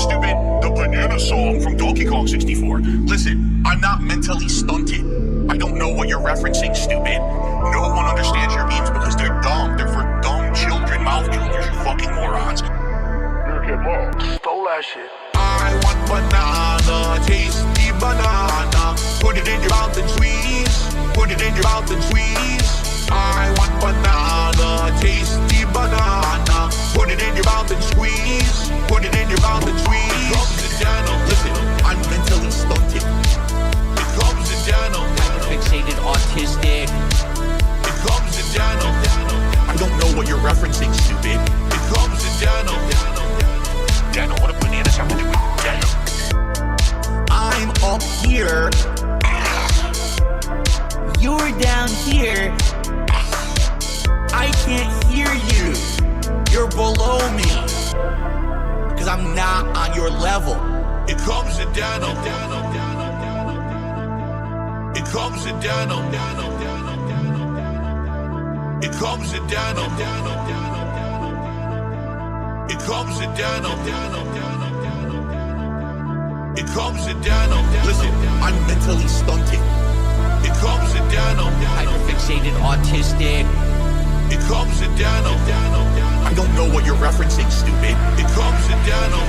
stupid? The banana song from Donkey Kong 64. Listen, I'm not mentally stunted. I don't know what you're referencing, stupid. No one understands your memes because they're dumb. They're for dumb children, mouth jewelers, you fucking morons. You're a kid mom. Stole that shit. I want banana, tasty banana. Put it in your mouth and squeeze. Put it in your mouth and squeeze. I want banana, tasty banana. Put it in your mouth and squeeze. Put it in your mouth and squeeze. Comes the channel. Listen, I'm mentally stunted. It comes the channel. Hyperfixated autistic. It comes the channel. I don't know what you're referencing, stupid. It comes the channel. Daniel, what do bananas have to do with Daniel? I'm up here. You're down here. I can't hear you. You're below me. Because I'm not on your level. It comes to Dano. It comes to Dano. It comes to Dano. It comes to Dano. It comes to Dano. Listen, I'm mentally stunted. It comes to Dano. Hyperfixated autistic. It comes to Dano. I don't know what you're referencing, stupid. It comes to Dano.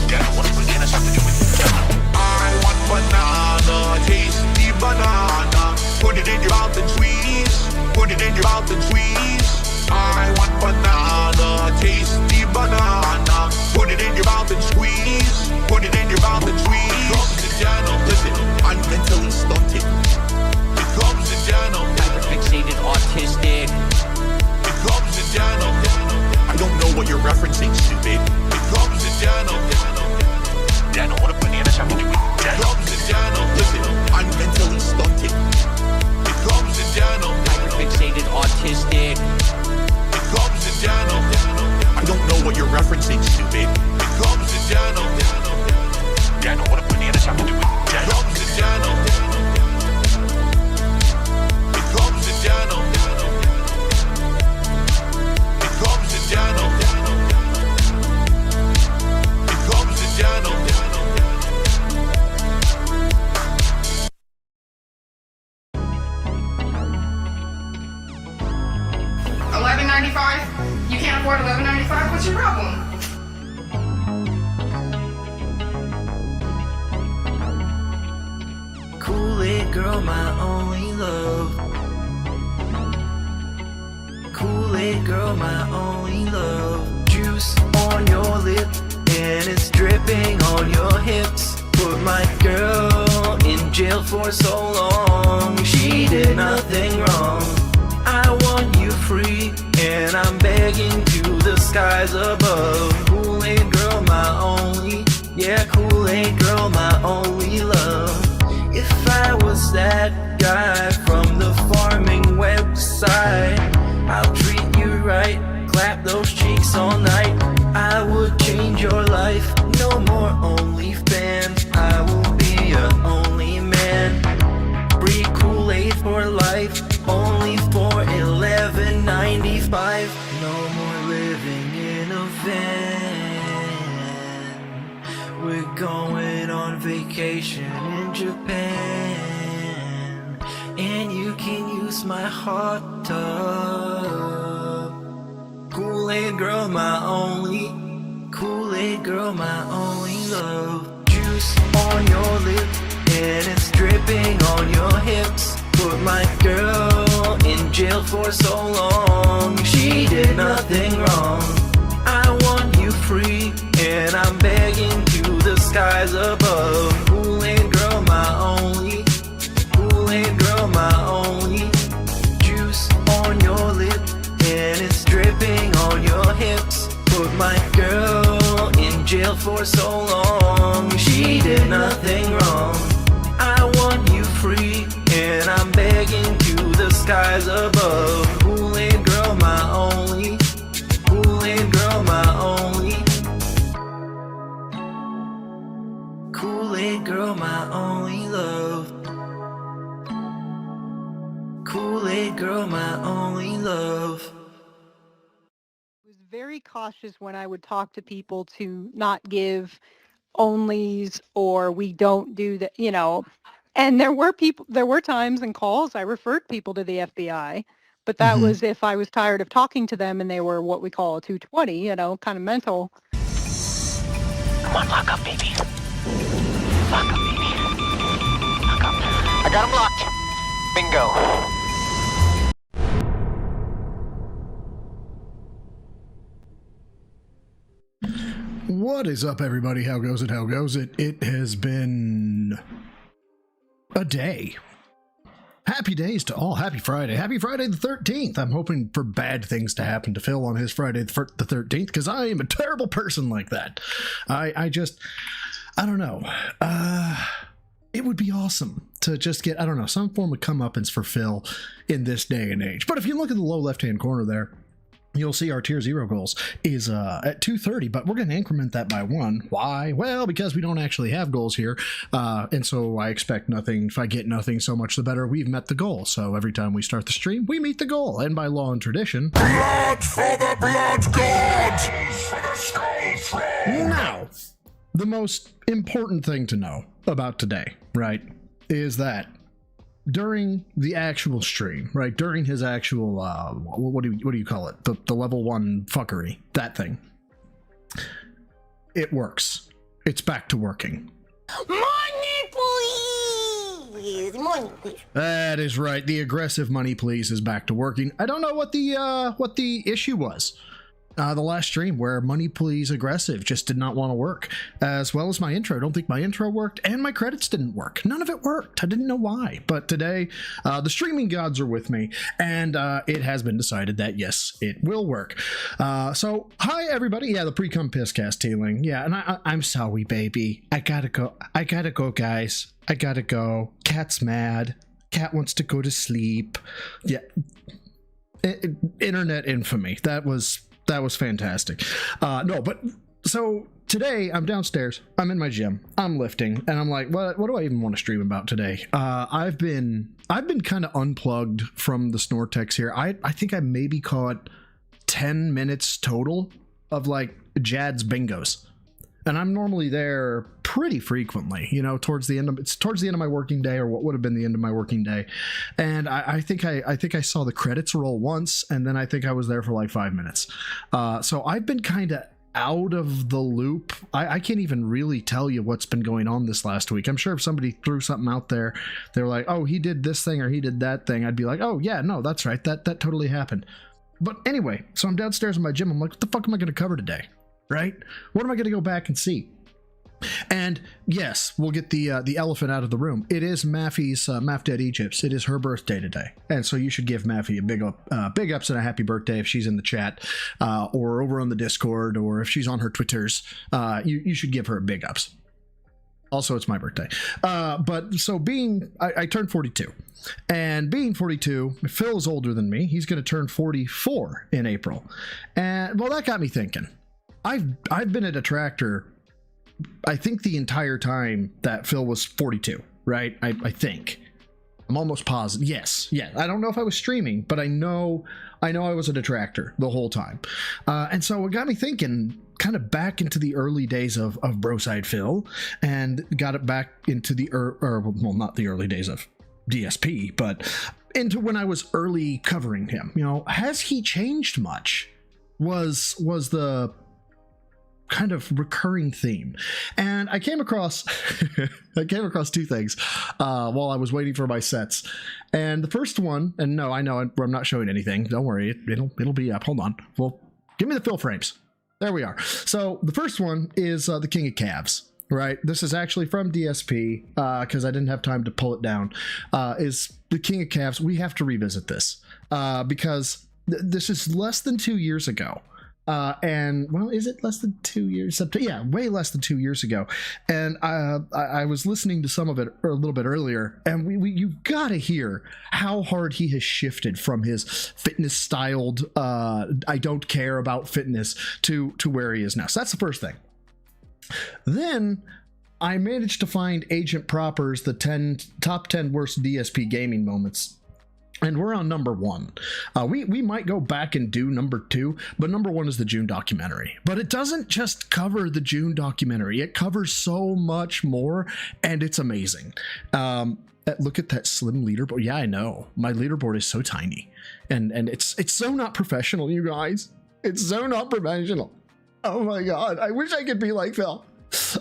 Dano, what do bananas have to do with Dano? I want banana, tasty banana. Put it in your mouth and squeeze. Put it in your mouth and squeeze. I want banana, tasty banana. Put it in your mouth and squeeze. Put it in your mouth and squeeze. Comes to Dano. Listen, I'm mentally stunted. It comes to Dano. Hyperfixated autistic. It comes to Dano. I don't know what you're referencing, stupid. It comes to Dano. Dano, what do bananas have to do with Dano? It comes to Dano. Listen, I'm mentally stunted. It comes to Dano. Hyperfixated autistic. It comes to Dano. I don't know what you're referencing, stupid. It comes to Dano. Dano, what do bananas have to do with Dano? It comes to Dano. It comes to Dano. It comes to Dano. It comes to Dano. $11.95? You can't afford $11.95? What's your problem? Kool-Aid girl, my only love. Kool-Aid girl, my only love. Juice on your lip and it's dripping on your hips. Put my girl in jail for so long. She did nothing wrong. I want you free and I'm begging to the skies above. Kool-Aid girl, my only. Yeah, Kool-Aid girl, my only love. If I was that guy from the farming website, I'll treat you right, clap those cheeks all night. I would change your life, no more OnlyFans. I will be your only man. Free Kool-Aid for life, only for $11.95. No more living in a van. We're going on vacation in Japan, and you can use my hot tub. Kool-Aid girl, my only. Kool-Aid girl, my only love. Juice on your lip and it's dripping on your hips. Put my girl in jail for so long. She did nothing wrong. I want you free and I'm begging to the skies above. Kool-Aid girl, my only. Kool-Aid girl, my only. Juice on your lip and it's dripping on your hips. Put my girl in jail for so long. She did nothing wrong. I want you free and I'm begging to the skies above. Kool-Aid girl, my only. Kool-Aid girl, my only. Kool-Aid girl, my only love. Kool-Aid girl, my only love. It was very very cautious when I would talk to people to not give onlys or we don't do that, you know. And there were times and calls I referred people to the FBI, but that was if I was tired of talking to them and they were what we call a 220, you know, kind of mental. Come on, lock up, baby. Lock up, baby. Lock up. I got him locked. Bingo. What is up, everybody? How goes it? How goes it? It has been a day. Happy days to all. Happy Friday. Happy Friday the 13th. I'm hoping for bad things to happen to Phil on his Friday the 13th, because I am a terrible person like that. I don't know. It would be awesome to just get, I don't know, some form of comeuppance for Phil in this day and age. But if you look at the low left-hand corner there, you'll see our tier 0 goals is at 230, but we're going to increment that by 1. Why? Well, because we don't actually have goals here, and so I expect nothing. If I get nothing, so much the better. We've met the goal, so every time we start the stream, we meet the goal, and by law and tradition... Blood for the blood god! Now, the most important thing to know about today, right, is that during the actual stream, right, during his actual, what do you call it? The level 1 fuckery, that thing. It works. It's back to working. Money, please! Money, please. That is right. The aggressive money, please, is back to working. I don't know what the issue was. The last stream where money please aggressive just did not want to work, as well as my intro. I don't think my intro worked, and my credits didn't work. None of it worked. I didn't know why, but today the streaming gods are with me, and it has been decided that yes, it will work. So hi everybody. Yeah, the pre-cum pisscast tealing. Yeah, and I'm sorry, baby. I gotta go, guys. I gotta go. Cat's mad. Cat wants to go to sleep. Yeah, internet infamy. That was fantastic. No, but so today I'm downstairs, I'm in my gym, I'm lifting, and I'm like, what do I even want to stream about today? I've been kind of unplugged from the Snortex here. I think I maybe caught 10 minutes total of like Jad's bingos. And I'm normally there pretty frequently, you know, towards the end of my working day, or what would have been the end of my working day. And I think I saw the credits roll once, and then I think I was there for like 5 minutes. So I've been kind of out of the loop. I can't even really tell you what's been going on this last week. I'm sure if somebody threw something out there, they were like, oh, he did this thing or he did that thing, I'd be like, oh yeah, no, that's right. That totally happened. But anyway, so I'm downstairs in my gym. I'm like, what the fuck am I going to cover today? Right? What am I going to go back and see? And yes, we'll get the elephant out of the room. It is Maffy's Maff Dead Egypt's. It is her birthday today, and so you should give Maffy a big ups and a happy birthday if she's in the chat, or over on the Discord, or if she's on her Twitters. You should give her a big ups. Also, it's my birthday. But so I turned 42, and being 42, Phil's older than me. He's going to turn 44 in April, and well, that got me thinking. I've been a detractor, I think, the entire time that Phil was 42, right? I think. I'm almost positive. Yes. Yeah. I don't know if I was streaming, but I know I was a detractor the whole time. And so it got me thinking kind of back into the early days of Broside Phil, and got it back into well, not the early days of DSP, but into when I was early covering him. You know, has he changed much? Was the kind of recurring theme. And I came across two things while I was waiting for my sets. And the first one, and no, I know I'm not showing anything, don't worry, it'll be up. Hold on. Well, give me the fill frames. There we are. So the first one is the King of Calves, right? This is actually from DSP, because I didn't have time to pull it down. Is the King of Calves. We have to revisit this because this is less than 2 years ago. And well, is it less than 2 years? Yeah, way less than 2 years ago. And I was listening to some of it a little bit earlier, and you've got to hear how hard he has shifted from his fitness styled, I don't care about fitness to where he is now. So that's the first thing. Then I managed to find Agent Proper's the top 10 worst DSP gaming moments And we're on number 1. We might go back and do number 2, but number 1 is the June documentary. But it doesn't just cover the June documentary. It covers so much more, and it's amazing. Look at that slim leaderboard. Yeah, I know. My leaderboard is so tiny. And it's so not professional, you guys. It's so not professional. Oh my God. I wish I could be like Phil.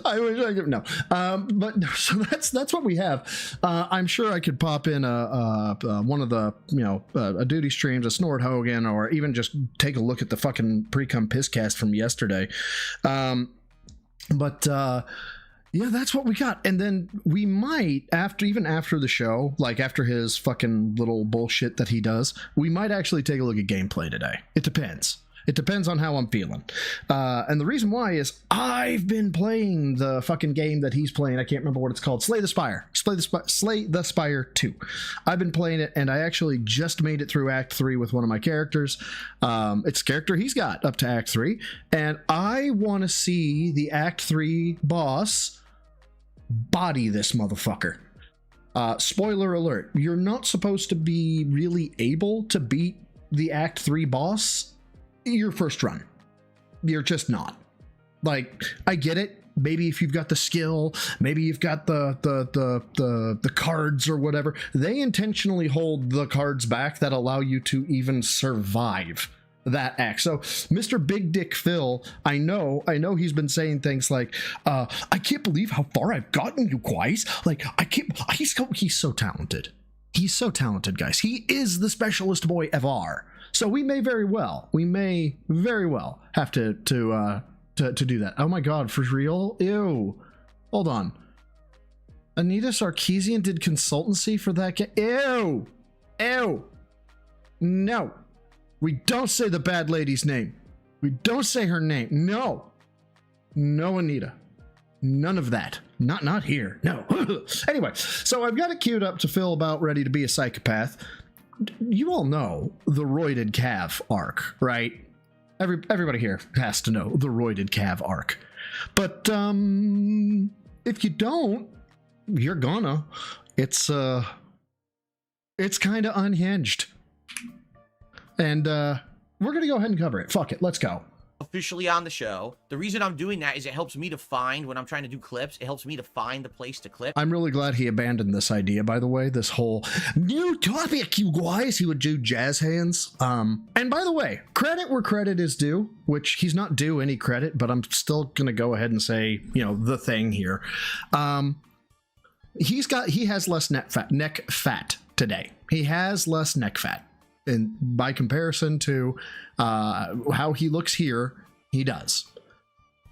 I wish I could. No, but so that's what we have. I'm sure I could pop in one of the a duty streams, a Snort Hogan, or even just take a look at the fucking pre-cum piss cast from yesterday. Yeah, that's what we got. And then we might, after the show, like after his fucking little bullshit that he does, we might actually take a look at gameplay today. It depends. It depends on how I'm feeling. And the reason why is I've been playing the fucking game that he's playing. I can't remember what it's called. Slay the Spire 2. I've been playing it, and I actually just made it through Act 3 with one of my characters. It's a character he's got up to Act 3. And I want to see the Act 3 boss body this motherfucker. Spoiler alert. You're not supposed to be really able to beat the Act 3 boss your first run. You're just not. Like, I get it. Maybe if you've got the skill, maybe you've got the cards or whatever. They intentionally hold the cards back that allow you to even survive that act. So Mr. Big Dick Phil, I know he's been saying things like, I can't believe how far I've gotten, you guys. Like, he's so talented. He's so talented, guys. He is the specialist boy ever. So we may very well have to do that. Oh my God, for real? Ew. Hold on. Anita Sarkeesian did consultancy for that guy. Ew. No. We don't say the bad lady's name. We don't say her name. No, Anita. None of that. Not here. No. Anyway, so I've got it queued up to Phil about ready to be a psychopath. You all know the Roided Calav Arc, right? Everybody here has to know the Roided Calav Arc. But if you don't, you're gonna. It's kind of unhinged. And we're gonna go ahead and cover it. Fuck it, let's go. Officially on the show. The reason I'm doing that is it helps me to find, when I'm trying to do clips, it helps me to find the place to clip. I'm really glad he abandoned this idea, by the way, this whole new topic, you guys. He would do jazz hands. And by the way, credit where credit is due, which he's not due any credit, but I'm still gonna go ahead and say, the thing here. He has less neck fat today. He has less neck fat. And by comparison to how he looks here, he does.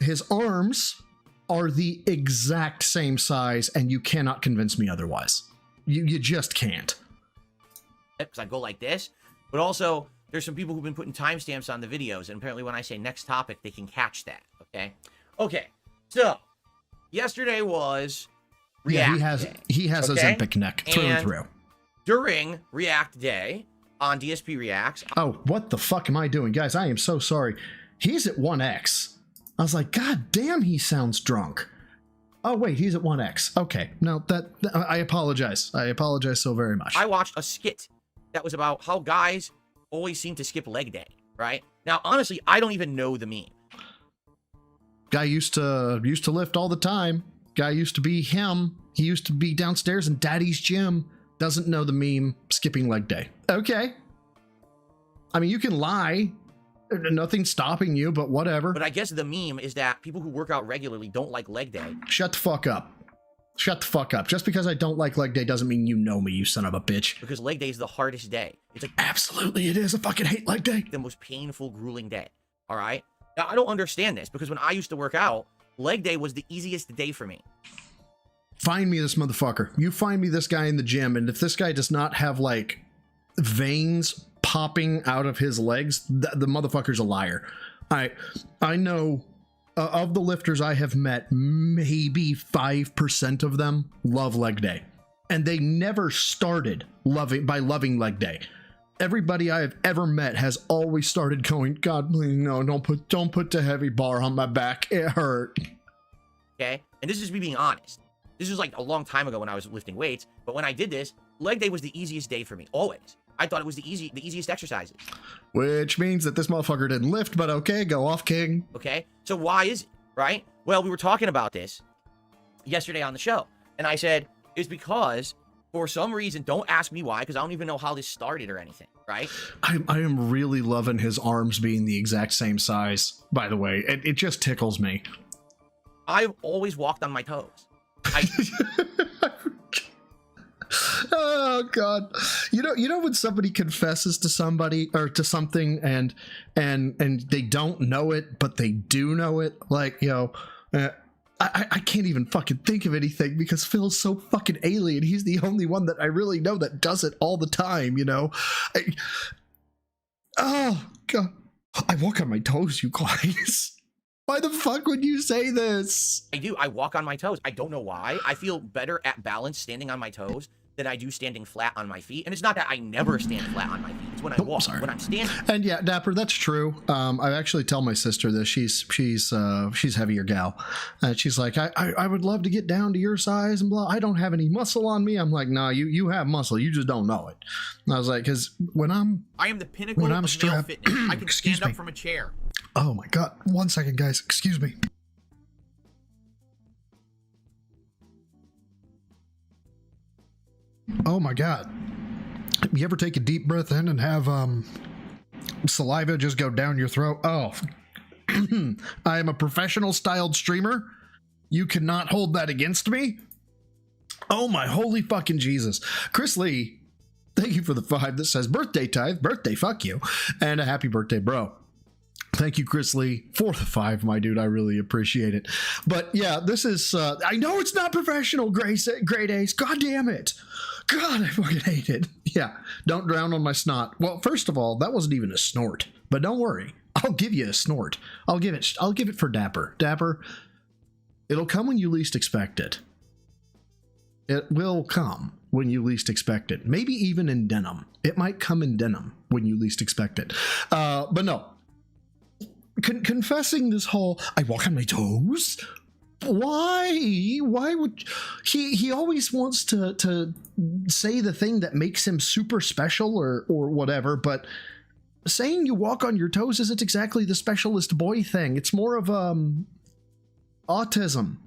His arms are the exact same size, and you cannot convince me otherwise. You just can't. Because I go like this, but also there's some people who've been putting timestamps on the videos, and apparently when I say next topic, they can catch that. Okay. So yesterday was React Day. He has a Zempic neck through and through. During React Day, on DSP Reacts. Oh, what the fuck am I doing? Guys, I am so sorry. He's at 1x. I was like, God damn, he sounds drunk. Oh, wait, he's at 1x. Okay, no, I apologize. I apologize so very much. I watched a skit that was about how guys always seem to skip leg day, right? Now, honestly, I don't even know the meme. Guy used to lift all the time. Guy used to be him. He used to be downstairs in Daddy's gym. Doesn't know the meme, skipping leg day. Okay. I mean, you can lie. Nothing's stopping you, but whatever. But I guess the meme is that people who work out regularly don't like leg day. Shut the fuck up. Shut the fuck up. Just because I don't like leg day doesn't mean you know me, you son of a bitch. Because leg day is the hardest day. It's like, absolutely it is. I fucking hate leg day. The most painful, grueling day. All right? Now, I don't understand this, because when I used to work out, leg day was the easiest day for me. Find me this motherfucker. You find me this guy in the gym, and if this guy does not have, like, veins popping out of his legs, the motherfucker's a liar. I know of the lifters I have met, maybe 5% of them love leg day. And they never started by loving leg day. Everybody I have ever met has always started going, God, please, no, don't put the heavy bar on my back. It hurt. Okay? And this is me being honest. This was like a long time ago when I was lifting weights, but when I did this, leg day was the easiest day for me, always. I thought it was the easiest exercises. Which means that this motherfucker didn't lift, but okay, go off, King. Okay, so why is it, right? Well, we were talking about this yesterday on the show, and I said, it's because for some reason, don't ask me why, because I don't even know how this started or anything, right? I am really loving his arms being the exact same size, by the way. It just tickles me. I've always walked on my toes. Oh God. You know when somebody confesses to somebody or to something and they don't know it, but they do know it? Like, I can't even fucking think of anything because Phil's so fucking alien. He's the only one that I really know that does it all the time, oh God. I walk on my toes, you guys. Why the fuck would you say this? I do. I walk on my toes. I don't know why. I feel better at balance standing on my toes than I do standing flat on my feet. And it's not that I never stand flat on my feet. It's when I walk, when I'm standing. And yeah, Dapper, that's true. I actually tell my sister this. She's heavier gal. And she's like, I would love to get down to your size and blah. I don't have any muscle on me. I'm like, nah, you have muscle. You just don't know it. And I was like, because I am the pinnacle of male fitness. I can stand up from a chair. Oh my God. 1 second, guys. Excuse me. Oh my God. You ever take a deep breath in and have saliva just go down your throat? Oh, I am a professional styled streamer. You cannot hold that against me. Oh my holy fucking Jesus. Chris Lee, thank you for the 5 that says birthday tithe, birthday fuck you, and a happy birthday, bro. Thank you, Chris Lee, for the 5, my dude. I really appreciate it. But yeah, this is, I know it's not professional, grade A's. God damn it. God, I fucking hate it. Yeah, don't drown on my snot. Well, first of all, that wasn't even a snort. But don't worry, I'll give you a snort. I'll give it for Dapper. Dapper, it'll come when you least expect it. It will come when you least expect it. Maybe even in denim. It might come in denim when you least expect it. But no. Confessing this whole, I walk on my toes? Why would he always wants to say the thing that makes him super special or whatever, but saying you walk on your toes isn't exactly the specialist boy thing. It's more of autism.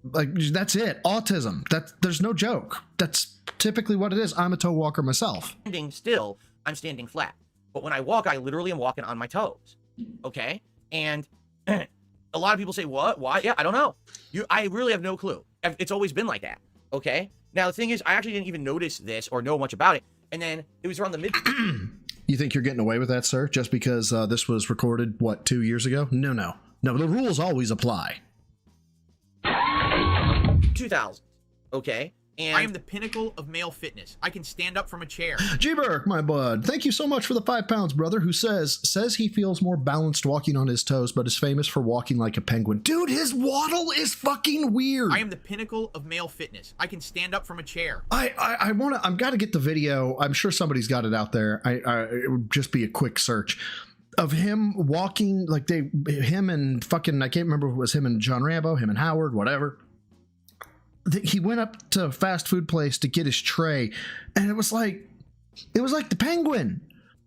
Like, that's it. Autism. There's no joke. That's typically what it is. I'm a toe walker myself. Standing still, I'm standing flat. But when I walk, I literally am walking on my toes. Okay? And a lot of people say, what? Why? Yeah, I don't know. I really have no clue. It's always been like that. Okay? Now, the thing is, I actually didn't even notice this or know much about it. And then it was around the mid... You think you're getting away with that, sir? Just because this was recorded, what, 2 years ago? No. The rules always apply. 2000. Okay? And I am the pinnacle of male fitness. I can stand up from a chair. G-Burk, my bud, thank you so much for the 5 pounds, brother, who says he feels more balanced walking on his toes, but is famous for walking like a penguin. Dude, his waddle is fucking weird. I am the pinnacle of male fitness. I can stand up from a chair. I've got to get the video. I'm sure somebody's got it out there. It would just be a quick search of him walking like him and fucking, I can't remember if it was him and John Rambo, him and Howard, whatever. He went up to a fast food place to get his tray, and it was like the penguin,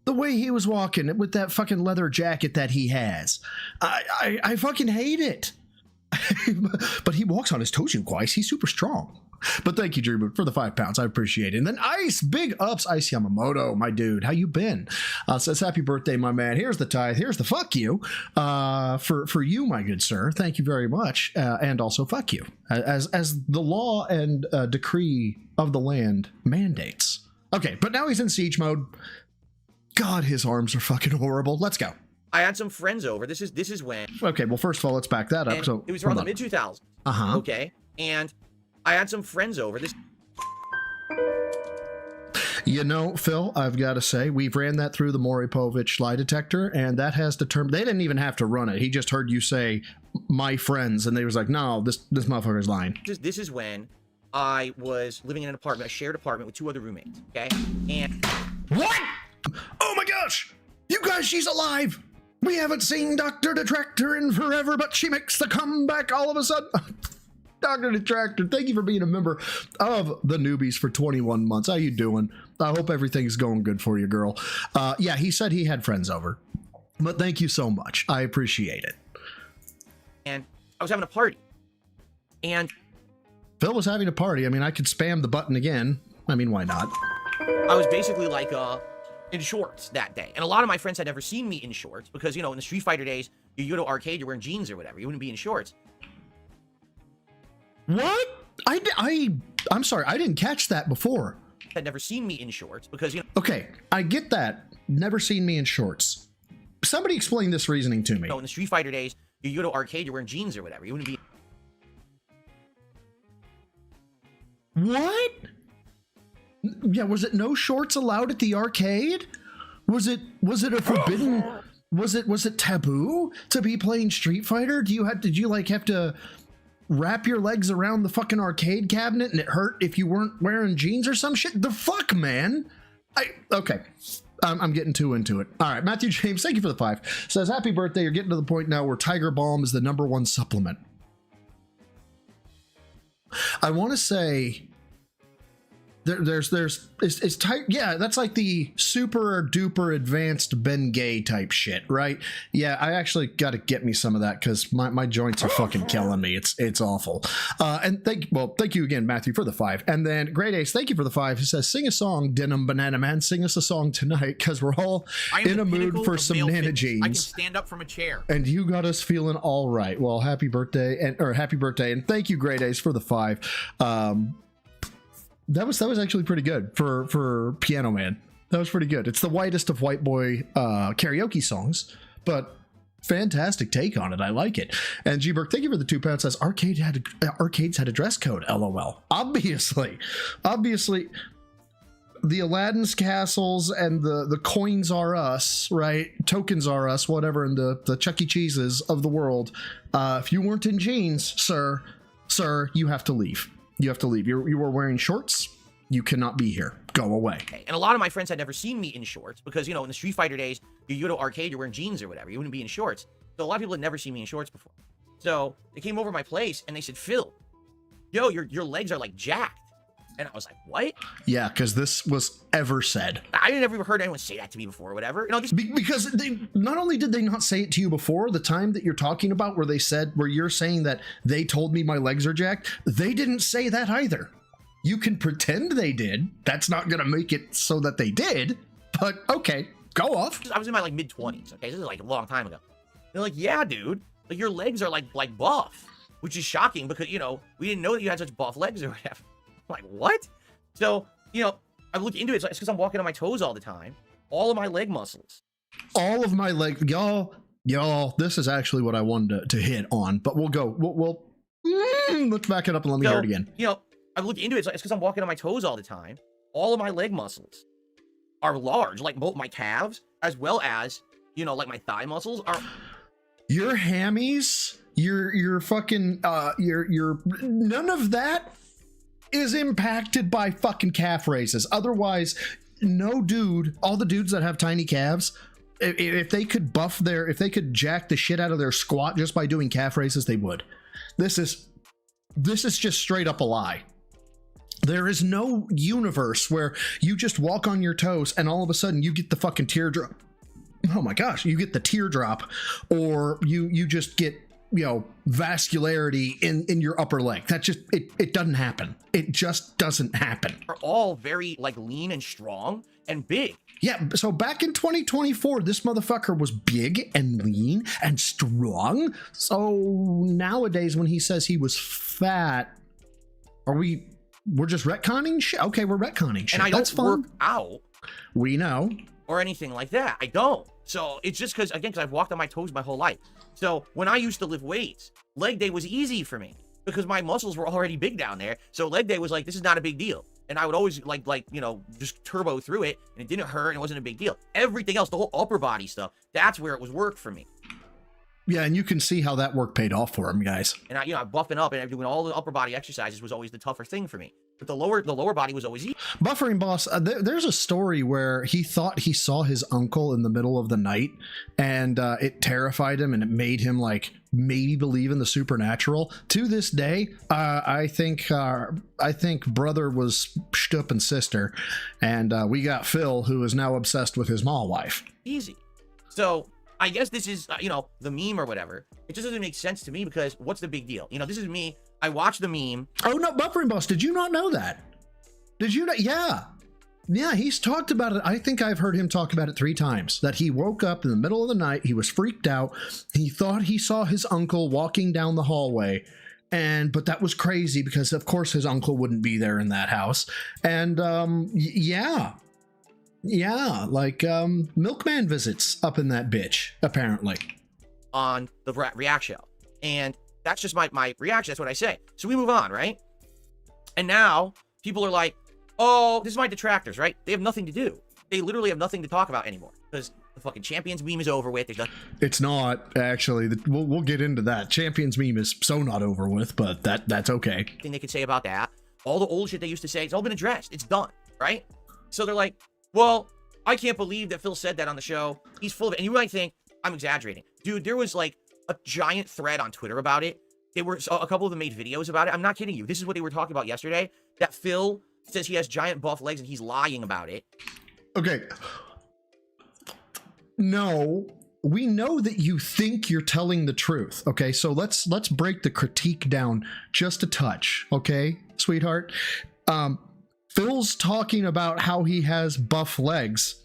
the way he was walking with that fucking leather jacket that he has. I fucking hate it. But he walks on his toes, you guys. He's super strong. But thank you, Drew, for the 5 pounds. I appreciate it. And then Ice, big ups, Ice Yamamoto, my dude. How you been? Says happy birthday, my man. Here's the tithe. Here's the fuck you for you, my good sir. Thank you very much. And also fuck you, as the law and decree of the land mandates. Okay, but now he's in siege mode. God, his arms are fucking horrible. Let's go. I had some friends over. This is when. Okay, well, first of all, let's back that up. So it was around the mid 2000s. Okay, and I had some friends over. You know, Phil, I've got to say, we've ran that through the Maury-Povich lie detector, and that has determined, they didn't even have to run it. He just heard you say, my friends, and they was like, no, this motherfucker's lying. This is when I was living in an apartment, a shared apartment with 2 other roommates, okay? And... What? Oh my gosh! You guys, she's alive! We haven't seen Dr. Detractor in forever, but she makes the comeback all of a sudden. Dr. Detractor, thank you for being a member of the Newbies for 21 months. How you doing? I hope everything's going good for you, girl. Yeah, he said he had friends over, but thank you so much. I appreciate it. And I was having a party. And Phil was having a party. I mean, I could spam the button again. I mean, why not? I was basically like in shorts that day. And a lot of my friends had never seen me in shorts because, you know, in the Street Fighter days, you go to arcade, you're wearing jeans or whatever. You wouldn't be in shorts. What? I'm sorry, I didn't catch that before. Had never seen me in shorts because, you know. Okay, I get that. Never seen me in shorts. Somebody explain this reasoning to me. You know, in the Street Fighter days, you go to arcade, you're wearing jeans or whatever. You wouldn't be. What? Yeah, was it no shorts allowed at the arcade? Was it a forbidden? Was it taboo to be playing Street Fighter? Did you like have to wrap your legs around the fucking arcade cabinet and it hurt if you weren't wearing jeans or some shit? The fuck, man. Okay. I'm getting too into it. All right, Matthew James, thank you for the 5. Says, happy birthday. You're getting to the point now where Tiger Balm is the #1 supplement. I want to say it's tight. Yeah, that's like the super duper advanced Bengay type shit, right? Yeah, I actually got to get me some of that because my joints are fucking killing me. It's awful. And thank you again, Matthew, for the 5. And then Great Ace, thank you for the 5. He says, sing a song, Denim Banana Man. Sing us a song tonight because we're all in a mood for some Nana jeans. I can stand up from a chair. And you got us feeling all right. Well, happy birthday, and thank you, Great Ace, for the 5. That was actually pretty good for Piano Man. That was pretty good. It's the whitest of white boy karaoke songs, but fantastic take on it. I like it. And G Burke, thank you for the 2 pounds. Says arcades had a dress code. LOL. Obviously, the Aladdin's castles and the coins are us, right? Tokens are us, whatever. And the Chuck E. Cheeses of the world. If you weren't in jeans, sir, you have to leave. You have to leave. You were wearing shorts. You cannot be here. Go away. And a lot of my friends had never seen me in shorts because, you know, in the Street Fighter days, you go to arcade, you're wearing jeans or whatever. You wouldn't be in shorts. So a lot of people had never seen me in shorts before. So they came over to my place and they said, Phil, yo, your legs are like jacked. And I was like, what? Yeah, because this was ever said. I never heard anyone say that to me before or whatever. You know, because not only did they not say it to you before, the time that you're talking about where you're saying that they told me my legs are jacked, they didn't say that either. You can pretend they did. That's not going to make it so that they did. But okay, go off. I was in my like mid-20s. Okay, this is like a long time ago. They're like, yeah, dude, like your legs are like buff, which is shocking because, you know, we didn't know that you had such buff legs or whatever. Like, what? So, you know, I looked into it. It's because I'm walking on my toes all the time. All of my leg muscles. All of my legs. Y'all, this is actually what I wanted to hit on. But we'll go. Let's back it up and let me hear it again. You know, I looked into it. It's because I'm walking on my toes all the time. All of my leg muscles are large. Like both my calves as well as, you know, like my thigh muscles are. Your hammies, your fucking, your none of that is impacted by fucking calf raises. Otherwise, no dude, all the dudes that have tiny calves, if they could jack the shit out of their squat just by doing calf raises, they would. This is just straight up a lie. There is no universe where you just walk on your toes and all of a sudden you get the fucking teardrop. Oh my gosh, you get the teardrop, or you just get, you know, vascularity in your upper leg. That just, it doesn't happen. It just doesn't happen. Are all very like lean and strong and big. Yeah, so back in 2024, this motherfucker was big and lean and strong. So nowadays when he says he was fat, we're just retconning shit? Okay, we're retconning shit. And I That's don't fun. work out. We know. Or anything like that. I don't. So it's just because I've walked on my toes my whole life. So when I used to lift weights, leg day was easy for me because my muscles were already big down there. So leg day was like, this is not a big deal. And I would always like, you know, just turbo through it and it didn't hurt and it wasn't a big deal. Everything else, the whole upper body stuff, that's where it was work for me. Yeah, and you can see how that work paid off for him, guys. And I, buffing up and doing all the upper body exercises was always the tougher thing for me. But the lower body was always easy. Buffering Boss, there's a story where he thought he saw his uncle in the middle of the night, and it terrified him, and it made him like maybe believe in the supernatural. To this day, I think brother was Stup and sister, and we got Phil, who is now obsessed with his mall wife. Easy. So I guess this is the meme or whatever. It just doesn't make sense to me because what's the big deal? This is me. I watched the meme. Oh no, Buffering Boss, did you not know that? Did you not? Yeah, he's talked about it. I think I've heard him talk about it 3 times, that he woke up in the middle of the night. He was freaked out. He thought he saw his uncle walking down the hallway. But that was crazy because of course his uncle wouldn't be there in that house. And yeah, like Milkman visits up in that bitch, apparently. On the React show. And that's just my reaction. That's what I say. So we move on, right? And now people are like, oh, this is my detractors, right? They have nothing to do. They literally have nothing to talk about anymore because the fucking Champions meme is over with. It's not, actually. We'll get into that. Champions meme is so not over with, but that's okay. Thing they could say about that. All the old shit they used to say, it's all been addressed. It's done, right? So they're like, well, I can't believe that Phil said that on the show. He's full of it. And you might think I'm exaggerating. Dude, there was like a giant thread on Twitter about it. A couple of them made videos about it. I'm not kidding you. This is what they were talking about yesterday. That Phil says he has giant buff legs and he's lying about it. Okay. No, we know that you think you're telling the truth. Okay, so let's break the critique down just a touch. Okay, sweetheart. Phil's talking about how he has buff legs.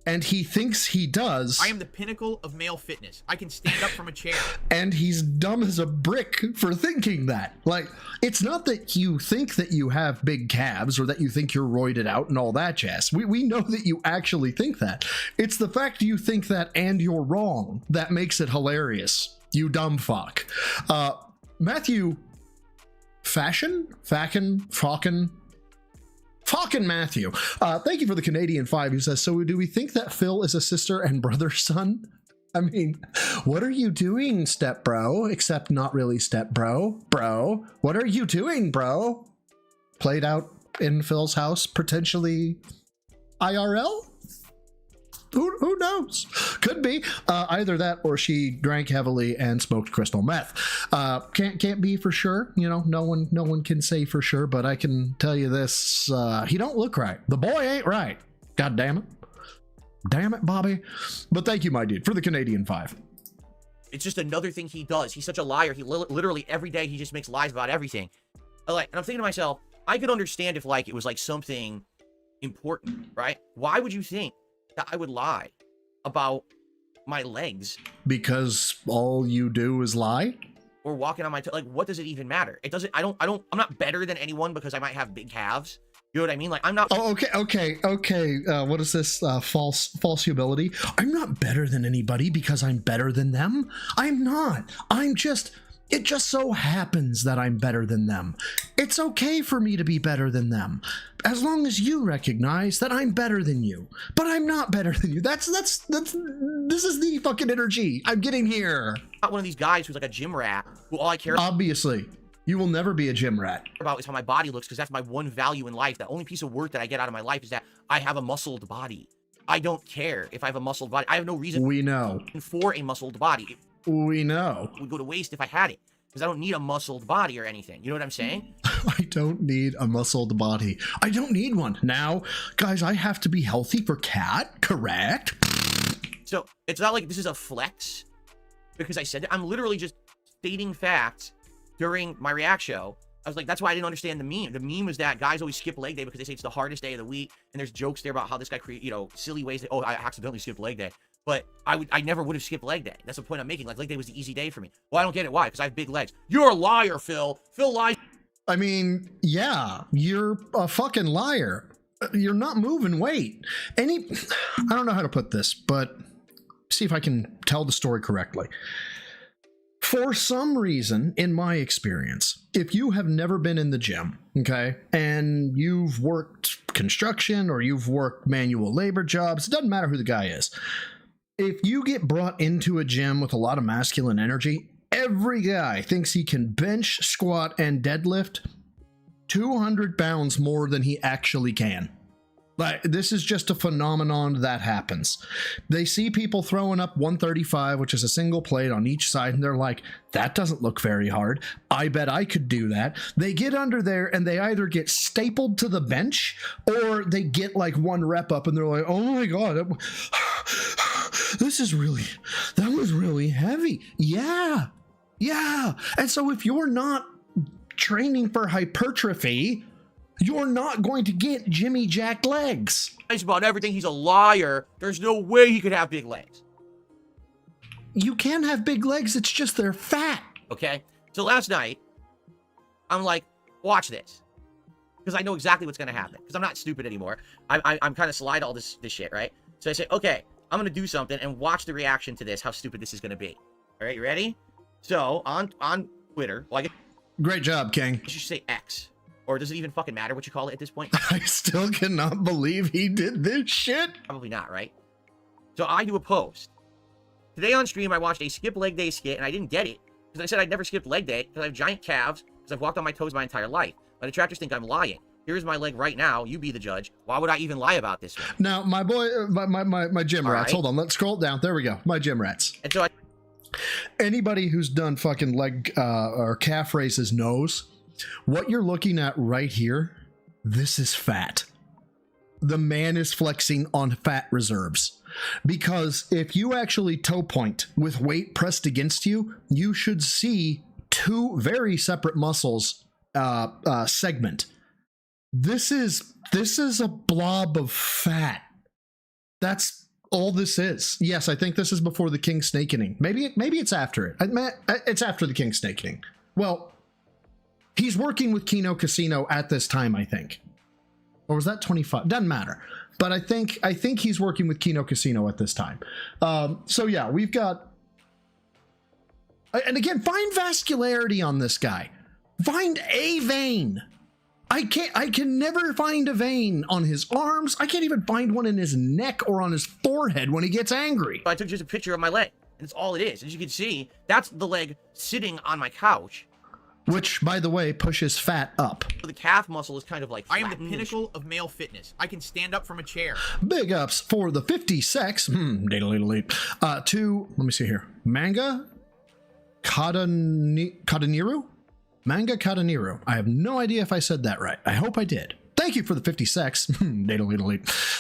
And he thinks he does. I am the pinnacle of male fitness. I can stand up from a chair. And he's dumb as a brick for thinking that. Like, it's not that you think that you have big calves or that you think you're roided out and all that jazz. We know that you actually think that. It's the fact you think that and you're wrong that makes it hilarious. You dumb fuck. Matthew Fashion? Fucking Matthew. Thank you for the Canadian 5 who says, so do we think that Phil is a sister and brother's son? I mean, what are you doing, step bro? Except not really step bro. Bro, what are you doing, bro? Played out in Phil's house, potentially IRL? Who knows? Could be either that or she drank heavily and smoked crystal meth. Can't be for sure. No one can say for sure, but I can tell you this: he don't look right. The boy ain't right. God damn it, Bobby. But thank you, my dude, for the Canadian 5. It's just another thing he does. He's such a liar. He literally every day he just makes lies about everything. And I'm thinking to myself, I could understand if it was like something important, right? Why would you think that I would lie about my legs? Because all you do is lie? Or walking on my toes. Like, what does it even matter? It doesn't, I'm not better than anyone because I might have big calves. You know what I mean? Like, I'm not. Oh, okay. What is this? False humility? I'm not better than anybody because I'm better than them. I'm not. It just so happens that I'm better than them. It's okay for me to be better than them, as long as you recognize that I'm better than you. But I'm not better than you. This is the fucking energy I'm getting here. I'm not one of these guys who's like a gym rat who all I care about. Obviously, you will never be a gym rat. Is how my body looks, because that's my one value in life. The only piece of work that I get out of my life is that I have a muscled body. I don't care if I have a muscled body. I have no reason. We know. For a muscled body. We know. It would go to waste if I had it, because I don't need a muscled body or anything. You know what I'm saying? I don't need a muscled body. I don't need one. Now, guys, I have to be healthy for cat, correct? So it's not like this is a flex because I said it. I'm literally just stating facts during my React show. I was like, that's why I didn't understand the meme. The meme was that guys always skip leg day because they say it's the hardest day of the week. And there's jokes there about how this guy silly ways that, I accidentally skipped leg day. But I never would have skipped leg day. That's the point I'm making. Like, leg day was the easy day for me. Well, I don't get it. Why? Because I have big legs. You're a liar, Phil. Phil lies. I mean, yeah, you're a fucking liar. You're not moving weight. I don't know how to put this, but see if I can tell the story correctly. For some reason, in my experience, if you have never been in the gym, okay, and you've worked construction or you've worked manual labor jobs, it doesn't matter who the guy is. If you get brought into a gym with a lot of masculine energy, every guy thinks he can bench, squat, and deadlift 200 pounds more than he actually can. Like, this is just a phenomenon that happens. They see people throwing up 135, which is a single plate on each side, and they're like, that doesn't look very hard. I bet I could do that. They get under there and they either get stapled to the bench or they get like one rep up and they're like, oh my God, that was really heavy. Yeah. And so if you're not training for hypertrophy, you're not going to get Jimmy Jack legs. Nice about everything. He's a liar. There's no way he could have big legs. You can have big legs. It's just they're fat. Okay. So last night, I'm like, watch this. Because I know exactly what's going to happen. Because I'm not stupid anymore. I'm kind of slide all this shit, right? So I say, okay, I'm going to do something and watch the reaction to this, how stupid this is going to be. All right, you ready? So on Twitter, well, Great job, King. You should say X. Or does it even fucking matter what you call it at this point? I still cannot believe he did this shit. Probably not, right? So I do a post. Today on stream, I watched a skip leg day skit, and I didn't get it. Because I said I'd never skipped leg day, because I have giant calves, because I've walked on my toes my entire life. My detractors think I'm lying. Here's my leg right now. You be the judge. Why would I even lie about this one? Now, my boy, my gym All rats. right. Hold on, let's scroll down. There we go. My gym rats. And so Anybody who's done fucking leg or calf raises knows what you're looking at right here. This is fat. The man is flexing on fat reserves. Because if you actually toe point with weight pressed against you, you should see two very separate muscles segment. This is a blob of fat. That's all this is. Yes, I think this is before the king snakening. Maybe it's after it. It's after the king snakening. Well, he's working with Kino Casino at this time, I think. Or was that 25? Doesn't matter. But I think he's working with Kino Casino at this time. So yeah, we've got. And again, find vascularity on this guy. Find a vein. I can never find a vein on his arms. I can't even find one in his neck or on his forehead when he gets angry. I took just a picture of my leg. And that's all it is. As you can see, that's the leg sitting on my couch. Which, by the way, pushes fat up. The calf muscle is kind of like I am the pinnacle of male fitness. I can stand up from a chair. Big ups for the 50 secs. To, let me see here. Manga Kadaniru? Manga Kadaniru. I have no idea if I said that right. I hope I did. Thank you for the 50 secs.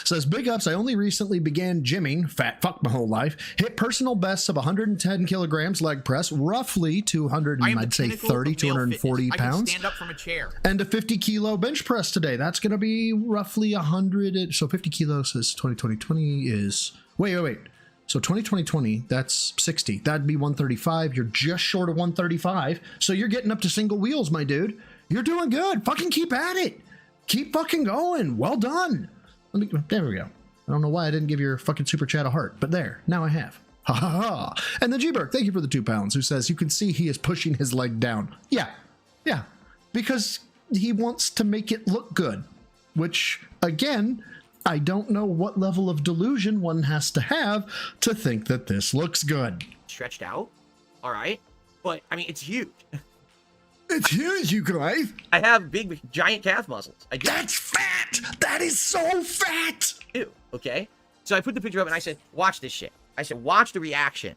Says, big ups, I only recently began gymming, fat fuck my whole life, hit personal bests of 110 kilograms leg press, roughly 200, I'd say 30, 240 pounds. I can stand up from a chair. And a 50 kilo bench press today. That's going to be roughly 100. So 50 kilos is 2020 is, wait. So 2020, that's 60. That'd be 135. You're just short of 135. So you're getting up to single wheels, my dude. You're doing good. Fucking keep at it. Keep fucking going. Well done. There we go. I don't know why I didn't give your fucking super chat a heart, but there. Now I have. Ha ha ha. And then G-Berg, thank you for the 2 pounds, who says, you can see he is pushing his leg down. Yeah. Because he wants to make it look good. Which, again, I don't know what level of delusion one has to have to think that this looks good. Stretched out. All right. But, I mean, it's huge. It's huge, you guys. I have big, giant calf muscles. That's fat. That is so fat. Ew. Okay. So I put the picture up and I said, watch this shit. I said, watch the reaction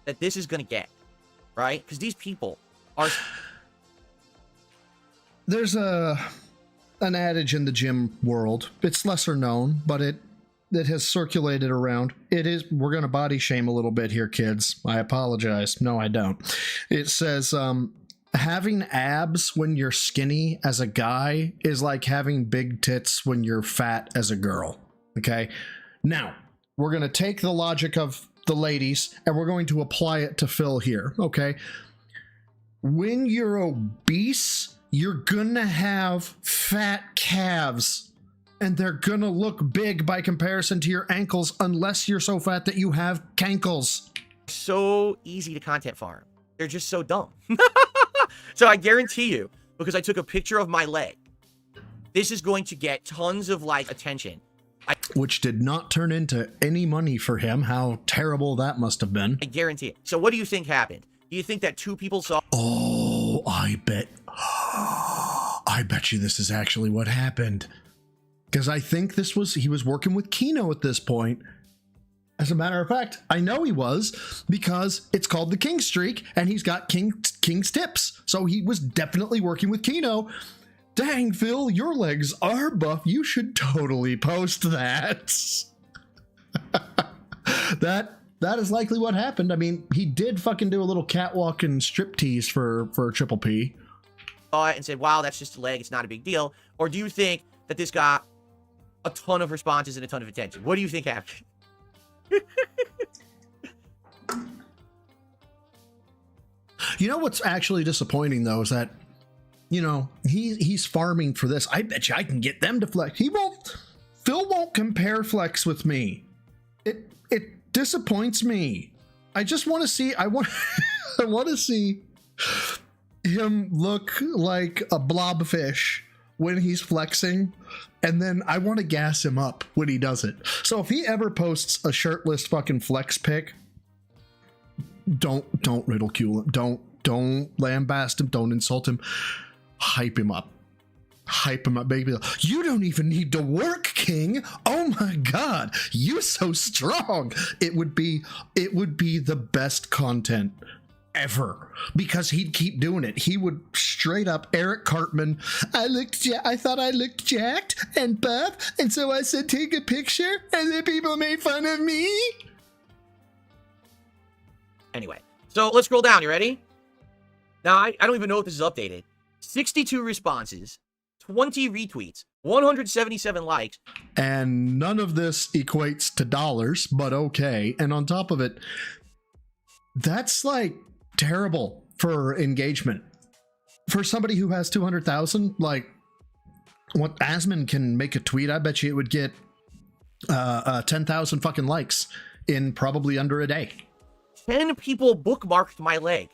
that this is going to get. Right? Because these people are... There's an adage in the gym world. It's lesser known, but it has circulated around. It is, we're going to body shame a little bit here, kids. I apologize. No, I don't. It says, having abs when you're skinny as a guy is like having big tits when you're fat as a girl. Okay. Now we're going to take the logic of the ladies and we're going to apply it to Phil here. Okay. When you're obese, you're gonna have fat calves and they're gonna look big by comparison to your ankles unless you're so fat that you have cankles. So easy to content farm. They're just so dumb. So I guarantee you, because I took a picture of my leg, this is going to get tons of like attention. which did not turn into any money for him. How terrible that must have been. I guarantee it. So what do you think happened? Do you think that two people saw... Oh, I bet you this is actually what happened. Because I think he was working with Kino at this point. As a matter of fact, I know he was, because it's called the King Streak, and he's got King's Tips. So he was definitely working with Kino. Dang, Phil, your legs are buff. You should totally post that. That is likely what happened. I mean, he did fucking do a little catwalk and striptease for Triple P. And said, wow, that's just a leg. It's not a big deal. Or do you think that this got a ton of responses and a ton of attention? What do you think happened? You know what's actually disappointing, though, is that, you know, he's farming for this. I bet you I can get them to flex. Phil won't compare flex with me. It disappoints me. I just want to see, I want to see him look like a blobfish when he's flexing, and then I want to gas him up when he does it. So if he ever posts a shirtless fucking flex pic, don't ridicule him. Don't lambast him. Don't insult him. Hype him up. Baby. You don't even need to work, King. Oh my God, you so strong. It would be the best content ever, because he'd keep doing it. He would straight up Eric Cartman. I thought I looked jacked and buff, and so I said take a picture, and then people made fun of me. Anyway, so let's scroll down. You ready? Now, I don't even know if this is updated. 62 responses, 20 retweets, 177 likes. And none of this equates to dollars, but okay. And on top of it, that's like terrible for engagement. For somebody who has 200,000, like what Asman can make a tweet, I bet you it would get 10,000 fucking likes in probably under a day. 10 people bookmarked my leg.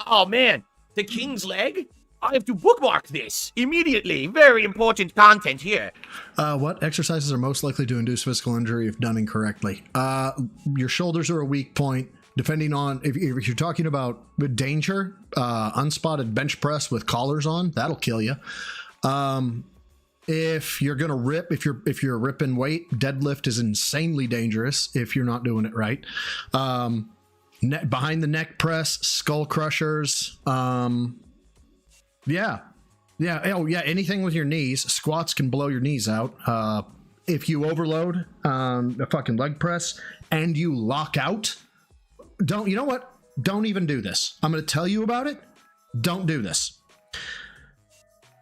Oh man, the King's leg? I have to bookmark this immediately. Very important content here. What exercises are most likely to induce physical injury if done incorrectly? Your shoulders are a weak point. Depending on if you're talking about danger, unspotted bench press with collars on, that'll kill you. If you're gonna rip, if you're ripping weight, deadlift is insanely dangerous if you're not doing it right. Behind the neck press, skull crushers. Oh yeah, anything with your knees. Squats can blow your knees out. If you overload a fucking leg press and you lock out, you know what? Don't even do this. I'm going to tell you about it. Don't do this.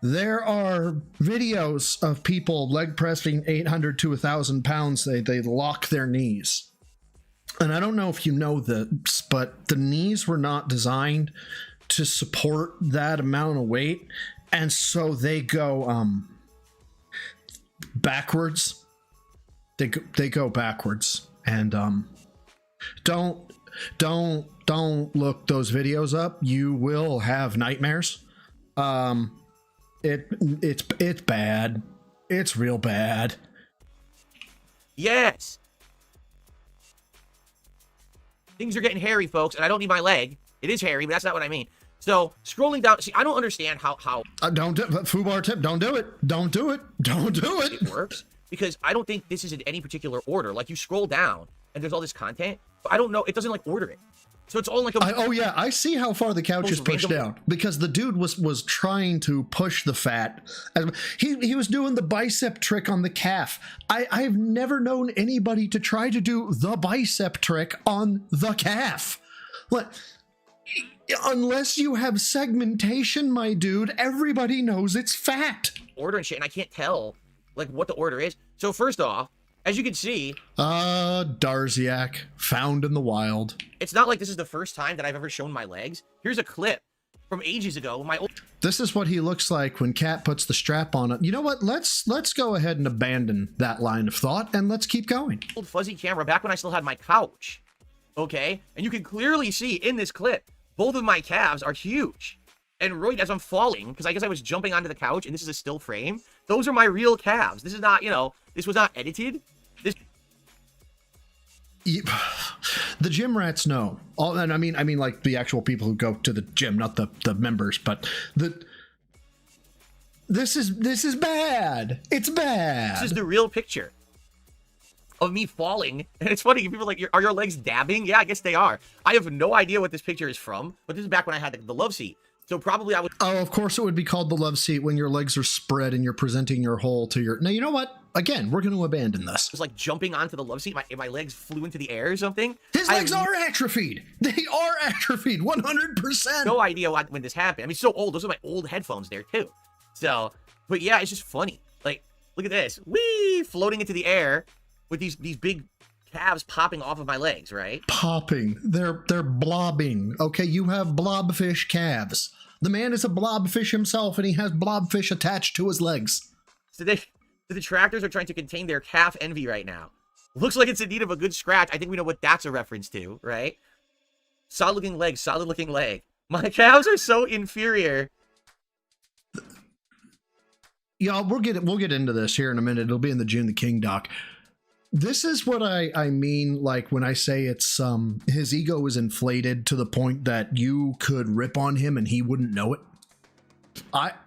There are videos of people leg pressing 800 to 1,000 pounds. They lock their knees. And I don't know if you know this, but the knees were not designed to support that amount of weight. And so they go backwards. They go backwards. And don't look those videos up. You will have nightmares. It's bad. It's real bad. Yes. Things are getting hairy, folks, and I don't need my leg. It is hairy, but that's not what I mean. So, scrolling down, see, I don't understand how don't do it. Fubar tip, don't do it. Don't do it. Don't do it. It works, because I don't think this is in any particular order. Like, you scroll down, and there's all this content, but I don't know, it doesn't, like, order it. So it's all like oh yeah, I see how far the couch is pushed down, because the dude was trying to push the fat. He was doing the bicep trick on the calf. I've never known anybody to try to do the bicep trick on the calf. What? Unless you have segmentation, my dude, everybody knows it's fat. Order and shit, and I can't tell like what the order is. So first off, as you can see, Darziak, found in the wild. It's not like this is the first time that I've ever shown my legs. Here's a clip from ages ago. This is what he looks like when Cat puts the strap on it. You know what? Let's go ahead and abandon that line of thought, and let's keep going. Old fuzzy camera back when I still had my couch. Okay? And you can clearly see in this clip, both of my calves are huge. And right as I'm falling, because I guess I was jumping onto the couch, and this is a still frame, those are my real calves. This is not, this was not edited. This. The gym rats know. And I mean, like the actual people who go to the gym, not the members, but this is bad. It's bad. This is the real picture of me falling. And it's funny, people are like, are your legs dabbing? Yeah, I guess they are. I have no idea what this picture is from, but this is back when I had the love seat. So probably I would. Oh, of course it would be called the love seat when your legs are spread and you're presenting your hole to your. Now, you know what? Again, we're going to abandon this. It was like jumping onto the love seat. My legs flew into the air or something. His legs are atrophied. They are atrophied 100%. No idea when this happened. I mean, so old. Those are my old headphones there too. So, but yeah, it's just funny. Like, look at this. Whee! Floating into the air with these big calves popping off of my legs, right? Popping. They're blobbing. Okay, you have blobfish calves. The man is a blobfish himself, and he has blobfish attached to his legs. So the detractors are trying to contain their calf envy right now. Looks like it's in need of a good scratch. I think we know what that's a reference to, right? Solid looking leg, solid looking leg. My calves are so inferior. Y'all, we'll get into this here in a minute. It'll be in the June the King doc. This is what I mean, like when I say it's his ego is inflated to the point that you could rip on him and he wouldn't know it.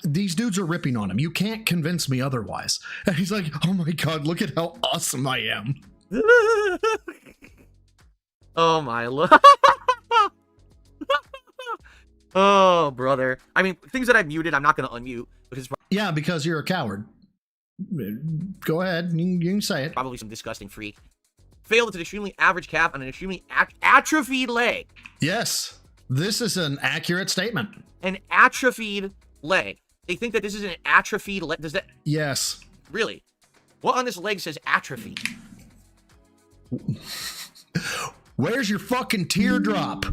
These dudes are ripping on him. You can't convince me otherwise. And he's like, oh my god, look at how awesome I am. Oh my lord. Oh brother. I mean, things that I muted, I'm not gonna unmute because yeah, because you're a coward. Go ahead, you can say it. Probably some disgusting freak. Failed at an extremely average calf on an extremely atrophied leg. Yes, this is an accurate statement. An atrophied leg. They think that this is an atrophied leg. Does that? Yes. Really? What on this leg says atrophy? Where's your fucking teardrop?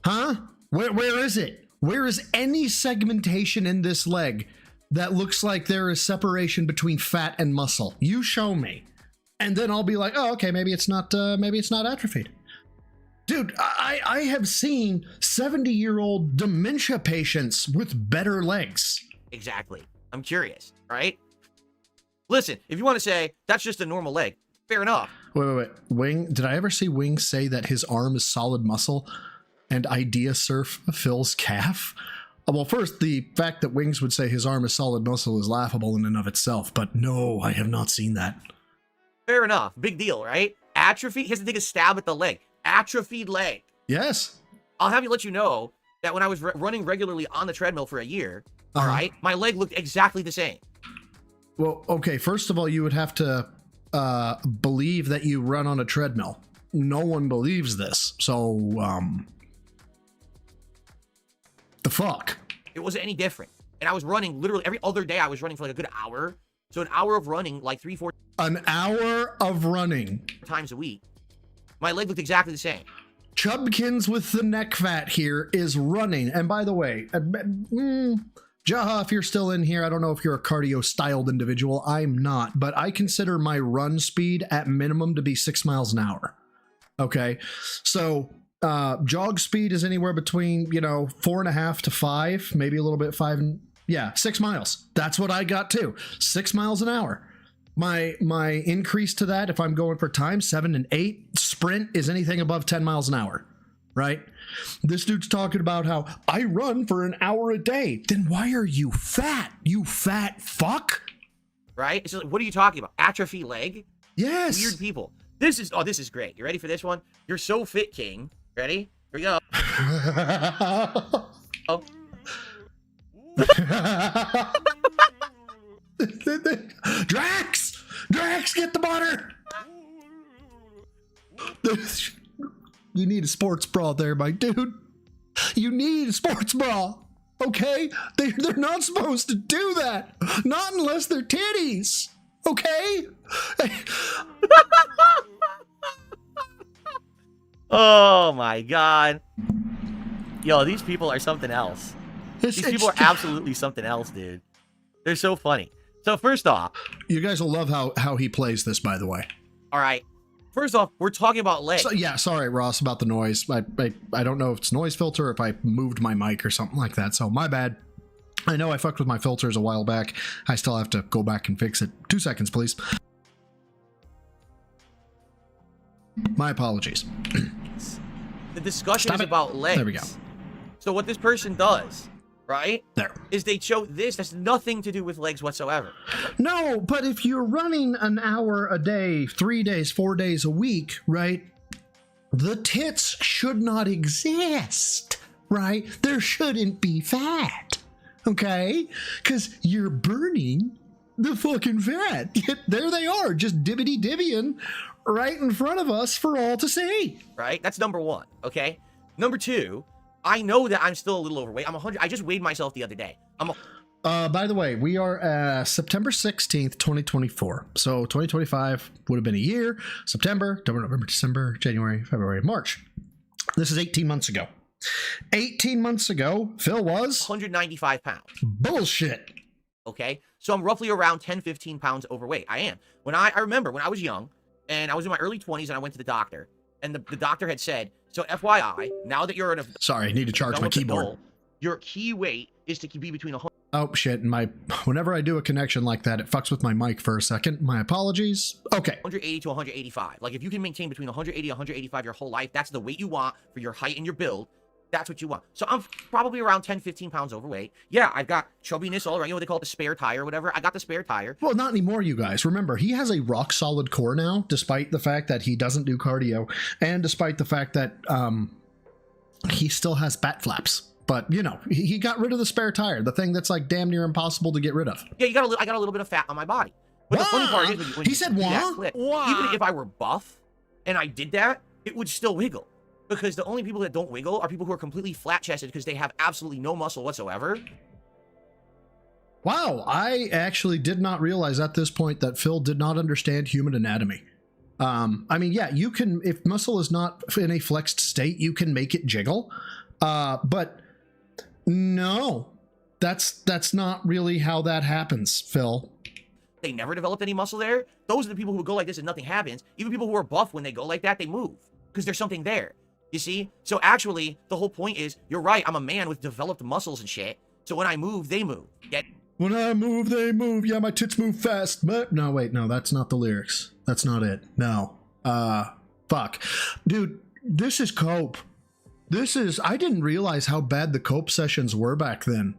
Huh? Where is it? Where is any segmentation in this leg that looks like there is separation between fat and muscle? You show me. And then I'll be like, oh, okay, maybe it's not atrophied. Dude, I have seen 70-year-old dementia patients with better legs. Exactly. I'm curious, right? Listen, if you want to say that's just a normal leg, fair enough. Wait. Wing, did I ever see Wing say that his arm is solid muscle and Idea Surf Phil's calf? Well, first, the fact that Wings would say his arm is solid muscle is laughable in and of itself, but no, I have not seen that. Fair enough. Big deal, right? Atrophy, he has to take a stab at the leg. Atrophied leg. Yes. I'll have you let you know that when I was running regularly on the treadmill for a year, all right, my leg looked exactly the same. Well, okay, first of all, you would have to believe that you run on a treadmill. No one believes this, so, the fuck? It wasn't any different. And I was running literally every other day. I was running for like a good hour. So an hour of running, like 3-4 an hour of running times a week. My leg looked exactly the same. Chubkins with the neck fat here is running. And by the way, Jaha, if you're still in here, I don't know if you're a cardio-styled individual. I'm not, but I consider my run speed at minimum to be 6 miles an hour. Okay, so jog speed is anywhere between 4.5 to 5, maybe a little bit 5 and 6 miles. That's what I got too. 6 miles an hour. My increase to that, if I'm going for time, 7 and 8, sprint is anything above 10 miles an hour, right? This dude's talking about how I run for an hour a day. Then why are you fat? You fat fuck. Right? It's just like, what are you talking about? Atrophy leg? Yes. Weird people. This is great. You ready for this one? You're so fit, King. Ready? Here we go. Oh. Drax, get the butter. You need a sports bra there, my dude. You need a sports bra. Okay? They're not supposed to do that. Not unless they're titties. Okay? Oh my god. Yo, these people are something else. These people are absolutely something else, dude. They're so funny. So first off, you guys will love how he plays this, by the way. All right. First off, we're talking about legs. So, yeah, sorry, Ross, about the noise. I don't know if it's noise filter or if I moved my mic or something like that. So my bad. I know I fucked with my filters a while back. I still have to go back and fix it. 2 seconds, please. My apologies. The discussion is about legs. There we go. So what this person does, right? There. Is they show this has nothing to do with legs whatsoever. No, but if you're running an hour a day, 3 days, 4 days a week, right? The tits should not exist, right? There shouldn't be fat, okay? Because you're burning the fucking fat. There they are, just dibbity-dibbying right in front of us for all to see. Right? That's number one, okay? Number two, I know that I'm still a little overweight. I'm 100. I just weighed myself the other day. By the way, we are September 16th, 2024. So 2025 would have been a year. September, October, November, December, January, February, March. This is 18 months ago. 18 months ago, Phil was 195 pounds. Bullshit. Okay? So I'm roughly around 10, 15 pounds overweight. I am. When I remember when I was young and I was in my early 20s and I went to the doctor and the doctor had said, so FYI, now that you're Sorry, I need to charge my keyboard. Adult, your key weight is to be between 100. Oh shit, whenever I do a connection like that, it fucks with my mic for a second. My apologies. Okay. 180 to 185. Like if you can maintain between 180 and 185 your whole life, that's the weight you want for your height and your build. That's what you want. So I'm probably around 10, 15 pounds overweight. Yeah, I've got chubbiness all around. You know what they call it, the spare tire or whatever? I got the spare tire. Well, not anymore, you guys. Remember, he has a rock solid core now, despite the fact that he doesn't do cardio, and despite the fact that he still has bat flaps. But, you know, he got rid of the spare tire, the thing that's like damn near impossible to get rid of. Yeah, I got a little bit of fat on my body. But the funny part is when he said clip, even if I were buff and I did that, it would still wiggle. Because the only people that don't wiggle are people who are completely flat-chested because they have absolutely no muscle whatsoever. Wow, I actually did not realize at this point that Phil did not understand human anatomy. I mean, yeah, you can, if muscle is not in a flexed state, you can make it jiggle. But no, that's not really how that happens, Phil. They never developed any muscle there. Those are the people who go like this and nothing happens. Even people who are buff, when they go like that, they move because there's something there. You see? So actually, the whole point is, you're right, I'm a man with developed muscles and shit. So when I move, they move. When I move, they move. Yeah, my tits move fast. But no, wait, no, that's not the lyrics. That's not it. No. Fuck. Dude, this is cope. I didn't realize how bad the cope sessions were back then.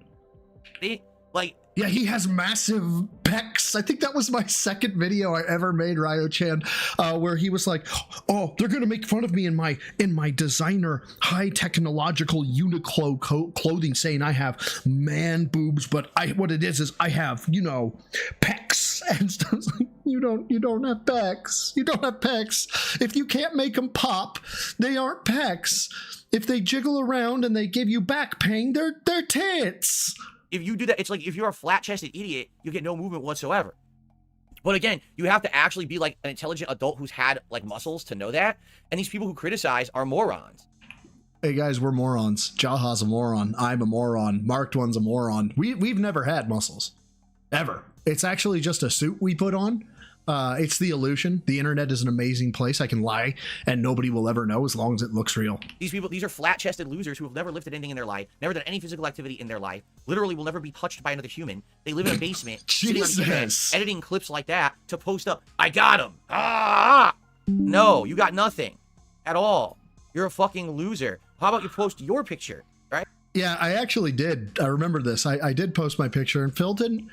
Yeah, he has massive pecs. I think that was my second video I ever made, Ryo-chan, where he was like, "Oh, they're gonna make fun of me in my designer high technological Uniqlo clothing, saying I have man boobs, but what it is I have, you know, pecs and stuff." You don't have pecs. You don't have pecs. If you can't make them pop, they aren't pecs. If they jiggle around and they give you back pain, they're tits. If you do that, it's like if you're a flat-chested idiot, you get no movement whatsoever. But again, you have to actually be like an intelligent adult who's had like muscles to know that. And these people who criticize are morons. Hey guys, we're morons. Jaha's a moron. I'm a moron. Marked One's a moron. We've never had muscles. Ever. It's actually just a suit we put on. It's the illusion. The internet is an amazing place. I can lie and nobody will ever know as long as it looks real. These are flat-chested losers who have never lifted anything in their life, never done any physical activity in their life, literally will never be touched by another human. They live in a basement, sitting on the internet, editing clips like that to post up, "I got him." Ah! No, you got nothing at all. You're a fucking loser. How about you post your picture, right? Yeah, I actually did. I remember this. I did post my picture and Phil didn't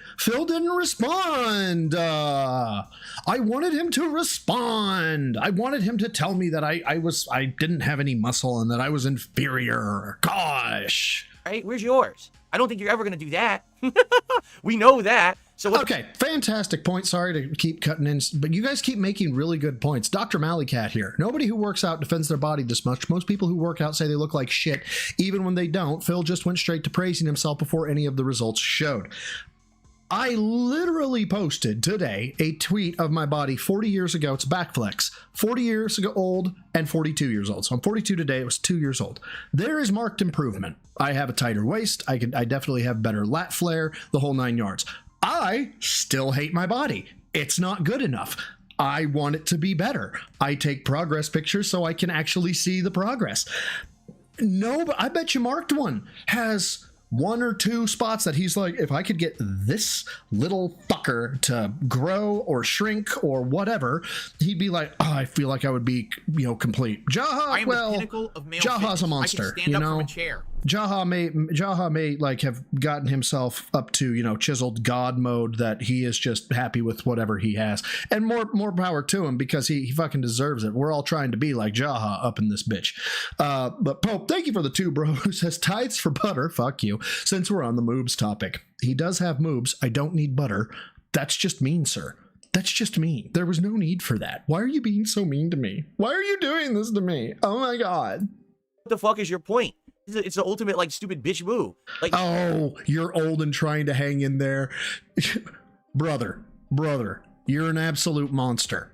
respond. I wanted him to respond. I wanted him to tell me that I didn't have any muscle and that I was inferior. Gosh. Right? Where's yours? I don't think you're ever going to do that. We know that. So okay, fantastic point. Sorry to keep cutting in, but you guys keep making really good points. Dr. Mallycat here. Nobody who works out defends their body this much. Most people who work out say they look like shit, even when they don't. Phil just went straight to praising himself before any of the results showed. I literally posted today a tweet of my body 40 years ago. It's back flex. 40 years ago old and 42 years old. So I'm 42 today. It was 2 years old. There is marked improvement. I have a tighter waist. I definitely have better lat flare, the whole 9 yards. I still hate my body. It's not good enough. I want it to be better. I take progress pictures so I can actually see the progress. No, but I bet you Marked One has 1 or 2 spots that he's like, if I could get this little fucker to grow or shrink or whatever, he'd be like, oh, I feel like I would be, complete. Jaha, well, the pinnacle of male Jaha's fitness. A monster. I can stand up from a chair. Jaha may like have gotten himself up to, chiseled God mode that he is just happy with whatever he has. And more power to him because he fucking deserves it. We're all trying to be like Jaha up in this bitch. But Pope, thank you for the 2, bro. Who says tithes for butter? Fuck you. Since we're on the moobs topic. He does have moobs. I don't need butter. That's just mean, sir. That's just mean. There was no need for that. Why are you being so mean to me? Why are you doing this to me? Oh my God. What the fuck is your point? It's the ultimate, like, stupid bitch move. Like, oh, you're old and trying to hang in there. brother, you're an absolute monster.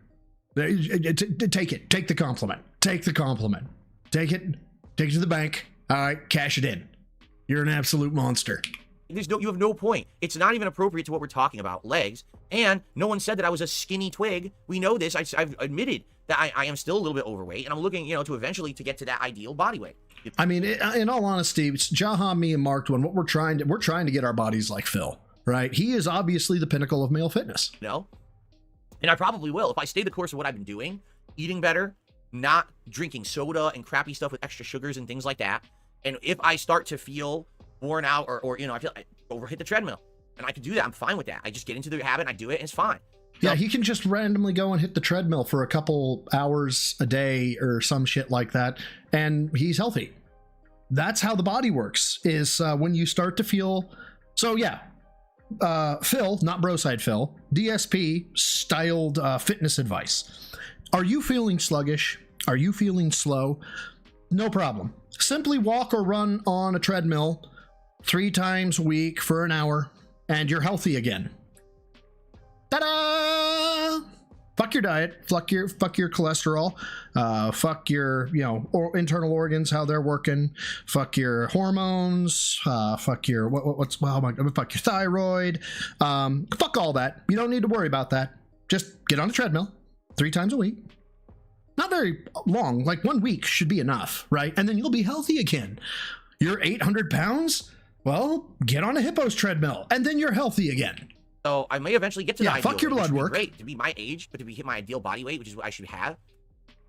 Take it. Take the compliment. Take the compliment. Take it to the bank. All right, cash it in. You're an absolute monster. You have no point. It's not even appropriate to what we're talking about, legs. And no one said that I was a skinny twig. We know this. I've admitted that I am still a little bit overweight, and I'm looking, to eventually to get to that ideal body weight. I mean, in all honesty, it's Jaha, me, and Marked One. What we're trying to get our bodies like Phil, right? He is obviously the pinnacle of male fitness. No, and I probably will if I stay the course of what I've been doing, eating better, not drinking soda and crappy stuff with extra sugars and things like that. And if I start to feel worn out or I feel I overhit the treadmill, and I can do that, I'm fine with that. I just get into the habit, and I do it, and it's fine. Yeah, he can just randomly go and hit the treadmill for a couple hours a day or some shit like that, and he's healthy. That's how the body works, is when you start to feel... So yeah, Phil, not Broside Phil, DSP styled fitness advice. Are you feeling sluggish? Are you feeling slow? No problem. Simply walk or run on a treadmill 3 times a week for an hour, and you're healthy again. Ta-da! Fuck your diet, fuck your cholesterol, fuck your internal organs, how they're working, fuck your hormones, fuck your fuck your thyroid, fuck all that. You don't need to worry about that. Just get on a treadmill 3 times a week. Not very long, like 1 week should be enough, right? And then you'll be healthy again. You're 800 pounds? Well, get on a Hippos treadmill, and then you're healthy again. So I may eventually get to the ideal. Fuck your blood work. Great to be my age, but to be hit my ideal body weight, which is what I should have.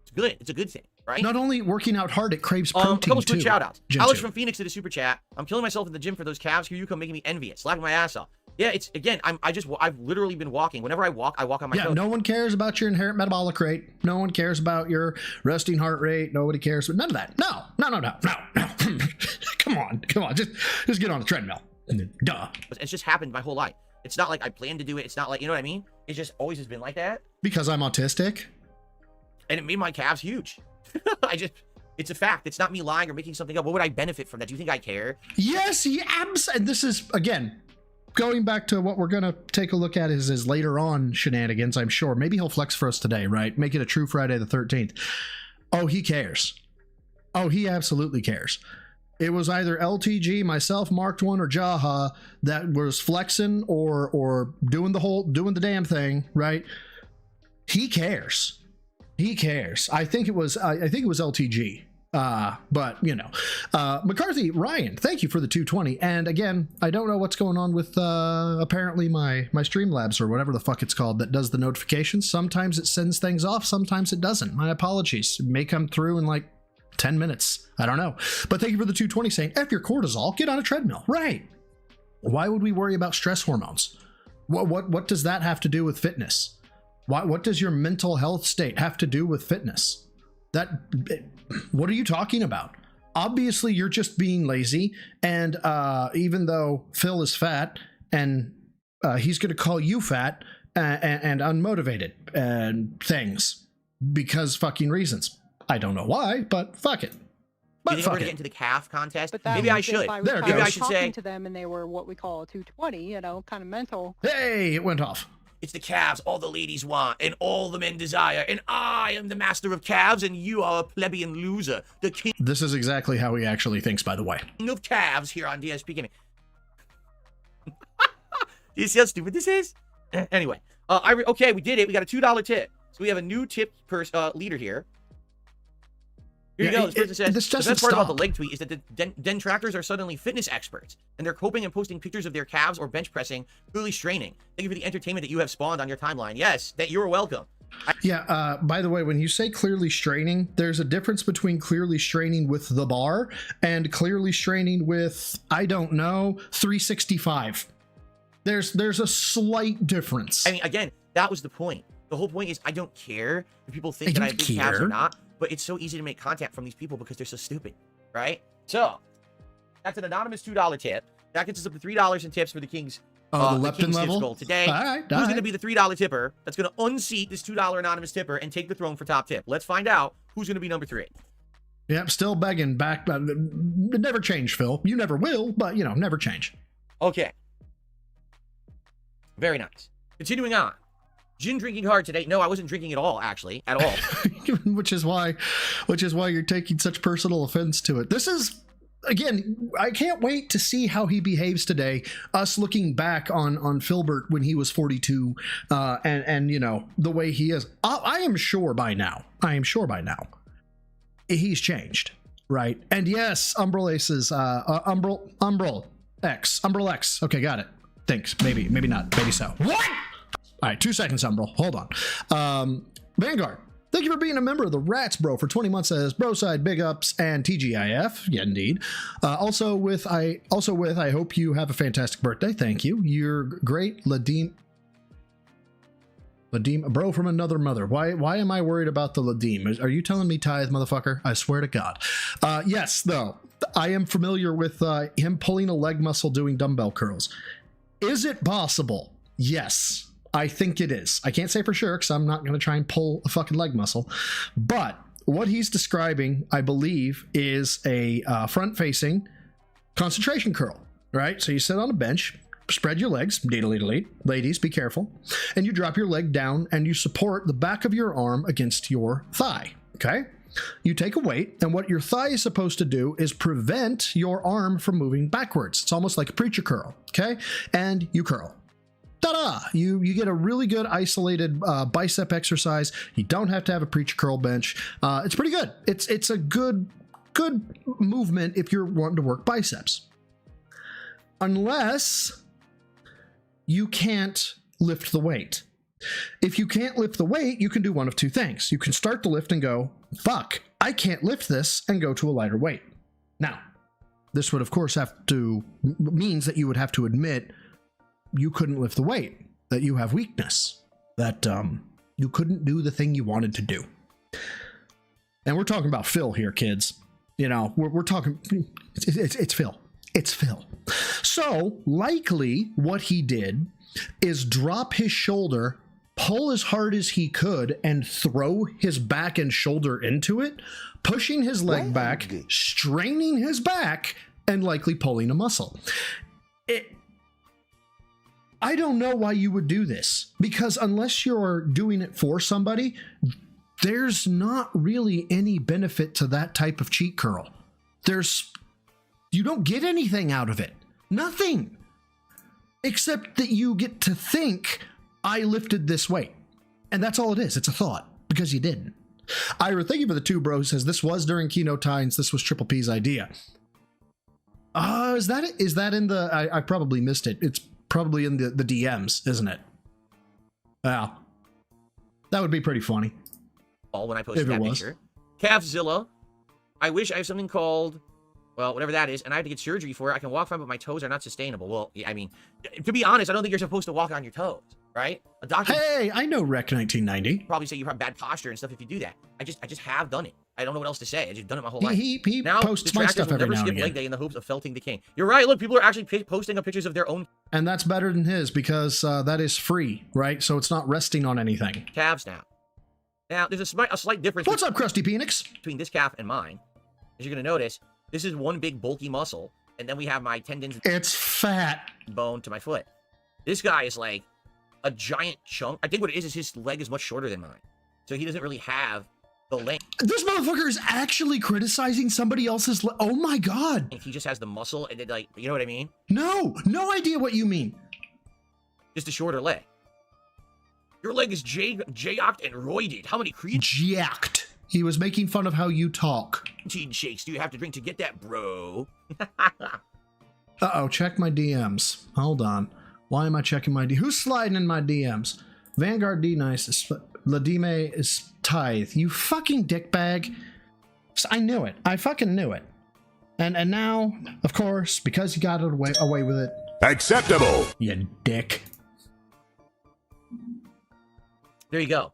It's good. It's a good thing, right? Not only working out hard, it craves protein too. A couple quick shout outs. Alex from Phoenix did a super chat. I'm killing myself in the gym for those calves. Here you come, making me envious, laughing my ass off. Yeah, it's again. I've literally been walking. Whenever I walk on my toes. Yeah, no one cares about your inherent metabolic rate. No one cares about your resting heart rate. Nobody cares. None of that. No. Come on. Just get on the treadmill. Duh. It's just happened my whole life. It's not like I planned to do it. It's not like, you know what I mean? It just always has been like that. Because I'm autistic? And it made my calves huge. It's a fact. It's not me lying or making something up. What would I benefit from that? Do you think I care? Yes, and this is, again, going back to what we're going to take a look at is his later on shenanigans, I'm sure. Maybe he'll flex for us today, right? Make it a true Friday the 13th. Oh, he cares. Oh, he absolutely cares. It was either LTG, myself, Marked One, or Jaha that was flexing or doing the damn thing, right? He cares. I think it was LTG. But McCarthy, Ryan, thank you for the 220. And again, I don't know what's going on with apparently my Streamlabs or whatever the fuck it's called that does the notifications. Sometimes it sends things off, sometimes it doesn't. My apologies. It may come through in like 10 minutes. I don't know. But thank you for the 220 saying, F your cortisol, get on a treadmill. Right. Why would we worry about stress hormones? What does that have to do with fitness? What does your mental health state have to do with fitness? What are you talking about? Obviously, you're just being lazy. And even though Phil is fat and he's going to call you fat and unmotivated and things because fucking reasons. I don't know why, but fuck it. Do you think we're gonna get into the calf contest? Maybe I should. Maybe I should say to them, and they were what we call a 220. Kind of mental. Hey, it went off. It's the calves all the ladies want and all the men desire, and I am the master of calves, and you are a plebeian loser. The king. This is exactly how he actually thinks, by the way. Of calves here on DSP Gaming. Do you see how stupid this is? Anyway, okay, we did it. We got a $2 tip. So we have a new tip leader here. Here you Yeah, go. This person says, this the doesn't best part about the stop. leg tweet is that the Detractors are suddenly fitness experts, and they're coping and posting pictures of their calves or bench pressing, clearly straining. Thank you for the entertainment that you have spawned on your timeline. Yes, that you're welcome. Yeah, by the way, when you say clearly straining, there's a difference between clearly straining with the bar and clearly straining with, I don't know, 365. There's a slight difference. I mean, again, that was the point. The whole point is I don't care if people think that I have big calves or not, but it's so easy to make content from these people because they're so stupid, right? So, that's an anonymous $2 tip. That gets us up to $3 in tips for the King's the Lepton King's level? Tips goal today. All right, Who's going to be the $3 tipper that's going to unseat this $2 anonymous tipper and take the throne for top tip? Let's find out who's going to be number 3. Yep, still begging back. Never change, Phil. You never will, but, you know, never change. Okay. Very nice. Continuing on. Gin drinking hard today. No, I wasn't drinking at all, actually. At all. which is why you're taking such personal offense to it. This is, again, I can't wait to see how he behaves today. Us looking back on Filbert when he was 42, and you know the way he is. I am sure by now, he's changed, right? And yes, Umbral Aces, Umbral X. Okay, got it. Thanks. Maybe not. Maybe so. What? All right, 2 seconds, Umbral. Hold on. Vanguard. Thank you for being a member of the Rats, bro, for 20 months as Broside, Big Ups, and TGIF. Yeah, indeed. Also with I hope you have a fantastic birthday. Thank you. You're great, Ladim, bro from another mother. Why am I worried about the Ladim? Are you telling me tithe, motherfucker? I swear to God. Yes, though. I am familiar with him pulling a leg muscle doing dumbbell curls. Is it possible? Yes. I think it is. I can't say for sure because I'm not going to try and pull a fucking leg muscle. But what he's describing, I believe, is a front-facing concentration curl, right? So you sit on a bench, spread your legs, ladies, be careful, and you drop your leg down and you support the back of your arm against your thigh, okay? You take a weight, and what your thigh is supposed to do is prevent your arm from moving backwards. It's almost like a preacher curl, okay? And you curl. Ta-da! You get a really good isolated bicep exercise. You don't have to have a preacher curl bench. It's pretty good. It's a good movement if you're wanting to work biceps. Unless you can't lift the weight. If you can't lift the weight, you can do one of two things. You can start the lift and go, fuck, I can't lift this, and go to a lighter weight. Now, this would of course means that you would have to admit you couldn't lift the weight, that you have weakness, that you couldn't do the thing you wanted to do. And we're talking about Phil here, kids. You know, we're talking, it's Phil. It's Phil. So likely what he did is drop his shoulder, pull as hard as he could, and throw his back and shoulder into it, pushing his leg back, straining his back, and likely pulling a muscle. I don't know why you would do this, because unless you're doing it for somebody, there's not really any benefit to that type of cheat curl. You don't get anything out of it. Nothing. Except that you get to think, I lifted this weight. And that's all it is. It's a thought, because you didn't. Ira, thank you for the 2, bro. Says this was during Keynote Times. This was Triple P's idea. Is that it? Is that in the... I probably missed it. It's probably in the DMs, isn't it? Wow. That would be pretty funny. When I posted that picture. Calfzilla. I wish I have something called, well, whatever that is, and I have to get surgery for it. I can walk fine, but my toes are not sustainable. Well, I mean, to be honest, I don't think you're supposed to walk on your toes, right? A doctor. Hey, I know Rec 1990. Probably say you have bad posture and stuff if you do that. I just have done it. I don't know what else to say. I've just done it my whole life. He now, posts my stuff every now and again. Leg day in the hopes of felting the king. You're right. Look, people are actually posting up pictures of their own. And that's better than his because that is free, right? So it's not resting on anything. Calves now. Now, there's a slight difference. What's up, Krusty Phoenix? Between this calf and mine. As you're going to notice, this is one big bulky muscle, and then we have my tendons. It's fat. Bone to my foot. This guy is like a giant chunk. I think what it is his leg is much shorter than mine. So he doesn't really have the length. This motherfucker is actually criticizing somebody else's oh my God. He just has the muscle, and then, like, you know what I mean? No idea what you mean. Just a shorter leg. Your leg is jacked and roided. How many Jacked. He was making fun of how you talk. creatine shakes do you have to drink to get that, bro? Uh-oh, check my DMs. Hold on. Why am I checking my DMs? Who's sliding in my DMs? Vanguard D-Nice is... Ladime is Tithe. You fucking dickbag. I knew it. I fucking knew it. And now, of course, because you got it away with it... Acceptable. You dick. There you go.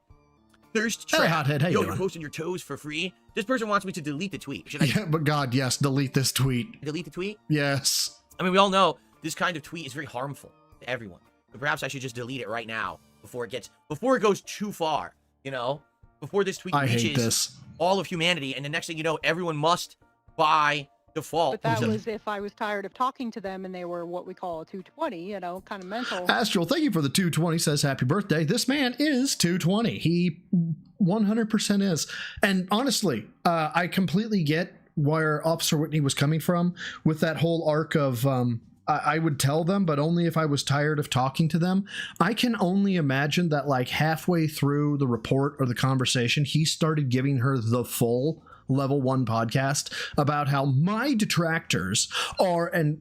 Thirst trap. Hey, hothead, how you Yo, doing? you're posting your toes for free? This person wants me to delete the tweet. Should I Yeah, but God, yes, delete this tweet. delete the tweet? Yes. I mean, we all know this kind of tweet is very harmful to everyone. But perhaps I should just delete it right now before it goes too far, you know? Before this tweet I hate reaches this. all of humanity, and the next thing you know, everyone must, by default. But that was if I was tired of talking to them and they were what we call a 220, you know, kind of mental. Astral, thank you for the 220, says happy birthday. This man is 220. He 100% is. And honestly, I completely get where Officer Whitney was coming from with that whole arc of I would tell them, but only if I was tired of talking to them. I can only imagine that like halfway through the report or the conversation, he started giving her the full level 1 podcast about how my detractors are, and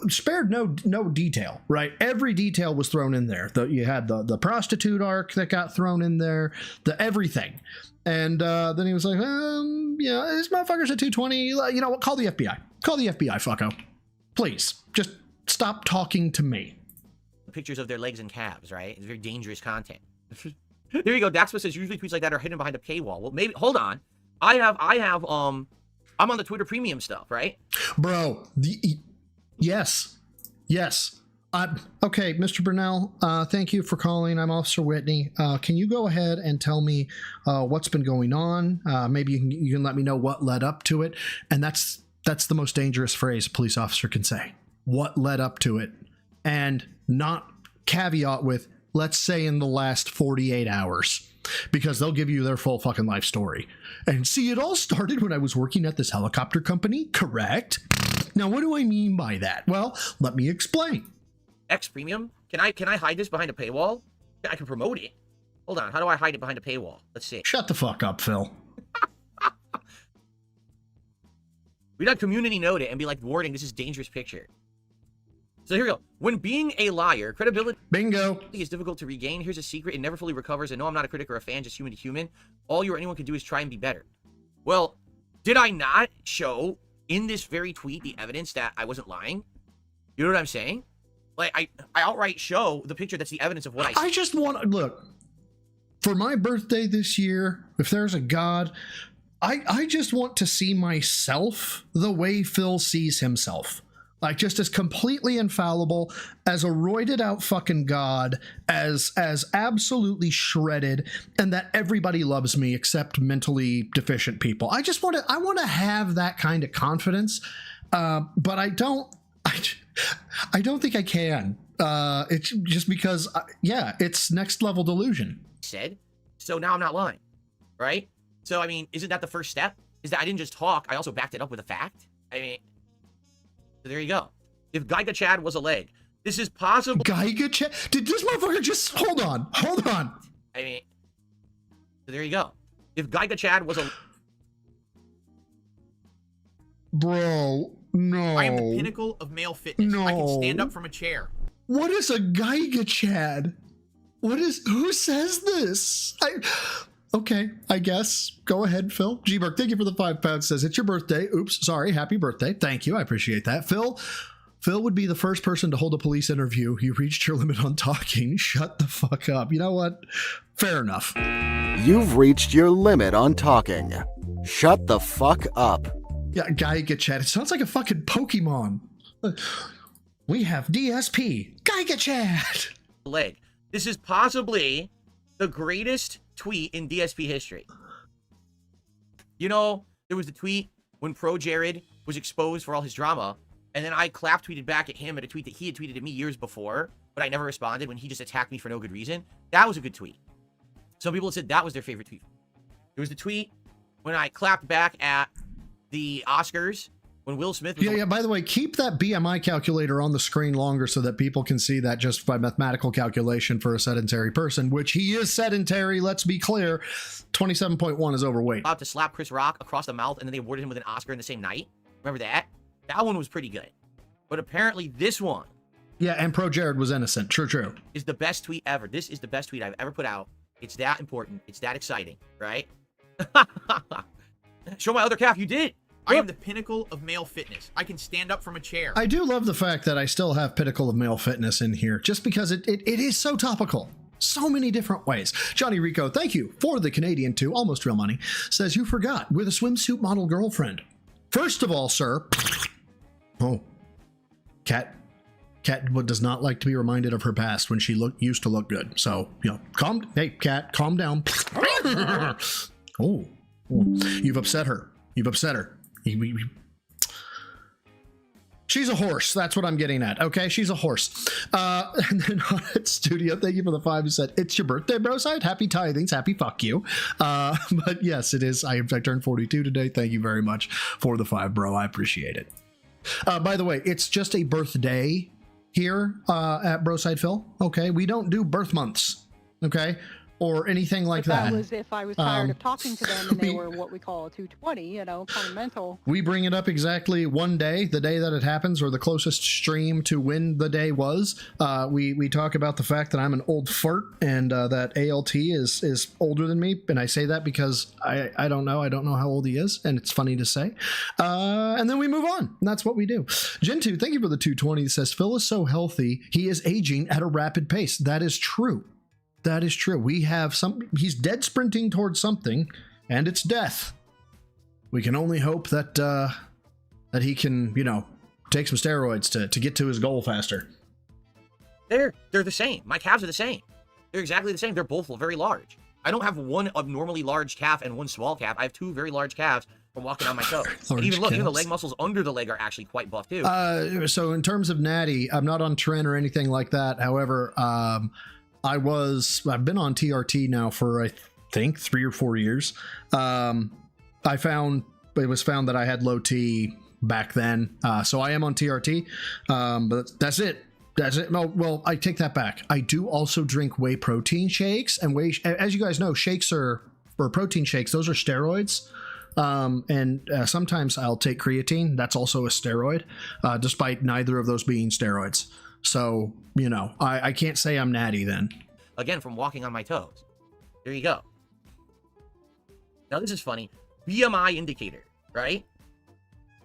spared no detail, right? Every detail was thrown in there. You had the prostitute arc that got thrown in there, the everything. And then he was like, yeah, this motherfucker's at 220. You know what? Call the FBI. Call the FBI, fucko. Please, just stop talking to me. Pictures of their legs and calves, right? It's very dangerous content. There you go. Daxpa says usually tweets like that are hidden behind a paywall. Well, maybe, hold on. I'm on the Twitter premium stuff, right? Bro, yes. Okay, Mr. Burnell, thank you for calling. I'm Officer Whitney. Can you go ahead and tell me what's been going on? Maybe you can let me know what led up to it. And that's the most dangerous phrase a police officer can say. What led up to it? And not caveat with, let's say in the last 48 hours. Because they'll give you their full fucking life story. And see, it all started when I was working at this helicopter company, correct? Now, what do I mean by that? Well, let me explain. X Premium? Can I hide this behind a paywall? I can promote it. Hold on. How do I hide it behind a paywall? Let's see. Shut the fuck up, Phil. We'd have community note it and be like, warning, this is dangerous picture. So here we go. When being a liar, credibility Bingo. is difficult to regain. Here's a secret. It never fully recovers. And no, I'm not a critic or a fan, just human to human. All you or anyone can do is try and be better. Well, did I not show in this very tweet the evidence that I wasn't lying? You know what I'm saying? Like, I outright show the picture that's the evidence of what I said. I just want to, look, for my birthday this year, if there's a God, I just want to see myself the way Phil sees himself. Like, just as completely infallible, as a roided out fucking god, as absolutely shredded, and that everybody loves me except mentally deficient people. I want to have that kind of confidence, but I don't think I can. It's just because, it's next level delusion. Said, so now I'm not lying, right? So, I mean, isn't that the first step? Is that I didn't just talk, I also backed it up with a fact? I mean... So there you go. If Geiga Chad was a leg, this is possible. Geiga Chad? Did this motherfucker just... Hold on. I mean, so there you go. If Geiga Chad was a... Bro, no. I am the pinnacle of male fitness. No. I can stand up from a chair. What is a Geiga Chad? Who says this? Okay, I guess. Go ahead, Phil. G-Burk, thank you for the £5. Says, it's your birthday. Oops, sorry. Happy birthday. Thank you. I appreciate that. Phil would be the first person to hold a police interview. You reached your limit on talking. Shut the fuck up. You know what? Fair enough. You've reached your limit on talking. Shut the fuck up. Yeah, Geiga Chad. It sounds like a fucking Pokemon. We have DSP. Geiga Chad. Leg. This is possibly the greatest tweet in DSP history. You know, there was the tweet when Pro Jared was exposed for all his drama, and then I clap tweeted back at him at a tweet that he had tweeted at me years before, but I never responded when he just attacked me for no good reason. That was a good tweet. Some people said that was their favorite tweet. There was the tweet when I clapped back at the Oscars When Will Smith was Yeah, by the way, keep that BMI calculator on the screen longer so that people can see that just by mathematical calculation for a sedentary person, which he is sedentary, let's be clear. 27.1 is overweight. about to slap Chris Rock across the mouth, and then they awarded him with an Oscar in the same night. Remember that? That one was pretty good. But apparently this one... Yeah, and Pro Jared was innocent. True. ...is the best tweet ever. This is the best tweet I've ever put out. It's that important. It's that exciting, right? Show my other calf. You did. I am the pinnacle of male fitness. I can stand up from a chair. I do love the fact that I still have Pinnacle of Male Fitness in here, just because it is so topical. So many different ways. Johnny Rico, thank you for the Canadian too, almost real money, says you forgot with a swimsuit model girlfriend. First of all, sir. Oh. Cat does not like to be reminded of her past when she used to look good. So, hey, Cat, calm down. Oh. You've upset her. She's a horse. That's what I'm getting at. Okay, she's a horse. And then Hot Studio, thank you for the 5. You said, it's your birthday, bro side. Happy tithings. Happy fuck you. But yes, it is. I turned 42 today. Thank you very much for the 5, bro. I appreciate it. By the way, it's just a birthday here at Broside Phil. Okay, we don't do birth months. Okay. Or anything like that. That was if I was tired of talking to them and they were what we call a 220, kind of mental. We bring it up exactly one day, the day that it happens, or the closest stream to when the day was. We talk about the fact that I'm an old fart and that ALT is older than me. And I say that because I don't know. I don't know how old he is. And it's funny to say. And then we move on. And that's what we do. Gen2, thank you for the 220. It says, Phil is so healthy. He is aging at a rapid pace. That is true. That is true. We have he's dead sprinting towards something, and it's death. We can only hope that that he can, take some steroids to get to his goal faster. They're the same. My calves are the same. They're exactly the same. They're both very large. I don't have one abnormally large calf and one small calf. I have 2 very large calves from walking on my toes. And even the leg muscles under the leg are actually quite buff too. So in terms of natty, I'm not on trend or anything like that. However, I've been on TRT now for, I think, 3 or 4 years. It was found that I had low T back then. So I am on TRT. But that's it. No, well, I take that back. I do also drink whey protein shakes, and as you guys know, protein shakes, those are steroids. And sometimes I'll take creatine. That's also a steroid, despite neither of those being steroids. So, I can't say I'm natty then. Again, from walking on my toes. There you go. Now, this is funny. BMI indicator, right?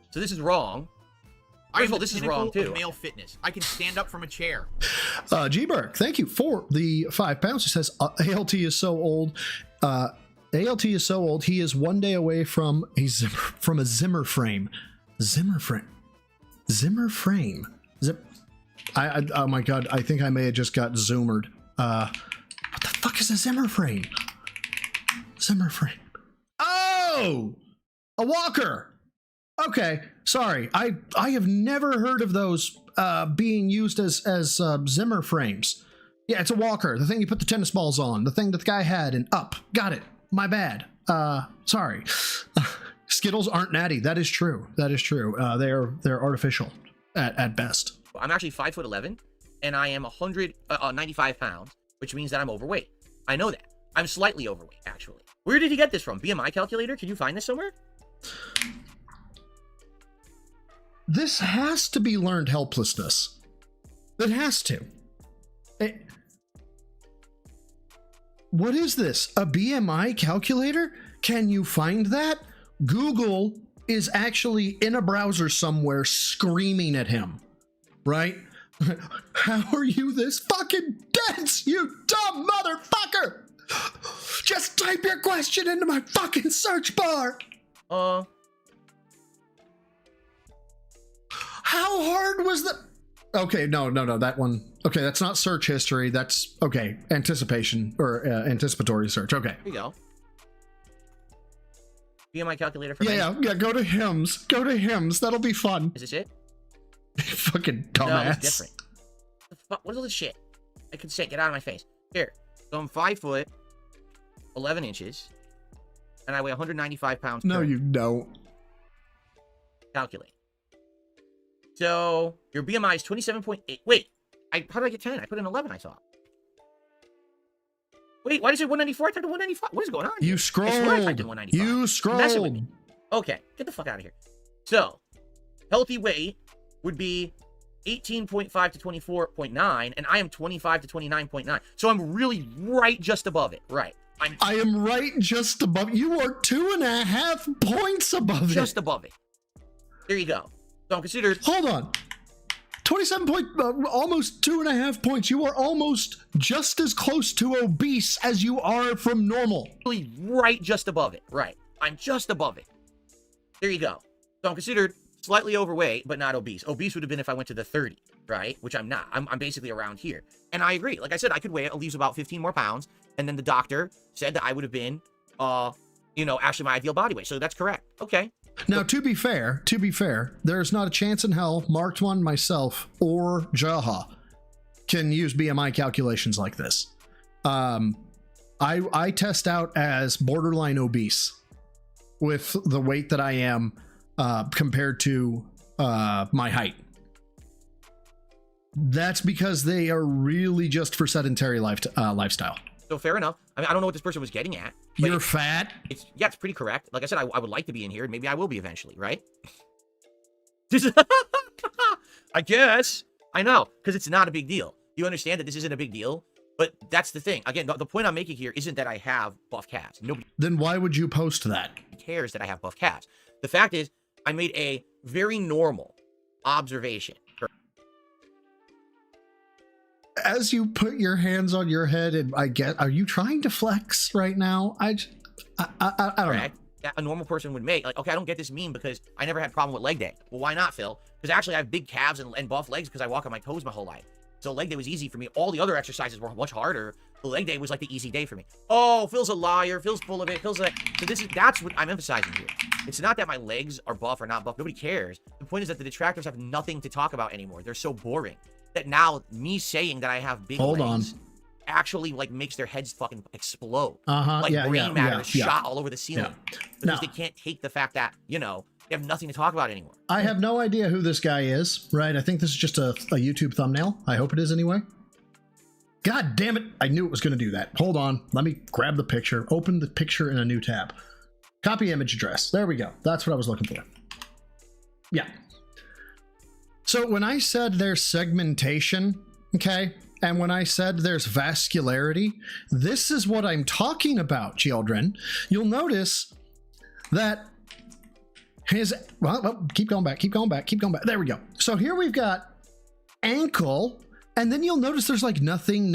So this is wrong. This is wrong, too. Male fitness. I can stand up from a chair. G-Berg, thank you for the 5 pounds. He says, ALT is so old. ALT is so old, he is one day away from a Zimmer frame. Zimmer frame. Oh my god, I think I may have just got zoomered. What the fuck is a Zimmer frame? Oh! A walker! Okay, sorry. I have never heard of those being used as Zimmer frames. Yeah, it's a walker. The thing you put the tennis balls on. The thing that the guy had and up. Got it. My bad. Sorry. Skittles aren't natty. That is true. They're artificial at best. I'm actually 5'11", and I am 195 pounds, which means that I'm overweight. I know that. I'm slightly overweight, actually. Where did he get this from? BMI calculator? Can you find this somewhere? This has to be learned helplessness. It has to. What is this? A BMI calculator? Can you find that? Google is actually in a browser somewhere screaming at him. Right? How are you this fucking dense, you dumb motherfucker? Just type your question into my fucking search bar. How hard was the... Okay, no, that one. Okay, that's not search history. That's, okay, anticipation, or anticipatory search. Okay. Here you go. BMI calculator for me. Yeah, go to hymns. That'll be fun. Is this it? Fucking dumbass. No, it's different. What is all this shit? I can say, get out of my face. Here. So I'm 5 foot, 11 inches, and I weigh 195 pounds. No, you don't. Calculate. So your BMI is 27.8. Wait, how did I get 10? I put in 11, I thought. Wait, why did it say 194? I typed in 195. What is going on here? You scrolled. I swear I typed in 195. You You're messing with scrolled. me. Okay, get the fuck out of here. So, healthy weight would be 18.5 to 24.9, and I am 25 to 29.9. So I'm really right just above it. Right. I am right just above. You are 2.5 points above it. Just above it. There you go. So I'm considered. Hold on. 27 point, almost 2.5 points. You are almost just as close to obese as you are from normal. Really right just above it. Right. I'm just above it. There you go. So I'm considered slightly overweight, but not obese. Obese would have been if I went to the 30, right? Which I'm not. I'm basically around here. And I agree. Like I said, I could weigh at least about 15 more pounds. And then the doctor said that I would have been, actually my ideal body weight. So that's correct. Okay. Now, to be fair, there's not a chance in hell Marked One, myself, or Jaha can use BMI calculations like this. I test out as borderline obese with the weight that I am compared to my height. That's because they are really just for sedentary lifestyle. So fair enough. I mean, I don't know what this person was getting at. You're fat? It's pretty correct. Like I said, I would like to be in here, and maybe I will be eventually, right? I guess. I know, because it's not a big deal. You understand that this isn't a big deal? But that's the thing. Again, the point I'm making here isn't that I have buff calves. Nobody Then why would you post that? cares that I have buff calves. The fact is, I made a very normal observation. As you put your hands on your head, and are you trying to flex right now? I don't know. That a normal person would make. Like, okay, I don't get this meme because I never had a problem with leg day. Well, why not, Phil? Because actually I have big calves and buff legs because I walk on my toes my whole life. So leg day was easy for me. All the other exercises were much harder. The leg day was like the easy day for me. Oh, Phil's a liar. Phil's full of it. Phil's like, so that's what I'm emphasizing here. It's not that my legs are buff or not buff. Nobody cares. The point is that the detractors have nothing to talk about anymore. They're so boring that now me saying that I have big legs actually like makes their heads fucking explode. Like brain matter is shot all over the ceiling because they can't take the fact that, they have nothing to talk about anymore. I have no idea who this guy is, right? I think this is just a YouTube thumbnail. I hope it is anyway. God damn it. I knew it was going to do that. Hold on. Let me grab the picture. Open the picture in a new tab. Copy image address. There we go. That's what I was looking for. Yeah. So when I said there's segmentation, okay, and when I said there's vascularity, this is what I'm talking about, children. You'll notice that keep going back. There we go. So here we've got ankle, and then you'll notice there's like nothing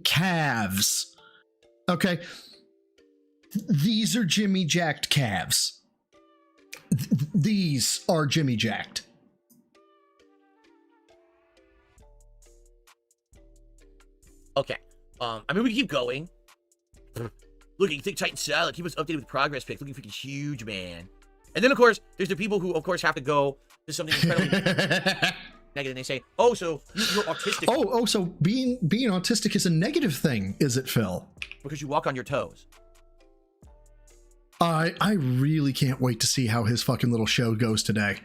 calves. Okay. These are Jimmy jacked calves. These are Jimmy jacked. Okay. I mean, we can keep going. Look, you can take Titan Salad. Keep us updated with progress pics. Looking freaking huge, man. And then, of course, there's the people who, of course, have to go to something incredibly negative. And they say, oh, so you're autistic. Oh, so being autistic is a negative thing, is it, Phil? Because you walk on your toes. I really can't wait to see how his fucking little show goes today.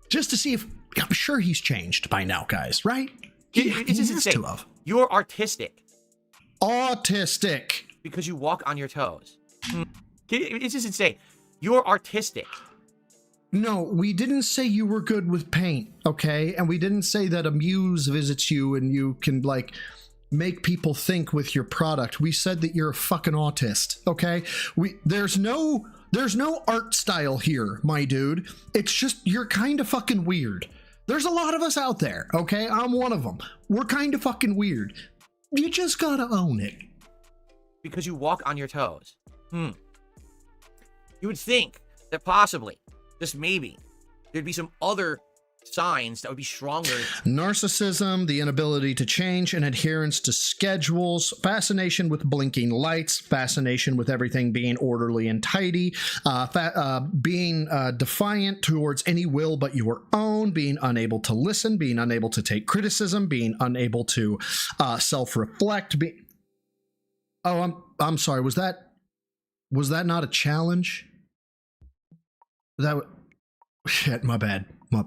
Just to see if... I'm sure he's changed by now, guys, right? It's just insane. You're artistic. Autistic. Because you walk on your toes. It's just insane. You're artistic. No, we didn't say you were good with paint, okay? And we didn't say that a muse visits you and you can, like, make people think with your product. We said that you're a fucking autist, okay? There's no art style here, my dude. It's just you're kind of fucking weird. There's a lot of us out there, okay? I'm one of them. We're kind of fucking weird. You just gotta own it. Because you walk on your toes. You would think that possibly, just maybe, there'd be some other signs that would be stronger. Narcissism, the inability to change, and adherence to schedules, fascination with blinking lights, fascination with everything being orderly and tidy, being defiant towards any will but your own, being unable to listen, being unable to take criticism, being unable to self-reflect. I'm sorry. Was that not a challenge? Shit, my bad. My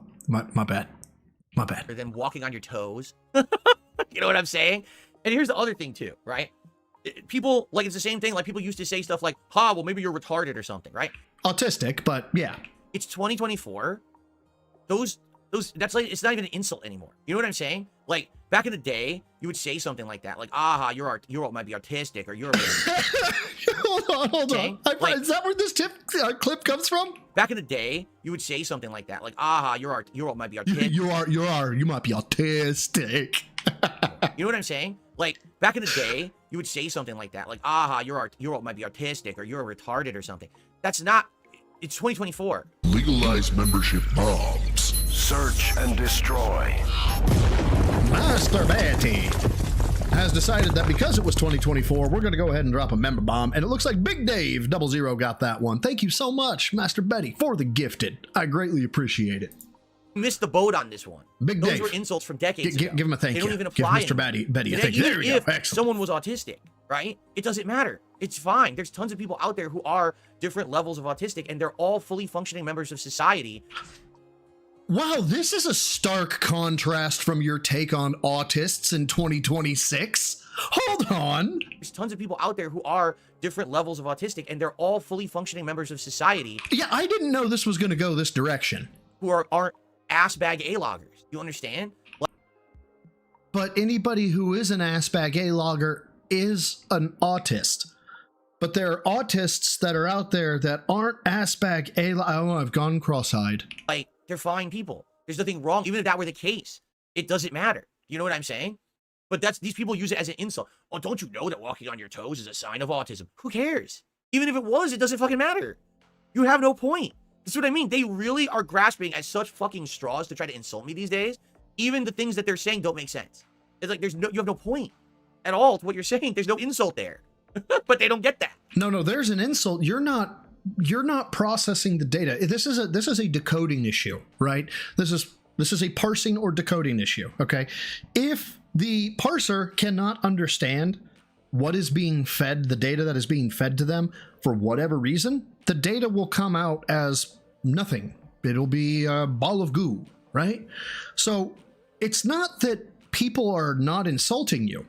bad. My bad. Or then walking on your toes. You know what I'm saying? And here's the other thing too, right? People, like, it's the same thing. Like, people used to say stuff like, well, maybe you're retarded or something, right? Autistic, but yeah. It's 2024. That's like, it's not even an insult anymore. You know what I'm saying? Like, back in the day, you would say something like that, like, you might be autistic, or you're hold on. Like, is that where this clip comes from? Back in the day, you would say something like that, like, you might be autistic. You might be autistic. You know what I'm saying? Like, back in the day, you would say something like that, like, you might be autistic, or you're retarded or something. That's not, it's 2024. Legalize membership bombs. Search and destroy. Master Betty has decided that because it was 2024, we're going to go ahead and drop a member bomb, and it looks like Big Dave 00 got that one. Thank you so much, Master Betty, for the gifted. I greatly appreciate it. Missed the boat on this one. Big Those Dave. were insults from decades ago. Give him a thank you. They don't even apply. Give Mr. Betty a thank you. Even There we go. if Excellent. someone was autistic, right? It doesn't matter. It's fine. There's tons of people out there who are different levels of autistic, and they're all fully functioning members of society. Wow, this is a stark contrast from your take on autists in 2026. Hold on. There's tons of people out there who are different levels of autistic, and they're all fully functioning members of society. Yeah, I didn't know this was going to go this direction. Who aren't ass-bag A-loggers. You understand? But anybody who is an ass-bag A-logger is an autist. But there are autists that are out there that aren't ass-bag A-loggers. Oh, I've gone cross-eyed. Like, they're fine people. There's nothing wrong. Even if that were the case, it doesn't matter. You know what I'm saying? But these people use it as an insult. Oh, don't you know that walking on your toes is a sign of autism? Who cares? Even if it was, it doesn't fucking matter. You have no point. That's what I mean. They really are grasping at such fucking straws to try to insult me these days. Even the things that they're saying don't make sense. It's like you have no point at all to what you're saying. There's no insult there. But they don't get that. No, there's an insult. You're not processing the data. This is a decoding issue, right? This is a parsing or decoding issue, okay? If the parser cannot understand what is being fed, the data that is being fed to them for whatever reason, the data will come out as nothing. It'll be a ball of goo, right? So it's not that people are not insulting you.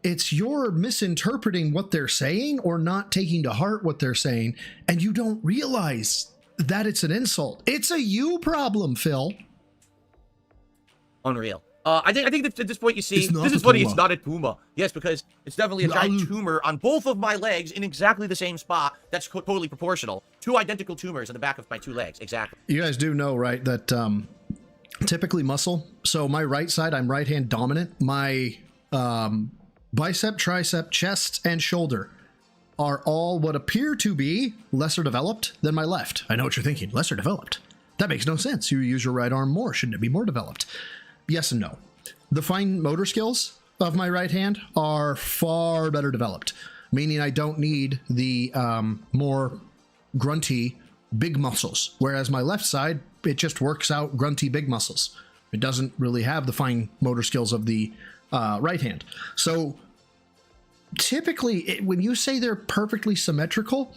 It's you're misinterpreting what they're saying or not taking to heart what they're saying, and you don't realize that it's an insult. It's a you problem, Phil. Unreal. I think that at this point you see, this is funny, it's not a tumor. Yes, because it's definitely a giant tumor on both of my legs in exactly the same spot. That's totally proportional. Two identical tumors on the back of my two legs. Exactly. You guys do know, right, that typically muscle, so my right side, I'm right hand dominant. My bicep, tricep, chest, and shoulder are all what appear to be lesser developed than my left. I know what you're thinking, lesser developed. That makes no sense. You use your right arm more. Shouldn't it be more developed? Yes and no. The fine motor skills of my right hand are far better developed, meaning I don't need the more grunty big muscles, whereas my left side, it just works out grunty big muscles. It doesn't really have the fine motor skills of the right hand. So typically, when you say they're perfectly symmetrical,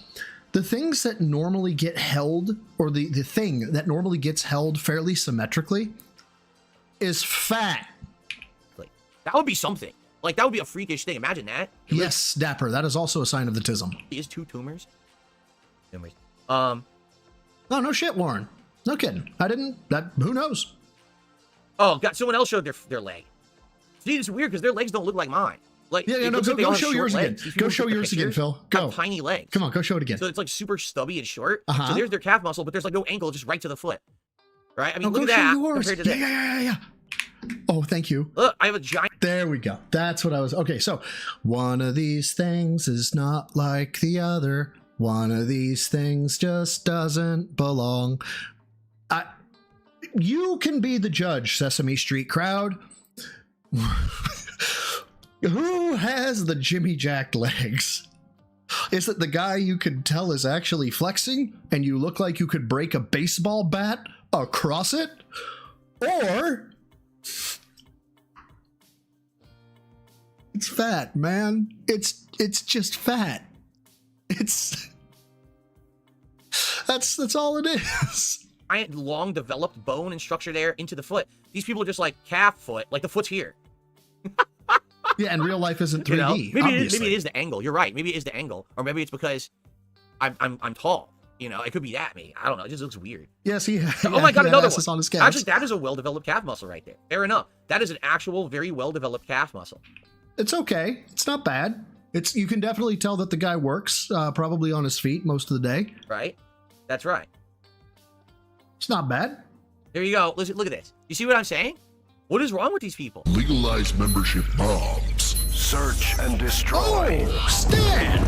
the things that normally get held, or the thing that normally gets held fairly symmetrically, is fat. Like, that would be something. Like, that would be a freakish thing. Imagine that. Yes, Dapper. That is also a sign of the tism. He has two tumors. Anyways, oh, no shit, Warren. No kidding. Who knows? Oh, God, someone else showed their leg. See, it's weird because their legs don't look like mine. Like, yeah, no, go show yours again. Go show yours again, Phil. Go. Have tiny legs. Come on, go show it again. So it's like super stubby and short. So there's their calf muscle, but there's like no ankle, just right to the foot. Right? I mean, look at that compared to this. Yeah. Oh, thank you. Look, I have a giant. There we go. That's what I was. Okay, so one of these things is not like the other. One of these things just doesn't belong. You can be the judge, Sesame Street crowd. Who has the Jimmy Jack legs? Is it the guy you can tell is actually flexing and you look like you could break a baseball bat across it? Or it's fat, man. It's just fat. That's all it is. giant, long, developed bone and structure there into the foot. These people are just like calf foot, like the foot's here. Yeah, and real life isn't 3D. You know? Maybe it is the angle. You're right. Maybe it is the angle, or maybe it's because I'm tall. You know, it could be that. Maybe I don't know. It just looks weird. Yes, he. Oh my god, another one. On his Actually, that is a well-developed calf muscle right there. Fair enough. That is an actual, very well-developed calf muscle. It's okay. It's not bad. You can definitely tell that the guy works probably on his feet most of the day. Right. That's right. It's not bad. There you go. Listen, look at this. You see what I'm saying? What is wrong with these people? Legalize membership bombs. Search and destroy. Oh, Stan!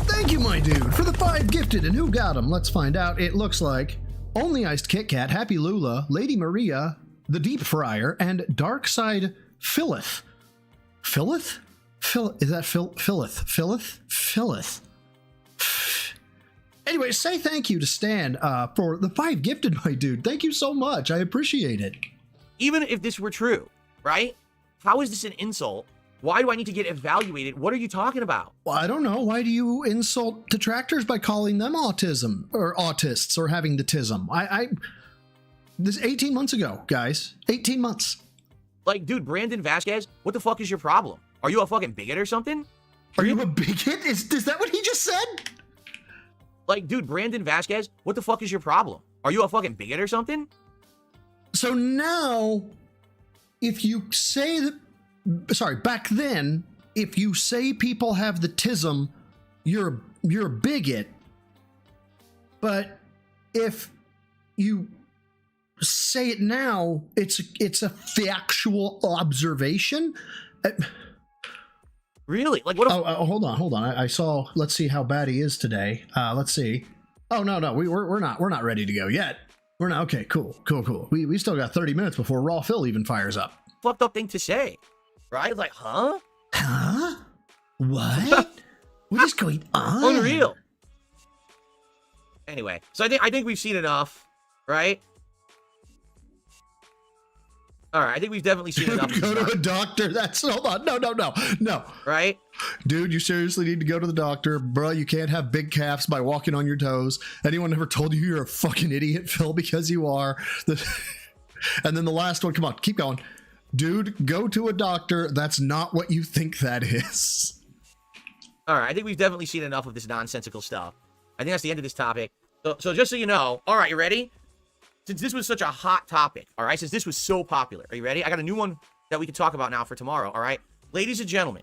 Thank you, my dude, for the 5 gifted. And who got them? Let's find out. It looks like Only Iced Kit Kat, Happy Lula, Lady Maria, The Deep Fryer, and Dark Side Philith. Philith? Is that Philith? Philith. Anyway, say thank you to Stan for the 5 gifted, my dude. Thank you so much. I appreciate it. Even if this were true, right? How is this an insult? Why do I need to get evaluated? What are you talking about? Well, I don't know. Why do you insult detractors by calling them autism or autists or having the tism? This 18 months ago, guys. 18 months. Like, dude, Brandon Vasquez, what the fuck is your problem? Are you a fucking bigot or something? Are you a bigot? Is that what he just said? Like, dude, Brandon Vasquez, what the fuck is your problem? Are you a fucking bigot or something? So now, if you say that, sorry, back then, if you say people have the tism, you're a bigot. But if you say it now, it's a factual observation. Really? Like what? Hold on. I saw. Let's see how bad he is today. Let's see. Oh no, we're not ready to go yet. We're not. Okay, cool. We still got 30 minutes before Raw Phil even fires up. Fucked up thing to say, right? Like, huh? Huh? What? What is going on? Unreal. Anyway, so I think we've seen enough, right? All right, I think we've definitely seen enough. Go to a doctor. Hold on. No. Right? Dude, you seriously need to go to the doctor. Bro, you can't have big calves by walking on your toes. Anyone ever told you you're a fucking idiot, Phil? Because you are. And then the last one, come on, keep going. Dude, go to a doctor. That's not what you think that is. All right, I think we've definitely seen enough of this nonsensical stuff. I think that's the end of this topic. So just so you know, all right, you ready? Since this was such a hot topic, all right, since this was so popular, are you ready? I got a new one that we can talk about now for tomorrow, all right? Ladies and gentlemen,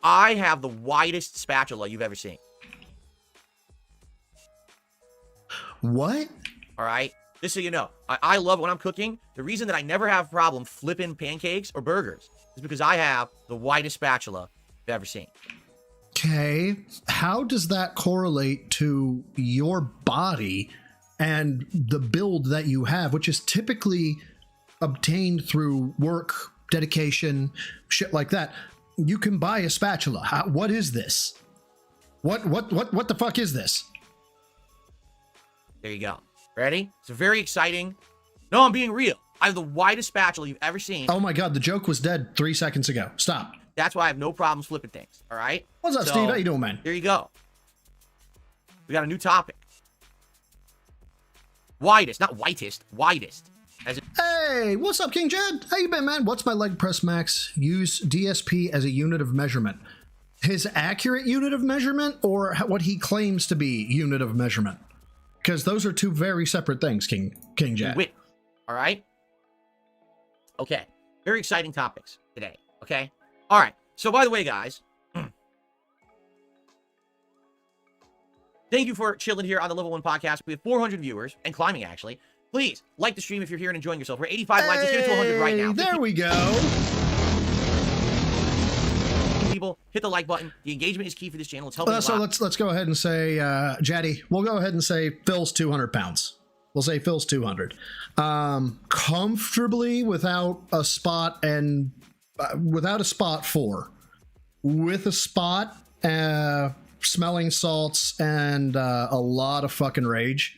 I have the widest spatula you've ever seen. What? All right? Just so you know, I love when I'm cooking. The reason that I never have a problem flipping pancakes or burgers is because I have the widest spatula you've ever seen. Okay, how does that correlate to your body and the build that you have, which is typically obtained through work, dedication, shit like that? You can buy a spatula. What is this? What the fuck is this? There you go. Ready? It's very exciting. No, I'm being real. I have the widest spatula you've ever seen. Oh my god, the joke was dead 3 seconds ago. Stop. That's why I have no problems flipping things. All right? What's up, Steve? How you doing, man? There you go. We got a new topic. Widest, not whitest, widest. Hey, what's up, King Jed? How you been, man? What's my leg press max? Use DSP as a unit of measurement. His accurate unit of measurement or what he claims to be unit of measurement? Because those are two very separate things, King Jed. Width. All right? Okay. Very exciting topics today. Okay? All right. So, by the way, guys, thank you for chilling here on the Level 1 podcast. We have 400 viewers and climbing, actually. Please like the stream if you're here and enjoying yourself. We're 85 likes. Let's get it to 100 right now. There we go. People, hit the like button. The engagement is key for this channel. It's helping So let's go ahead and say, Jaddy, we'll go ahead and say Phil's 200 pounds. We'll say Phil's 200. Comfortably without a spot and without a spot 4. With a spot, smelling salts, and a lot of fucking rage.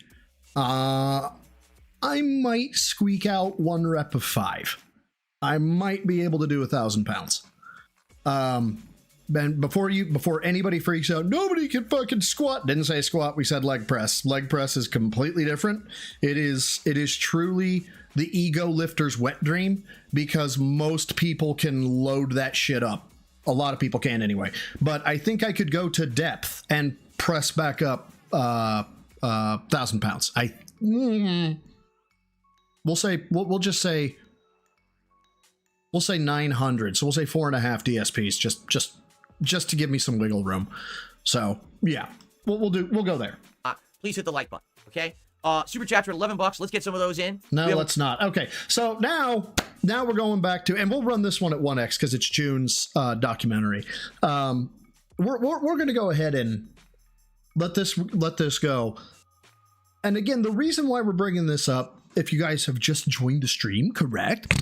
I might squeak out 1 rep of 5. I might be able to do 1,000 pounds. and before anybody freaks out, nobody can fucking squat. Didn't say squat. We said leg press. Leg press is completely different. It is truly the ego lifter's wet dream, because most people can load that shit up. A lot of people can anyway. But I think I could go to depth and press back up 1,000 pounds. We'll just say 900. So we'll say 4.5 DSPs just to give me some wiggle room. So yeah, we'll go there. Please hit the like button. Okay. Super chat for $11. Let's get some of those in. No, let's not. Okay. So now we're going back to, and we'll run this one at 1X because it's June's documentary. We're going to go ahead and let this go. And again, the reason why we're bringing this up, if you guys have just joined the stream, correct,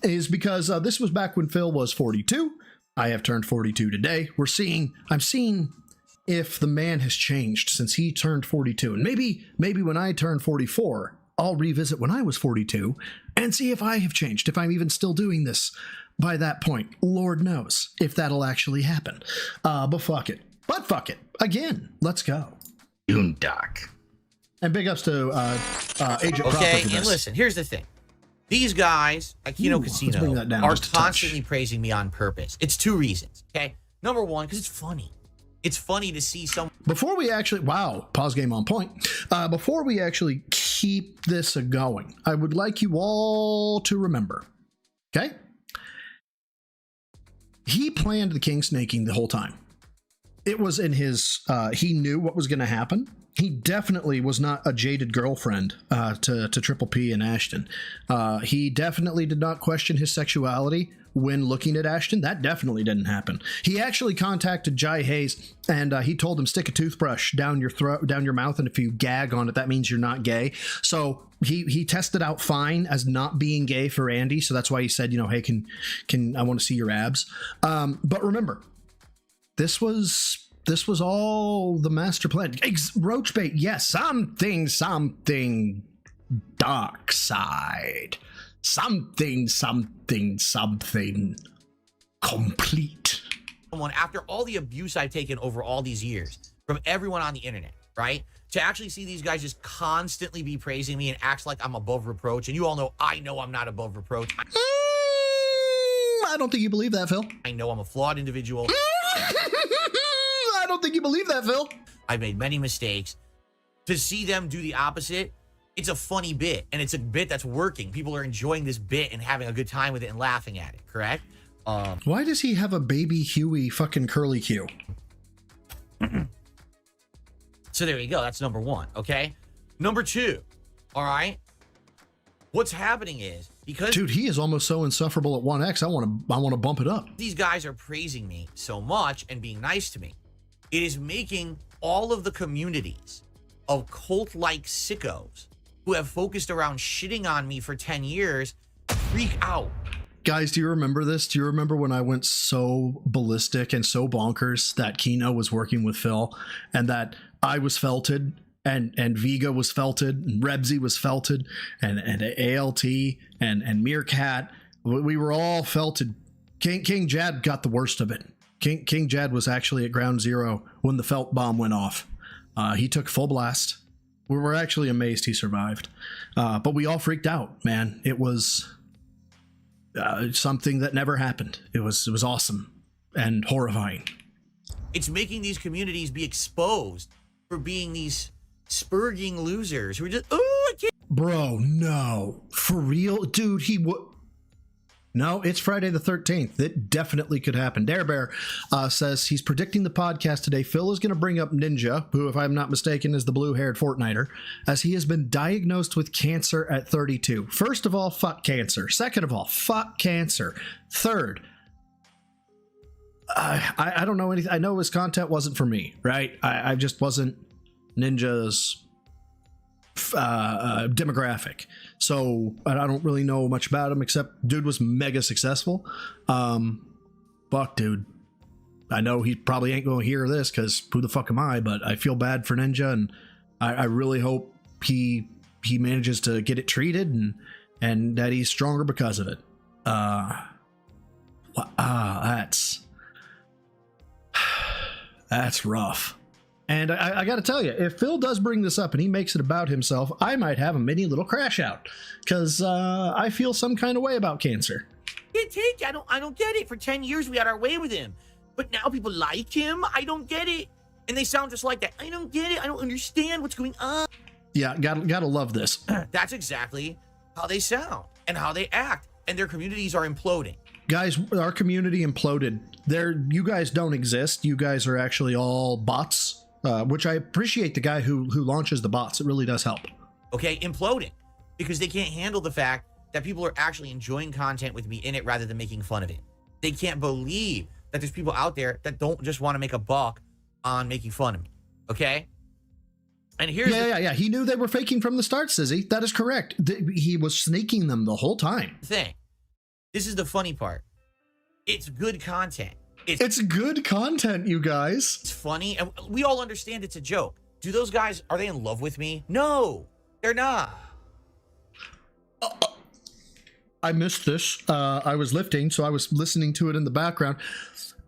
is because this was back when Phil was 42. I have turned 42 today. I'm seeing if the man has changed since he turned 42. And maybe when I turn 44, I'll revisit when I was 42 and see if I have changed, if I'm even still doing this by that point. Lord knows if that'll actually happen. But fuck it. Again, let's go. Doc. And big ups to Agent Proper Okay, for this. and listen, here's the thing. These guys, Aquino Casino, are constantly praising me on purpose. It's two reasons, okay? Number one, because it's funny. It's funny to see some... Before we actually... Wow, pause game on point. Before we actually keep this going, I would like you all to remember, okay? He planned the king snaking the whole time. It was in his... he knew what was going to happen. He definitely was not a jaded girlfriend to Triple P and Ashton. He definitely did not question his sexuality when looking at Ashton. That definitely didn't happen. He actually contacted Jai Hayes, and he told him, stick a toothbrush down your throat, down your mouth, and if you gag on it, that means you're not gay. So he tested out fine as not being gay for Andy. So that's why he said, hey, can I want to see your abs? But remember, this was all the master plan. Roach bait, yes, something dark side. Something complete. After all the abuse I've taken over all these years from everyone on the internet, right? To actually see these guys just constantly be praising me and act like I'm above reproach. And you all know I'm not above reproach. I don't think you believe that, Phil. I know I'm a flawed individual. I don't think you believe that, Phil. I've made many mistakes. To see them do the opposite, it's a funny bit, and it's a bit that's working. People are enjoying this bit and having a good time with it and laughing at it, correct? Why does he have a baby Huey fucking curly Q? So there you go. That's number one, okay? Number two, all right? What's happening is, because... Dude, he is almost so insufferable at 1X, I want to bump it up. These guys are praising me so much and being nice to me. It is making all of the communities of cult-like sickos who have focused around shitting on me for 10 years freak out. Guys, do you remember this? Do you remember when I went so ballistic and so bonkers that Kino was working with Phil and that I was felted and Viga was felted and Rebsy was felted and ALT and Meerkat? We were all felted. King Jad got the worst of it. King Jad was actually at ground zero when the felt bomb went off. He took full blast. We were actually amazed he survived. But we all freaked out, man. It was something that never happened. It was awesome and horrifying. It's making these communities be exposed for being these spurging losers who are just, oh, I can't. Bro, no. For real? Dude, No, it's Friday the 13th. It definitely could happen. Dare Bear says he's predicting the podcast today. Phil is going to bring up Ninja, who, if I'm not mistaken, is the blue-haired Fortniter, as he has been diagnosed with cancer at 32. First of all, fuck cancer. Second of all, fuck cancer. Third, I don't know anything. I know his content wasn't for me, right? I just wasn't Ninja's demographic, so I don't really know much about him, except dude was mega successful. Fuck, dude, I know he probably ain't gonna hear this because who the fuck am I, but I feel bad for Ninja, and I really hope he manages to get it treated and that he's stronger because of it. That's rough. And I got to tell you, if Phil does bring this up and he makes it about himself, I might have a mini little crash out because I feel some kind of way about cancer. I don't get it. For 10 years, we had our way with him. But now people like him? I don't get it. And they sound just like that. I don't get it. I don't understand what's going on. Yeah, gotta love this. That's exactly how they sound and how they act. And their communities are imploding. Guys, our community imploded. You guys don't exist. You guys are actually all bots, which I appreciate the guy who launches the bots. It really does help. Okay, imploding. Because they can't handle the fact that people are actually enjoying content with me in it rather than making fun of it. They can't believe that there's people out there that don't just want to make a buck on making fun of me. Okay? And here's yeah. He knew they were faking from the start, Sizzy. That is correct. He was sneaking them the whole time. Thing. This is the funny part. It's good content. It's good content, you guys. It's funny, and we all understand it's a joke. Do those guys, are they in love with me? No, they're not. I missed this. I was lifting, so I was listening to it in the background.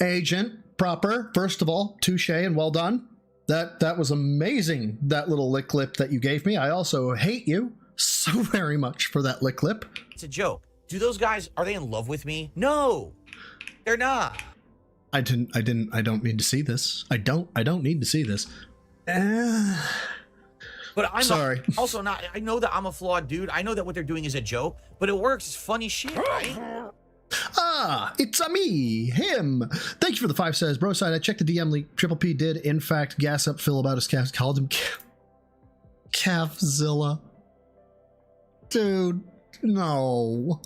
Agent, proper, first of all, touche and well done. That was amazing, that little lick lip that you gave me. I also hate you so very much for that lick lip. It's a joke. Do those guys, are they in love with me? No, they're not. I don't need to see this. I don't need to see this. But I'm sorry. Also not, I know that I'm a flawed dude. I know that what they're doing is a joke, but it works. It's funny shit, right? It's me, him. Thank you for the 5 says, bro side. I checked the DM leak. Triple P did, in fact, gas up Phil about his calves. Called him Calfzilla. Dude, no.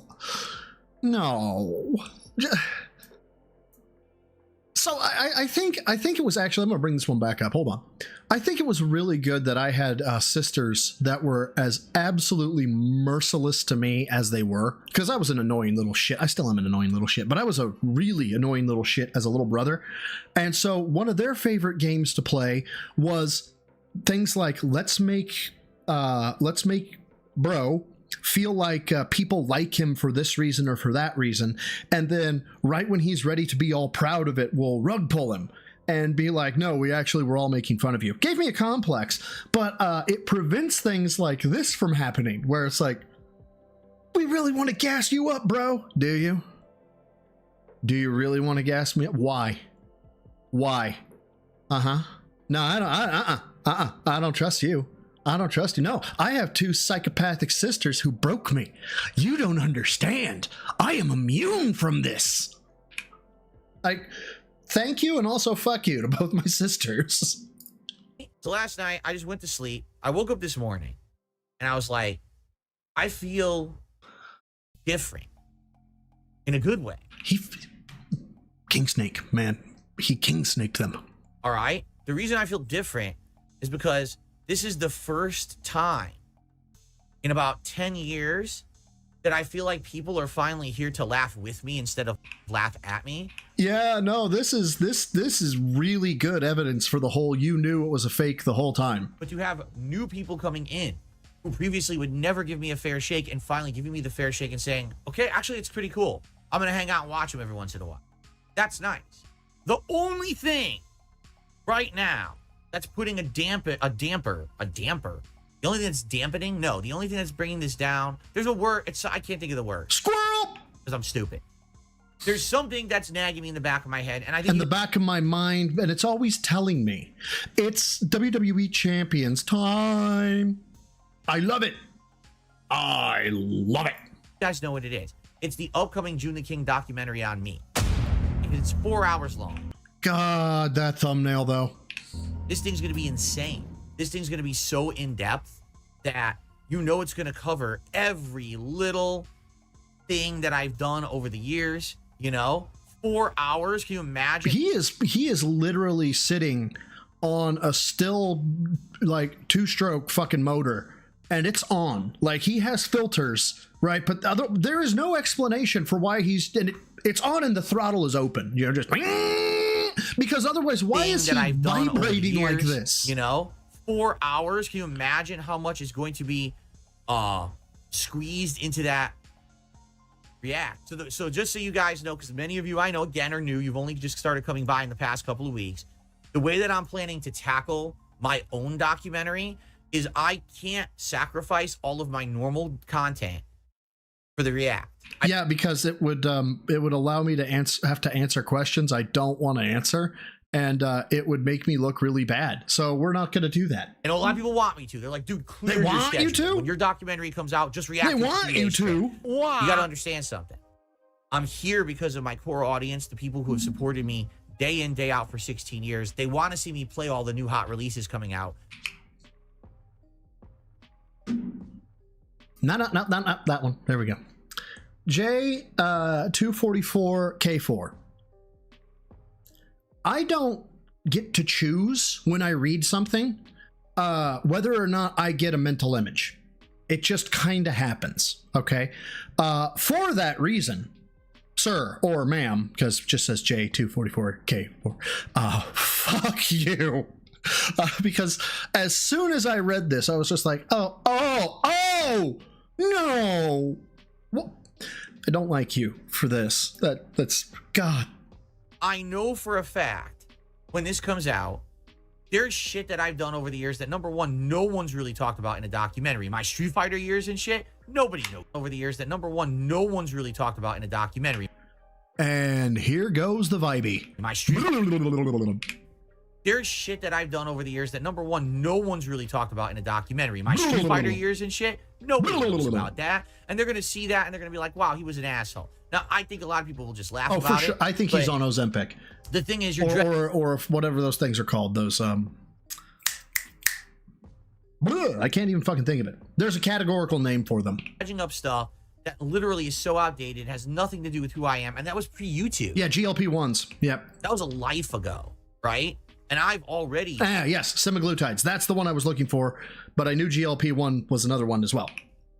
So I think it was actually, I'm gonna bring this one back up. Hold on. I think it was really good that I had sisters that were as absolutely merciless to me as they were, because I was an annoying little shit. I still am an annoying little shit, but I was a really annoying little shit as a little brother. And so one of their favorite games to play was things like let's make bro feel like people like him for this reason or for that reason, and then right when he's ready to be all proud of it, we'll rug pull him and be like, no, we actually were all making fun of you. Gave me a complex, but it prevents things like this from happening, where it's like, we really want to gas you up, bro. Do you? Do you really want to gas me up? Why? No, I don't trust you. I don't trust you. No, I have 2 psychopathic sisters who broke me. You don't understand. I am immune from this. Like, thank you and also fuck you to both my sisters. So last night, I just went to sleep. I woke up this morning and I was like, I feel different in a good way. King Snake, man. He king snaked them. All right. The reason I feel different is because this is the first time in about 10 years that I feel like people are finally here to laugh with me instead of laugh at me. Yeah, no, this is really good evidence for the whole you knew it was a fake the whole time. But you have new people coming in who previously would never give me a fair shake and finally giving me the fair shake and saying, okay, actually, it's pretty cool. I'm going to hang out and watch them every once in a while. That's nice. The only thing right now that's putting a damper. The only thing that's dampening, no, the only thing that's bringing this down, there's a word, I can't think of the word. Squirrel! Because I'm stupid. There's something that's nagging me in the back of my head, and I think in the back of my mind, and it's always telling me, it's WWE Champions time. I love it. I love it. You guys know what it is. It's the upcoming June the King documentary on me. It's 4 hours long. God, that thumbnail, though. This thing's going to be insane. This thing's going to be so in-depth that you know it's going to cover every little thing that I've done over the years, you know? 4 hours, can you imagine? He is literally sitting on a still, like, 2-stroke fucking motor, and it's on. Like, he has filters, right? But there is no explanation for why it's on and the throttle is open. You know, just... Because otherwise, why is he vibrating like this? You know, 4 hours. Can you imagine how much is going to be squeezed into that react? So just so you guys know, because many of you I know, again, are new. You've only just started coming by in the past couple of weeks. The way that I'm planning to tackle my own documentary is I can't sacrifice all of my normal content for the React. Yeah, because it would allow me to have to answer questions I don't want to answer, and it would make me look really bad. So we're not going to do that. And a lot of people want me to. They're like, dude, clear your want schedule. you to? When your documentary comes out, just react. They want you to. Why? You got to understand something. I'm here because of my core audience, the people who have supported me day in, day out for 16 years. They want to see me play all the new hot releases coming out. Not that one. There we go. J244K4. I don't get to choose when I read something whether or not I get a mental image. It just kind of happens. Okay. For that reason, sir or ma'am, because it just says J244K4. Fuck you. Because as soon as I read this, I was just like, oh, no. What? I don't like you for this. That's God. I know for a fact when this comes out, there's shit that I've done over the years that, number one, no one's really talked about in a documentary. My Street Fighter years and shit, nobody knows over the years that, number one, no one's really talked about in a documentary. And here goes the vibey. My Street There's shit that I've done over the years that, number one, no one's really talked about in a documentary. My Street Fighter years and shit, nobody knows about that. And they're going to see that and they're going to be like, wow, he was an asshole. Now, I think a lot of people will just laugh about it. Oh, for sure. I think he's on Ozempic. The thing is, or whatever those things are called. Those, I can't even fucking think of it. There's a categorical name for them. Dredging up stuff that literally is so outdated, has nothing to do with who I am. And that was pre-YouTube. Yeah, GLP-1s. Yep. That was a life ago, right? And I've already... yes, semaglutides. That's the one I was looking for, but I knew GLP-1 was another one as well.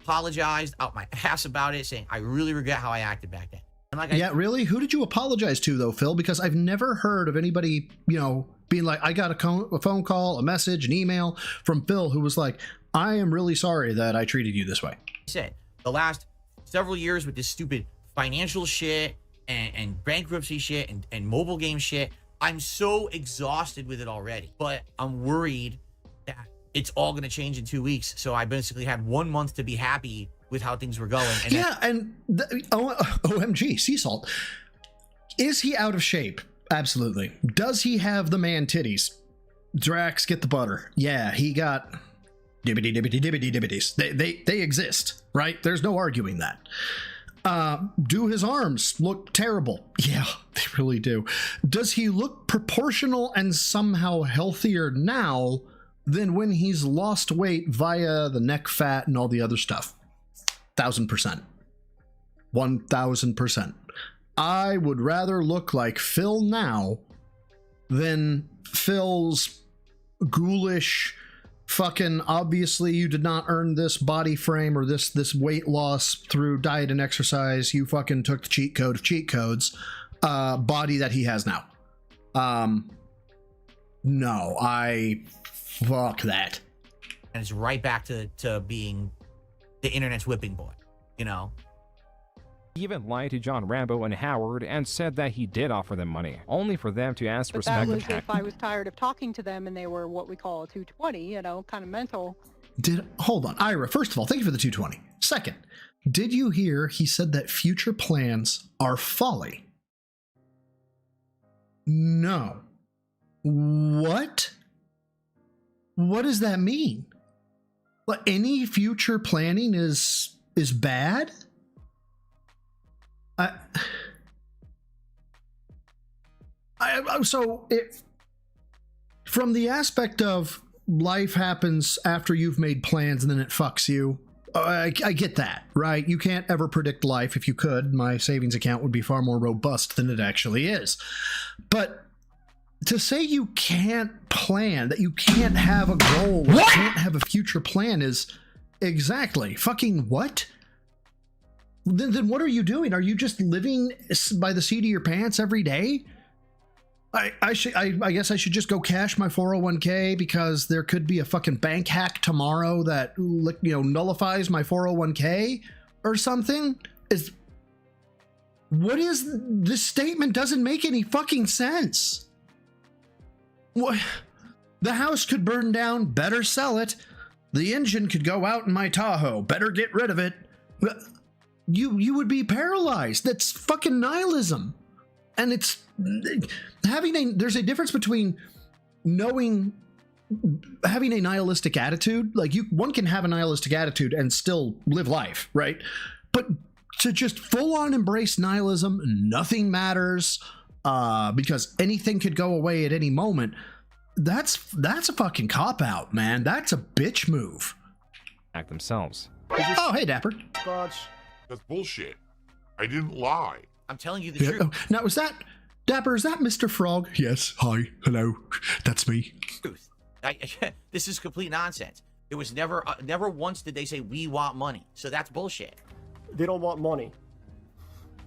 Apologized out my ass about it, saying I really regret how I acted back then. And like, really? Who did you apologize to, though, Phil? Because I've never heard of anybody, being like, I got a phone call, a message, an email from Phil who was like, I am really sorry that I treated you this way. I said, the last several years with this stupid financial shit and bankruptcy shit and mobile game shit, I'm so exhausted with it already. But I'm worried that it's all going to change in 2 weeks. So I basically had 1 month to be happy with how things were going. And OMG, sea salt. Is he out of shape? Absolutely. Does he have the man titties? Drax, get the butter. Yeah, he got dibbities. They exist, right? There's no arguing that. Do his arms look terrible? Yeah, they really do. Does he look proportional and somehow healthier now than when he's lost weight via the neck fat and all the other stuff? 1,000%. 1,000%. I would rather look like Phil now than Phil's ghoulish fucking, obviously you did not earn this body frame or this weight loss through diet and exercise. You fucking took the cheat code of cheat codes, body that he has now. No, fuck that. And it's right back to being the internet's whipping boy, He even lied to John Rambo and Howard and said that he did offer them money, only for them to ask for some But that was if I was tired of talking to them and they were what we call a 220, kind of mental. Hold on, Ira, first of all, thank you for the 220. Second, did you hear he said that future plans are folly? No. What? What does that mean? Like, any future planning is bad? So from the aspect of life happens after you've made plans and then it fucks you, I get that, right? You can't ever predict life. If you could, my savings account would be far more robust than it actually is. But to say you can't plan, that you can't have a goal, or can't have a future plan is exactly fucking what? Then what are you doing? Are you just living by the seat of your pants every day? I guess I should just go cash my 401k because there could be a fucking bank hack tomorrow that nullifies my 401k or something. What is this statement? Doesn't make any fucking sense. What? The house could burn down, better sell it. The engine could go out in my Tahoe, better get rid of it. You would be paralyzed. That's fucking nihilism. And it's there's a difference between having a nihilistic attitude. Like one can have a nihilistic attitude and still live life, right? But to just full on embrace nihilism, nothing matters, because anything could go away at any moment. That's a fucking cop-out, man. That's a bitch move. Act themselves. Oh, hey, Dapper. That's bullshit. I didn't lie. I'm telling you the truth. Oh, now, is that, Dapper, is that Mr. Frog? Yes, hi, hello, that's me. Truth. This is complete nonsense. It was never once did they say we want money. So that's bullshit. They don't want money.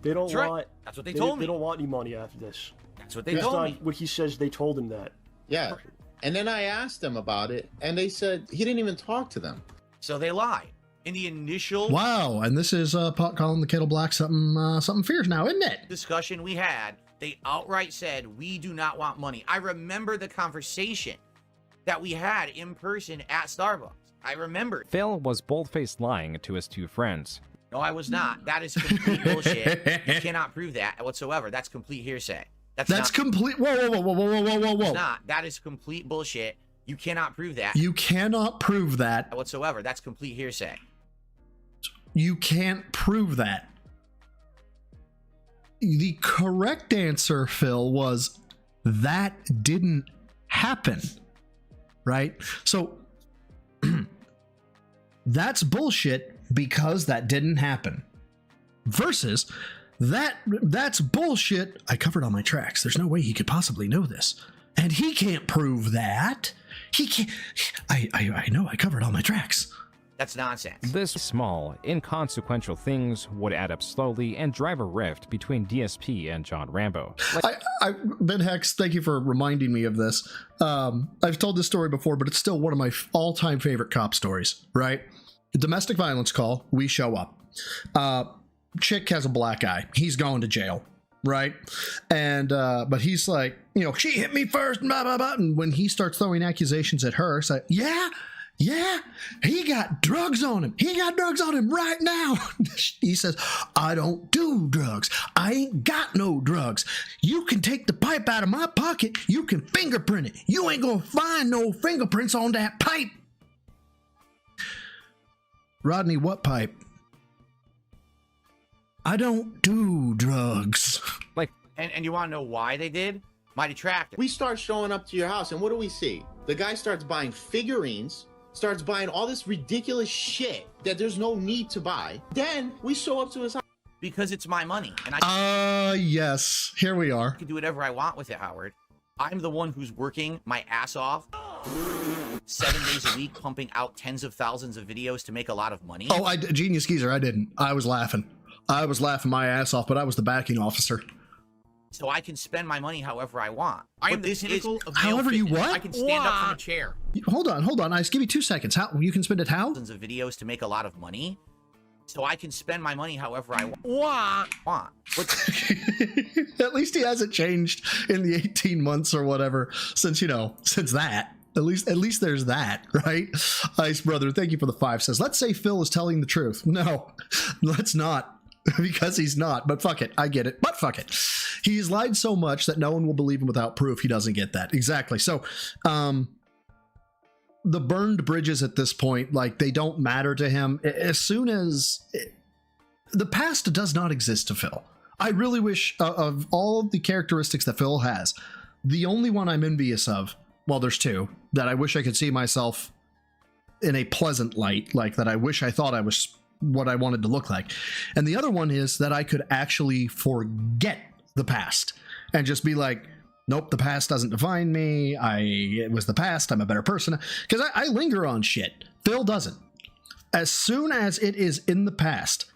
They don't want... Right. That's what they told me. They don't want any money after this. That's what they told me. What he says, they told him that. Yeah. And then I asked them about it, and they said he didn't even talk to them. So they lied. In the initial... Wow, and this is pot calling the kettle black something fierce now, isn't it? Discussion we had, they outright said, we do not want money. I remember the conversation that we had in person at Starbucks. I remember. Phil was bold-faced lying to his two friends. No, I was not. That is complete bullshit. You cannot prove that whatsoever. That's complete hearsay. That's complete. Whoa. It's not. That is complete bullshit. You cannot prove that. You cannot prove that whatsoever. That's complete hearsay. You can't prove that. The correct answer, Phil, was that didn't happen. Right? So that's bullshit because that didn't happen. Versus that's bullshit. I covered all my tracks. There's no way he could possibly know this. And he can't prove that. He can't. I know I covered all my tracks. That's nonsense. This small, inconsequential things would add up slowly and drive a rift between DSP and John Rambo. Ben Hex, thank you for reminding me of this. I've told this story before, but it's still one of my all-time favorite cop stories, right? Domestic violence call, we show up. Chick has a black eye. He's going to jail, right? And but he's like, she hit me first, blah, blah, blah. And when he starts throwing accusations at her, it's like, yeah, he got drugs on him. He got drugs on him right now. He says, I don't do drugs. I ain't got no drugs. You can take the pipe out of my pocket. You can fingerprint it. You ain't gonna find no fingerprints on that pipe. Rodney, what pipe? I don't do drugs. And you want to know why they did? My detractor. We start showing up to your house, and what do we see? The guy starts buying figurines, starts buying all this ridiculous shit that there's no need to buy. Then we show up to his house. Because it's my money. And yes. Here we are. I can do whatever I want with it, Howard. I'm the one who's working my ass off 7 days a week, pumping out tens of thousands of videos to make a lot of money. Oh, Genius Geezer, I didn't. I was laughing my ass off, but I was the backing officer. So I can spend my money however I want. I am the pinnacle of however you what? I can stand up from a chair. Hold on. I just give you 2 seconds. How you can spend it how? Thousands of videos to make a lot of money. So I can spend my money however I want. At least he hasn't changed in the 18 months or whatever since that. At least there's that, right? Ice Brother, thank you for the 5. Says, let's say Phil is telling the truth. No, let's not. Because he's not, but fuck it. I get it, but fuck it. He's lied so much that no one will believe him without proof. He doesn't get that. Exactly. So, the burned bridges at this point, they don't matter to him. As soon as the past does not exist to Phil. I really wish of all of the characteristics that Phil has, the only one I'm envious of, well, there's 2 that I wish I could see myself in a pleasant light, that I wish I thought I was what I wanted to look like. And the other one is that I could actually forget the past and just be like, nope, the past doesn't define me. It was the past. I'm a better person. Because I linger on shit. Phil doesn't. As soon as it is in the past,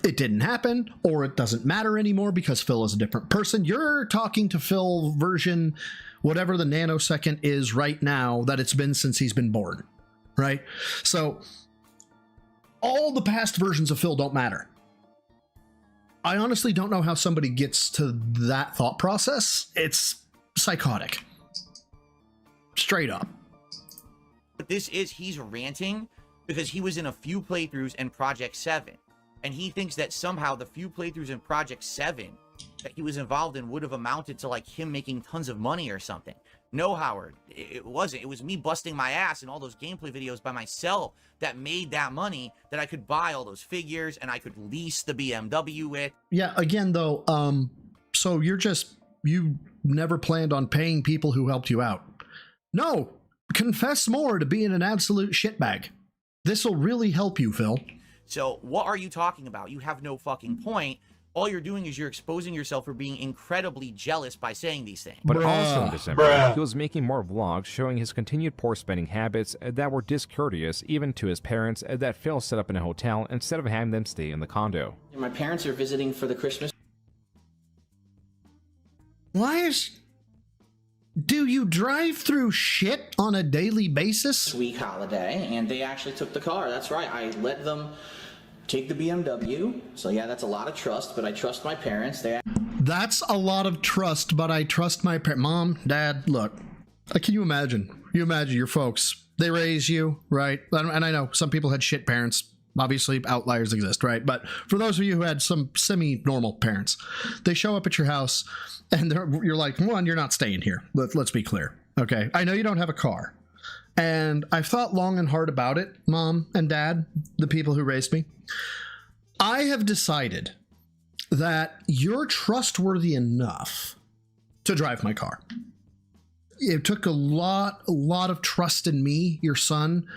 it didn't happen or it doesn't matter anymore because Phil is a different person. You're talking to Phil version, whatever the nanosecond is right now that it's been since he's been born. Right? So all the past versions of Phil don't matter. I honestly don't know how somebody gets to that thought process. It's psychotic. Straight up. But he's ranting because he was in a few playthroughs in Project 7. And he thinks that somehow the few playthroughs in Project 7 that he was involved in would have amounted to like him making tons of money or something. No, Howard, it wasn't. It was me busting my ass in all those gameplay videos by myself that made that money that I could buy all those figures and I could lease the BMW with. Yeah, again, though, so you never planned on paying people who helped you out. No, confess more to being an absolute shitbag. This'll really help you, Phil. So what are you talking about? You have no fucking point. All you're doing is you're exposing yourself for being incredibly jealous by saying these things. But also in December, he was making more vlogs showing his continued poor spending habits that were discourteous even to his parents that Phil set up in a hotel instead of having them stay in the condo. My parents are visiting for the Christmas. Do you drive through shit on a daily basis? Week holiday, and they actually took the car. That's right. I let them take the BMW. So yeah, that's a lot of trust, but I trust my parents. That's a lot of trust, but I trust my parents. Mom, Dad, look, can you imagine? You imagine your folks, they raise you, right? And I know some people had shit parents. Obviously, outliers exist, right? But for those of you who had some semi-normal parents, they show up at your house and you're like, one, you're not staying here. Let's be clear, okay? I know you don't have a car. And I've thought long and hard about it, Mom and Dad, the people who raised me. I have decided that you're trustworthy enough to drive my car. It took a lot of trust in me, your son,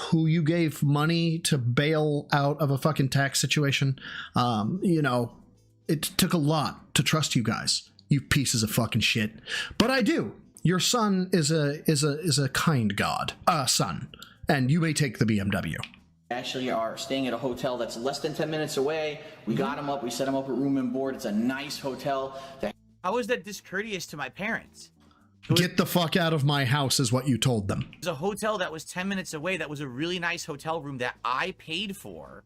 who you gave money to bail out of a fucking tax situation. It took a lot to trust you guys, you pieces of fucking shit. But I do. Your son is a kind god, son, and you may take the BMW. Actually are staying at a hotel that's less than 10 minutes away. We got him up. We set him up at room and board. It's a nice hotel. How is that discourteous to my parents? Get the fuck out of my house is what you told them. It was a hotel that was 10 minutes away. That was a really nice hotel room that I paid for.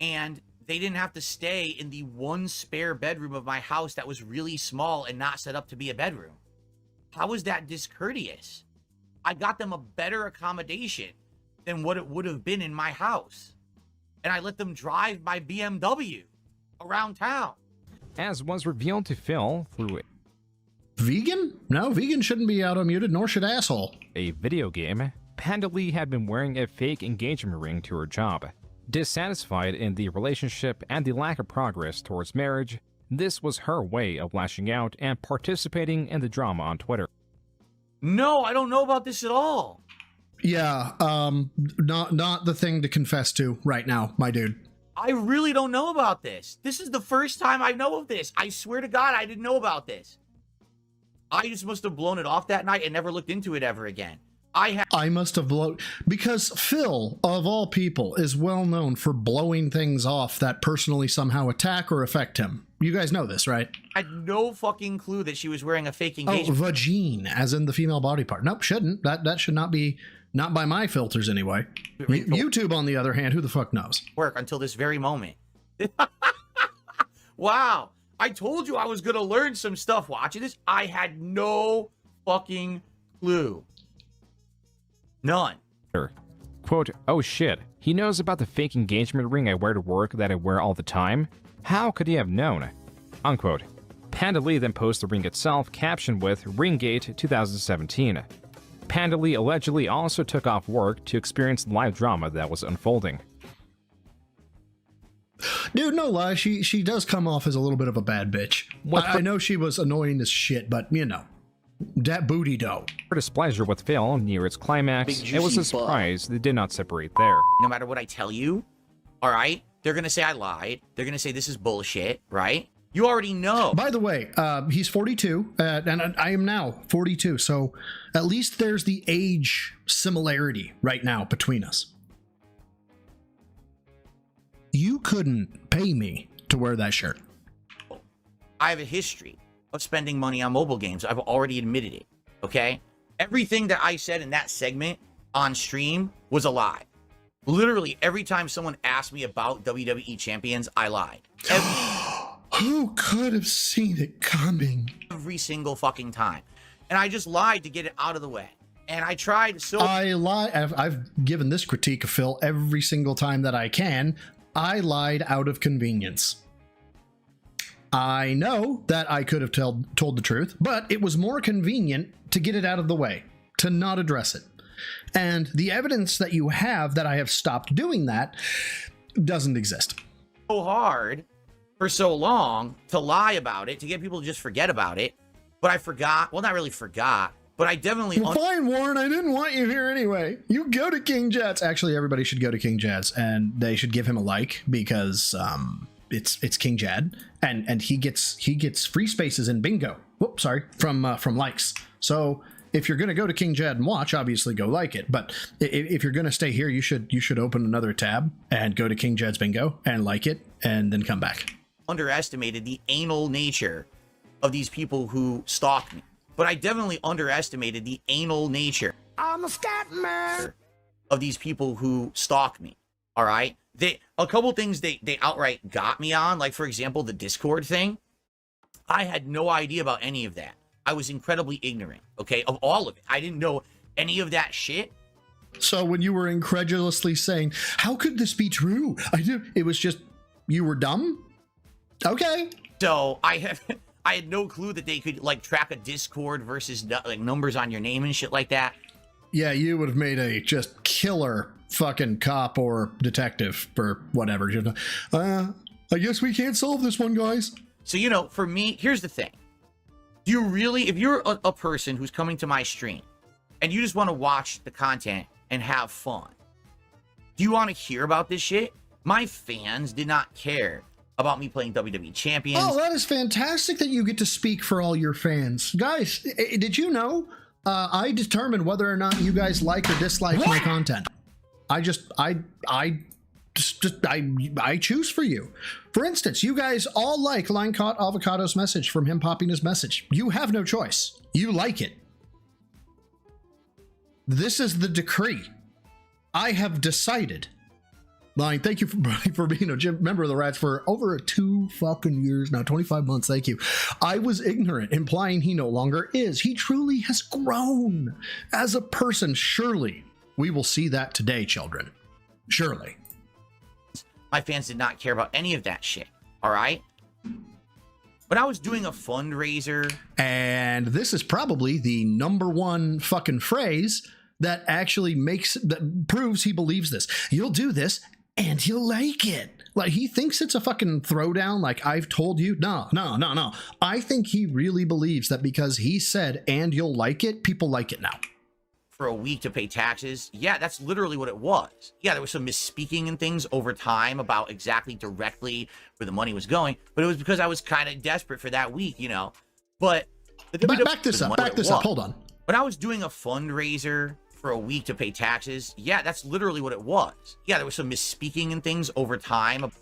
And they didn't have to stay in the one spare bedroom of my house that was really small and not set up to be a bedroom. How is that discourteous? I got them a better accommodation than what it would have been in my house. And I let them drive my BMW around town. As was revealed to Phil through Vegan? No, vegan shouldn't be auto-muted, nor should asshole. A video game, Panda Lee had been wearing a fake engagement ring to her job. Dissatisfied in the relationship and the lack of progress towards marriage, this was her way of lashing out and participating in the drama on Twitter. No, I don't know about this at all. Yeah, not the thing to confess to right now, my dude. I really don't know about this. This is the first time I know of this. I swear to God, I didn't know about this. I just must have blown it off that night and never looked into it ever again. I must have blown, because Phil, of all people, is well known for blowing things off that personally somehow attack or affect him. You guys know this, right? I had no fucking clue that she was wearing a fake engagement. Oh, vagine, as in the female body part. Nope, shouldn't. That should not be, not by my filters anyway. YouTube, on the other hand, who the fuck knows? Work until this very moment. Wow. I told you I was going to learn some stuff watching this. I had no fucking clue. None. Quote, oh shit, he knows about the fake engagement ring I wear to work that I wear all the time? How could he have known? Unquote. Panda Lee then posts the ring itself, captioned with Ringgate 2017. Panda Lee allegedly also took off work to experience the live drama that was unfolding. Dude, no lie, she does come off as a little bit of a bad bitch. I know she was annoying as shit, but you know, that booty dough. Her displeasure with Phil near its climax, it was a surprise they did not separate there. No matter what I tell you, all right, they're going to say I lied. They're going to say this is bullshit, right? You already know. By the way, he's 42, and I am now 42, so at least there's the age similarity right now between us. You couldn't pay me to wear that shirt. I have a history of spending money on mobile games. I've already admitted it, okay? Everything that I said in that segment on stream was a lie. Literally, every time someone asked me about WWE Champions, I lied. Who could have seen it coming? Every single fucking time. and I just lied to get it out of the way. And I tried so... I lie. I've given this critique of Phil every single time that I can. I lied out of convenience. I know that I could have told the truth, but it was more convenient to get it out of the way, to not address it. And the evidence that you have that I have stopped doing that doesn't exist. So hard for so long to lie about it, to get people to just forget about it. But I forgot. Well, not really forgot, but I definitely... Well, fine, Warren. I didn't want you here anyway. You go to King Jets. Actually, everybody should go to King Jets, and they should give him a like because it's King Jad, and he gets free spaces in bingo. Whoops, sorry, from likes. So if you're gonna go to King Jad and watch, obviously go like it. But if you're gonna stay here, you should open another tab and go to King Jad's bingo and like it, and then come back. Underestimated the anal nature of these people who stalk me. But I definitely underestimated the anal nature I'm a scat man of these people who stalk me. All right. A couple things they outright got me on, like for example, the Discord thing. I had no idea about any of that. I was incredibly ignorant, okay, of all of it. I didn't know any of that shit. So when you were incredulously saying, how could this be true? It was just, you were dumb? Okay. So I had no clue that they could like track a Discord versus like numbers on your name and shit like that. Yeah, you would have made a just killer fucking cop or detective or whatever. I guess we can't solve this one, guys. So, you know, for me, here's the thing. Do you really, if you're a person who's coming to my stream and you just want to watch the content and have fun, do you want to hear about this shit? My fans did not care about me playing WWE Champions. Oh, that is fantastic that you get to speak for all your fans. Guys, did you know I determine whether or not you guys like or dislike my content? I choose for you. For instance, you guys all like Line Caught Avocado's message from him popping his message. You have no choice. You like it. This is the decree. I have decided. Line, thank you for being a member of the Rats for over 2 fucking years now, 25 months. Thank you. I was ignorant, implying he no longer is. He truly has grown as a person. Surely we will see that today, children. Surely. My fans did not care about any of that shit. All right. But I was doing a fundraiser. And this is probably the #1 fucking phrase that actually that proves he believes this. You'll do this and you'll like it. Like he thinks it's a fucking throwdown. Like I've told you. No. I think he really believes that because he said, and you'll like it, people like it now. For a week to pay taxes. Yeah, that's literally what it was. Yeah, there was some misspeaking and things over time about exactly directly where the money was going, but it was because I was kind of desperate for that week, you know. But back this up. Hold on. But I was doing a fundraiser for a week to pay taxes. Yeah, that's literally what it was. Yeah, there was some misspeaking and things over time.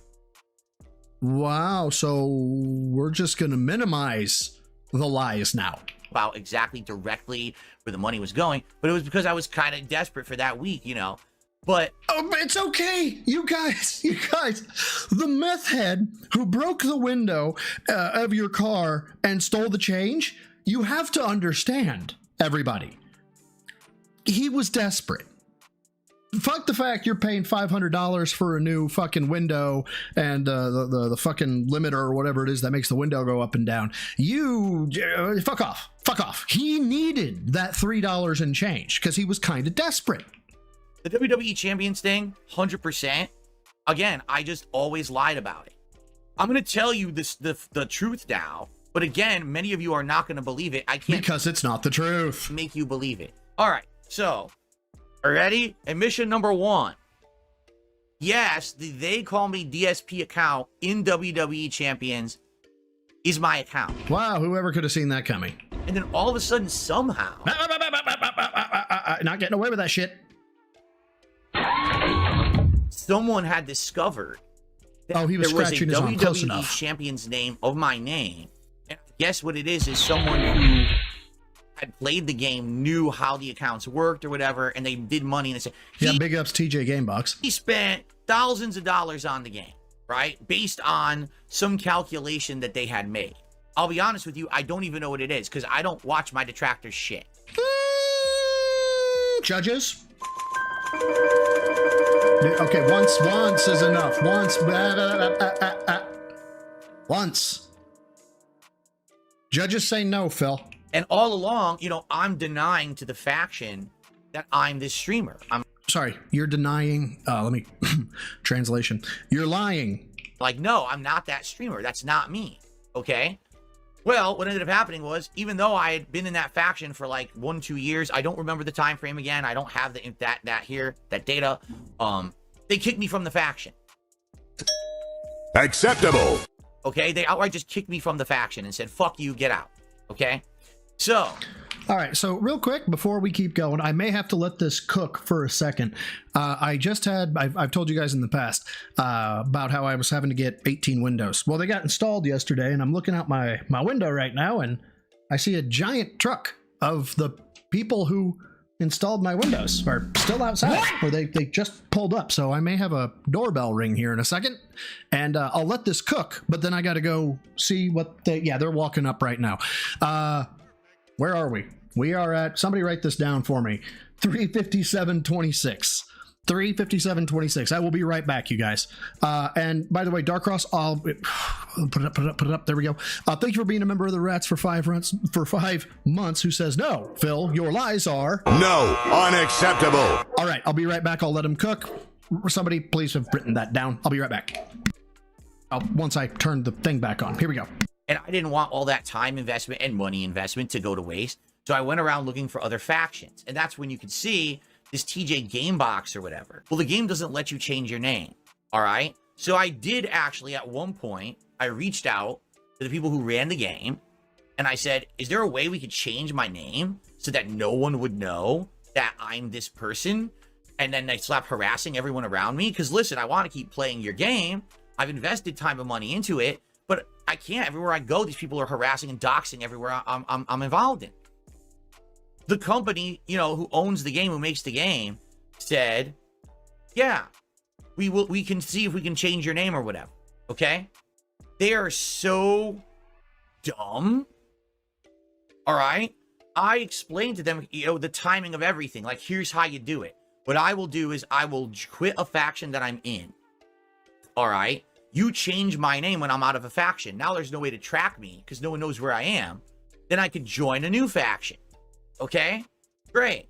Wow, so we're just gonna minimize the lies now. About exactly directly where the money was going, but it was because I was kind of desperate for that week, you know. But it's okay, you guys, the meth head who broke the window of your car and stole the change, you have to understand, everybody, he was desperate. Fuck the fact you're paying $500 for a new fucking window and the fucking limiter or whatever it is that makes the window go up and down. You fuck off. He needed that $3 and change because he was kind of desperate. The WWE Champions thing, 100%. Again, I just always lied about it. I'm going to tell you this the truth now, but again, many of you are not going to believe it. I can't, because it's not the truth. Make you believe it. All right, so ready? Admission #1. Yes, the They Call Me DSP account in WWE Champions is my account. Wow, whoever could have seen that coming. And then all of a sudden, somehow... Not getting away with that shit. Someone had discovered that he was scratching his arm close enough. WWE Champions name of my name. And guess what it is someone who had played the game, knew how the accounts worked or whatever, and they did money. And they said, big ups TJ Gamebox. He spent thousands of dollars on the game, right? Based on some calculation that they had made. I'll be honest with you, I don't even know what it is because I don't watch my detractors shit. Judges? Okay, once is enough. Once. Judges say no, Phil. And all along, you know, I'm denying to the faction that I'm this streamer. I'm sorry, you're denying, let me, translation. You're lying. Like, no, I'm not that streamer. That's not me. Okay? Well, what ended up happening was, even though I had been in that faction for like 1-2 years, I don't remember the time frame again. I don't have that data. They kicked me from the faction. Acceptable. Okay? They outright just kicked me from the faction and said, fuck you, get out. Okay? So, all right, so real quick before we keep going, I may have to let this cook for a second. I've told you guys in the past about how I was having to get 18 windows. Well, they got installed yesterday, and I'm looking out my window right now, and I see a giant truck of the people who installed my windows are still outside, or they just pulled up. So I may have a doorbell ring here in a second, and I'll let this cook, but then I got to go see what they're walking up right now. Where are we? We are at, somebody write this down for me, 357.26. 357.26. I will be right back, you guys. And by the way, Darkross, I'll put it up. There we go. Thank you for being a member of the Rats for 5 months. Who says no? Phil, your lies are no, unacceptable. All right, I'll be right back. I'll let him cook. Somebody please have written that down. I'll be right back. Once I turn the thing back on. Here we go. And I didn't want all that time investment and money investment to go to waste. So I went around looking for other factions. And that's when you could see this TJ game box or whatever. Well, the game doesn't let you change your name. All right. So I did actually, at one point, I reached out to the people who ran the game. And I said, is there a way we could change my name so that no one would know that I'm this person? And then they stop harassing everyone around me. Because listen, I want to keep playing your game. I've invested time and money into it. But I can't. Everywhere I go, these people are harassing and doxing everywhere I'm involved in. The company, you know, who owns the game, who makes the game, said, yeah, we can see if we can change your name or whatever. Okay? They are so dumb. All right? I explained to them, you know, the timing of everything. Like, here's how you do it. What I will do is I will quit a faction that I'm in. All right? You change my name when I'm out of a faction. Now there's no way to track me because no one knows where I am. Then I could join a new faction. Okay? Great.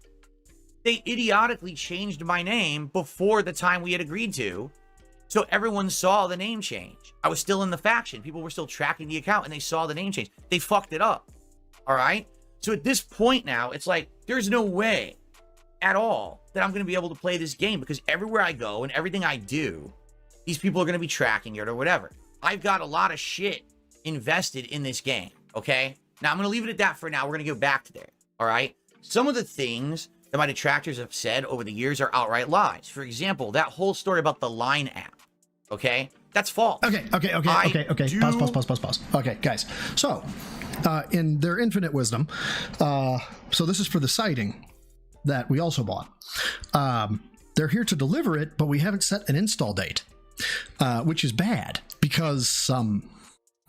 They idiotically changed my name before the time we had agreed to. So everyone saw the name change. I was still in the faction. People were still tracking the account and they saw the name change. They fucked it up. All right? So at this point now, it's like, there's no way at all that I'm going to be able to play this game because everywhere I go and everything I do, these people are going to be tracking it or whatever. I've got a lot of shit invested in this game, okay? Now, I'm going to leave it at that for now. We're going to go back to there, all right? Some of the things that my detractors have said over the years are outright lies. For example, that whole story about the Line app, okay? That's false. Okay. Pause. Okay, guys. So, in their infinite wisdom, so this is for the sighting that we also bought. They're here to deliver it, but we haven't set an install date. Which is bad because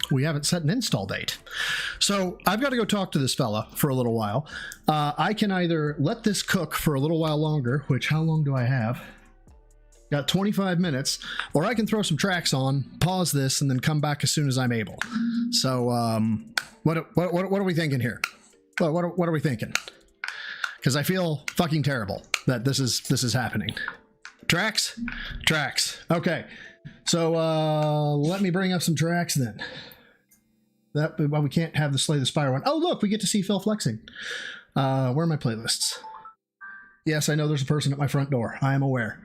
we haven't set an install date. So I've got to go talk to this fella for a little while. I can either let this cook for a little while longer, which how long do I have? Got 25 minutes, or I can throw some tracks on, pause this, and then come back as soon as I'm able. So what are we thinking here? What are we thinking? Because I feel fucking terrible that this is happening. Tracks? Okay. So let me bring up some tracks then. Well, we can't have the Slay the Spire one. Oh, look, we get to see Phil flexing. Where are my playlists? Yes, I know there's a person at my front door. I am aware.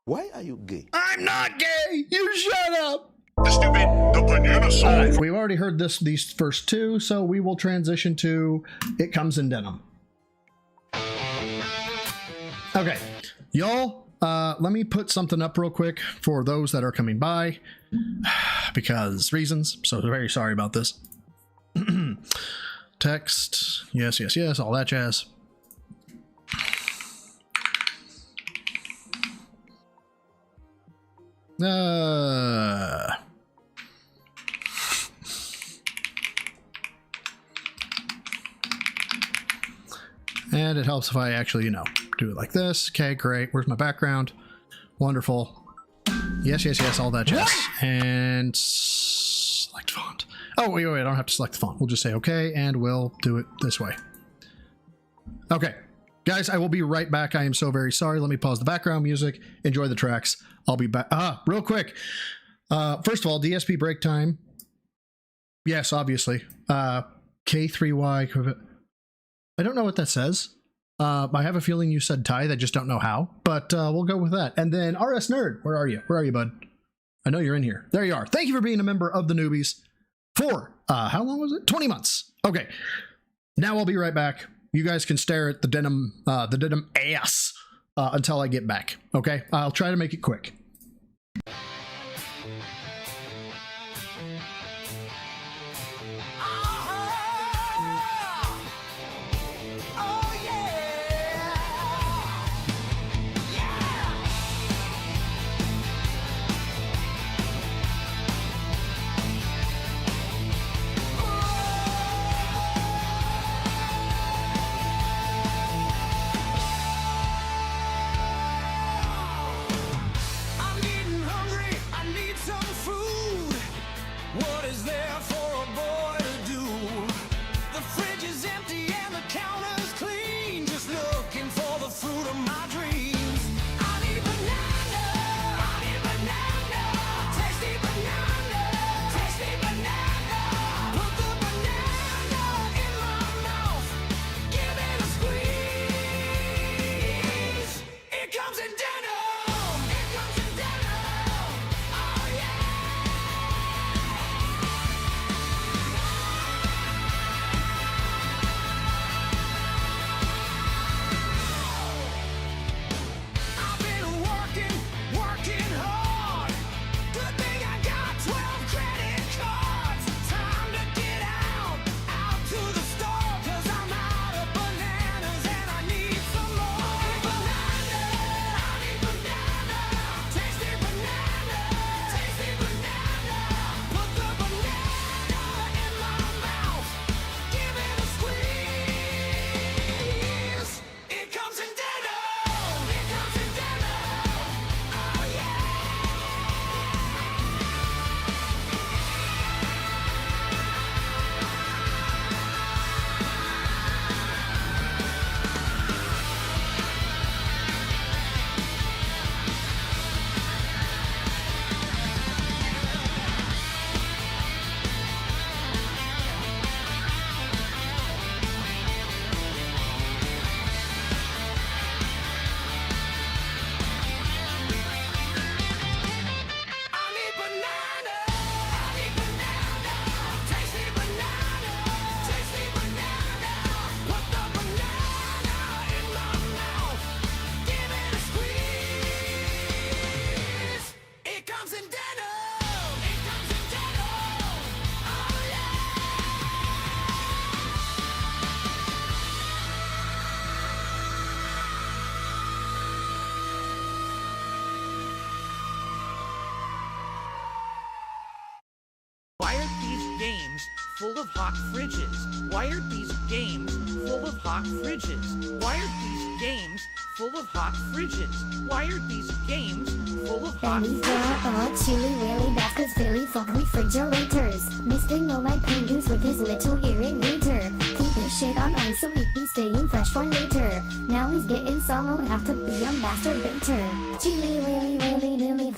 Why are you gay? I'm not gay! You shut up! The banana song. All right, we've already heard these first two, so we will transition to It Comes in Denim. Okay. Y'all, let me put something up real quick for those that are coming by because reasons. So very sorry about this. Text. Yes. All that jazz. And it helps if I actually, you know, do it like this. Okay, great. Where's my background? Wonderful. Yes, yes, yes, all that jazz. And select font. Oh, wait, I don't have to select the font. We'll just say okay, and we'll do it this way. Okay. Guys, I will be right back. I am so very sorry. Let me pause the background music. Enjoy the tracks. I'll be back. Real quick. First of all, DSP break time. Yes, obviously. K3Y. I don't know what that says. I have a feeling you said tithe. I just don't know how. But we'll go with that. And then RS Nerd. Where are you? Where are you, bud? I know you're in here. There you are. Thank you for being a member of the Newbies for, how long was it? 20 months. Okay. Now I'll be right back. You guys can stare at the denim ass until I get back. Okay? I'll try to make it quick. Full of hot fridges? Why are these games full of hot fridges? Why are these games full of hot fridges? Why are these games full of hot fridges? And these are chili really bad cause Philly fuck refrigerators. Misting all my pandas with his little irrigator. Keep his shit on ice so he be staying fresh for later. Now he's getting some, will have to be a masturbator. Chili really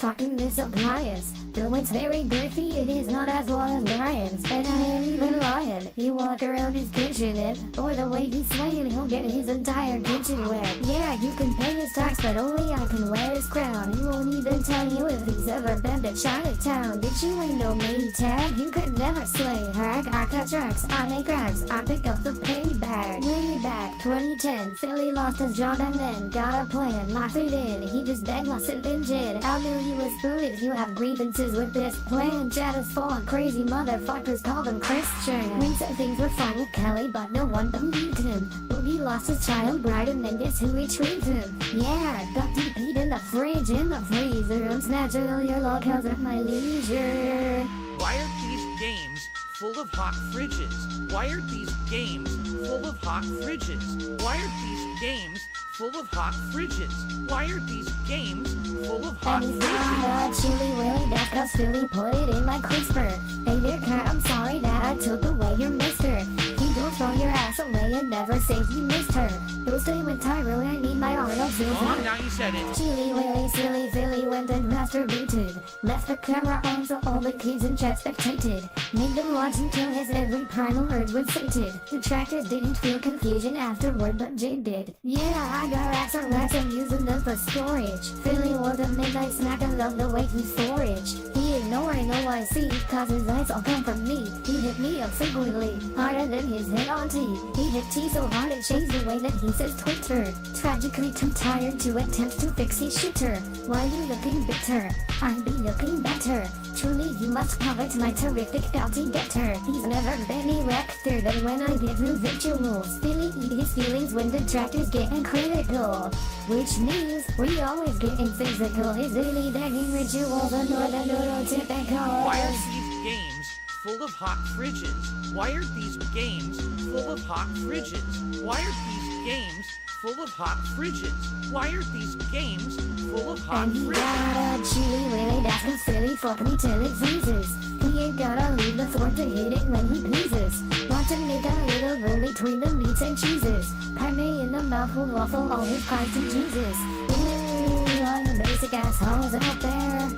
fucking this appliance. Though it's very girthy, it is not as long as Brian's. And I ain't even lying. You walk around his kitchen and, or the way he's swaying, he'll get his entire kitchen wet. Yeah, you can pay his tax, but only I can wear his crown. He won't even tell you if he's ever been to Chinatown. Bitch, you ain't no main tag, you could never slay. Hag, I cut tracks, I make rags, I pick up the pay bag. Way back, 2010, Philly lost his job and then got a plan, locked it in. He just begged my sipping gin. I knew he was food if you have grievances with this plan. Chat is full of crazy motherfuckers, call them Christian. We said things were fine with Kelly, but no one believed him. Boogie lost his child bride and then guess who retrieved him? Yeah, got DP'd in the fridge, in the freezer. I'm snatching all your log house at my leisure. Why are these games full of hot fridges? Why are these games full of hot fridges? Why are these games full of hot fridges? Why are these games full of hot fridges? Chili Willy, that's cause Philly put it in my crisper. Hey there, cat, I'm sorry that I took away your mister. He don't throw your ass away and never say he missed her. He'll stay with Tyrell, I need my Arnold Silver. Oh, now you said it. Chili Willy, silly Philly went and masturbated. Left the camera on so all the kids in chat spectated. Made them watch until his every primal urge was sated. Detractors didn't feel confusion afterward, but Jade did. Yeah, I got racks on racks and using them for storage. Philly was a midnight snack and love the way he foraged. He ignoring OIC, cause his eyes all come from me. He hit me up frequently, harder than his head on T. He hit T so hard it changed the way that he says Twitter. Tragically too tired to attempt to fix his shitter. Why you looking bitter? I'd be looking better. Truly you must covet my terrific bounty getter. He's never been erecter than when I give him victuals. Philly eat his feelings when detractors getting critical. Which means we always getting physical. His daily begging rituals are not a neurotypical. Why are these games full of hot fridges? Why are these games full of hot fridges? Why are these games full of hot fridges? Why are these games full of hot and he fridges? got a chili Willy, that's cause Philly fuck me till it freezes. He ain't gotta leave the floor to hit it when he pleases. Want to make a little room between the meats and cheeses. Pie me in the mouth will waffle all his pies to Jesus. Ooh, all the basic assholes out there.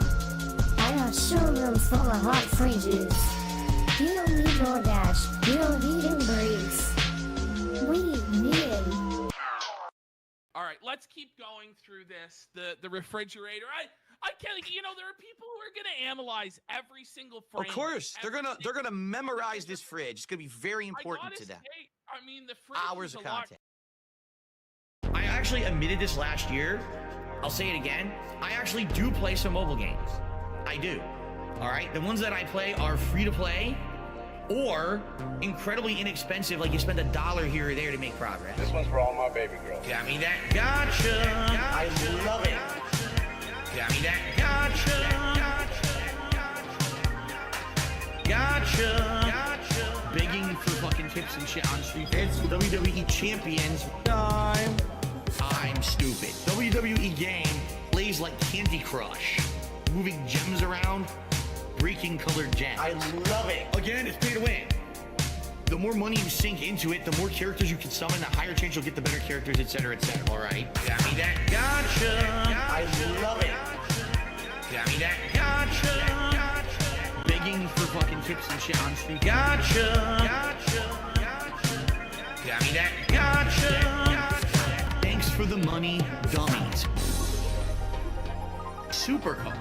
I got showrooms full of hot fridges. You don't need DoorDash, you don't need Uber Eats. We need. All right, let's keep going through this. The refrigerator. I can't. You know, there are people who are gonna analyze every single frame. Of course, they're gonna memorize this fridge. It's gonna be very important to them. I mean, the fridge Hours is of a lot. content. I actually admitted this last year. I'll say it again. I actually do play some mobile games. I do. All right, the ones that I play are free to play or incredibly inexpensive, like you spend $1 here or there to make progress. This one's for all my baby girls. Got me that gotcha. I love it. Got me that gotcha. Begging for fucking tips and shit on street. It's WWE Champions time. I'm stupid. WWE game plays like Candy Crush. Moving gems around, breaking colored gems. I love it. Again, it's pay to win. The more money you sink into it, the more characters you can summon, the higher chance you'll get the better characters, etc., etc. All right? Got me that gotcha. I love it. Got me that gotcha. Begging for fucking tips and shit on street. Gotcha. Got me that gotcha. Thanks for the money, dummies. Supercar.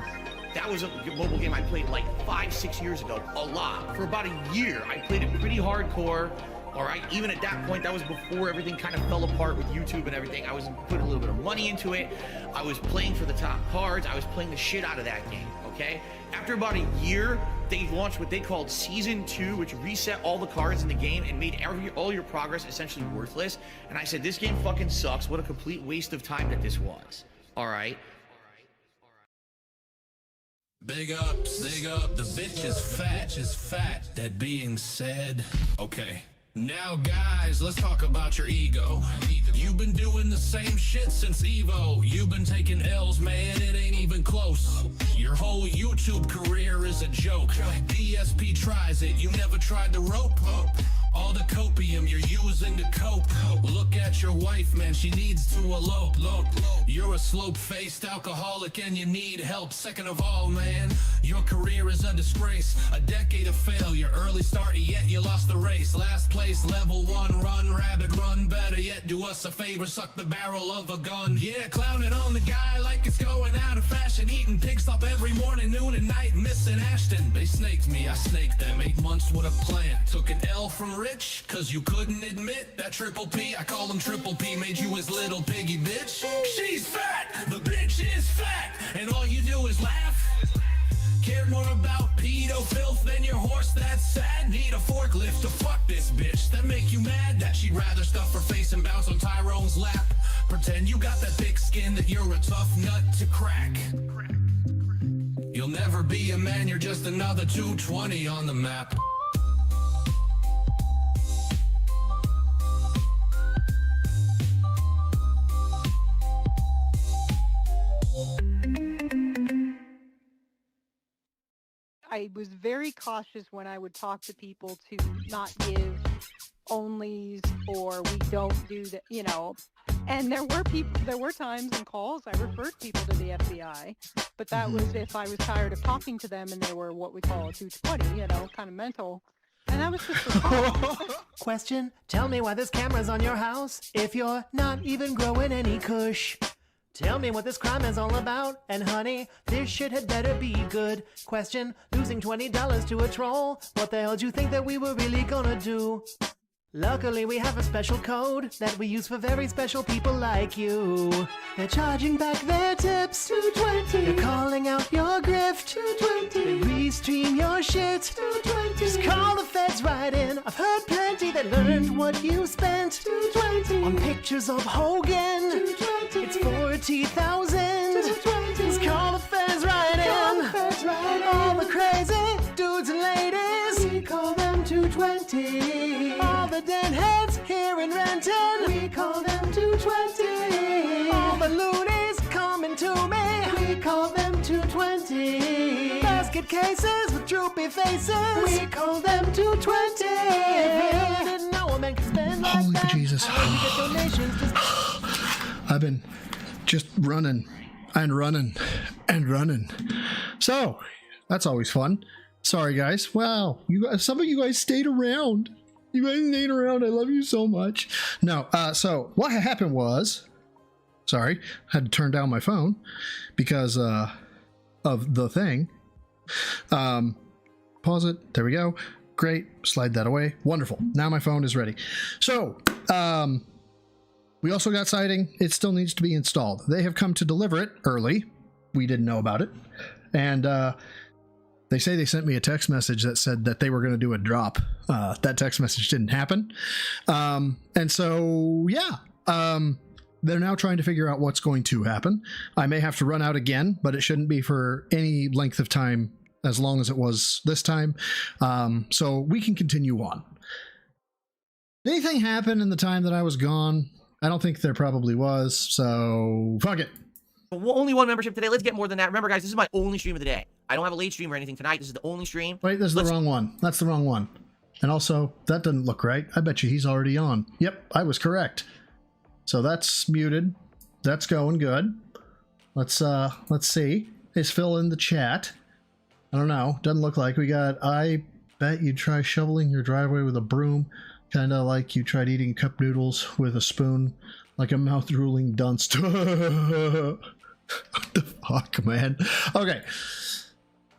That was a mobile game I played like 5-6 years ago, a lot. For about a year, I played it pretty hardcore. All right, even at that point, that was before everything kind of fell apart with YouTube and everything. I was putting a little bit of money into it. I was playing for the top cards. I was playing the shit out of that game, okay? After about a year, they launched what they called Season 2, which reset all the cards in the game and made all your progress essentially worthless. And I said, this game fucking sucks. What a complete waste of time that this was, all right? Big ups, the bitch is fat, that being said, okay. Now guys, let's talk about your ego. You've been doing the same shit since Evo. You've been taking L's, man, it ain't even close. Your whole YouTube career is a joke. DSP tries it, you never tried the rope. All the copium you're using to cope. Look at your wife, man, she needs to elope. You're a slope-faced alcoholic and you need help. Second of all, man, your career is a disgrace. A decade of failure, early start, yet you lost the race. Last place, level 1, run, rabbit, run. Better yet, do us a favor, suck the barrel of a gun. Yeah, clowning on the guy like it's going out of fashion. Eating pig stop every morning, noon and night, missing Ashton. They snaked me, I snaked them. 8 months with a plan. Took an L from rich, cause you couldn't admit that Triple P, I call him Triple P, made you his little piggy bitch. She's fat, the bitch is fat, and all you do is laugh. Care more about pedo filth than your horse, that's sad. Need a forklift to fuck this bitch, that make you mad. That she'd rather stuff her face and bounce on Tyrone's lap. Pretend you got that thick skin, that you're a tough nut to crack. You'll never be a man, you're just another 220 on the map. I was very cautious when I would talk to people to not give onlys or we don't do that, you know. And there were times and calls I referred people to the FBI, but that was if I was tired of talking to them and they were what we call a 220, you know, kind of mental. And that was just for fun. Question, tell me why this camera's on your house if you're not even growing any kush. Tell me what this crime is all about, and honey, this shit had better be good. Question, losing $20 to a troll, what the hell do you think that we were really gonna do? Luckily, we have a special code that we use for very special people like you. They're charging back their tips, 220. They're calling out your grift, 220. They restream your shit, 220. Just call the feds right in. I've heard plenty that learned what you spent, 220. On pictures of Hogan, 220. It's 40,000, 220. Just call the feds right in. All the crazy dudes and ladies, we call them 220. All the deadheads here in Renton, we call them 220. All the loonies coming to me, we call them 220. Basket cases with droopy faces, we call them 220. If you didn't know a man can spend like Holy that, Jesus. I know you get donations I've been just running and running and running. So, that's always fun. Sorry, guys. Wow, some of you guys stayed around. You guys stayed around. I love you so much. No, so what happened was, sorry, I had to turn down my phone because of the thing. Pause it. There we go. Great. Slide that away. Wonderful. Now my phone is ready. So, we also got siding. It still needs to be installed. They have come to deliver it early. We didn't know about it. And, they say they sent me a text message that said that they were going to do a drop. That text message didn't happen. And so, yeah, they're now trying to figure out what's going to happen. I may have to run out again, but it shouldn't be for any length of time as long as it was this time. So we can continue on. Did anything happen in the time that I was gone? I don't think there probably was. So fuck it. Only one membership today. Let's get more than that. Remember, guys, this is my only stream of the day. I don't have a late stream or anything tonight. This is the only stream. Wait, this is the wrong one. That's the wrong one. And also, that doesn't look right. I bet you he's already on. Yep, I was correct. So that's muted. That's going good. Let's see. Is Phil in the chat? I don't know. Doesn't look like we got. I bet you try shoveling your driveway with a broom, kind of like you tried eating cup noodles with a spoon, like a mouth-drooling dunce. What the fuck, man? Okay.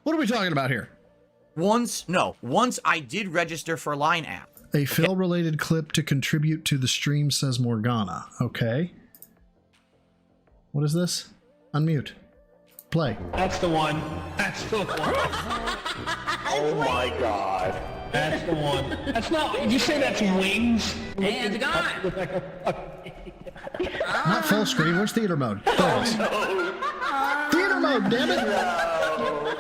What are we talking about here? Once I did register for Line app. A Phil-related clip to contribute to the stream, says Morgana. Okay. What is this? Unmute. Play. That's the one. That's the one. Oh my god. That's the one. That's not. Did you say that's wings? Hey, it's gone. Not full screen. Where's theater mode? There it is. Theater mode, damn it! No.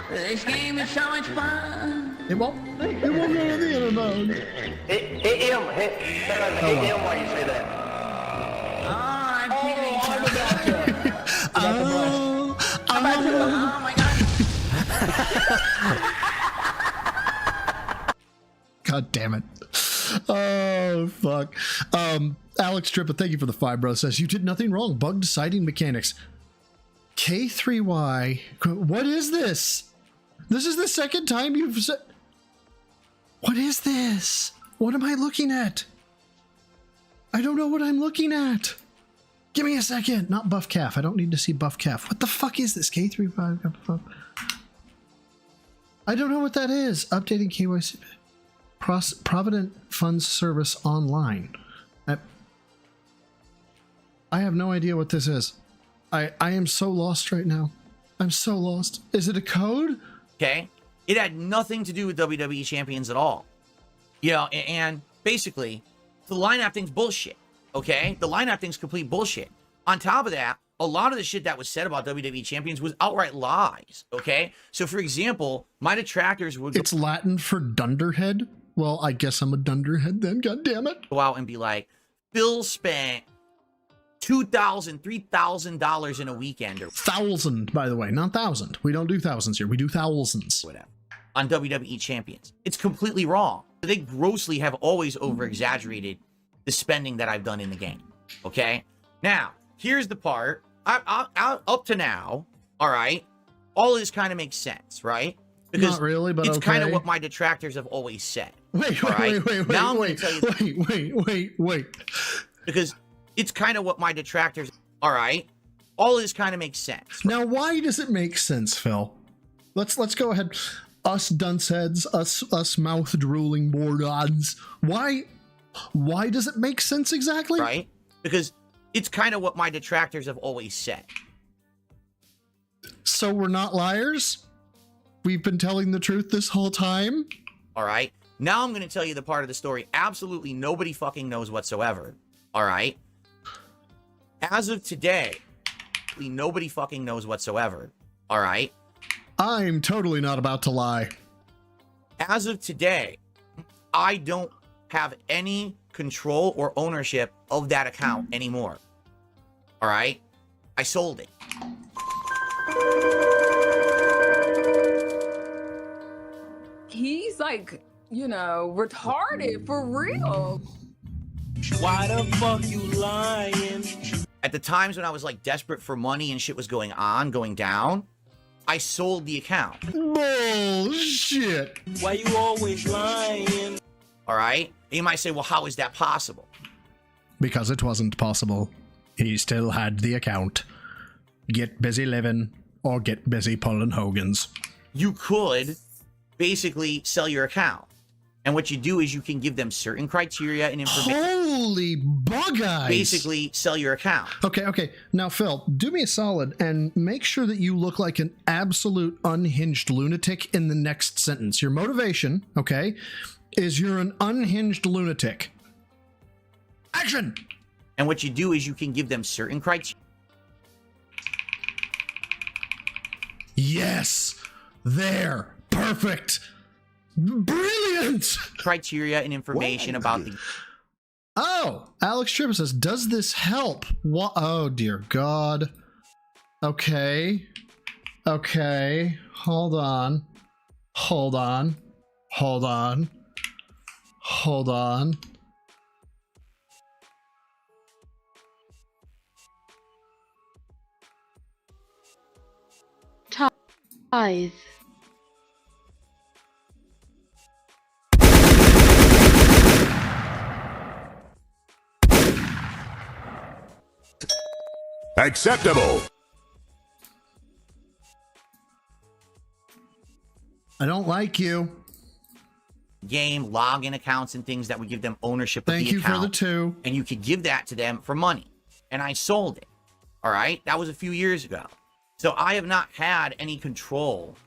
This game is so much fun. It won't go to theater mode. Hit him while you say that. Oh, I'm feeling Oh my god. God damn it. Oh, fuck. Alex Trippa, thank you for the 5, bro. Says, you did nothing wrong. Bugged siding mechanics. K3Y. What is this? This is the second time you've said... What is this? What am I looking at? I don't know what I'm looking at. Give me a second. Not buff calf. I don't need to see buff calf. What the fuck is this? K3Y. I don't know what that is. Updating KYC. Provident Funds Service Online. I have no idea what this is. I am so lost right now. I'm so lost. Is it a code? Okay. It had nothing to do with WWE Champions at all. You know, and basically, the lineup thing's bullshit. Okay? The lineup thing's complete bullshit. On top of that, a lot of the shit that was said about WWE Champions was outright lies. Okay? So, for example, my detractors would... It's Latin for dunderhead? Well, I guess I'm a dunderhead then, god damn it. Go out and be like, Phil spent $2,000, $3,000 in a weekend. Or 1,000, by the way, not 1,000. We don't do thousands here. We do thousands. Whatever. on WWE Champions. It's completely wrong. They grossly have always over-exaggerated the spending that I've done in the game, okay? Now, here's the part. Up to now, all right, all of this kind of makes sense, right? Because not really, but it's okay. kind of what my detractors have always said. Wait. Because it's kind of what my detractors, all right? All of this kind of makes sense. Now, why does it make sense, Phil? Let's go ahead. Us dunce heads, us mouth drooling morons. Why does it make sense exactly? Right? Because it's kind of what my detractors have always said. So we're not liars? We've been telling the truth this whole time? All right. Now I'm going to tell you the part of the story absolutely nobody fucking knows whatsoever. All right. As of today, nobody fucking knows whatsoever. All right. I'm totally not about to lie. As of today, I don't have any control or ownership of that account anymore. All right. I sold it. He's like, you know, retarded for real. Why the fuck you lying? At the times when I was like desperate for money and shit was going down, I sold the account. Bullshit. Why you always lying? All right. And you might say, well, how is that possible? Because it wasn't possible. He still had the account. Get busy living or get busy pulling Hogan's. You could basically sell your account. And what you do is you can give them certain criteria and information. Holy bug eyes! Basically sell your account. Okay. Now, Phil, do me a solid and make sure that you look like an absolute unhinged lunatic in the next sentence. Your motivation, okay, is you're an unhinged lunatic. Action! And what you do is you can give them certain criteria. Yes! There! Perfect! Brilliant! Criteria and information about the... Oh! Alex Tripp says, does this help? What? Oh, dear God. Okay. Hold on. Tithe. Acceptable. I don't like you. Game, login accounts and things that would give them ownership of the account. Thank you for the 2. And you could give that to them for money. And I sold it. All right? That was a few years ago. So I have not had any control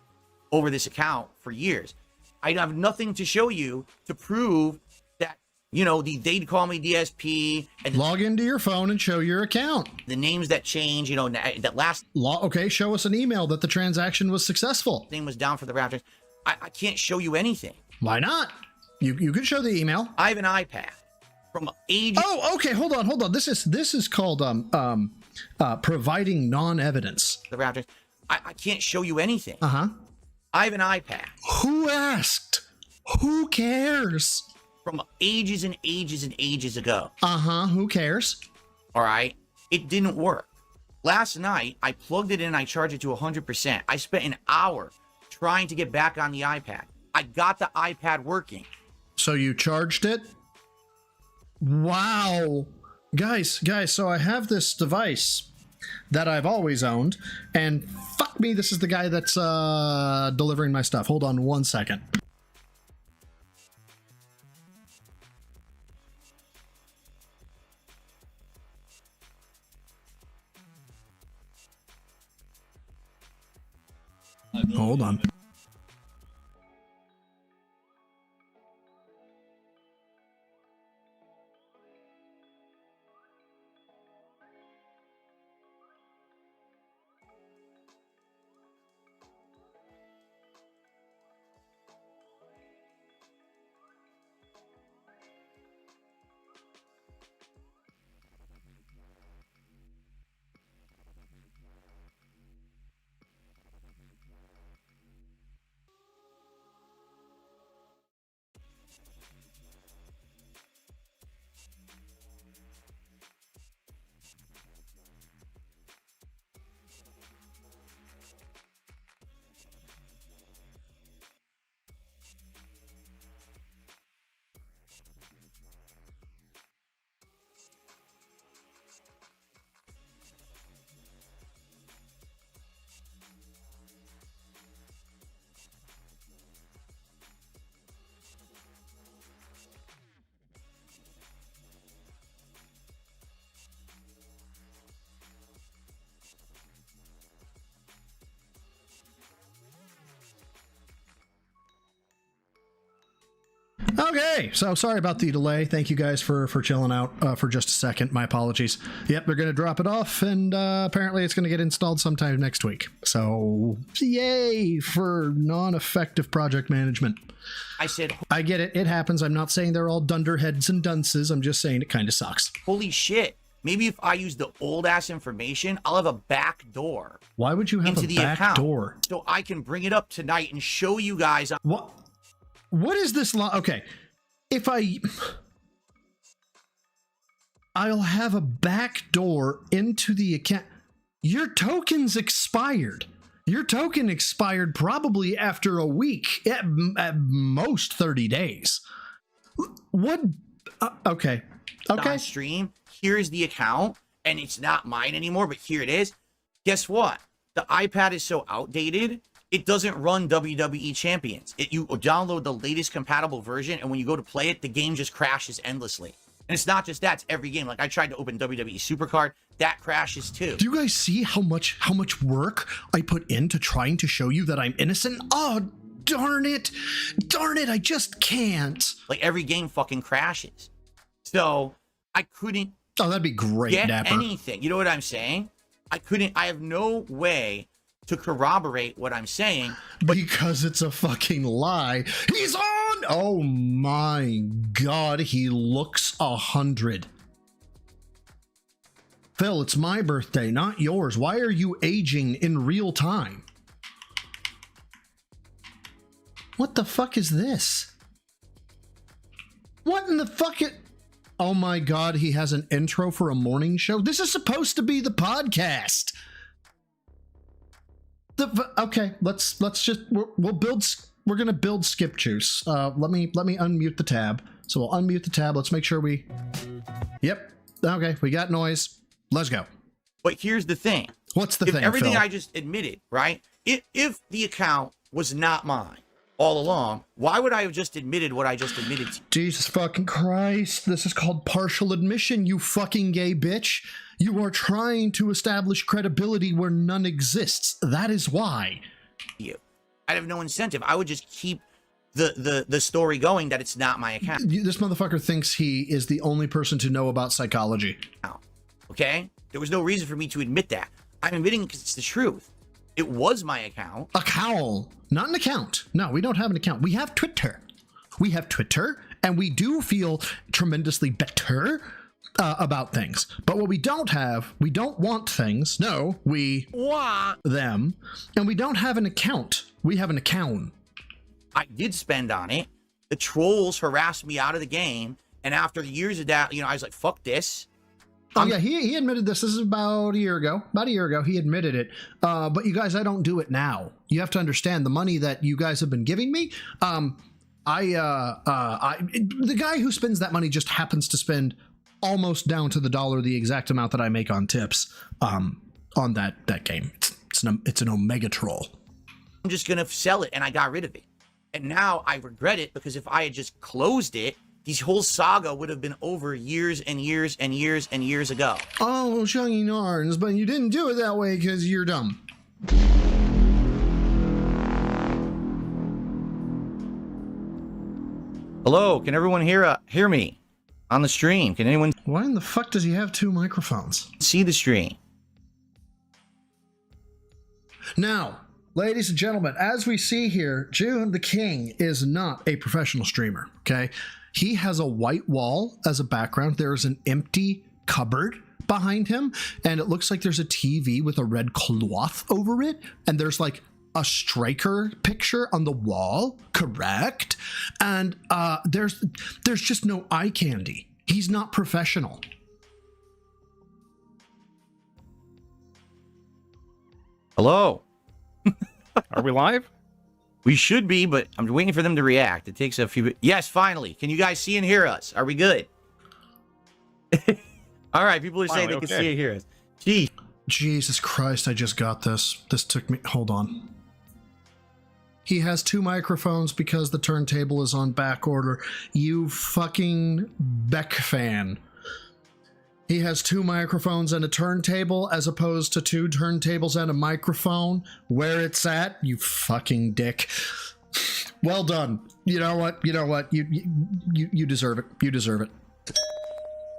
over this account for years. I have nothing to show you to prove that, you know, they'd call me DSP. And log into your phone and show your account. The names that change, you know, that last... Okay, show us an email that the transaction was successful. Name was down for the Raptors. I can't show you anything. Why not? You can show the email. I have an iPad from age... Oh, okay, hold on. This is called providing non-evidence. The Raptors. I can't show you anything. Uh-huh. I have an iPad. Who asked? Who cares? From ages and ages and ages ago. Uh-huh, who cares? All right. It didn't work. Last night, I plugged it in and I charged it to 100%. I spent an hour trying to get back on the iPad. I got the iPad working. So you charged it? Wow. Guys, so I have this device that I've always owned, and fuck me, this is the guy that's delivering my stuff. Hold on 1 second. Hold on. Okay, so sorry about the delay. Thank you guys for chilling out for just a second. My apologies. Yep, they're going to drop it off, and apparently it's going to get installed sometime next week. So, yay for non-effective project management. I get it. It happens. I'm not saying they're all dunderheads and dunces. I'm just saying it kind of sucks. Holy shit. Maybe if I use the old-ass information, I'll have a back door. Why would you have into a the back account, door? so I can bring it up tonight and show you guys. What is this law? Okay, if I'll have a back door into the account. Your token's expired. Your token expired probably after a week, at most 30 days. What? Okay. On stream, here's the account, and it's not mine anymore, but here it is. Guess what? The iPad is so outdated, it doesn't run WWE Champions. You download the latest compatible version, and when you go to play it, the game just crashes endlessly. And it's not just that, it's every game. Like, I tried to open WWE Supercard, that crashes too. Do you guys see how much work I put into trying to show you that I'm innocent? Oh, darn it. Darn it, I just can't. Like, every game fucking crashes. So, I couldn't that'd be great, get Dapper. anything. You know what I'm saying? I have no way to corroborate what I'm saying. Because it's a fucking lie. He's on! Oh my god, he looks 100. Phil, it's my birthday, not yours. Why are you aging in real time? What the fuck is this? What in the fuck it... Oh my god, he has an intro for a morning show? This is supposed to be the podcast. Okay, let's just we're gonna build Skip Juice. Let me unmute the tab. So we'll unmute the tab. Let's make sure we... Yep. Okay, we got noise. Let's go. But here's the thing. What's the thing, everything Phil? I just admitted, right? If the account was not mine all along, why would I have just admitted what I just admitted to? Jesus fucking Christ. This is called partial admission, you fucking gay bitch. You are trying to establish credibility where none exists. That is why. I'd have no incentive. I would just keep the story going that it's not my account. This motherfucker thinks he is the only person to know about psychology. Okay? There was no reason for me to admit that. I'm admitting because it's the truth. It was my account. A cowl, not an account. No, we don't have an account. We have Twitter. And we do feel tremendously better about things. But what we don't have, we don't want things. No, we want them. And we don't have an account. We have an account. I did spend on it. The trolls harassed me out of the game. And after years of that, I was like, fuck this. Oh, yeah, he admitted this. This is about a year ago. About a year ago, he admitted it. But you guys, I don't do it now. You have to understand the money that you guys have been giving me. The guy who spends that money just happens to spend almost down to the dollar the exact amount that I make on tips on that game. It's an Omega troll. I'm just going to sell it, and I got rid of it. And now I regret it because if I had just closed it, this whole saga would have been over years and years and years and years ago. Oh, Shuggy Narns, but you didn't do it that way because you're dumb. Hello, can everyone hear me on the stream? Can anyone... Why in the fuck does he have two microphones? See the stream. Now, ladies and gentlemen, as we see here, June the King is not a professional streamer, okay? He has a white wall as a background. There's an empty cupboard behind him, and it looks like there's a TV with a red cloth over it, and there's like a striker picture on the wall, correct? And there's just no eye candy. He's not professional. Hello. Are we live? We should be, but I'm waiting for them to react. It takes a few... Yes, finally. Can you guys see and hear us? Are we good? All right, people are saying they can see and hear us. Gee. Jesus Christ, I just got this. This took me... Hold on. He has two microphones because the turntable is on back order. You fucking Beck fan. He has two microphones and a turntable as opposed to two turntables and a microphone. Where it's at, you fucking dick. Well done. You know what? You deserve it. You deserve it.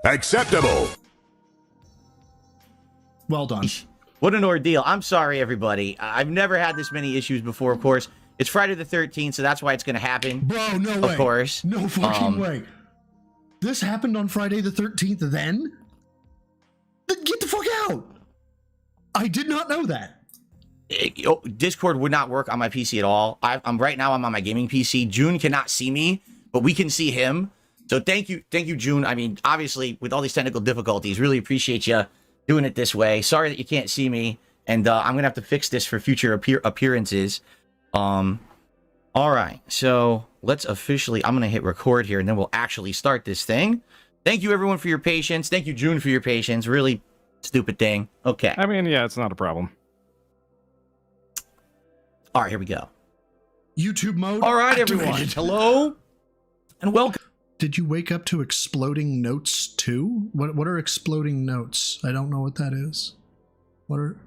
Acceptable. Well done. What an ordeal. I'm sorry, everybody. I've never had this many issues before, of course. It's Friday the 13th, so that's why it's going to happen. Bro, no way. Of course. No fucking way. This happened on Friday the 13th then? Then get the fuck out. I did not know that. Discord would not work on my PC at all. I'm right now, I'm on my gaming PC. June cannot see me, but we can see him. So thank you, June. I mean, obviously, with all these technical difficulties, really appreciate you doing it this way. Sorry that you can't see me, and I'm gonna have to fix this for future appearances. All right, so let's officially. I'm gonna hit record here, and then we'll actually start this thing. Thank you, everyone, for your patience. Thank you, June, for your patience. Really stupid thing. Okay. I mean, yeah, it's not a problem. All right, here we go. YouTube mode. All right, activated. everyone. Hello, and welcome. Did you wake up to exploding notes too? What are exploding notes? I don't know what that is. What are?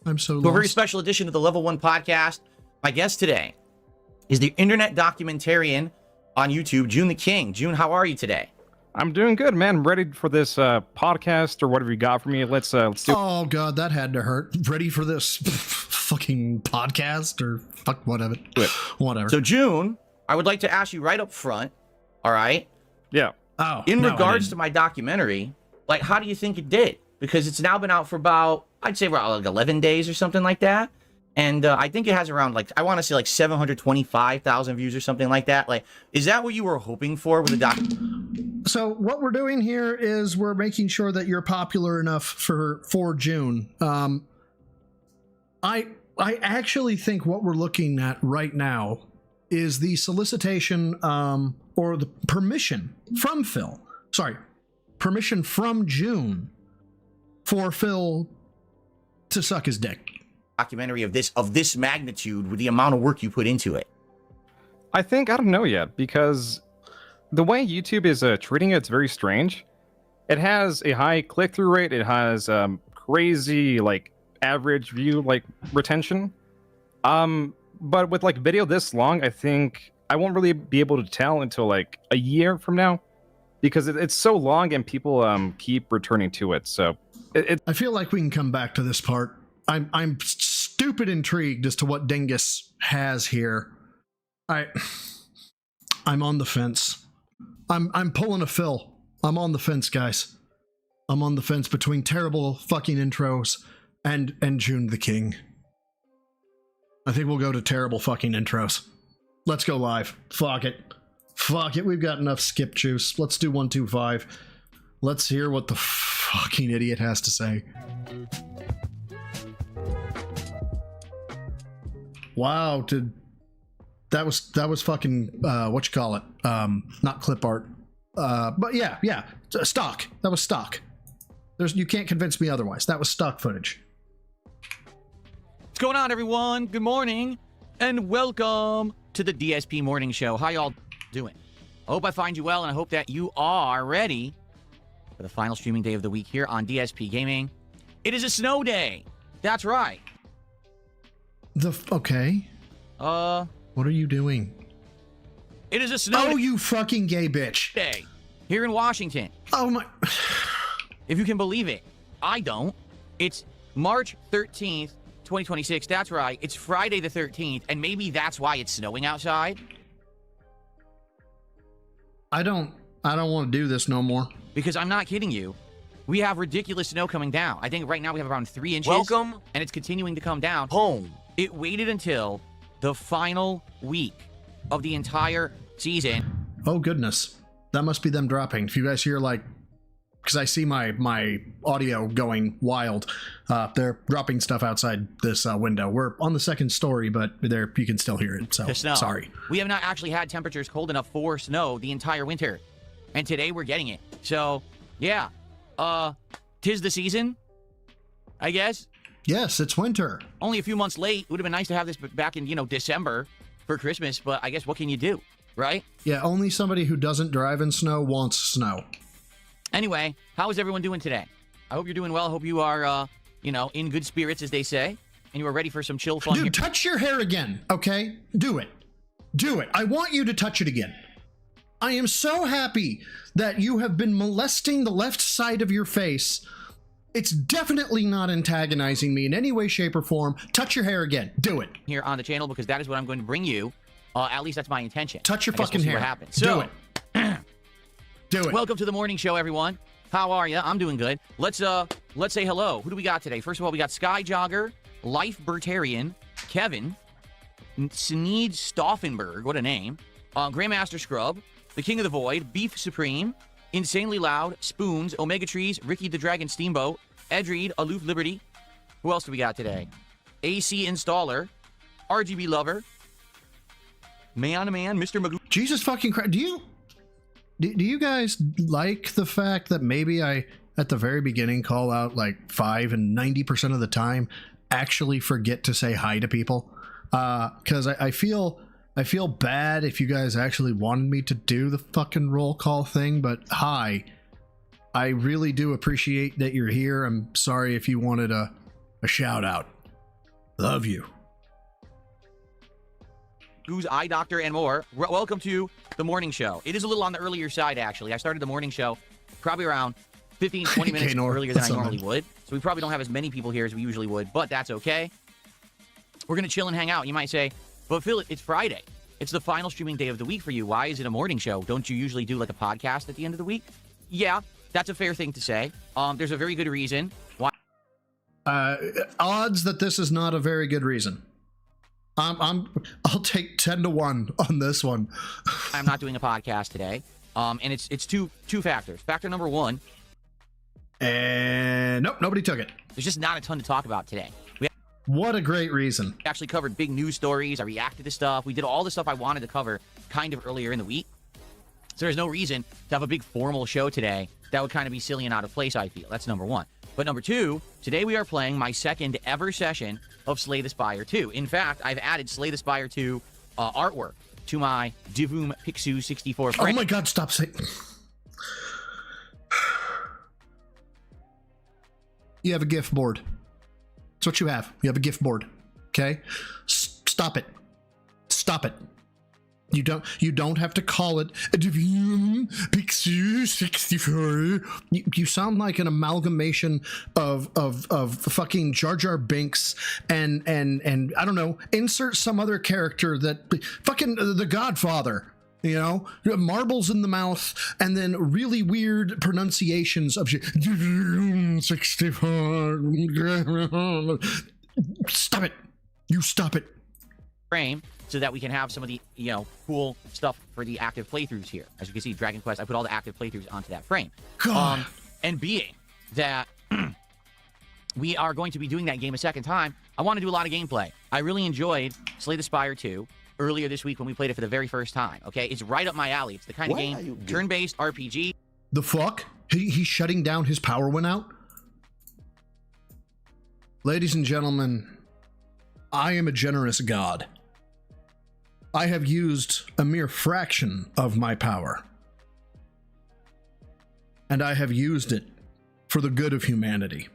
I'm so lost. To a very special edition of the Level 1 podcast. My guest today is the internet documentarian on YouTube, June the King. June, how are you today? I'm doing good, man. I'm ready for this podcast or whatever you got for me. Let's do. Oh god, that had to hurt. Ready for this fucking podcast or fuck whatever. Whatever. So June, I would like to ask you right up front. All right. Yeah. Oh. In regards to my documentary, like, how do you think it did? Because it's now been out for about, I'd say, around like 11 days or something like that. And I think it has around, like, I want to say like 725,000 views or something like that. Like, is that what you were hoping for with the doc? So what we're doing here is we're making sure that you're popular enough for June. I actually think what we're looking at right now is the solicitation or the permission from Phil. Sorry, permission from June for Phil to suck his dick. Documentary of this magnitude with the amount of work you put into it. I don't know yet, because the way YouTube is treating it, it's very strange. It has a high click-through rate. It has crazy, like, average view, like, retention. But with, like, video this long, I think I won't really be able to tell until, like, a year from now, because it's so long and people keep returning to it. So I feel like we can come back to this part. I'm stupid intrigued as to what Dingus has here. I'm on the fence. I'm pulling a Phil. I'm on the fence, guys. I'm on the fence between terrible fucking intros and June the King. I think we'll go to terrible fucking intros. Let's go live. Fuck it. Fuck it. We've got enough skip juice. Let's do 125. Let's hear what the fucking idiot has to say. Wow, that was fucking what you call it? Not clip art. But yeah, stock. That was stock. You can't convince me otherwise. That was stock footage. What's going on, everyone? Good morning, and welcome to the DSP Morning Show. How y'all doing? I hope I find you well, and I hope that you are ready for the final streaming day of the week here on DSP Gaming. It is a snow day. That's right. Okay. What are you doing? It is a snow. Oh, you fucking gay bitch. Day here in Washington. Oh my. If you can believe it, I don't. It's March 13th, 2026. That's right. It's Friday the 13th, and maybe that's why it's snowing outside. I don't want to do this no more. Because I'm not kidding you. We have ridiculous snow coming down. I think right now we have around 3 inches. Welcome. And it's continuing to come down. Home. It waited until the final week of the entire season. Oh, goodness. That must be them dropping. If you guys hear, like, because I see my audio going wild, they're dropping stuff outside this window. We're on the second story, but there you can still hear it. So, sorry. We have not actually had temperatures cold enough for snow the entire winter. And today we're getting it. So, yeah. 'Tis the season, I guess. Yes, it's winter. Only a few months late. It would have been nice to have this back in, December for Christmas, but I guess what can you do, right? Yeah, only somebody who doesn't drive in snow wants snow. Anyway, how is everyone doing today? I hope you're doing well. I hope you are, in good spirits, as they say. and you are ready for some chill fun. Dude, touch your hair again, okay? Do it. Do it. I want you to touch it again. I am so happy that you have been molesting the left side of your face. It's definitely not antagonizing me in any way, shape, or form. Touch your hair again. Do it. Here on the channel, because that is what I'm going to bring you. At least that's my intention. Touch your fucking we'll see hair. What happens. Do it. Do it. Welcome to the morning show, everyone. How are you? I'm doing good. Let's say hello. Who do we got today? First of all, we got Sky Jogger, Life Bertarian, Kevin, Sneed Stauffenberg, what a name, Grandmaster Scrub, The King of the Void, Beef Supreme, Insanely Loud, Spoons, Omega Trees, Ricky the Dragon Steamboat, Edreed, Aloof Liberty. Who else do we got today? AC Installer, RGB Lover, Man, Mr. Magoo. Jesus fucking Christ. Do you guys like the fact that maybe I, at the very beginning, call out like 5 and 90% of the time actually forget to say hi to people? Because I feel bad if you guys actually wanted me to do the fucking roll call thing, but hi. I really do appreciate that you're here. I'm sorry if you wanted a shout out. Love you. Who's Eye Doctor and more. Welcome to the morning show. It is a little on the earlier side, actually. I started the morning show probably around 15, 20 minutes earlier than I normally would. So we probably don't have as many people here as we usually would, but that's okay. We're going to chill and hang out. You might say, but Phil, it's Friday. It's the final streaming day of the week for you. Why is it a morning show? Don't you usually do like a podcast at the end of the week? Yeah, that's a fair thing to say. There's a very good reason why. Odds that this is not a very good reason. I'll take 10 to 1 on this one. I'm not doing a podcast today. And it's two factors. Factor number one. And nope, nobody took it. There's just not a ton to talk about today. What a great reason. We actually covered big news stories. I reacted to stuff. We did all the stuff I wanted to cover kind of earlier in the week. So there's no reason to have a big formal show today. That would kind of be silly and out of place, I feel. That's number one. But number two, today we are playing my second ever session of Slay the Spire 2. In fact, I've added Slay the Spire 2 artwork to my Divoom Pixu 64 frame. Oh my god, stop saying... You have a gift board. That's what you have. You have a gift board. Okay? Stop it. Stop it. You don't have to call it a Divoom Pixu 64. You sound like an amalgamation of fucking Jar Jar Binks and I don't know, insert some other character that fucking the Godfather. You know, marbles in the mouth, and then really weird pronunciations of shit. 64. Stop it. You stop it. Frame so that we can have some of the, cool stuff for the active playthroughs here. As you can see, Dragon Quest, I put all the active playthroughs onto that frame. God. And being that we are going to be doing that game a second time, I want to do a lot of gameplay. I really enjoyed Slay the Spire 2. Earlier this week when we played it for the very first time, okay? It's right up my alley. It's the kind of game, turn-based RPG. The fuck? He's shutting down, his power went out? Ladies and gentlemen, I am a generous god. I have used a mere fraction of my power. And I have used it for the good of humanity.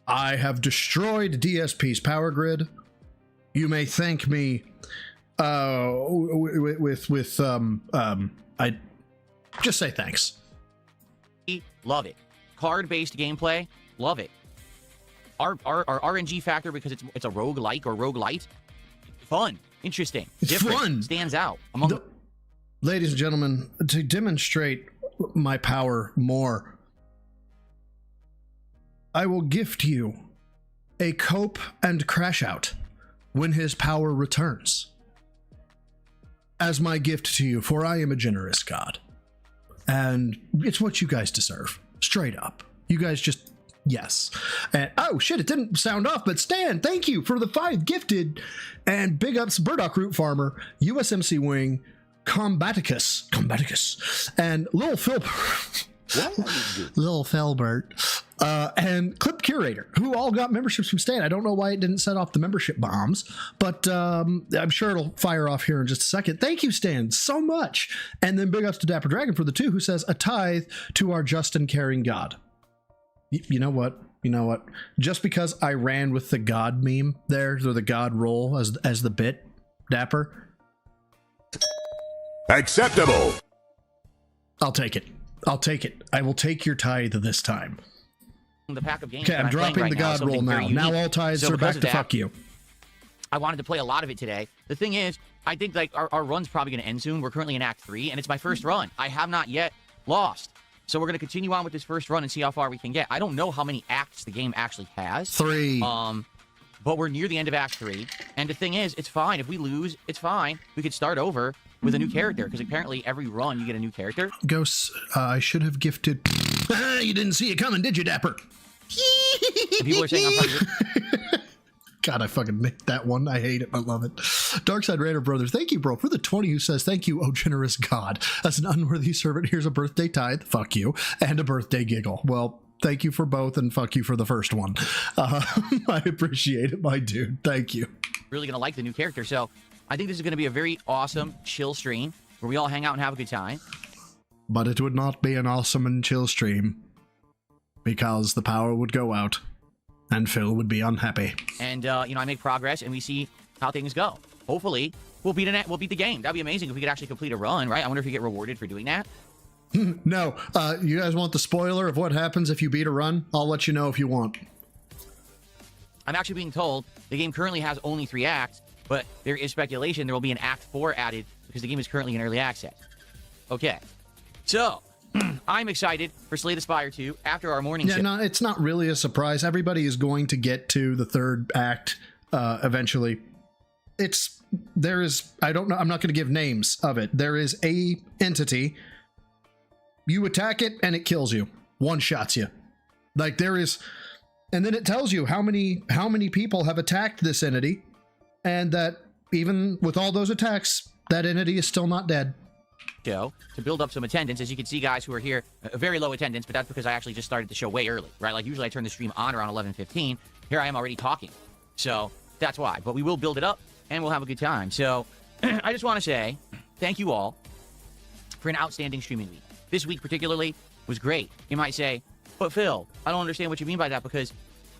I have destroyed DSP's power grid. You may thank me I just say thanks. Love it. Card-based gameplay, love it. Our RNG factor, because it's a roguelike or roguelite, fun, interesting, different, fun. Stands out among ladies and gentlemen, to demonstrate my power more, I will gift you a cope and crash out when his power returns. As my gift to you, for I am a generous god. And it's what you guys deserve. Straight up. You guys just, yes. And, oh shit, it didn't sound off, but Stan, thank you for the 5 gifted. And big ups, Burdock Root Farmer, USMC Wing, Combaticus, and Lil Philbert, and Clip Curator, who all got memberships from Stan. I don't know why it didn't set off the membership bombs, but I'm sure it'll fire off here in just a second. Thank you, Stan, so much. And then big ups to Dapper Dragon for the 2, who says, a tithe to our just and caring God. You know what? You know what? Just because I ran with the God meme there, or the God roll as the bit, Dapper. Acceptable. I'll take it. I'll take it. I will take your tithe this time. The pack of games. Okay, I'm dropping the God roll now. Now all tithes are back to fuck you. I wanted to play a lot of it today. The thing is, I think like our run's probably going to end soon. We're currently in Act 3, and it's my first run. I have not yet lost. So we're going to continue on with this first run and see how far we can get. I don't know how many acts the game actually has. 3. But we're near the end of Act 3. And the thing is, it's fine. If we lose, it's fine. We could start over with a new character, because apparently every run you get a new character. Ghosts, I should have gifted... You didn't see it coming, did you, Dapper? People are saying I'm probably... God, I fucking made that one. I hate it. I love it. Darkside Raider Brother, thank you, bro, for the 20 who says, thank you, oh generous God. As an unworthy servant, here's a birthday tithe, fuck you, and a birthday giggle. Well, thank you for both, and fuck you for the first one. I appreciate it, my dude. Thank you. Really going to like the new character, so I think this is going to be a very awesome, chill stream where we all hang out and have a good time. But it would not be an awesome and chill stream because the power would go out. And Phil would be unhappy. And, you know, I make progress, and we see how things go. Hopefully, we'll beat the game. That'd be amazing if we could actually complete a run, right? I wonder if we get rewarded for doing that. No. You guys want the spoiler of what happens if you beat a run? I'll let you know if you want. I'm actually being told the game currently has only 3 acts, but there is speculation there will be an Act 4 added because the game is currently in early access. Okay. So... I'm excited for Slay the Spire 2 after our morning shift. No, it's not really a surprise. Everybody is going to get to the 3rd act eventually. I don't know, I'm not going to give names of it. There is a entity. You attack it and it kills you. One-shots you. Like there is, and then it tells you how many people have attacked this entity, and that even with all those attacks, that entity is still not dead. Show to build up some attendance. As you can see, guys who are here, very low attendance, but that's because I actually just started the show way early, right? Like usually I turn the stream on around 11:15. Here I am already talking, so that's why. But we will build it up and we'll have a good time. So I just want to say thank you all for an outstanding streaming week. This week particularly was great. You might say, but Phil, I don't understand what you mean by that, because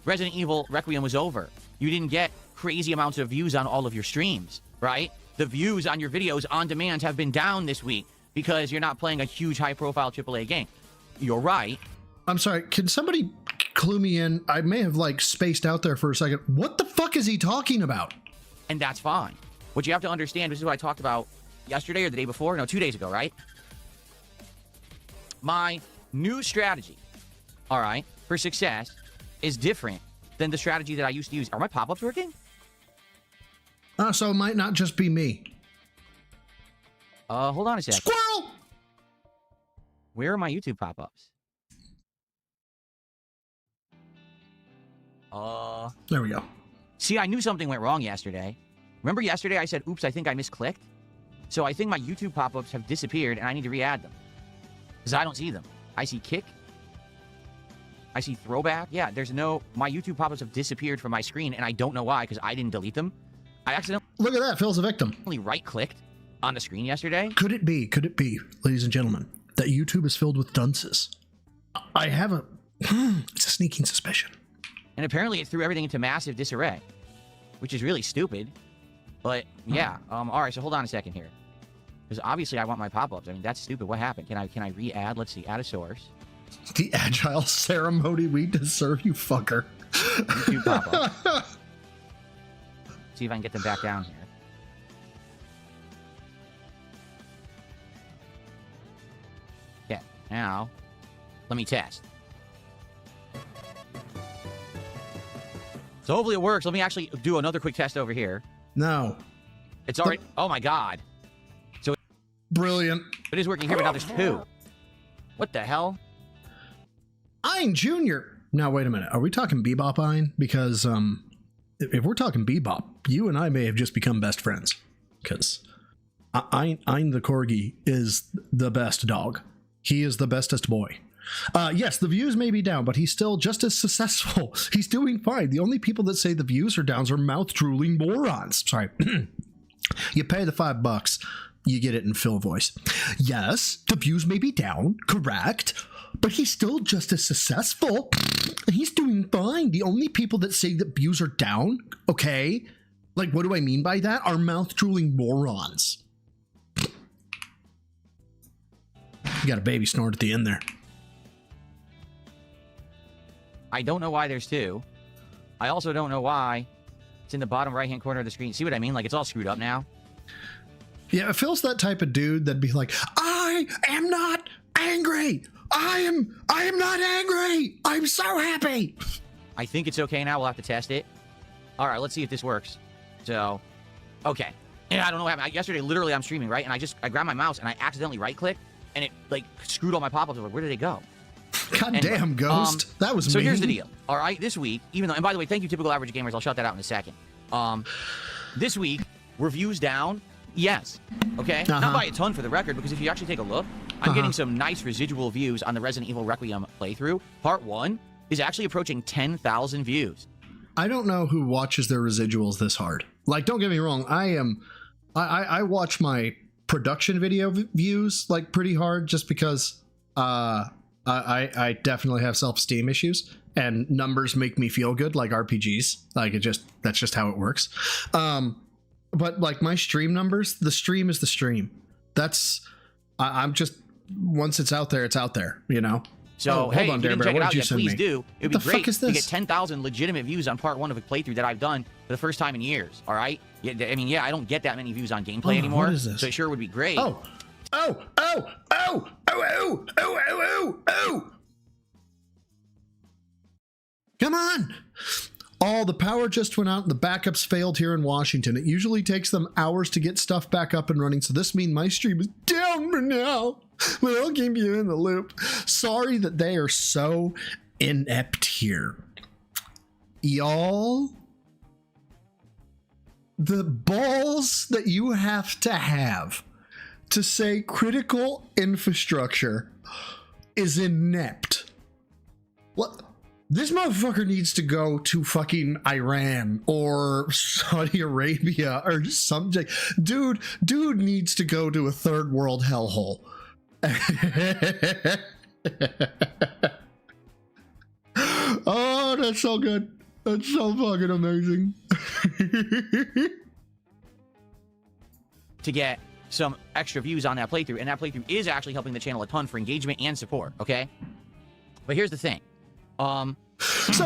Resident Evil Requiem was over. You didn't get crazy amounts of views on all of your streams, right? The views on your videos on demand have been down this week because you're not playing a huge high-profile AAA game. You're right. I'm sorry, can somebody clue me in? I may have, like, spaced out there for a second. What the fuck is he talking about? And that's fine. What you have to understand, this is what I talked about yesterday or the day before? No, 2 days ago, right? My new strategy, all right, for success is different than the strategy that I used to use. Are my pop-ups working? So it might not just be me. Hold on a second. Squirrel! Where are my YouTube pop-ups? There we go. See, I knew something went wrong yesterday. Remember yesterday I said, oops, I think I misclicked? So I think my YouTube pop-ups have disappeared and I need to re-add them. Because I don't see them. I see kick. I see throwback. Yeah, my YouTube pop-ups have disappeared from my screen and I don't know why, because I didn't delete them. I accidentally... Look at that, Phil's a victim. Right-clicked on the screen yesterday. Could it be, ladies and gentlemen, that YouTube is filled with dunces? I have it's a sneaking suspicion. And apparently it threw everything into massive disarray, which is really stupid. But, yeah. All right, so hold on a second here. Because obviously I want my pop-ups. I mean, that's stupid. What happened? Can I re-add? Let's see. Add a source. The agile ceremony we deserve, you fucker. YouTube pop-up. See if I can get them back down here. Okay, now let me test. So hopefully it works. Let me actually do another quick test over here. No. It's already... Oh my god. So... Brilliant. It is working here, but now there's 2. What the hell? Ein Jr. Now, wait a minute. Are we talking Bebop Ein? Because, if we're talking Bebop, you and I may have just become best friends. Because Ein the Corgi is the best dog. He is the bestest boy. Yes, the views may be down, but he's still just as successful. He's doing fine. The only people that say the views are down are mouth-drooling morons. Sorry. You pay the $5, you get it in Phil voice. Yes, the views may be down, correct, but he's still just as successful. He's doing fine. The only people that say that views are down, okay, like, what do I mean by that? Are mouth-drooling morons. You got a baby snort at the end there. I don't know why there's two. I also don't know why it's in the bottom right-hand corner of the screen. See what I mean? Like, it's all screwed up now. Yeah, it feels that type of dude that'd be like, I am not angry. I am not angry. I'm so happy. I think it's okay now. We'll have to test it. All right, let's see if this works. So, okay. And I don't know what happened. Yesterday, literally, I'm streaming, right? And I grabbed my mouse and I accidentally right-clicked and it, like, screwed all my pop-ups. Like, where did they go? God damn, Ghost. That was so mean. Here's the deal. All right, this week, even though, and by the way, thank you, Typical Average Gamers. I'll shout that out in a second. This week, were views down? Yes. Okay? Not by a ton for the record, because if you actually take a look, I'm getting some nice residual views on the Resident Evil Requiem playthrough. Part 1 is actually approaching 10,000 views. I don't know who watches their residuals this hard. Like, don't get me wrong. I watch my production video views, like, pretty hard just because I definitely have self-esteem issues, and numbers make me feel good, like RPGs. Like, that's just how it works. But like my stream numbers, the stream is the stream. I'm just, once it's out there, it's out there, you know? So, hey, if you didn't check it out yet, please do. It would be great to get 10,000 legitimate views on part 1 of a playthrough that I've done for the first time in years, all right? Yeah, I mean, yeah, I don't get that many views on gameplay anymore, what is this? so it sure would be great. Come on! Oh, the power just went out and the backups failed here in Washington. It usually takes them hours to get stuff back up and running, so this means my stream is down for now. But I'll keep you in the loop. Sorry that they are so inept here. Y'all, the balls that you have to say critical infrastructure is inept. What? This motherfucker needs to go to fucking Iran or Saudi Arabia or something. Dude needs to go to a third world hellhole. Oh, that's so good. That's so fucking amazing. To get some extra views on that playthrough, and that playthrough is actually helping the channel a ton for engagement and support, okay? But here's the thing. So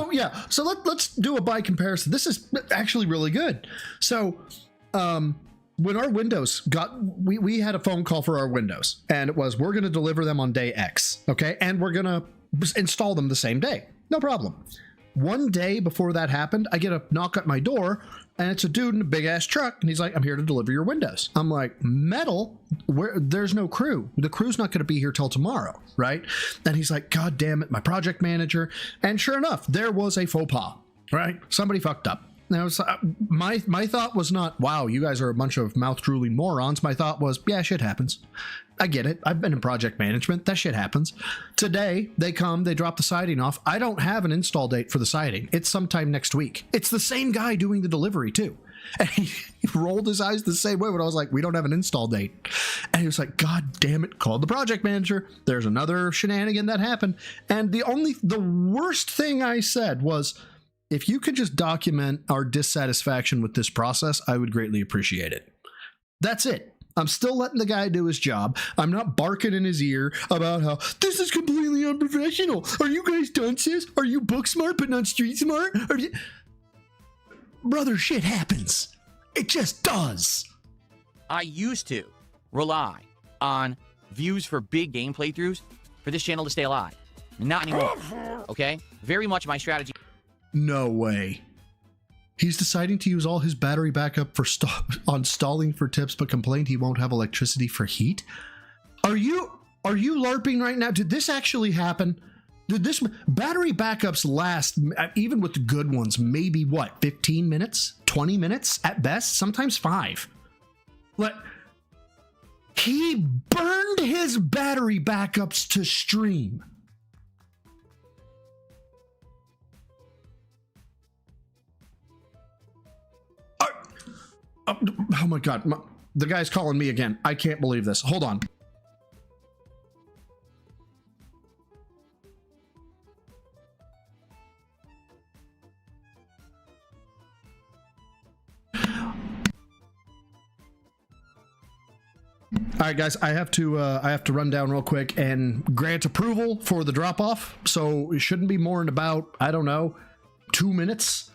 let's do a by comparison. This is actually really good. So when our windows we had a phone call for our windows, and it was, we're going to deliver them on day X, okay, and we're going to install them the same day, no problem. One day before that happened, I get a knock at my door, and it's a dude in a big ass truck, and he's like, I'm here to deliver your windows. I'm like, metal? There's no crew. The crew's not going to be here till tomorrow, right? And he's like, God damn it, my project manager. And sure enough, there was a faux pas, right? Somebody fucked up. And I was, my thought was not, wow, you guys are a bunch of mouth-drooling morons. My thought was, yeah, shit happens. I get it. I've been in project management. That shit happens. Today, they come, they drop the siding off. I don't have an install date for the siding. It's sometime next week. It's the same guy doing the delivery, too. And he rolled his eyes the same way when I was like, we don't have an install date. And he was like, God damn it, called the project manager. There's another shenanigan that happened. And the worst thing I said was, if you could just document our dissatisfaction with this process, I would greatly appreciate it. That's it. I'm still letting the guy do his job. I'm not barking in his ear about how this is completely unprofessional. Are you guys dunces? Are you book smart but not street smart? Brother, shit happens. It just does. I used to rely on views for big game playthroughs for this channel to stay alive. Not anymore. Okay? Very much my strategy. No way. He's deciding to use all his battery backup for on stalling for tips, but complained he won't have electricity for heat. Are you LARPing right now? Did this actually happen? Did this battery backups last, even with the good ones, maybe what, 15 minutes, 20 minutes at best, sometimes 5. Like, he burned his battery backups to stream. Oh my God, the guy's calling me again. I can't believe this. Hold on. All right, guys, I have to run down real quick and grant approval for the drop off. So it shouldn't be more than about, I don't know, 2 minutes.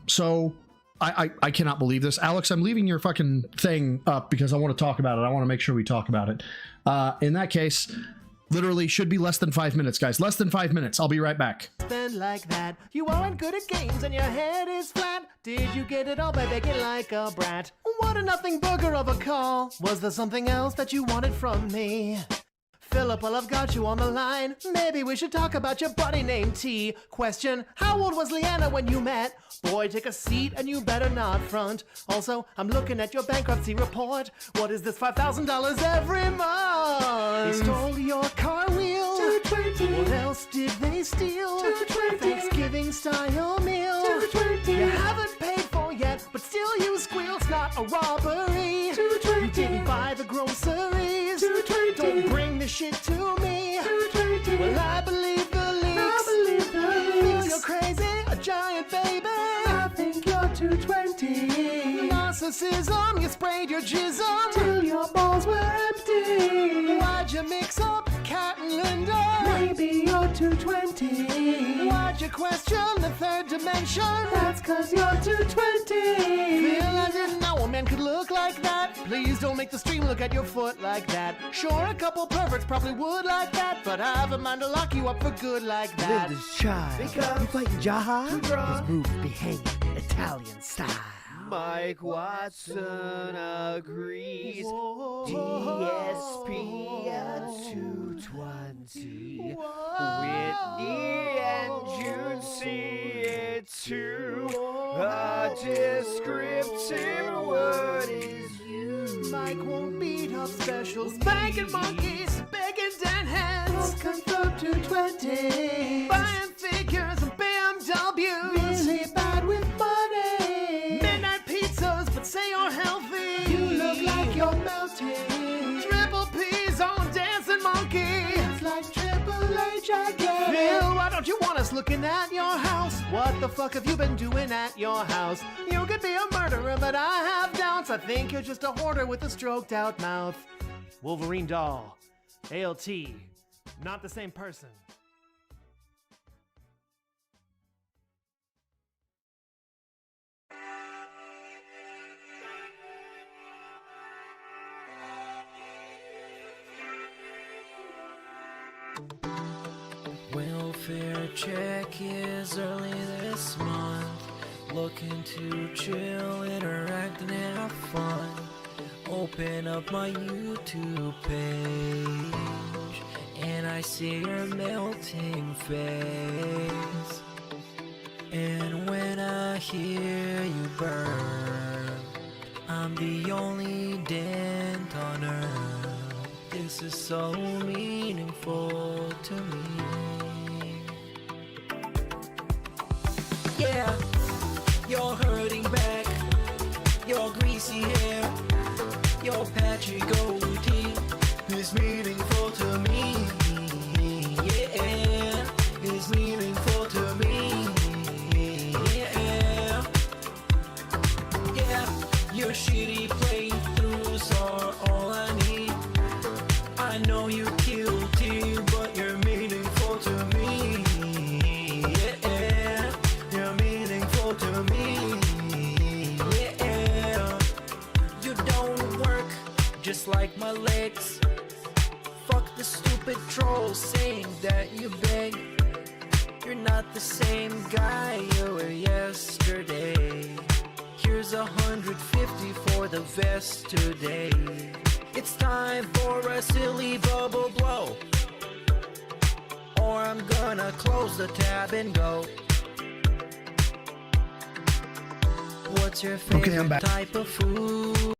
So I cannot believe this. Alex, I'm leaving your fucking thing up because I want to talk about it. I want to make sure we talk about it. In that case, literally should be less than 5 minutes, guys. Less than 5 minutes. I'll be right back. Spend like that. You aren't good at games and your head is flat. Did you get it all by begging like a brat? What a nothing burger of a call. Was there something else that you wanted from me? Philip, well, I've got you on the line. Maybe we should talk about your buddy named T. Question, how old was Leanna when you met? Boy, take a seat and you better not front. Also, I'm looking at your bankruptcy report. What is this, $5,000 every month? They stole your car wheel. 220. What else did they steal? 220. Thanksgiving style meal. 220. You haven't paid for yet, but still you squeal. It's not a robbery. 220. You didn't buy the groceries. 220. Don't bring the shit to me. 220. Well, I believe the leaks. I believe the leaks. You're crazy, a giant baby. I think you're 220. Narcissism, you sprayed your jism till your balls were empty. Why'd you mix up Cat and Linda? Maybe you're 220. Why'd you question the third dimension? That's cause you're 220. Phil, I didn't know a man could look like that. Please don't make the stream look at your foot like that. Sure, a couple perverts probably would like that, but I have a mind to lock you up for good like that. Linda's child. You fighting Jaha? His moves be hanging Italian style. Mike Watson agrees. DSP at 220. Whitney and June see it too. A descriptive word is used. Mike won't beat up specials. Banking monkeys, begging dead hands. Confirmed 220. Buying figures and BMWs. Really bad with money. Midnight pizzas, but say you're healthy. You look like you're melting. Triple P's on dancing monkey. It's like Triple H, I guess. Phil, why don't you want us looking at your house? What the fuck have you been doing at your house? You could be a murderer, but I have doubts. I think you're just a hoarder with a stroked out mouth. Wolverine doll. ALT. Not the same person. Welfare check is early this month. Looking to chill, interact, and have fun. Open up my YouTube page, and I see your melting face. And when I hear you burn, I'm the only dent on earth. This is so meaningful to me. Yeah, you're hurting back, your greasy hair, your patchy goatee is meaningful to me. Yeah, it's meaningful to me. Yeah, yeah, your shitty playthroughs are all I need. I know you're guilty, but you're meaningful to me. Yeah, you're meaningful to me. Yeah, you don't work just like my legs. Fuck the stupid trolls saying that you beg. You're not the same guy you were yesterday. Here's 150 for the vest today. It's time for a silly bubble blow, or I'm gonna close the tab and go. What's your favorite type of food?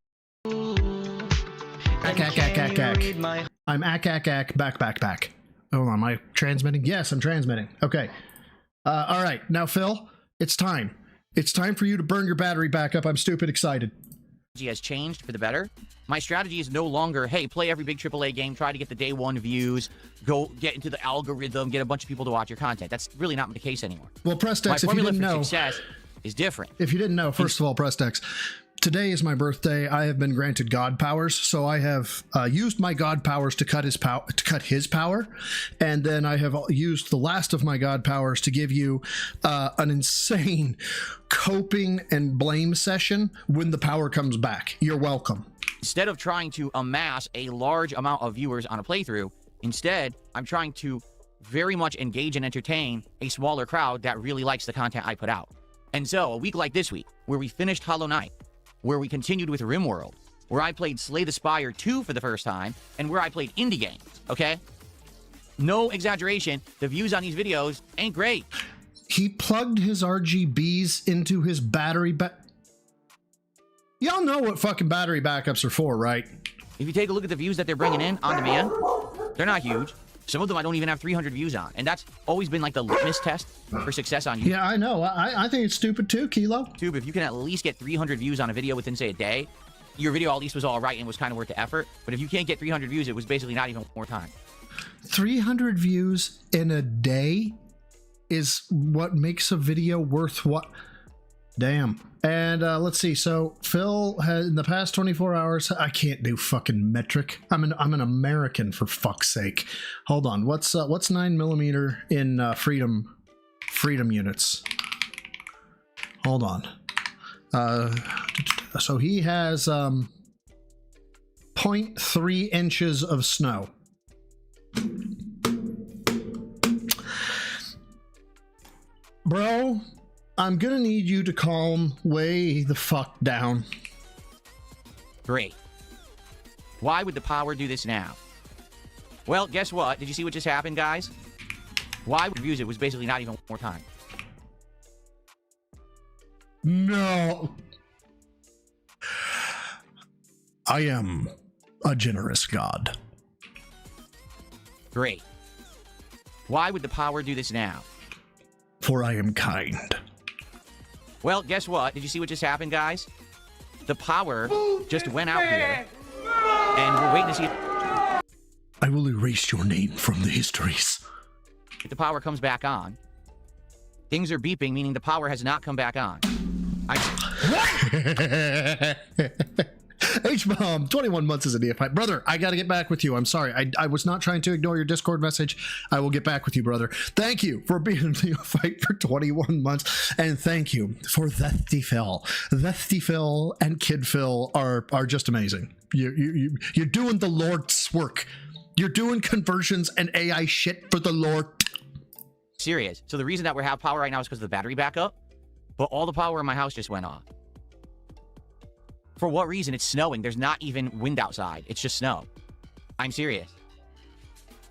I'm back. Hold on, am I transmitting? Yes, I'm transmitting. Okay. All right, now Phil, it's time. It's time for you to burn your battery back up. I'm stupid excited. Has changed for the better. My strategy is no longer, hey, play every big AAA game, try to get the day one views, go get into the algorithm, get a bunch of people to watch your content. That's really not the case anymore. Well, Prestex, if you didn't know, success is different. If you didn't know, first of all, Prestex, today is my birthday. I have been granted God powers, so I have used my God powers to cut his power, and then I have used the last of my God powers to give you an insane coping and blame session when the power comes back. You're welcome. Instead of trying to amass a large amount of viewers on a playthrough, instead, I'm trying to very much engage and entertain a smaller crowd that really likes the content I put out. And so, a week like this week, where we finished Hollow Knight, where we continued with RimWorld, where I played Slay the Spire 2 for the first time, and where I played indie games, okay? No exaggeration, the views on these videos ain't great. He plugged his RGBs into his battery Y'all know what fucking battery backups are for, right? If you take a look at the views that they're bringing in on demand, they're not huge. Some of them I don't even have 300 views on. And that's always been like the litmus test for success on YouTube. Yeah, I know. I think it's stupid too, Kilo. Tube, if you can at least get 300 views on a video within, say, a day, your video at least was all right and was kind of worth the effort. But if you can't get 300 views, it was basically not even more time. 300 views in a day is what makes a video worth what? Damn. And let's see. So Phil has in the past 24 hours. I can't do fucking metric. I'm an American, for fuck's sake. Hold on. What's 9mm in freedom units? Hold on. So he has 0.3 inches of snow. Bro, I'm gonna need you to calm way the fuck down. Great. Why would the power do this now? Well, guess what? Did you see what just happened, guys? Why would use it was basically not even more time. No. I am a generous god. Great. Why would the power do this now? For I am kind. Well, guess what? Did you see what just happened, guys? The power just went out here. And we're waiting to see I will erase your name from the histories. if the power comes back on. Things are beeping, meaning the power has not come back on. H-Bomb, 21 months as a neophyte. Brother, I gotta get back with you. I'm sorry. I was not trying to ignore your Discord message. I will get back with you, brother. Thank you for being a neophyte for 21 months. And thank you for Thefty Phil. Thefty Phil and Kid Phil are just amazing. You're doing the Lord's work. You're doing conversions and AI shit for the Lord. Serious. So the reason that we have power right now is because of the battery backup. But all the power in my house just went off. For what reason? It's snowing. There's not even wind outside. It's just snow. I'm serious.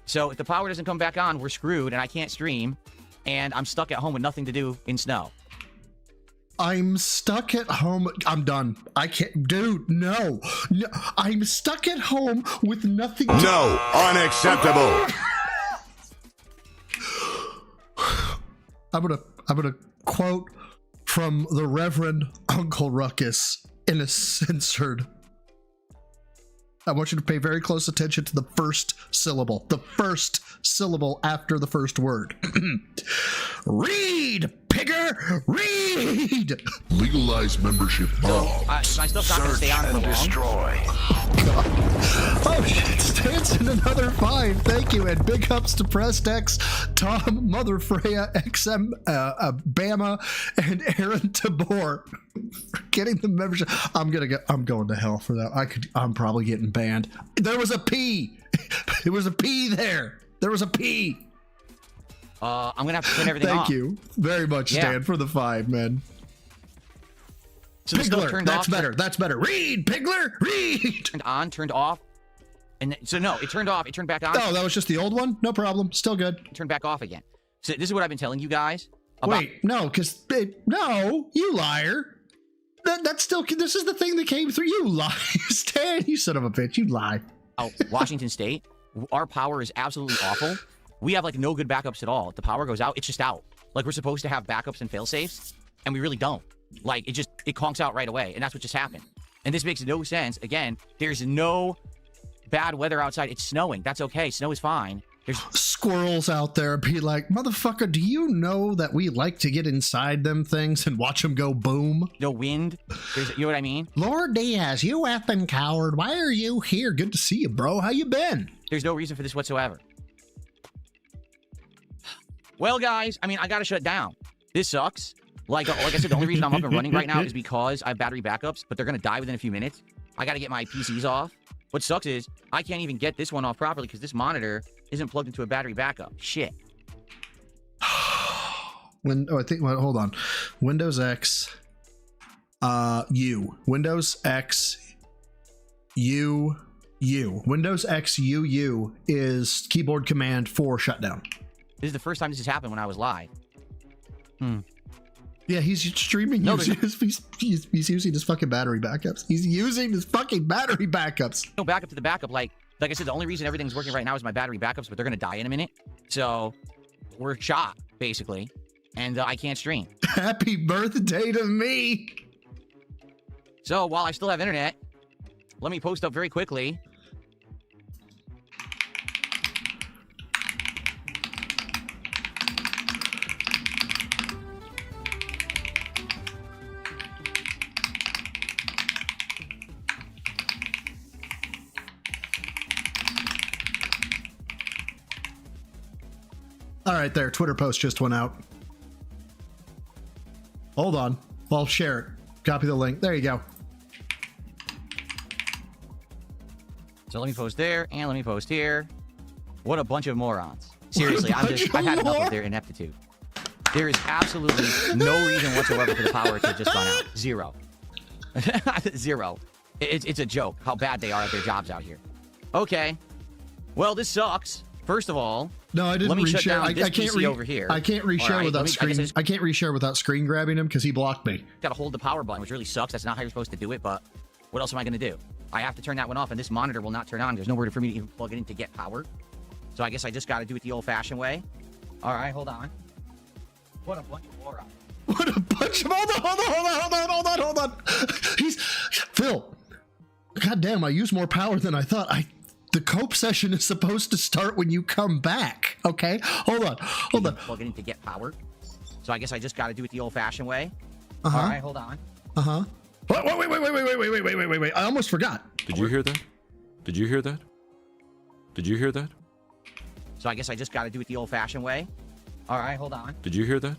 So if the power doesn't come back on, we're screwed and I can't stream. And I'm stuck at home with nothing to do in snow. I'm stuck at home. I'm done. I can't. Dude, no. I'm stuck at home with nothing to do. No, unacceptable. I'm gonna quote from the Reverend Uncle Ruckus in a censored. I want you to pay very close attention to the first syllable. The first syllable after the first word. Read, pigger, read! Legalize membership bombs. My stuff's not going to stay on for long. Destroy. Oh shit, Stanson another 5. Thank you. And big ups to Prestex, Tom, Mother Freya, XM, Bama, and Aaron Tabor for getting the membership. I'm going to hell for that. I'm probably getting banned. There was a P. There was a P there. There was a P. I'm gonna have to turn everything off. Thank you very much, Stan, for the 5, man. So Pigler, that's better. That's better. Read, Pigler, read. Turned on, turned off, and so no, it turned off. It turned back on. Oh, that was just the old one. No problem. Still good. It turned back off again. So this is what I've been telling you guys. About Wait, no, because no, you liar. That's still. This is the thing that came through. You lie, Stan. You son of a bitch. You lie. Oh, Washington State. Our power is absolutely awful. We have like no good backups at all. If the power goes out, it's just out. Like we're supposed to have backups and fail-safes, and we really don't. Like it conks out right away, and that's what just happened. And this makes no sense. Again, there's no bad weather outside. It's snowing. That's okay. Snow is fine. squirrels out there be like, motherfucker, do you know that we like to get inside them things and watch them go boom? No wind. You know what I mean? Lord Diaz, you effing coward. Why are you here? Good to see you, bro. How you been? There's no reason for this whatsoever. Well, guys, I mean, I got to shut down. This sucks. Like I said, the only reason I'm up and running right now is because I have battery backups, but they're going to die within a few minutes. I got to get my PCs off. What sucks is I can't even get this one off properly because this monitor isn't plugged into a battery backup. Shit. Hold on. Windows X, U. Windows X, U. Windows X, U is keyboard command for shutdown. This is the first time this has happened when I was live. Yeah, he's streaming. No, he's using his fucking battery backups. He's using his fucking battery backups. No backup to the backup. Like I said, the only reason everything's working right now is my battery backups, but they're going to die in a minute. So we're shot, basically. And I can't stream. Happy birthday to me. So while I still have internet, let me post up very quickly. All right, there. Twitter post just went out. Hold on. I'll share it. Copy the link. There you go. So let me post there, and let me post here. What a bunch of morons. Seriously, I've had enough of their ineptitude. There is absolutely no reason whatsoever for the power to have just gone out. Zero. Zero. It's a joke how bad they are at their jobs out here. Okay. Well, this sucks. First of all, no, I didn't let me shut reshare. down this PC over here. I can't reshare without screen. I can't reshare without screen grabbing him because he blocked me. Got to hold the power button, which really sucks. That's not how you're supposed to do it. But what else am I going to do? I have to turn that one off, and this monitor will not turn on. There's nowhere for me to even plug it in to get power. So I guess I just got to do it the old-fashioned way. All right, hold on. What a bunch of morons. What a bunch of hold on. He's Phil. God damn, I use more power than I thought. The cope session is supposed to start when you come back. Okay, hold on. Plug it in to get power. So I guess I just got to do it the old-fashioned way. All right, hold on. Wait. I almost forgot. Did you hear that? Did you hear that? Did you hear that? So I guess I just got to do it the old-fashioned way. All right, hold on. Did you hear that?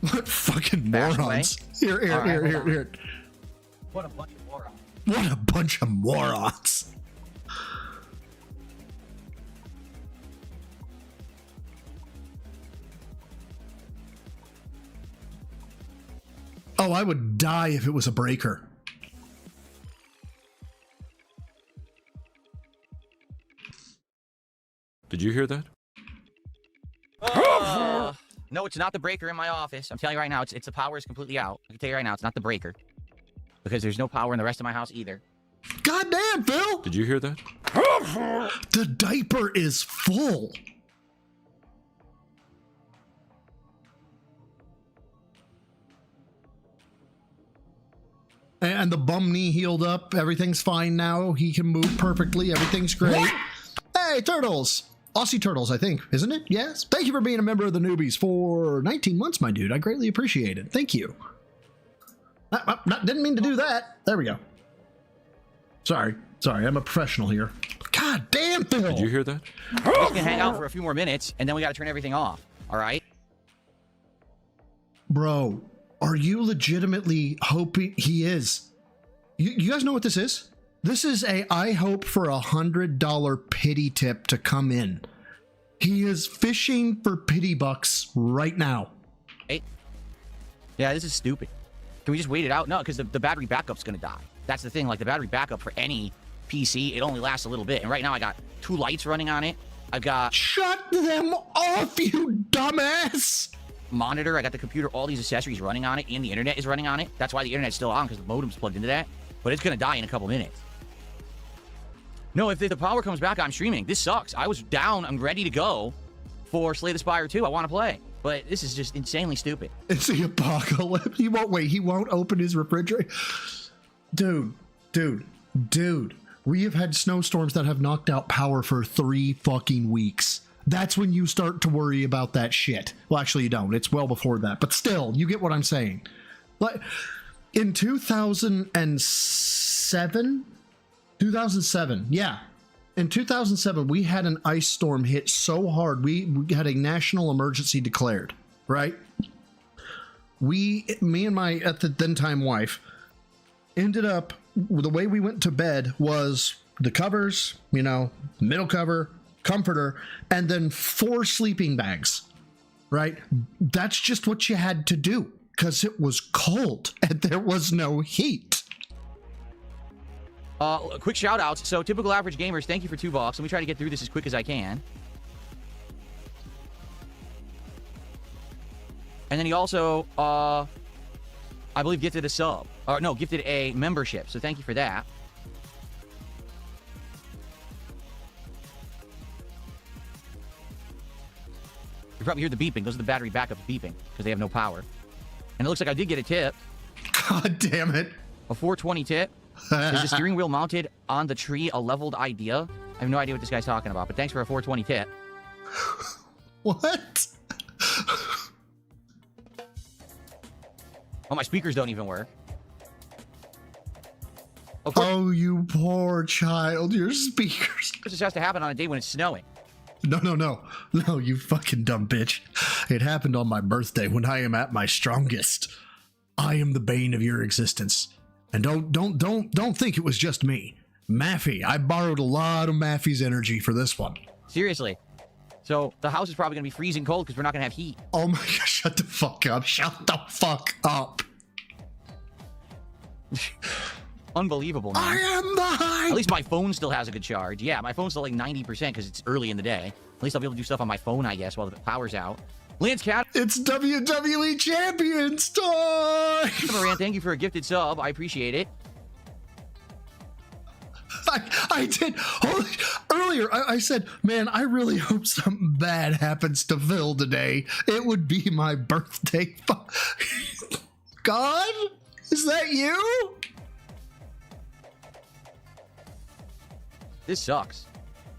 What fucking morons? Here. What a bunch of morons. What a bunch of morons. Oh, I would die if it was a breaker. Did you hear that? No, it's not the breaker in my office. I'm telling you right now, it's the power is completely out. I can tell you right now, it's not the breaker. Because there's no power in the rest of my house either. God damn, Phil! Did you hear that? The diaper is full. And the bum knee healed up. Everything's fine now. He can move perfectly. Everything's great. What? Hey, Turtles. Aussie Turtles, I think, isn't it? Yes. Thank you for being a member of the Newbies for 19 months, my dude. I greatly appreciate it. Thank you. Didn't mean to do that. There we go. Sorry. I'm a professional here. God damn, Phil. Did you hear that? We're just gonna hang out for a few more minutes, and then we gotta turn everything off. All right? Bro, are you legitimately hoping he is? You guys know what this is? This is I hope for $100 pity tip to come in. He is fishing for pity bucks right now. Hey. Yeah, this is stupid. Can we just wait it out? No, because the battery backup's going to die. That's the thing. Like, the battery backup for any PC, it only lasts a little bit. And right now, I got 2 lights running on it. I've got... Shut them off, you dumbass! Monitor. I got the computer, all these accessories running on it, and the internet is running on it. That's why the internet's still on, because the modem's plugged into that. But it's going to die in a couple minutes. No, if the power comes back, I'm streaming. This sucks. I was down. I'm ready to go for Slay the Spire 2. I want to play. But this is just insanely stupid. It's the apocalypse. He won't wait. He won't open his refrigerator. Dude. We have had snowstorms that have knocked out power for 3 fucking weeks. That's when you start to worry about that shit. Well, actually, you don't. It's well before that. But still, you get what I'm saying. Like, in 2007, yeah. In 2007, we had an ice storm hit so hard, we had a national emergency declared, right? Me and my, at the then time wife, ended up, the way we went to bed was the covers, you know, middle cover, comforter, and then 4 sleeping bags, right? That's just what you had to do because it was cold and there was no heat. Quick shout outs. So, Typical Average Gamers, thank you for $2. Let me try to get through this as quick as I can. And then he also, I believe, gifted a sub. Or no, gifted a membership. So thank you for that. You probably hear the beeping. Those are the battery backups beeping because they have no power. And it looks like I did get a tip. God damn it. A 420 tip. Is the steering wheel mounted on the tree a leveled idea? I have no idea what this guy's talking about, but thanks for a 420 tip. What? Oh, my speakers don't even work. Oh, you poor child. Your speakers. This has to happen on a day when it's snowing. No, you fucking dumb bitch. It happened on my birthday when I am at my strongest. I am the bane of your existence. And don't think it was just me. Maffey, I borrowed a lot of Maffey's energy for this one. Seriously. So the house is probably going to be freezing cold because we're not going to have heat. Oh my gosh, shut the fuck up. Shut the fuck up. Unbelievable, man. I am the high. At least my phone still has a good charge. Yeah, my phone's still like 90% because it's early in the day. At least I'll be able to do stuff on my phone, I guess, while the power's out. Lance Cat. It's WWE Champions time. Moran, thank you for a gifted sub. I appreciate it. I did. Earlier, I said, man, I really hope something bad happens to Phil today. It would be my birthday. God? Is that you? This sucks.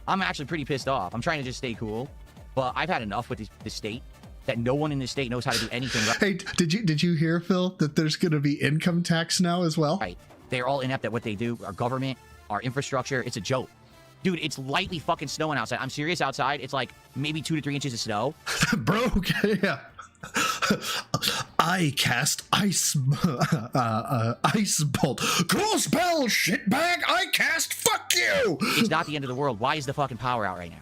I'm actually pretty pissed off. I'm trying to just stay cool, but I've had enough with this state that no one in this state knows how to do anything right. Hey, did you hear, Phil, that there's going to be income tax now as well? Right. They're all inept at what they do. Our government, our infrastructure, it's a joke. Dude, it's lightly fucking snowing outside. I'm serious, outside. It's like maybe 2 to 3 inches of snow. Bro, yeah. I cast ice bolt. Cool spell, shitbag. I cast fuck you. It's not the end of the world. Why is the fucking power out right now?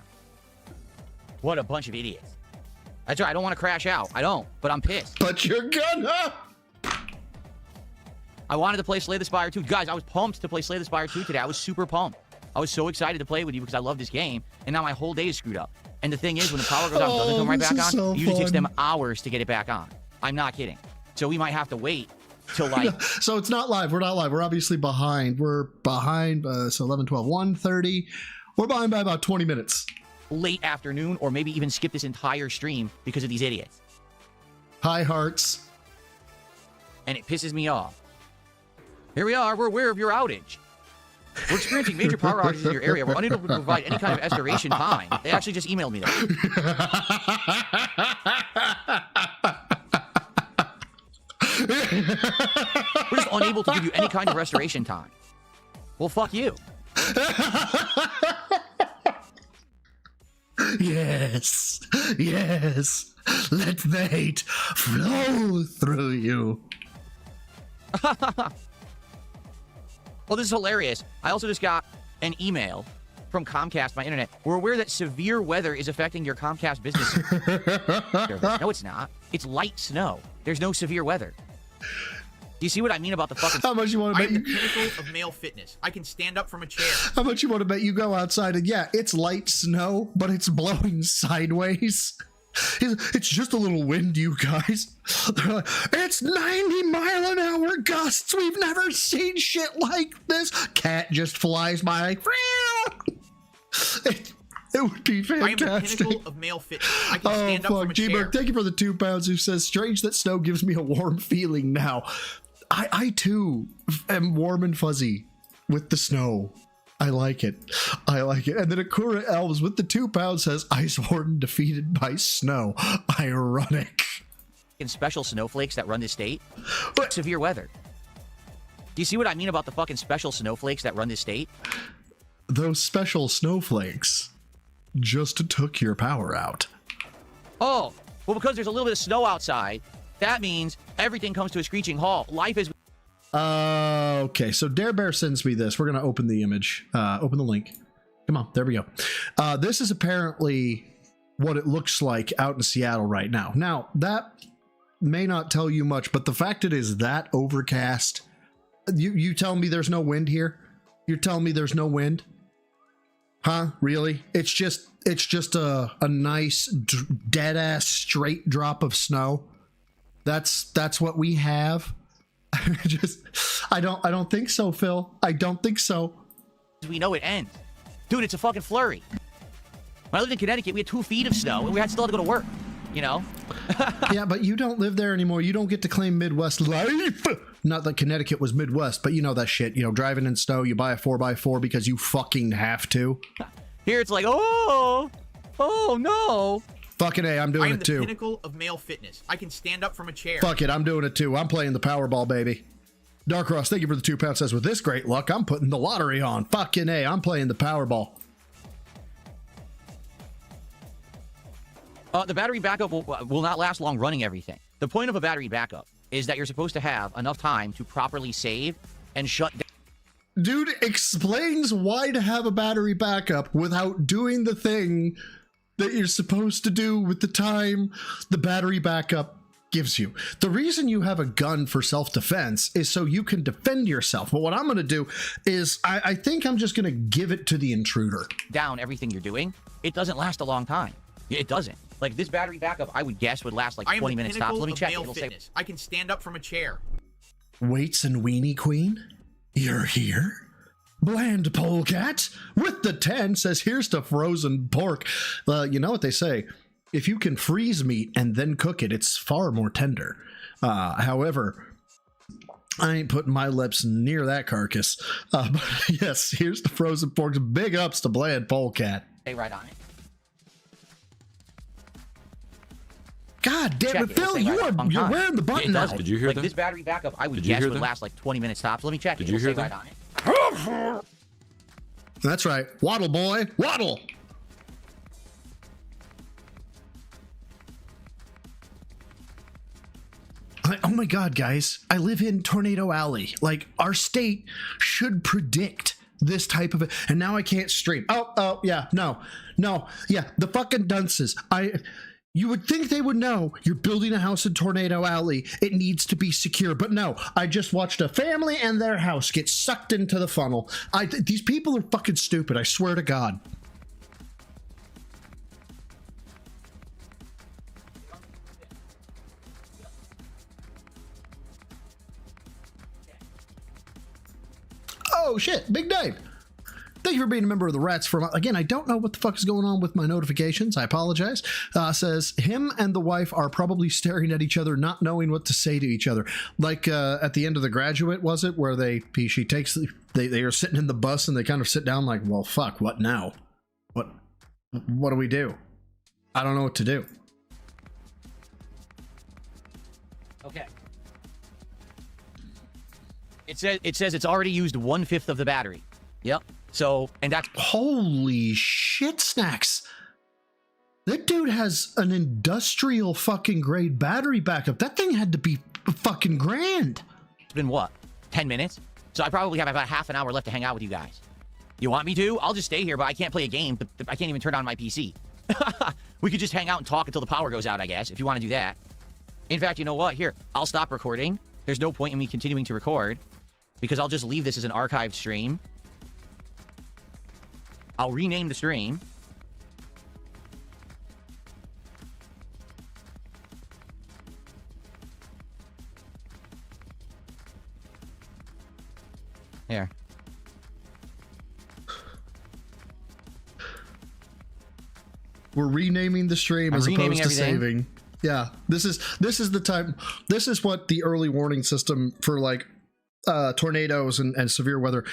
What a bunch of idiots. That's right. I don't want to crash out. I don't, but I'm pissed. But you're gonna. I wanted to play Slay the Spire 2. Guys, I was pumped to play Slay the Spire 2 today. I was super pumped. I was so excited to play with you because I love this game, and now my whole day is screwed up. And the thing is, when the power goes out and doesn't come right back on, so it usually takes fun. them hours to get it back on. I'm not kidding. So we might have to wait till like... So it's not live. We're not live. We're obviously behind. We're behind, so 11, 12, 1:30. We're behind by about 20 minutes. Late afternoon, or maybe even skip this entire stream because of these idiots. Hi, hearts. And it pisses me off. Here we are. We're aware of your outage. We're experiencing major power outages in your area. We're unable to provide any kind of estimation time. They actually just emailed me that. We're just unable to give you any kind of restoration time. Well, fuck you. Yes. Let the hate flow through you. Well, this is hilarious. I also just got an email from Comcast, my internet. We're aware that severe weather is affecting your Comcast business service. No, it's not. It's light snow. There's no severe weather. Do you see what I mean about the fucking... How much you want to bet? I'm the pinnacle of male fitness. I can stand up from a chair. How much you want to bet you go outside and yeah, it's light snow, but it's blowing sideways. It's just a little wind, you guys. They're like, it's 90-mile-an-hour gusts. We've never seen shit like this. Cat just flies by like, it would be fantastic. I am the pinnacle of male fitness. I can stand up from a chair. G-Berg, thank you for the £2 who says, strange that snow gives me a warm feeling now. I too am warm and fuzzy with the snow. I like it. I like it. And then Akura Elves with the 2 pound says, Ice Warden defeated by snow. Ironic. Special snowflakes that run this state. Severe weather. Do you see what I mean about the fucking special snowflakes that run this state? Those special snowflakes just took your power out. Oh, well, because there's a little bit of snow outside, that means everything comes to a screeching halt. Life is... Okay, so Dare Bear sends me this. We're going to open the image. Open the link. Come on, there we go. This is apparently what it looks like out in Seattle right now. Now, that may not tell you much, but the fact it is that overcast... You tell me there's no wind here? You're telling me there's no wind? Huh? Really? It's just a nice dead ass straight drop of snow. That's what we have. I don't think so, Phil. I don't think so. We know it ends. Dude, it's a fucking flurry. When I lived in Connecticut, we had 2 feet of snow and we still had to go to work, you know? Yeah, but you don't live there anymore. You don't get to claim Midwest life. Not that Connecticut was Midwest, but you know that shit. You know, driving in snow, you buy a 4x4 because you fucking have to. Here it's like, oh no. Fucking A, I'm doing it too. I am the pinnacle of male fitness. I can stand up from a chair. Fuck it, I'm doing it too. I'm playing the Powerball, baby. Dark Ross, thank you for the 2 pound says, with this great luck, I'm putting the lottery on. Fucking A, I'm playing the Powerball. The battery backup will not last long running everything. The point of a battery backup is that you're supposed to have enough time to properly save and shut down. Dude explains why to have a battery backup without doing the thing that you're supposed to do with the time the battery backup gives you. The reason you have a gun for self-defense is so you can defend yourself. But what I'm going to do is I think I'm just going to give it to the intruder. Down everything you're doing, it doesn't last a long time. It doesn't. Like, this battery backup, I would guess, would last like 20 minutes tops. Let me check. It'll say... I can stand up from a chair. Weights and Weenie Queen, you're here? Bland Polecat with the 10 says, here's to frozen pork. You know what they say. If you can freeze meat and then cook it, it's far more tender. However, I ain't putting my lips near that carcass. But yes, here's the frozen pork. Big ups to Bland Polecat. Stay right on it. God damn it, Phil, you're wearing the button now. Did you hear that? This battery backup, I would guess, would last like 20 minutes tops. Let me check. Did you hear that? Right on it. That's right. Waddle, boy. Waddle. Oh my God, guys. I live in Tornado Alley. Like, our state should predict this type of... And now I can't stream. Oh, yeah. No. Yeah, the fucking dunces. You would think they would know you're building a house in Tornado Alley. It needs to be secure. But no, I just watched a family and their house get sucked into the funnel. These people are fucking stupid. I swear to God. Oh, shit. Big Dave. Thank you for being a member of the Rats. Again, I don't know what the fuck is going on with my notifications. I apologize. Says, him and the wife are probably staring at each other, not knowing what to say to each other. Like at the end of The Graduate, was it? Where they are sitting in the bus and they kind of sit down like, well, fuck, what now? What do we do? I don't know what to do. Okay. It says it's already used 1/5 of the battery. Yep. So, and that's... Holy shit, Snacks. That dude has an industrial fucking grade battery backup. That thing had to be fucking grand. It's been what? 10 minutes? So I probably have about half an hour left to hang out with you guys. You want me to? I'll just stay here, but I can't play a game. I can't even turn on my PC. We could just hang out and talk until the power goes out, I guess, if you want to do that. In fact, you know what? Here, I'll stop recording. There's no point in me continuing to record because I'll just leave this as an archived stream. I'll rename the stream. Here. We're renaming the stream as opposed to saving. Yeah, this is the time. This is what the early warning system for like tornadoes and severe weather.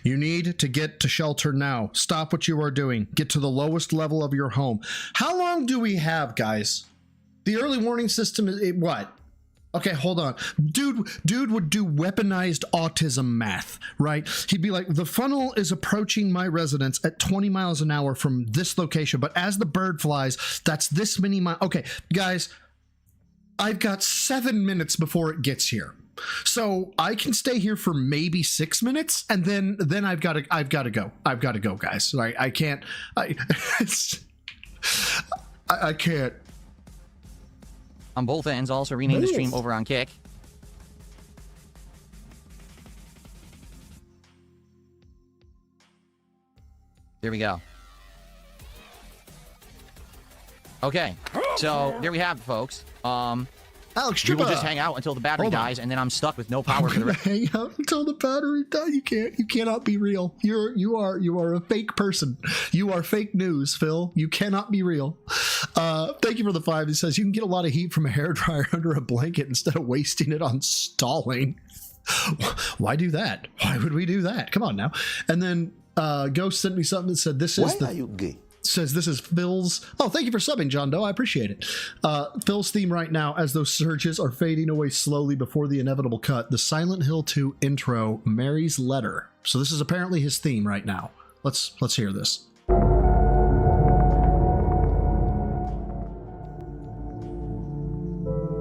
You need to get to shelter now. Stop what you are doing. Get to the lowest level of your home. How long do we have, guys? The early warning system is what? Okay, hold on. Dude would do weaponized autism math, right? He'd be like, the funnel is approaching my residence at 20 miles an hour from this location, but as the bird flies, that's this many miles. Okay, guys, I've got 7 minutes before it gets here. So I can stay here for maybe 6 minutes, and then I've got to go, guys. Right? I can't. I can't. On both ends, also rename the stream over on Kick. There we go. Okay, so there we have it, folks. Alex, we will just hang out until the battery dies, and then I'm stuck with no power for the rest. Hang out until the battery dies. You cannot be real. You are a fake person. You are fake news, Phil. You cannot be real. Thank you for the 5. It says you can get a lot of heat from a hairdryer under a blanket instead of wasting it on stalling. Why do that? Why would we do that? Come on now. And then Ghost sent me something that said this is Why are you gay? Says this is Phil's. Oh, thank you for subbing, John Doe. I appreciate it. Phil's theme right now, as those surges are fading away slowly before the inevitable cut. The Silent Hill 2 intro, Mary's Letter. So this is apparently his theme right now. Let's hear this.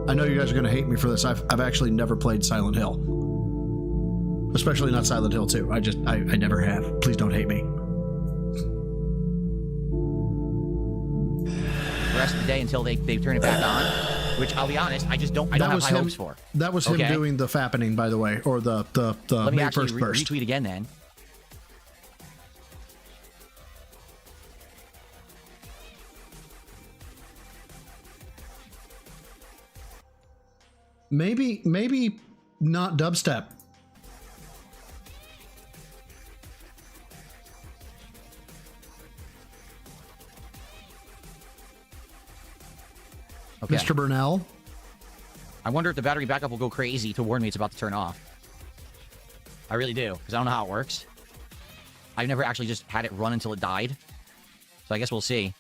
I know you guys are going to hate me for this. I've actually never played Silent Hill, especially not Silent Hill 2. I never have. Please don't hate me. The rest of the day until they turn it back on, which I'll be honest, I don't have high hopes for. That was him doing the fappening, by the way, or the Let me May actually 1st burst. retweet again then. Maybe not dubstep. Okay. Mr. Burnell? I wonder if the battery backup will go crazy to warn me it's about to turn off. I really do, because I don't know how it works. I've never actually just had it run until it died. So I guess we'll see.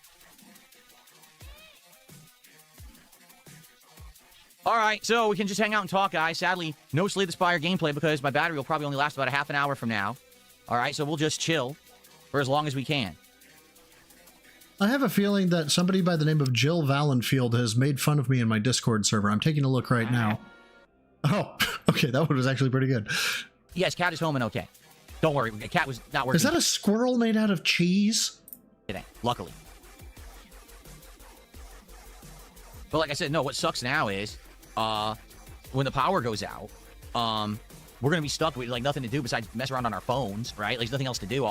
All right, so we can just hang out and talk, guys. Sadly, no Slay the Spire gameplay because my battery will probably only last about a half an hour from now. All right, so we'll just chill for as long as we can. I have a feeling that somebody by the name of Jill Valenfield has made fun of me in my Discord server. I'm taking a look right now. Oh, okay, that one was actually pretty good. Yes, Cat is home and okay. Don't worry, Cat was not working. Is that a squirrel made out of cheese? Today, luckily. But like I said, no, what sucks now is when the power goes out, we're going to be stuck with like nothing to do besides mess around on our phones, right? Like, there's nothing else to do.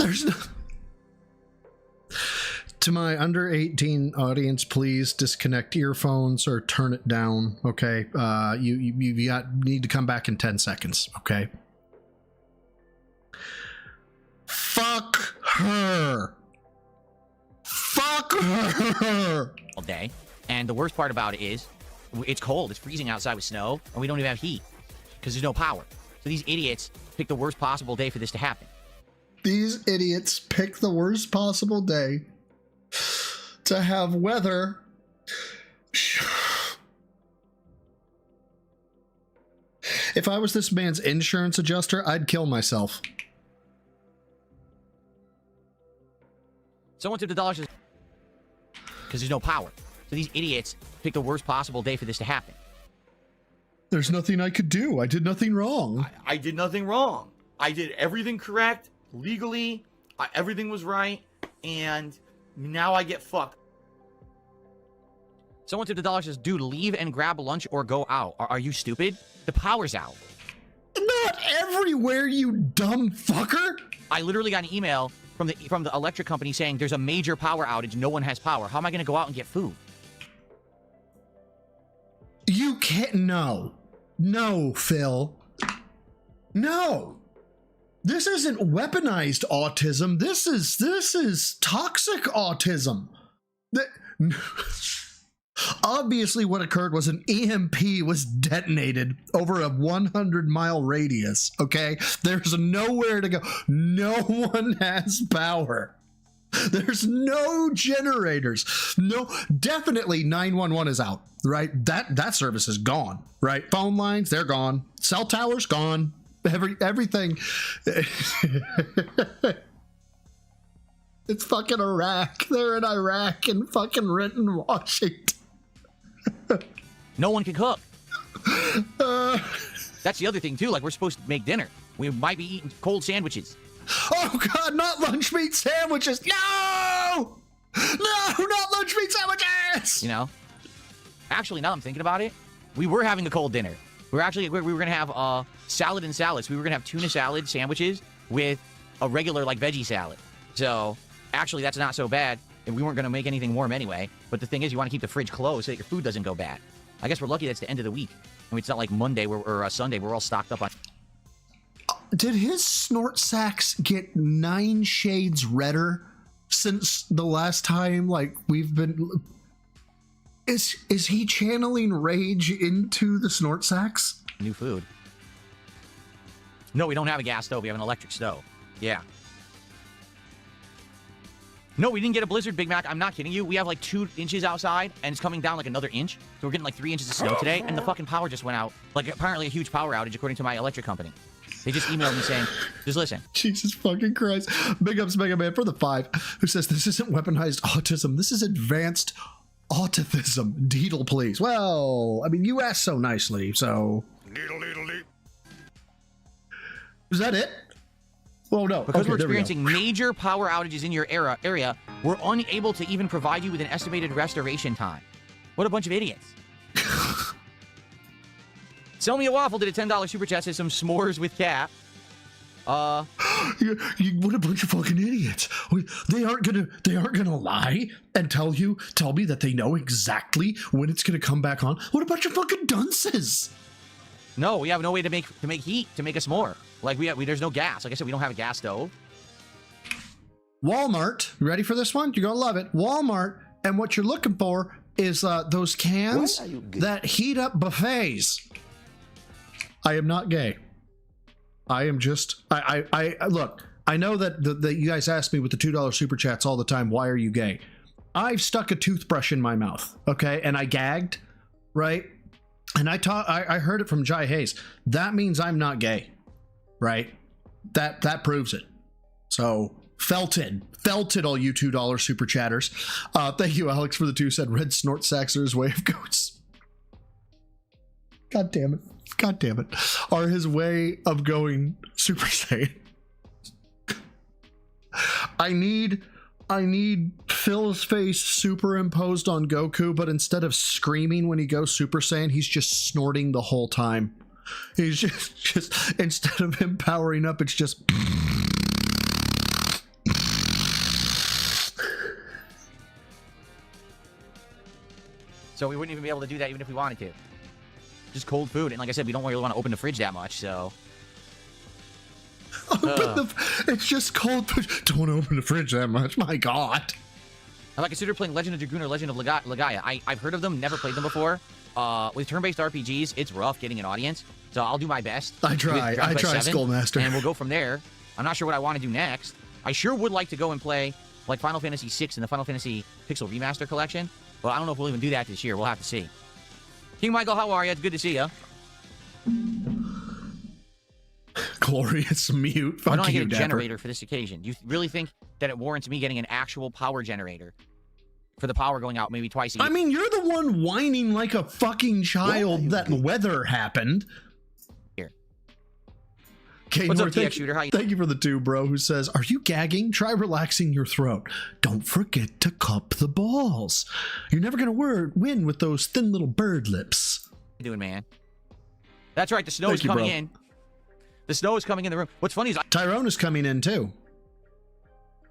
To my under 18 audience, please disconnect earphones or turn it down, okay? You need to come back in 10 seconds, okay? Fuck her. Fuck her. All day. And the worst part about it is it's cold. It's freezing outside with snow, and we don't even have heat because there's no power. So these idiots picked the worst possible day for this to happen. These idiots picked the worst possible day to have weather. If I was this man's insurance adjuster, I'd kill myself. Someone tipped $1 because there's no power. So these idiots picked the worst possible day for this to happen. There's nothing I could do. I did nothing wrong. I did nothing wrong. I did everything correct, legally. Everything was right, and now I get fucked. Someone tipped $1 says, dude, leave and grab lunch or go out. Are you stupid? The power's out. Not everywhere, you dumb fucker. I literally got an email from the electric company saying there's a major power outage. No one has power. How am I going to go out and get food? You can't. No, Phil. No. This isn't weaponized autism. This is toxic autism. Obviously, what occurred was an EMP was detonated over a 100-mile radius, okay? There's nowhere to go. No one has power. There's no generators. No, definitely 911 is out, right? That service is gone, right? Phone lines, they're gone. Cell towers, gone. Everything. It's fucking Iraq. They're in Iraq and fucking Renton, Washington. No one can cook. That's the other thing, too. Like, we're supposed to make dinner. We might be eating cold sandwiches. Oh, God, not lunch meat sandwiches. No! No, not lunch meat sandwiches! You know? Actually, now I'm thinking about it, we were having a cold dinner. We were going to have salad and salads. We were going to have tuna salad sandwiches with a regular, like, veggie salad. So, actually, that's not so bad. And we weren't going to make anything warm anyway. But the thing is, you want to keep the fridge closed so that your food doesn't go bad. I guess we're lucky that's the end of the week. I mean, it's not like Monday or Sunday. We're all stocked up on... Did his snort sacks get 9 shades redder since the last time, like, we've been... Is he channeling rage into the snort sacks? New food. No, we don't have a gas stove. We have an electric stove. Yeah. No, we didn't get a blizzard, Big Mac. I'm not kidding you. We have like 2 inches outside, and it's coming down like another inch. So we're getting like 3 inches of snow today, and the fucking power just went out. Like, apparently a huge power outage, according to my electric company. They just emailed me saying, just listen. Jesus fucking Christ. Big ups, Mega Man, for the 5, who says, this isn't weaponized autism. This is advanced autism. Deedle, please. Well, I mean, you asked so nicely, so... Is that it? Oh, no. Because okay, we're experiencing major power outages in your area, we're unable to even provide you with an estimated restoration time. What a bunch of idiots. Sell Me a Waffle did a $10 super chat, says some s'mores with Cap. What a bunch of fucking idiots. They aren't gonna lie and tell me that they know exactly when it's gonna come back on. What a bunch of fucking dunces. No, we have no way to make heat to make a s'more. Like there's no gas. Like I said, we don't have a gas stove. Walmart, you ready for this one? You're gonna love it. Walmart, and what you're looking for is those cans that heat up buffets. I am not gay. I am just I look. I know that you guys ask me with the $2 super chats all the time. Why are you gay? I've stuck a toothbrush in my mouth, okay, and I gagged, right? And I heard it from Jai Hayes. That means I'm not gay, right? That proves it. So felt it, all you $2 super chatters. Thank you, Alex, for the 2. Said red snort sacks are his way of goats. God damn it. Are his way of going Super Saiyan. I need Phil's face superimposed on Goku, but instead of screaming when he goes Super Saiyan, he's just snorting the whole time. He's just instead of him powering up, it's just... So we wouldn't even be able to do that even if we wanted to. Just cold food. And like I said, we don't really want to open the fridge that much, so... It's just cold food. Don't want to open the fridge that much. My God. I consider playing Legend of Dragoon or Legend of Legaia. I've heard of them, never played them before. With turn-based RPGs, it's rough getting an audience, so I'll do my best. I try Skullmaster. And we'll go from there. I'm not sure what I want to do next. I sure would like to go and play like Final Fantasy VI and the Final Fantasy Pixel Remaster Collection, but I don't know if we'll even do that this year. We'll have to see. King Michael, how are you? It's good to see you. Glorious mute. Why don't I get a generator for this occasion? You really think that it warrants me getting an actual power generator for the power going out maybe twice a year? I mean, you're the one whining like a fucking child that weather happened. Here. Okay, what's up, TX Shooter? How you? Thank you for the 2, bro, who says, are you gagging? Try relaxing your throat. Don't forget to cup the balls. You're never going to win with those thin little bird lips. What you doing, man? That's right. The snow is coming in. The snow is coming in the room. What's funny is... Tyrone is coming in, too.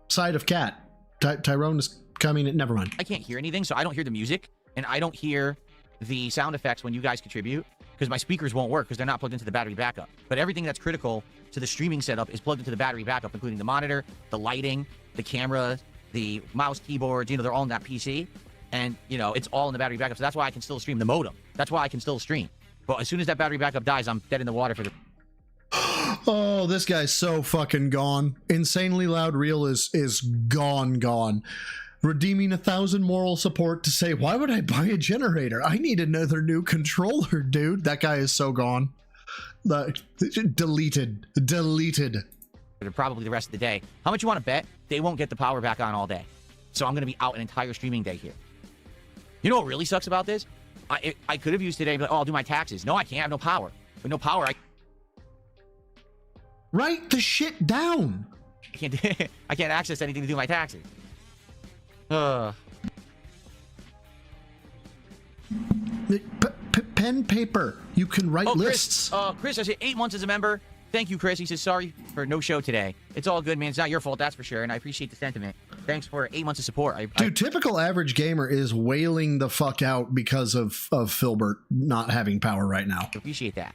Side of cat. Tyrone is coming in. Never mind. I can't hear anything, so I don't hear the music, and I don't hear the sound effects when you guys contribute, because my speakers won't work because they're not plugged into the battery backup. But everything that's critical to the streaming setup is plugged into the battery backup, including the monitor, the lighting, the camera, the mouse, keyboards. You know, they're all in that PC. And, you know, it's all in the battery backup. So that's why I can still stream the modem. That's why I can still stream. But as soon as that battery backup dies, I'm dead in the water for the... Oh, this guy's so fucking gone. Insanely Loud Reel is gone. Redeeming 1,000 moral support to say, why would I buy a generator? I need another new controller, dude. That guy is so gone. Deleted. Probably the rest of the day. How much you want to bet they won't get the power back on all day? So I'm going to be out an entire streaming day here. You know what really sucks about this? I could have used today, but I'll do my taxes. No, I can't. I have no power. With no power, Write the shit down. I can't access anything to do my taxes. Pen, paper. You can write lists. Chris, I say 8 months as a member. Thank you, Chris. He says, sorry for no show today. It's all good, man. It's not your fault, that's for sure. And I appreciate the sentiment. Thanks for 8 months of support. Dude, typical average gamer is wailing the fuck out because of Filbert not having power right now. Appreciate that.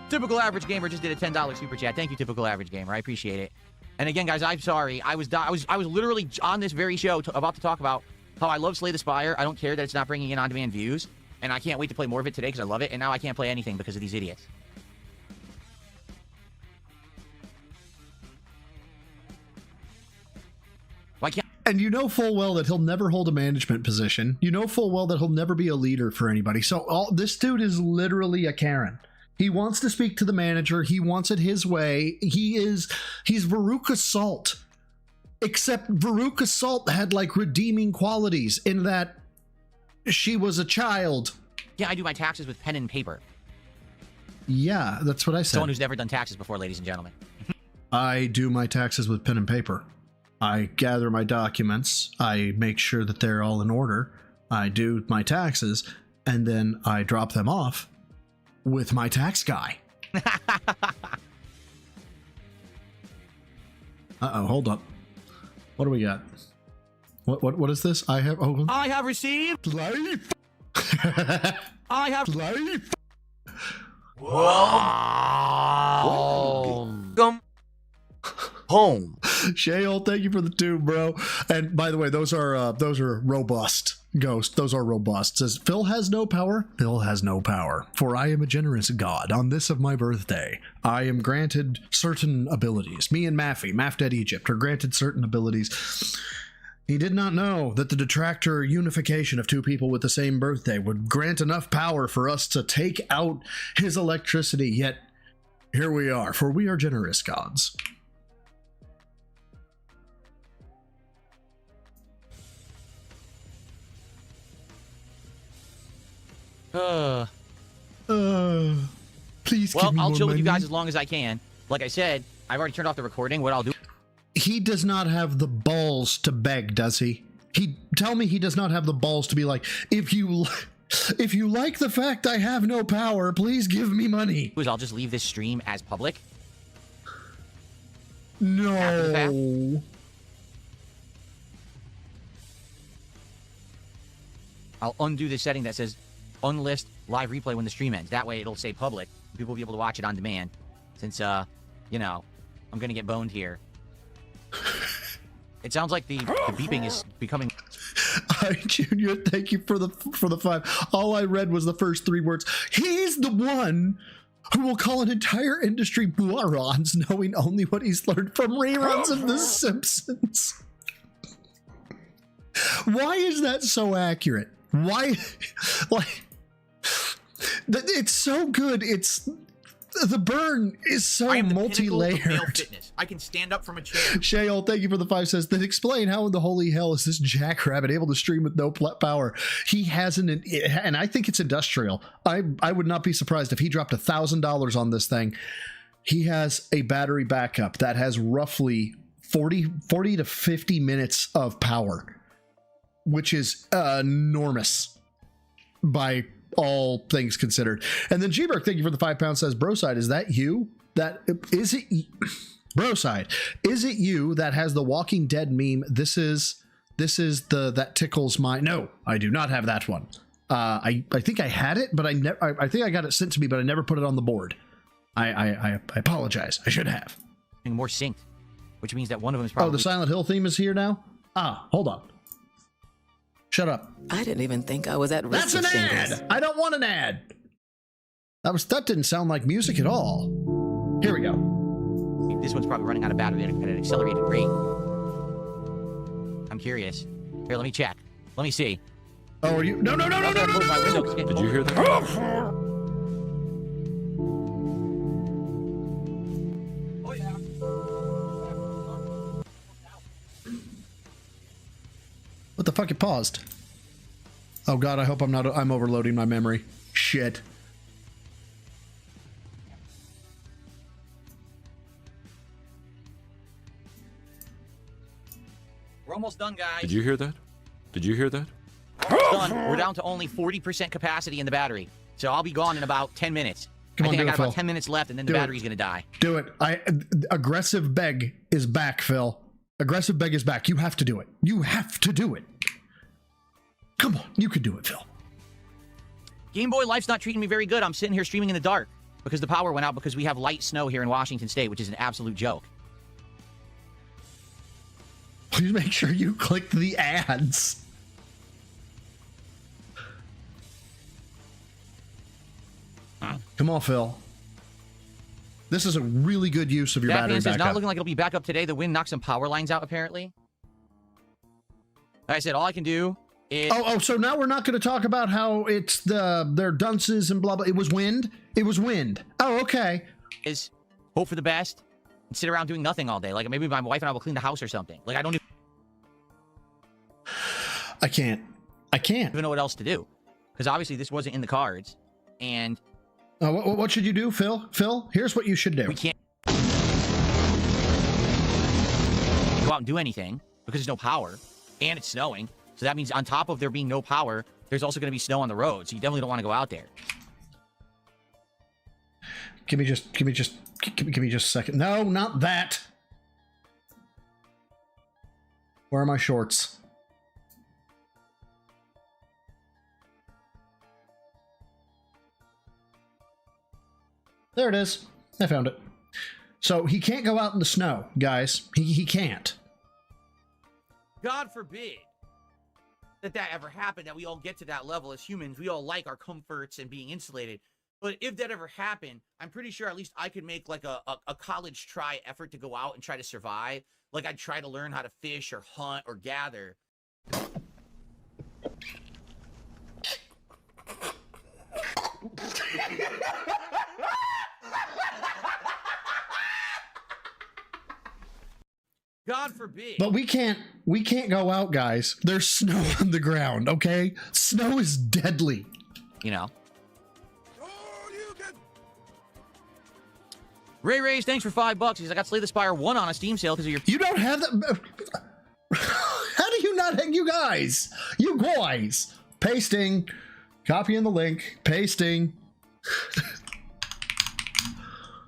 Typical average gamer just did a $10 super chat. Thank you, typical average gamer. I appreciate it. And again, guys, I'm sorry. I was literally on this very show about to talk about how I love Slay the Spire. I don't care that it's not bringing in on-demand views, and I can't wait to play more of it today because I love it. And now I can't play anything because of these idiots. Why can't? And you know full well that he'll never hold a management position. You know full well that he'll never be a leader for anybody. So this dude is literally a Karen. He wants to speak to the manager. He wants it his way. He's Veruca Salt. Except Veruca Salt had like redeeming qualities in that she was a child. Yeah, I do my taxes with pen and paper. Yeah, that's what I said. Someone who's never done taxes before, ladies and gentlemen. I do my taxes with pen and paper. I gather my documents. I make sure that they're all in order. I do my taxes, and then I drop them off with my tax guy. Uh-oh, hold up. What do we got? What is this? I have received life. I have life. Whoa. Home. Shale, thank you for the tube, bro. And by the way, those are robust. Ghost, those are robust. Says, Phil has no power. Phil has no power. For I am a generous god. On this of my birthday, I am granted certain abilities. Me and Maff Dead Egypt are granted certain abilities. He did not know that the detractor unification of two people with the same birthday would grant enough power for us to take out his electricity, yet here we are, for we are generous gods. Please give me I'll more chill with you money. guys as long as I can. Like I said, I've already turned off the recording. What I'll do... He does not have the balls to beg, does he? Tell me he does not have the balls to be like, if you like the fact I have no power, please give me money. I'll just leave this stream as public. No. I'll undo the setting that says unlist live replay when the stream ends. That way it'll say public. People will be able to watch it on demand. Since, you know, I'm going to get boned here. It sounds like the beeping is becoming... Hi, Junior. Thank you for the 5. All I read was the first 3 words. He's the one who will call an entire industry morons, knowing only what he's learned from reruns of The Simpsons. Why is that so accurate? Why? Like, it's so good. The burn is so multi-layered. I can stand up from a chair. Shale, thank you for the 5 cents. Then explain how in the holy hell is this jackrabbit able to stream with no power? He has and I think it's industrial. I would not be surprised if he dropped $1,000 on this thing. He has a battery backup that has roughly 40 to 50 minutes of power, which is enormous by all things considered. And then G-Berg, thank you for the £5, says, Broside, is that you? Broside, is it you that has the Walking Dead meme? This is that tickles my... No, I do not have that one. I think I had it, but I think I got it sent to me, but I never put it on the board. I apologize. I should have. More synced, which means that one of them is probably... Oh, the Silent Hill theme is here now? Hold on. Shut up. I didn't even think I was at risk That's an of shingles. ad. I don't want an ad. That didn't sound like music at all. Here we go. This one's probably running out of battery at an accelerated rate. I'm curious. Here, let me check. Let me see. Oh, are you? No. Did you hear that? What the fuck? It paused. Oh god, I hope I'm overloading my memory. Shit. We're almost done, guys. Did you hear that? Did you hear that? Done. We're down to only 40% capacity in the battery. So I'll be gone in about 10 minutes. I think I got about 10 minutes left, and then the battery's going to die. Do it. Aggressive Beg is back, Phil. Aggressive Beg is back. You have to do it. You have to do it. Come on. You can do it, Phil. Game Boy Life's not treating me very good. I'm sitting here streaming in the dark because the power went out because we have light snow here in Washington State, which is an absolute joke. Please make sure you click the ads. Come on, Phil. This is a really good use of your battery backup. It's not backup. looking like it'll be back up today. The wind knocked some power lines out, apparently. Like I said, all I can do is... Oh, so now we're not going to talk about how it's their dunces and blah, blah. It was wind? It was wind. Oh, okay. Is hope for the best and sit around doing nothing all day. Like, maybe my wife and I will clean the house or something. Like, I don't I can't even know what else to do. Because obviously this wasn't in the cards. And... what should you do, Phil? Phil, here's what you should do. We can't go out and do anything because there's no power and it's snowing. So that means on top of there being no power, there's also going to be snow on the road. So you definitely don't want to go out there. Give me just a second. No, not that. Where are my shorts? There it is. I found it. So he can't go out in the snow, guys. He can't. God forbid that ever happened, that we all get to that level as humans. We all like our comforts and being insulated. But if that ever happened, I'm pretty sure at least I could make like a college try effort to go out and try to survive. Like I'd try to learn how to fish or hunt or gather. God forbid. But we can't go out, guys. There's snow on the ground, okay? Snow is deadly. You know. Ray Rays, thanks for $5. He's I got Slay the Spire 1 on a Steam sale because of your... You don't have that... How do you not have... You guys! You guys! Pasting. Copying the link. Pasting.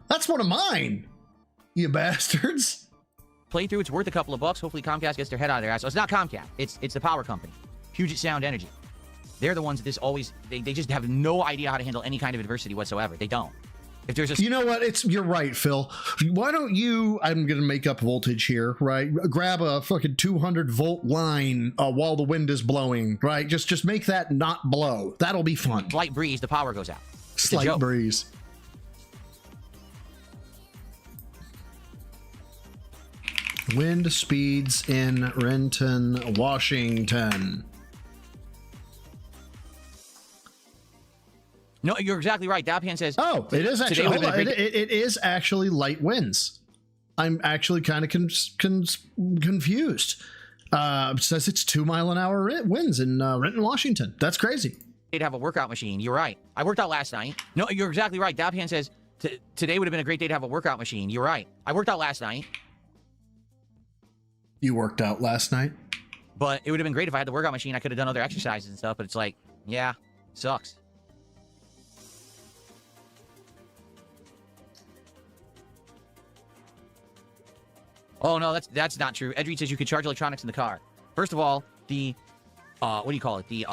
That's one of mine. You bastards. Playthrough, it's worth a couple of bucks. Hopefully Comcast gets their head out of their ass. So it's not Comcast. It's the power company. Puget Sound Energy. They're the ones that this always... They just have no idea how to handle any kind of adversity whatsoever. They don't. If there's a... You know what? You're right, Phil. Why don't you... I'm going to make up voltage here, right? Grab a fucking 200-volt line while the wind is blowing, right? Just make that not blow. That'll be fun. Slight breeze, the power goes out. Slight breeze. Wind speeds in Renton, Washington. No, you're exactly right. Dabpan says... Oh, it is actually... Hold on. It is actually light winds. I'm actually kind of confused. It says it's 2-mile-an-hour winds in Renton, Washington. That's crazy. They'd have a workout machine. You're right. I worked out last night. No, you're exactly right. Dabpan says today would have been a great day to have a workout machine. You're right. I worked out last night. You worked out last night? But it would have been great if I had the workout machine. I could have done other exercises and stuff, but it's like, yeah, sucks. Oh, no, that's not true. Edry says you could charge electronics in the car. First of all, the, what do you call it? The,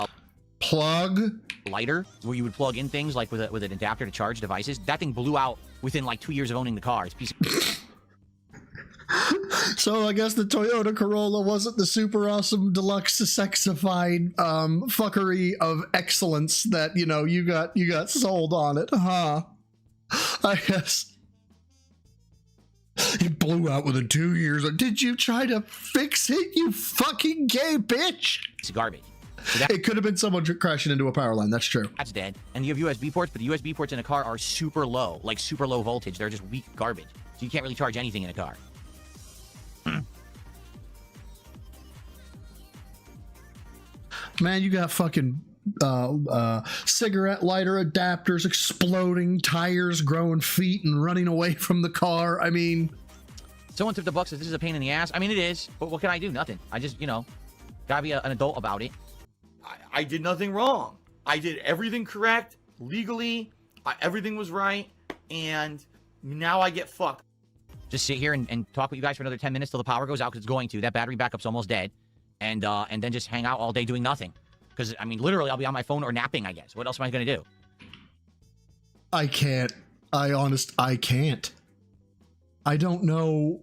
plug lighter, where you would plug in things like with an adapter to charge devices. That thing blew out within like 2 years of owning the car. It's a piece of... So I guess the Toyota Corolla wasn't the super awesome deluxe sexified fuckery of excellence that, you know, you got sold on it, huh? I guess. It blew out within 2 years. Did you try to fix it, you fucking gay bitch? It's garbage. It could have been someone crashing into a power line. That's true. That's dead. And you have USB ports, but the USB ports in a car are super low, like super low voltage. They're just weak garbage. So you can't really charge anything in a car. Man, you got fucking cigarette lighter adapters exploding, tires growing feet and running away from the car. I mean, someone took the buck, says this is a pain in the ass. I mean, it is, but what can I do? Nothing. I just, you know, gotta be an adult about it. I did nothing wrong. I did everything correct, legally. Everything was right, and now I get fucked. Just sit here and talk with you guys for another 10 minutes till the power goes out, because it's going to. That battery backup's almost dead. And then just hang out all day doing nothing. Because, I mean, literally, I'll be on my phone or napping, I guess. What else am I going to do? I can't. I can't. I don't know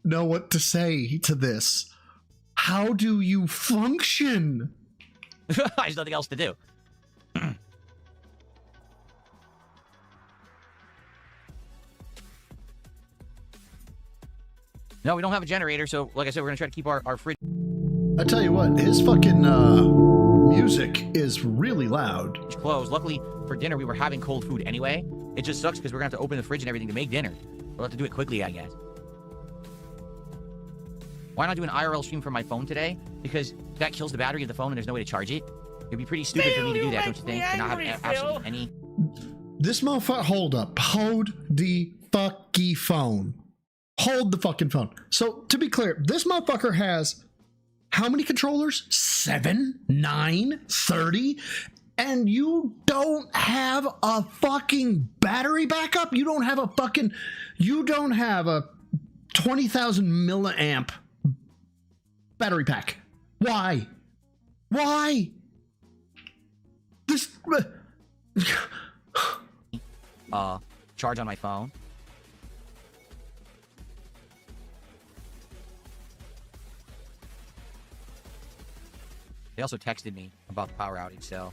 what to say to this. How do you function? There's nothing else to do. No, we don't have a generator, so like I said, we're going to try to keep our fridge. I tell you what, his fucking music is really loud. Closed. Luckily, for dinner, we were having cold food anyway. It just sucks because we're going to have to open the fridge and everything to make dinner. We'll have to do it quickly, I guess. Why not do an IRL stream from my phone today? Because that kills the battery of the phone and there's no way to charge it. It'd be pretty stupid for me to do that, don't you think? And not have absolutely any... This motherfucker, hold up. Hold the fucking phone. Hold the fucking phone. So, to be clear, this motherfucker has how many controllers? 7, 9, 30? And you don't have a fucking battery backup? You don't have a 20,000 milliamp battery pack. Why? Why? This... charge on my phone. They also texted me about the power outage, so...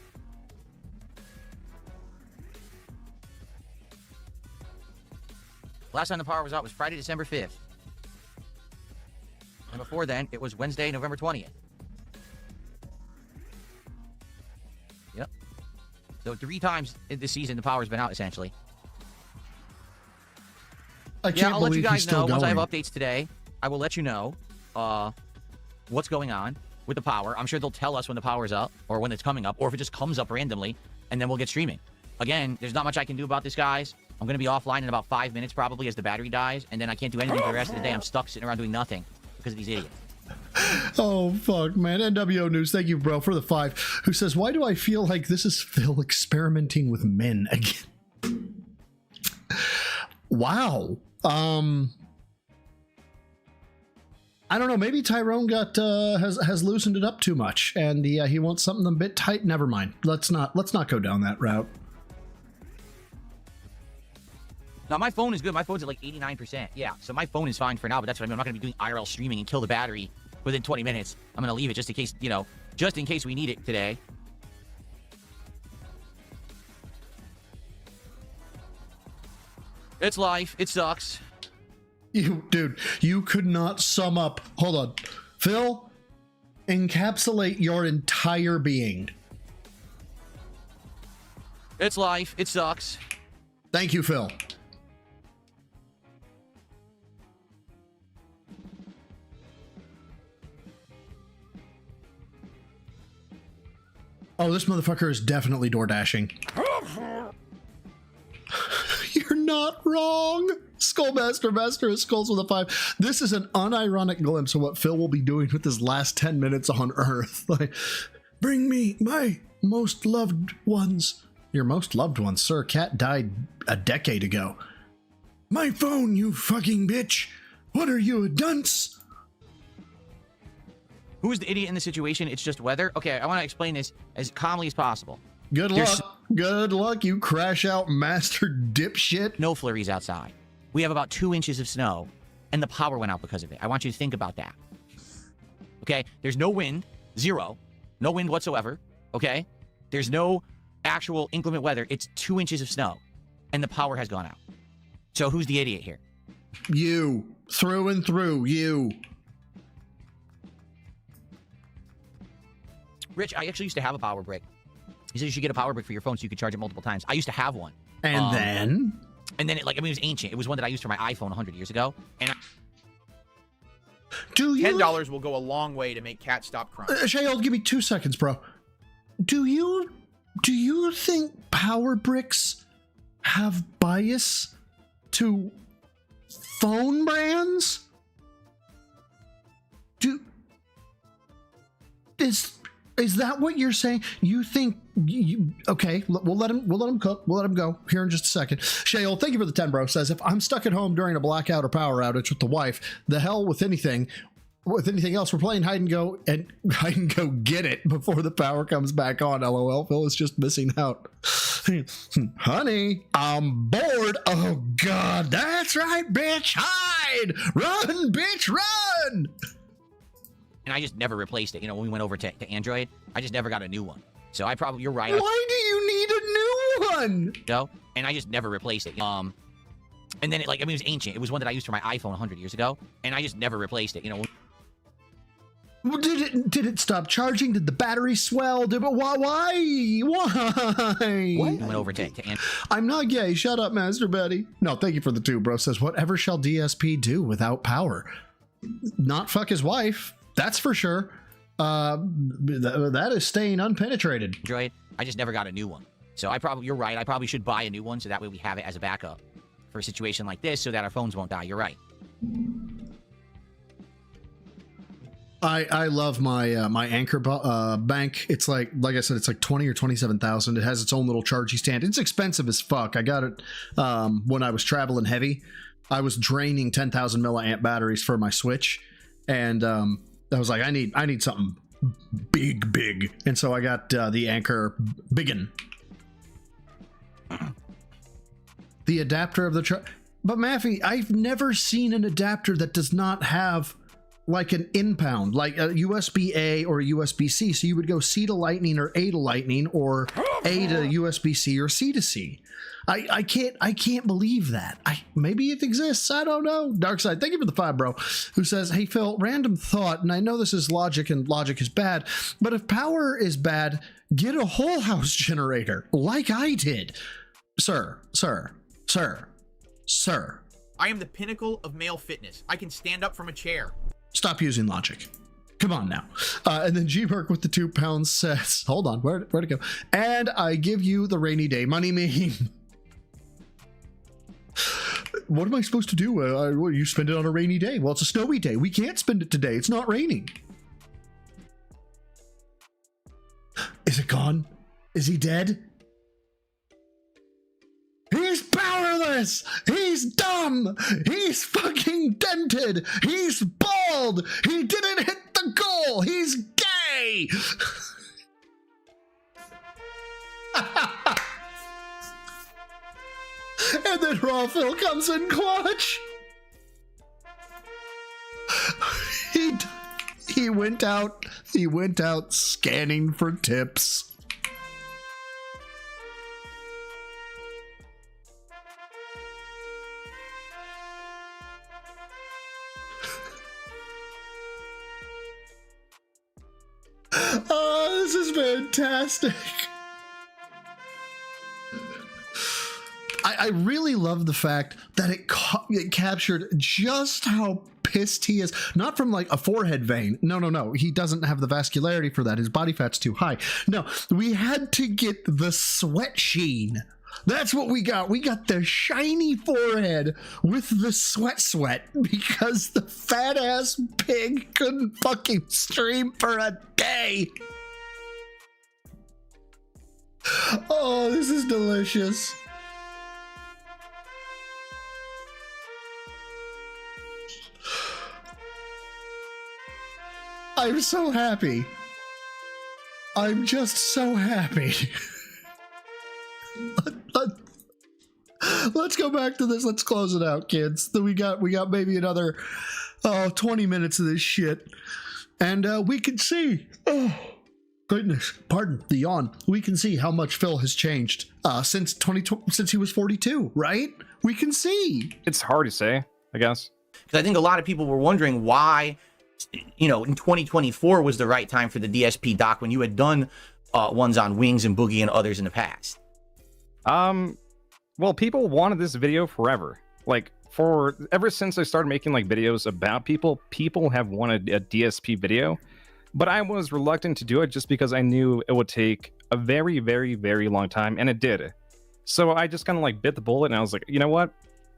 Last time the power was out was Friday, December 5th. And before then, it was Wednesday, November 20th. Yep. So 3 times this season, the power's been out, essentially. I'll let you guys know once I have updates today. I will let you know what's going on with the power. I'm sure they'll tell us when the power's up or when it's coming up or if it just comes up randomly, and then we'll get streaming. Again, there's not much I can do about this, guys. I'm going to be offline in about 5 minutes probably as the battery dies, and then I can't do anything for the rest of the day. I'm stuck sitting around doing nothing because of these idiots. Oh, fuck, man. NWO News, thank you, bro, for the 5, who says, why do I feel like this is Phil experimenting with men again? Wow. I don't know. Maybe Tyrone has loosened it up too much, and he wants something a bit tight. Never mind. Let's not go down that route. Now, my phone is good. My phone's at like 89%. Yeah, so my phone is fine for now, but that's what I mean. I'm not going to be doing IRL streaming and kill the battery within 20 minutes. I'm going to leave it just in case, just in case we need it today. It's life. It sucks. Dude, you could not sum up. Hold on. Phil, encapsulate your entire being. It's life. It sucks. Thank you, Phil. Oh, this motherfucker is definitely door dashing. You're not wrong. Skullmaster Master of Skulls with a 5. This is an unironic glimpse of what Phil will be doing with his last 10 minutes on Earth. Like, bring me my most loved ones. Your most loved ones, sir. Cat died a decade ago. My phone, you fucking bitch. What are you, a dunce? Who's the idiot in the situation? It's just weather? Okay, I want to explain this as calmly as possible. Good luck. Good luck, you crash out master dipshit. No flurries outside. We have about 2 inches of snow. and the power went out because of it. I want you to think about that. Okay? There's no wind, zero. No wind whatsoever. Okay? There's no actual inclement weather. It's 2 inches of snow, and the power has gone out. So who's the idiot here? You. Through and through, you. Rich, I actually used to have a power brick. He said you should get a power brick for your phone so you could charge it multiple times. I used to have one. And then? And then, it was ancient. It was one that I used for my iPhone 100 years ago. And $10 will go a long way to make Cat stop crying. Shayol, give me 2 seconds, bro. Do you think power bricks have bias to phone brands? Is that what you're saying? You think okay, we'll let him cook. We'll let him go here in just a second. Shayol, thank you for the 10, bro. Says, if I'm stuck at home during a blackout or power outage with the wife, the hell with anything else. We're playing hide and go get it before the power comes back on. LOL. Phil is just missing out. Honey, I'm bored. Oh God, that's right, bitch. Hide, run, bitch, run. And I just never replaced it. You know, when we went over to Android, I just never got a new one. So you're right. Why do you need a new one? No, and I just never replaced it. And then it was ancient. It was one that I used for my iPhone 100 years ago, and I just never replaced it. You know. Did it stop charging? Did the battery swell? Why? We went over to Android. I'm not gay. Shut up, Master Betty. No, thank you for the 2, bro. Says, whatever shall DSP do without power? Not fuck his wife. That's for sure. That is staying unpenetrated. Android, I just never got a new one. So you're right. I probably should buy a new one so that way we have it as a backup for a situation like this so that our phones won't die. You're right. I love my my Anchor bank. It's like I said, it's like 20 or 27,000. It has its own little charging stand. It's expensive as fuck. I got it when I was traveling heavy. I was draining 10,000 milliamp batteries for my Switch, and I was like, I need something big, and so I got the Anchor Biggin. The adapter of the but Maffey, I've never seen an adapter that does not have like an in-pound, like a USB-A or a USB-C. So you would go C to Lightning or A to Lightning or A to USB-C or C to C. I can't believe that. Maybe it exists. I don't know. Darkside, thank you for the 5, bro. Who says, hey Phil, random thought, and I know this is logic and logic is bad, but if power is bad, get a whole house generator like I did. Sir. I am the pinnacle of male fitness. I can stand up from a chair. Stop using logic. Come on now. And then G-Burk with the 2 pounds says, hold on, where'd it go? And I give you the rainy day money meme. What am I supposed to do? You spend it on a rainy day. Well, it's a snowy day. We can't spend it today. It's not raining. Is it gone? Is he dead? He's powerless! He's dumb! He's fucking dented! He's bald! He didn't hit the goal! He's gay! And then Raw Phil comes in clutch. He went out scanning for tips. Oh, this is fantastic. I really love the fact that it captured just how pissed he is. Not from like a forehead vein. No. He doesn't have the vascularity for that. His body fat's too high. No, we had to get the sweat sheen. That's what we got. We got the shiny forehead with the sweat because the fat ass pig couldn't fucking stream for a day. Oh, this is delicious. I'm so happy. I'm just so happy. let's go back to this. Let's close it out, kids. We got maybe another 20 minutes of this shit, and we can see. Oh goodness, pardon the yawn. We can see how much Phil has changed since he was 42. Right? We can see. It's hard to say, I guess, because I think a lot of people were wondering why, in 2024 was the right time for the DSP doc when you had done ones on Wings and Boogie and others in the past. Well, people wanted this video forever. Like, ever since I started making like videos about people have wanted a DSP video, but I was reluctant to do it just because I knew it would take a very, very, very long time, and it did. So I just kind of like bit the bullet, and I was like, you know what?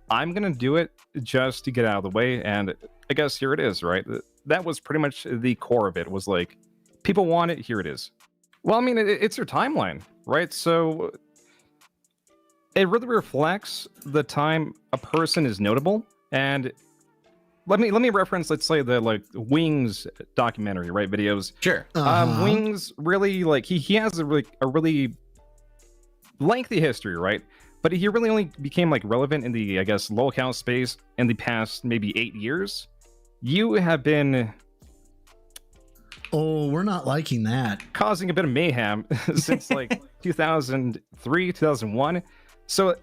I'm gonna do it just to get out of the way, and I guess here it is, right? That was pretty much the core of it, was like, people want it, here it is. Well, I mean, it's your timeline, right? So it really reflects the time a person is notable. And let me reference, let's say, the like Wings documentary, right? Videos. Sure. Wings really, like, he has a really lengthy history, right? But he really only became like relevant in the, I guess, low account space in the past maybe 8 years. You have been... Oh, we're not liking that. Causing a bit of mayhem since like 2003, 2001. So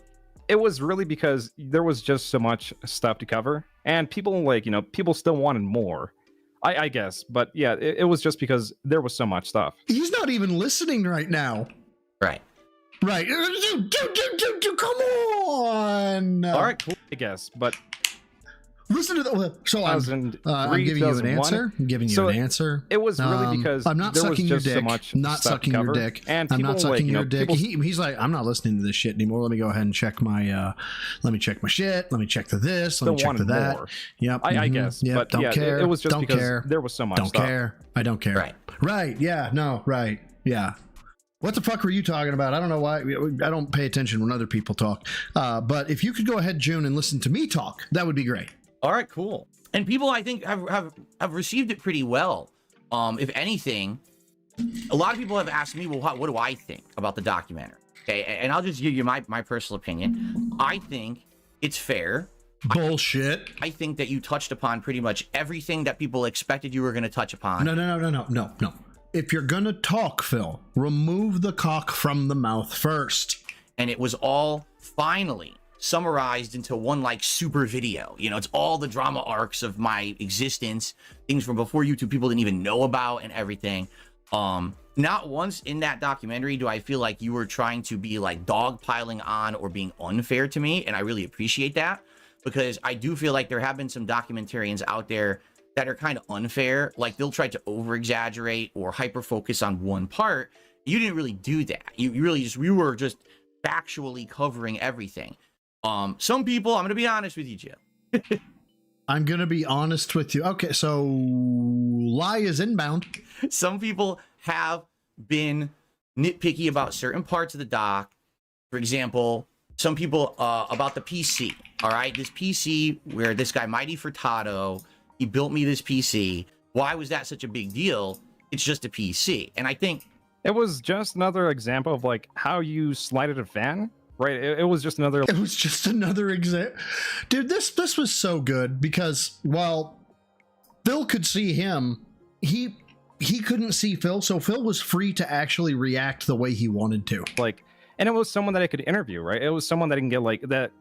it was really because there was just so much stuff to cover, and people people still wanted more, I guess. But yeah, it was just because there was so much stuff. He's not even listening right now. Right. Right. Come on. All right, cool. I guess, but listen to the. So I'm giving you an answer. I'm giving you an answer. It was really because I'm not sucking your dick. Not sucking your dick. And I'm not sucking your dick. People... He's like, I'm not listening to this shit anymore. Let me go ahead and check my. Let me check my shit. Let me check the this. Let me check the that. More. Yep. I guess. Yep. But don't care. It was just don't because care. there was so much. Don't stuff. care. I don't care. Right. Right. Yeah. No. Right. Yeah. What the fuck were you talking about? I don't know why. I don't pay attention when other people talk. But if you could go ahead, June, and listen to me talk, that would be great. All right, cool. And people, I think, have received it pretty well. If anything, a lot of people have asked me, well, what do I think about the documentary? Okay, and I'll just give you my personal opinion. I think it's fair. Bullshit. I think that you touched upon pretty much everything that people expected you were going to touch upon. No. If you're gonna talk, Phil, remove the cock from the mouth first. And it was all finally summarized into one like super video. It's all the drama arcs of my existence, things from before YouTube people didn't even know about and everything. Not once in that documentary do I feel like you were trying to be like dogpiling on or being unfair to me, and I really appreciate that, because I do feel like there have been some documentarians out there that are kind of unfair. Like, they'll try to over exaggerate or hyper focus on one part. You didn't really do that. You were just factually covering everything. Some people, I'm gonna be honest with you, Jim. I'm gonna be honest with you. Okay, so lie is inbound. Some people have been nitpicky about certain parts of the doc. For example, some people about the PC. All right, this PC where this guy Mighty Furtado, he built me this PC. Why was that such a big deal? It's just a PC. And I think it was just another example of like how you slighted a fan, right? It was just another. It was just another example, dude. This was so good because while Phil could see him, he couldn't see Phil, so Phil was free to actually react the way he wanted to. Like, and it was someone that I could interview, right? It was someone that I can get like that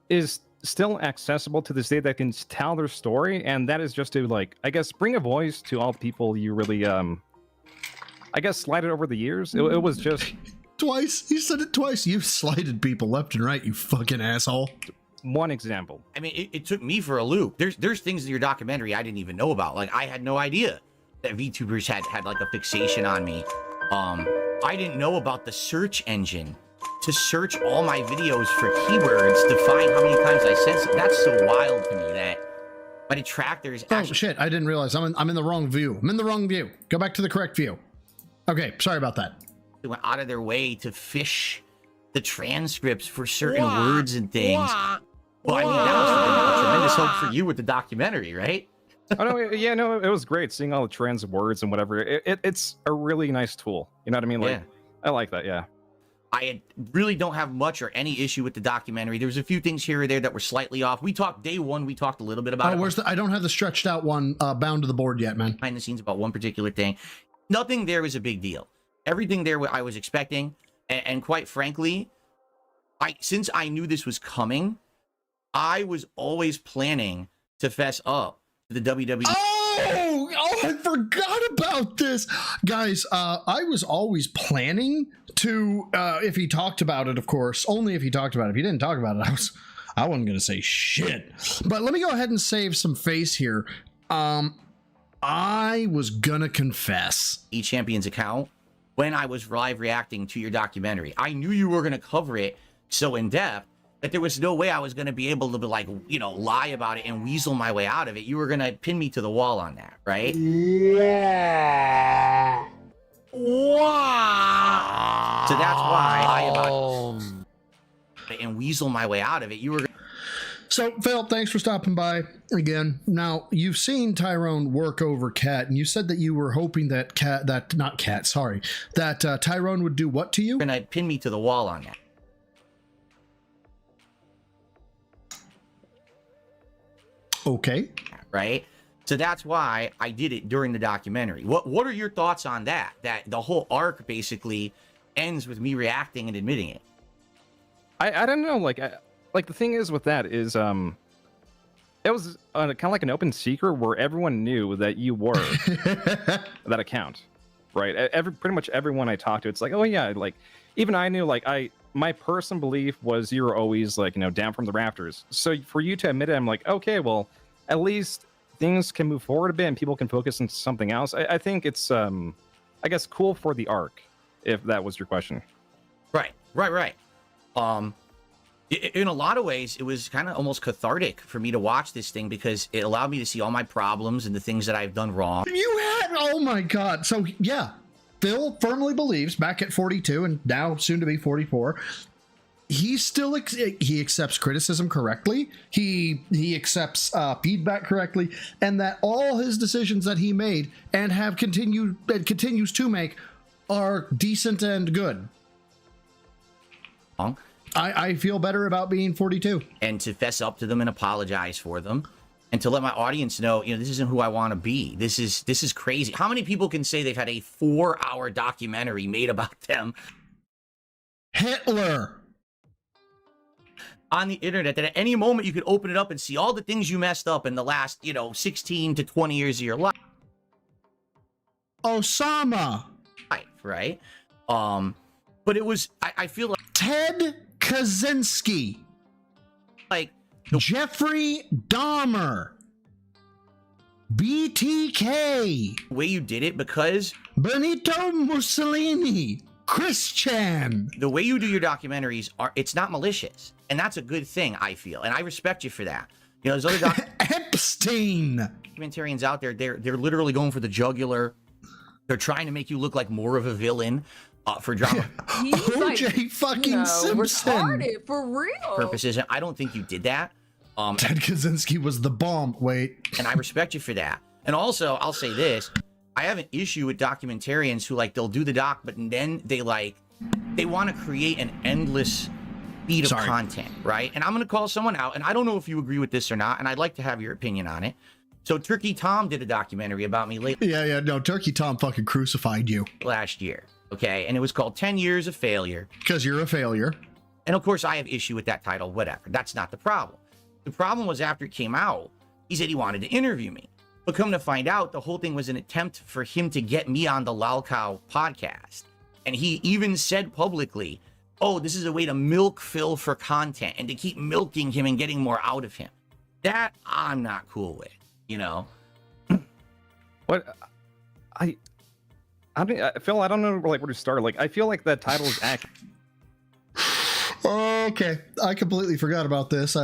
is still accessible to this day, that can tell their story, and that is just to, like, I guess, bring a voice to all the people you really I guess slighted over the years. It was just twice. He said it twice. You've slighted people left and right, you fucking asshole. One example. I mean, it took me for a loop. There's things in your documentary I didn't even know about. Like, I had no idea that VTubers had like a fixation on me. I didn't know about the search engine to search all my videos for keywords to find how many times I said something. That's so wild to me that my detractors actually... Oh shit, I didn't realize. I'm in the wrong view. I'm in the wrong view. Go back to the correct view. Okay, sorry about that. They went out of their way to fish the transcripts for certain words and things. Well, I mean, that was a tremendous hope for you with the documentary, right? Oh no, yeah, no, it was great seeing all the trans words and whatever. It's a really nice tool. You know what I mean? Like, yeah. I like that, yeah. I really don't have much or any issue with the documentary. There was a few things here or there that were slightly off. We talked day one. We talked a little bit about it. I don't have the stretched out one bound to the board yet, man. Behind the scenes about one particular thing. Nothing there was a big deal. Everything there I was expecting. And quite frankly, since I knew this was coming, I was always planning to fess up to the WWE. Oh, I forgot about this. Guys, I was always planning to, if he talked about it, of course, only if he talked about it. If he didn't talk about it, I wasn't going to say shit. But let me go ahead and save some face here. I was going to confess. WWE Champions Account, when I was live reacting to your documentary, I knew you were going to cover it so in depth that there was no way I was going to be able to, like, you know, lie about it and weasel my way out of it. You were going to pin me to the wall on that, right? Yeah. Wow. So that's why I about and weasel my way out of it. You were. So, Phil, thanks for stopping by again. Now, you've seen Tyrone work over Cat, and you said that you were hoping that Tyrone would do what to you? You're going to pin me to the wall on that. Okay. Right? So that's why I did it during the documentary. What are your thoughts on that? That the whole arc basically ends with me reacting and admitting it. I don't know. Like the thing is with that is it was kind of like an open secret where everyone knew that you were that account, right? Pretty much everyone I talked to, it's like, oh yeah, like even I knew. Like my personal belief was you were always like, you know, down from the rafters. So for you to admit it, I'm like, okay, well, at least things can move forward a bit and people can focus on something else. I think it's, I guess, cool for the arc, if that was your question. Right. In a lot of ways, it was kind of almost cathartic for me to watch this thing because it allowed me to see all my problems and the things that I've done wrong. Oh my God. So yeah, Phil firmly believes back at 42 and now soon to be 44, he still he accepts criticism correctly. He accepts feedback correctly, and that all his decisions that he made and continues to make are decent and good. I feel better about being 42. And to fess up to them and apologize for them. And to let my audience know, you know, this isn't who I want to be. This is crazy. How many people can say they've had a 4-hour documentary made about them? Hitler. On the internet, that at any moment you could open it up and see all the things you messed up in the last, 16 to 20 years of your life. Osama. Right. But it was, I feel like Ted Kaczynski, like Jeffrey Dahmer, BTK, the way you did it, because Benito Mussolini, Christian. The way you do your documentaries it's not malicious, and that's a good thing, I feel, and I respect you for that. You know, there's other Epstein documentarians out there. They're literally going for the jugular. They're trying to make you look like more of a villain. For drama. OJ fucking Simpson. Retarded, for real. Purposes. I don't think you did that. Ted Kaczynski was the bomb. Wait. And I respect you for that. And also, I'll say this. I have an issue with documentarians who, like, they'll do the doc, but then they want to create an endless feed of content, right? And I'm going to call someone out, and I don't know if you agree with this or not, and I'd like to have your opinion on it. So Turkey Tom did a documentary about me lately. Yeah, no, Turkey Tom fucking crucified you. Last year. Okay, and it was called 10 Years of Failure. Because you're a failure. And of course, I have issue with that title, whatever. That's not the problem. The problem was after it came out, he said he wanted to interview me. But come to find out, the whole thing was an attempt for him to get me on the Lalcow podcast. And he even said publicly, oh, this is a way to milk Phil for content and to keep milking him and getting more out of him. That I'm not cool with, you know? What? I mean, Phil, I don't know like where to start. Like, I feel like that title is accurate. Okay, I completely forgot about this.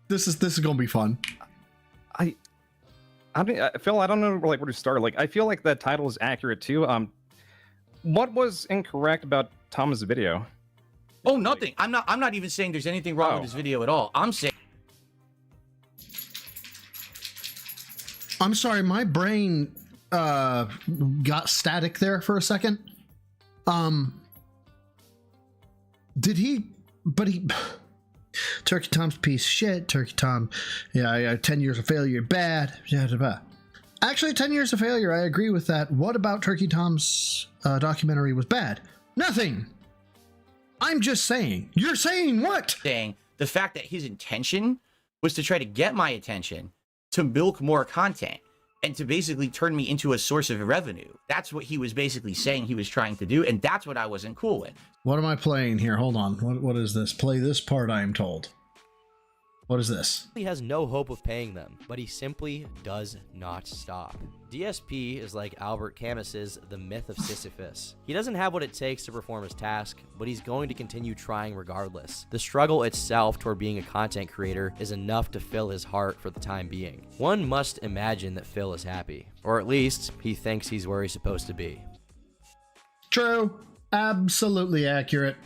This is gonna be fun. I mean, Phil, I don't know like where to start. Like, I feel like that title is accurate too. What was incorrect about Tom's video? Oh, nothing. I'm not even saying there's anything wrong with his video at all. I'm saying. I'm sorry, my brain got static there for a second. Did he? But he. Turkey Tom's a piece of shit. Turkey Tom, 10 years of failure, bad. Actually, 10 years of failure, I agree with that. What about Turkey Tom's documentary was bad? Nothing. I'm just saying. You're saying what? Saying the fact that his intention was to try to get my attention, to milk more content, and to basically turn me into a source of revenue. That's what he was basically saying he was trying to do, and that's what I wasn't cool with. What am I playing here? Hold on. What is this? Play this part, I am told. What is this? He has no hope of paying them, but he simply does not stop. DSP is like Albert Camus's The Myth of Sisyphus. He doesn't have what it takes to perform his task, but he's going to continue trying regardless. The struggle itself toward being a content creator is enough to fill his heart for the time being. One must imagine that Phil is happy, or at least he thinks he's where he's supposed to be. True. Absolutely accurate.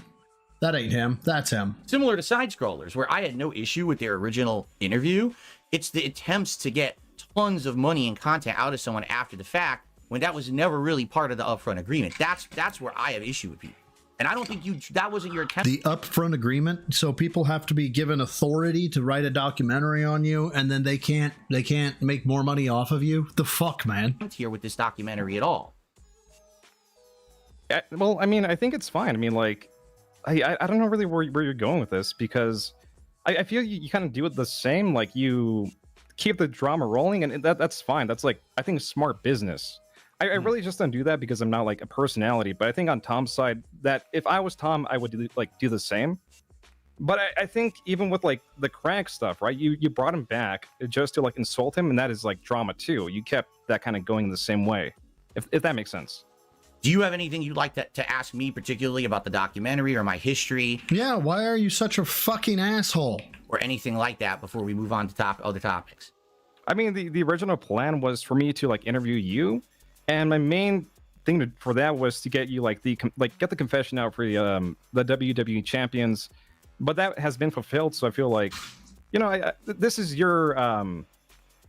That ain't him. That's him. Similar to Side Scrollers, where I had no issue with their original interview. It's the attempts to get tons of money and content out of someone after the fact, when that was never really part of the upfront agreement. That's where I have issue with people. And I don't think that wasn't your attempt. The upfront agreement, so people have to be given authority to write a documentary on you, and then they can't make more money off of you? The fuck, man? Here with this documentary at all. Well, I mean, I think it's fine. I mean, like, I don't know really where you're going with this, because I feel you kind of do it the same. Like, you keep the drama rolling, and that's fine. That's, like, I think smart business. I really just don't do that because I'm not, like, a personality. But I think on Tom's side, that if I was Tom, I would do the same. But I think even with, like, the crank stuff, right? You brought him back just to, like, insult him, and that is, like, drama too. You kept that kind of going the same way, if that makes sense. Do you have anything you'd like to ask me particularly about the documentary or my history? Yeah, why are you such a fucking asshole? Or anything like that before we move on to other topics? I mean, the original plan was for me to, like, interview you, and my main thing for that was to get you, like, get the confession out for the WWE Champions, but that has been fulfilled, so I feel like, you know, this is your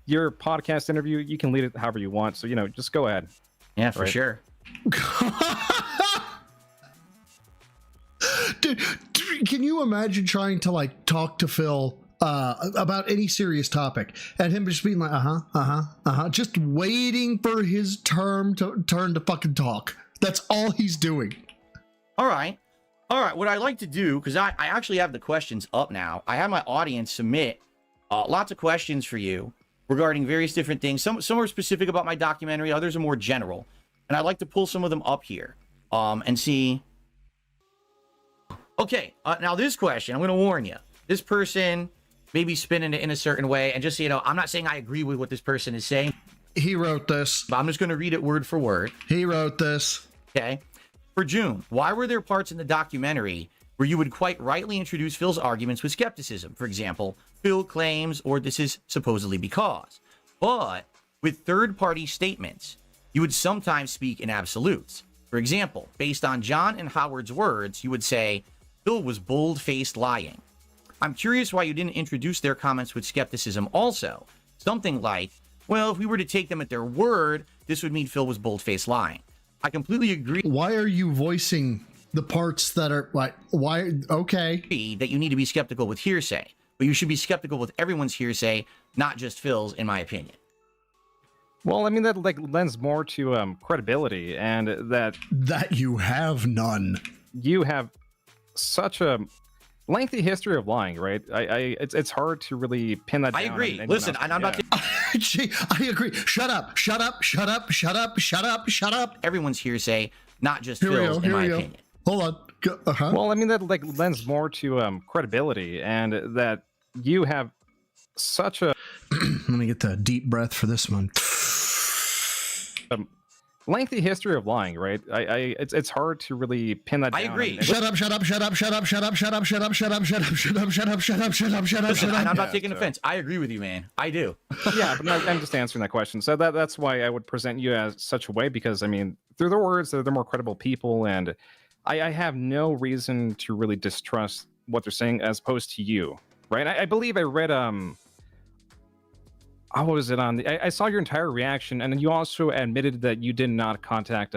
podcast interview. You can lead it however you want, so, you know, just go ahead. Yeah, for sure. Dude, can you imagine trying to, like, talk to Phil about any serious topic and him just being like, just waiting for his turn to fucking talk? That's all he's doing. All right. What I like to do, because I actually have the questions up now. I have my audience submit lots of questions for you regarding various different things. Some are specific about my documentary, others are more general. And I'd like to pull some of them up here and see. Okay, now this question, I'm going to warn you. This person may be spinning it in a certain way. And just so you know, I'm not saying I agree with what this person is saying. He wrote this. But I'm just going to read it word for word. He wrote this. Okay. For June, why were there parts in the documentary where you would quite rightly introduce Phil's arguments with skepticism? For example, Phil claims, or this is supposedly because. But with third-party statements, you would sometimes speak in absolutes. For example, based on John and Howard's words, you would say, Phil was bold-faced lying. I'm curious why you didn't introduce their comments with skepticism also. Something like, well, if we were to take them at their word, this would mean Phil was bold-faced lying. I completely agree. Why are you voicing the parts that are, like, why? Okay. That you need to be skeptical with hearsay, but you should be skeptical with everyone's hearsay, not just Phil's, in my opinion. Well, I mean, that, like, lends more to credibility, and that you have none. You have such a lengthy history of lying, right? It's hard to really pin that down. I agree. Listen, and I'm not. Gee, I agree. Shut up. Shut up. Shut up. Shut up. Shut up. Shut up. Everyone's hearsay, not just Phil's, in my opinion. Hold on. Well, I mean, that, like, lends more to credibility, and that you have such a. Let me get the deep breath for this one. Lengthy history of lying, right? It's hard to really pin that down. I agree. Shut up, shut up, shut up, shut up, shut up, shut up, shut up, shut up, shut up, shut up, shut up, shut up, shut up, shut up, shut up. And I'm not taking offense. I agree with you, man. I do. Yeah, but I'm just answering that question. So that's why I would present you as such a way, because, I mean, through their words, they're more credible people, and I have no reason to really distrust what they're saying as opposed to you, right? I believe I read what was it on? I saw your entire reaction, and then you also admitted that you did not contact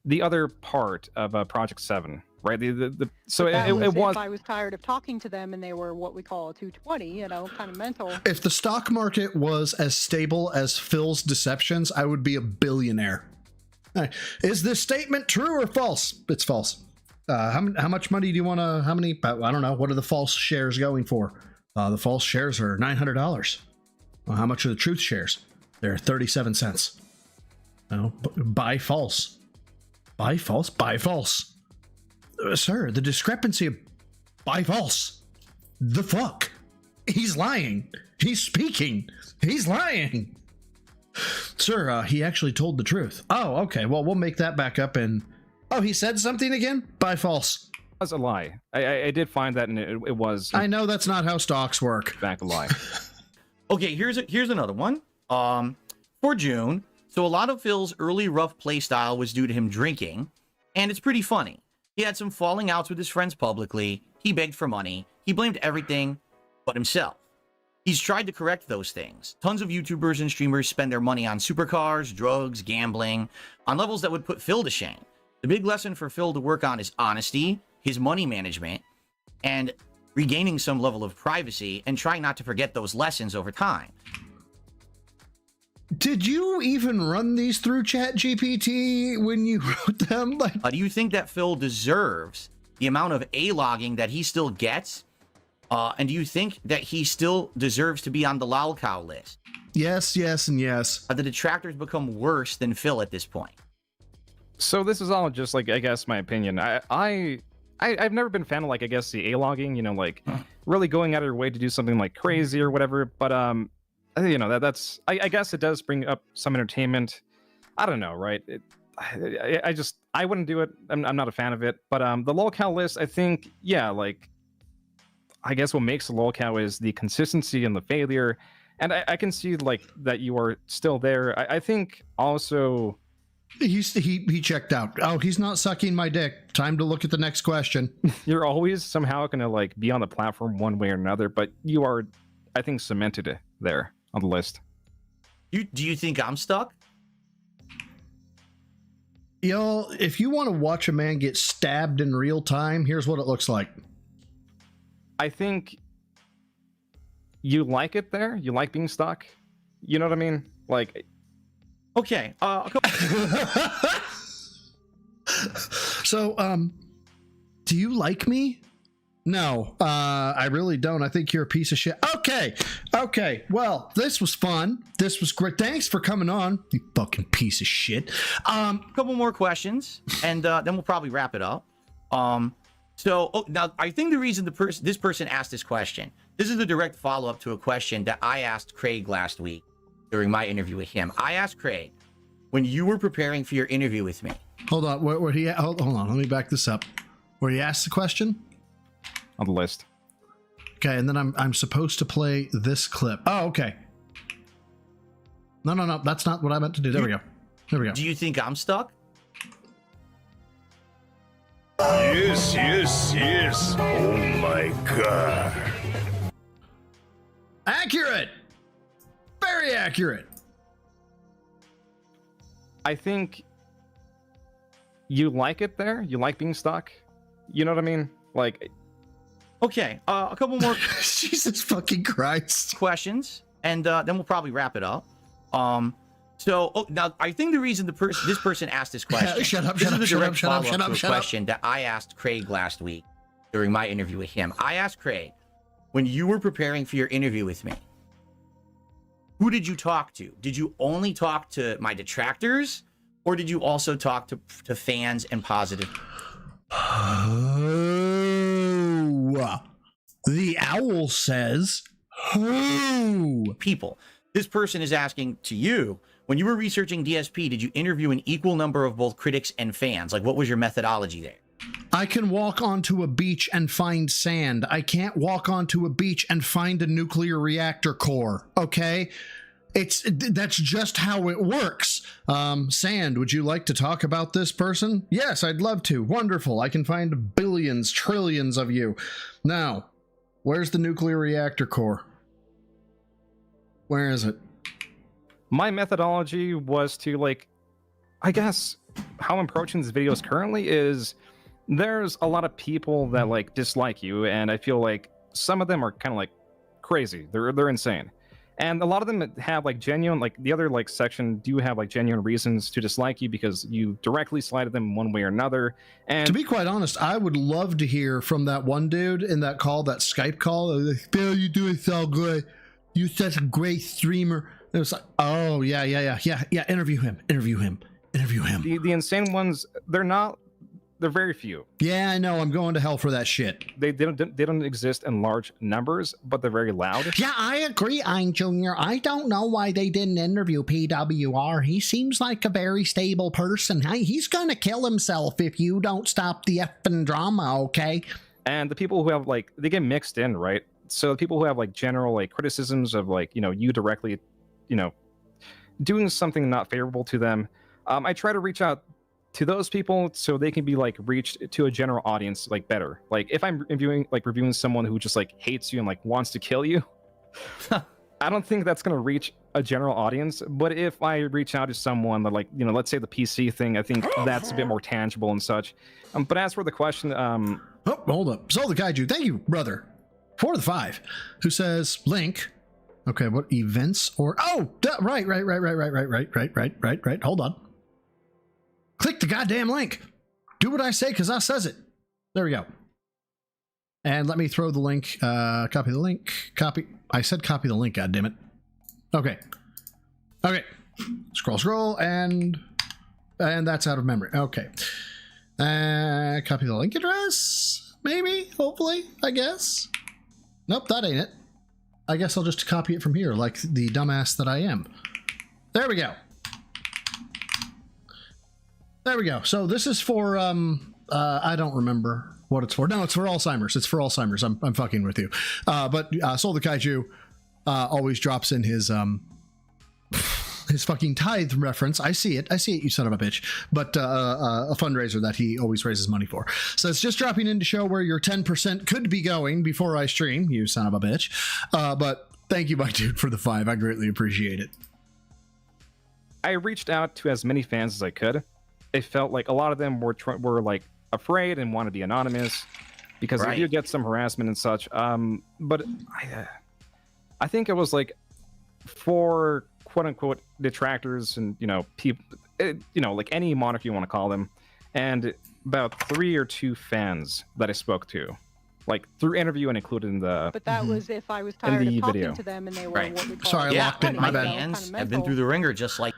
the other part of Project 7, right? So But that it was was. if I was tired of talking to them and they were what we call a 220, kind of mental. If the stock market was as stable as Phil's deceptions, I would be a billionaire. Is this statement true or false? It's false. How much money do you want to, I don't know. What are the false shares going for? The false shares are $900. Well, how much are the truth shares? They're 37 cents. No, buy false. Buy false? Buy false. Sir, the discrepancy of buy false. The fuck? He's lying. He's speaking. He's lying. Sir, he actually told the truth. Oh, okay. Well, we'll make that back up and... Oh, he said something again? Buy false. Was a lie. I did find that, and it was. I know that's not how stocks work. Back a lie. Okay, here's another one. For June, so a lot of Phil's early rough play style was due to him drinking, and it's pretty funny. He had some falling outs with his friends publicly. He begged for money. He blamed everything but himself. He's tried to correct those things. Tons of YouTubers and streamers spend their money on supercars, drugs, gambling, on levels that would put Phil to shame. The big lesson for Phil to work on is honesty, his money management, and regaining some level of privacy, and trying not to forget those lessons over time. Did you even run these through ChatGPT when you wrote them? Do you think that Phil deserves the amount of A-logging that he still gets? And do you think that he still deserves to be on the lol cow list? Yes, yes, and yes. The detractors become worse than Phil at this point. So this is all just, like, I guess, my opinion. I've never been a fan of, like, I guess, the A-logging, really going out of your way to do something, like, crazy or whatever. But, that's... I guess it does bring up some entertainment. I don't know, right? I wouldn't do it. I'm not a fan of it. But the lolcow list, I think, yeah, like, I guess what makes the lolcow is the consistency and the failure. And I can see, like, that you are still there. I think also... He checked out. Oh, he's not sucking my dick. Time to look at the next question. You're always somehow going to, like, be on the platform one way or another, but you are, I think, cemented there on the list. Do you think I'm stuck? Y'all, if you want to watch a man get stabbed in real time, here's what it looks like. I think you like it there. You like being stuck. You know what I mean? Like... Okay. So, do you like me? No, I really don't. I think you're a piece of shit. Okay. Well, this was fun. This was great. Thanks for coming on, you fucking piece of shit. A couple more questions, and then we'll probably wrap it up. Now I think the reason this person asked this question, this is a direct follow-up to a question that I asked Craig last week during my interview with him. I asked Craig, when you were preparing for your interview with me. Hold on, hold on, let me back this up. Where he asked the question? On the list. Okay, and then I'm supposed to play this clip. Oh, okay. No, that's not what I meant to do. There we go. Do you think I'm stuck? Yes. Oh my god. Accurate! Very accurate. I think you like it there. You like being stuck. You know what I mean? Like, okay, a couple more. Jesus fucking Christ. Questions, and then we'll probably wrap it up. Now I think the reason this person asked this question. Shut up. Question that I asked Craig last week during my interview with him. I asked Craig, when you were preparing for your interview with me, who did you talk to? Did you only talk to my detractors, or did you also talk to fans and positive? Oh, the owl says, who? People. This person is asking to you, when you were researching DSP, did you interview an equal number of both critics and fans? Like, what was your methodology there? I can walk onto a beach and find sand. I can't walk onto a beach and find a nuclear reactor core, okay? That's just how it works. Sand, would you like to talk about this person? Yes, I'd love to. Wonderful. I can find billions, trillions of you. Now, where's the nuclear reactor core? Where is it? My methodology was to, like, I guess, how I'm approaching these videos currently is there's a lot of people that like dislike you, and I feel like some of them are kind of like crazy. They're insane. And a lot of them have like genuine, like the other like section do have like genuine reasons to dislike you because you directly slighted them one way or another. And to be quite honest, I would love to hear from that one dude in that call, that Skype call. Like, Bill, you doing so good. You're such a great streamer. It was like, oh yeah. Interview him. The insane ones, they're very few. Yeah, I know. I'm going to hell for that shit. They don't exist in large numbers, but they're very loud. Yeah, I agree, Ein Jr. I don't know why they didn't interview PWR. He seems like a very stable person. He's gonna kill himself if you don't stop the effing drama, okay? And the people who have like, they get mixed in, right? So the people who have like general like criticisms of like, you directly, doing something not favorable to them, I try to reach out to those people so they can be like reached to a general audience like better. Like if I'm reviewing someone who just like hates you and like wants to kill you, I don't think that's going to reach a general audience. But if I reach out to someone that like, let's say the PC thing, I think that's a bit more tangible and such. But as for the question, oh, hold up. So the Kaiju, thank you, brother, for the 5, who says link. Okay, what events or right. Hold on. Click the goddamn link. Do what I say because I says it. There we go. And let me throw the link. Copy the link. Copy. I said copy the link. God damn it. Okay. Scroll, and that's out of memory. Okay. Copy the link address. Maybe. Hopefully. I guess. Nope, that ain't it. I guess I'll just copy it from here, like the dumbass that I am. There we go. So this is for I don't remember what it's for. No, it's for Alzheimer's. I'm fucking with you. But Soul the Kaiju always drops in his fucking tithe reference. I see it, you son of a bitch. But a fundraiser that he always raises money for. So it's just dropping in to show where your 10% could be going before I stream, you son of a bitch. But thank you, my dude, for the 5. I greatly appreciate it. I reached out to as many fans as I could. It felt like a lot of them were like afraid and want to be anonymous because they do get some harassment and such. But I think it was like for quote unquote detractors and people, like any moniker you want to call them, and about 3 or 2 fans that I spoke to, like through interview and included in the. But that was if I was tired of talking video. to them and they were what we call. Sorry, I locked in. My bad. Fans have been through the ringer just like.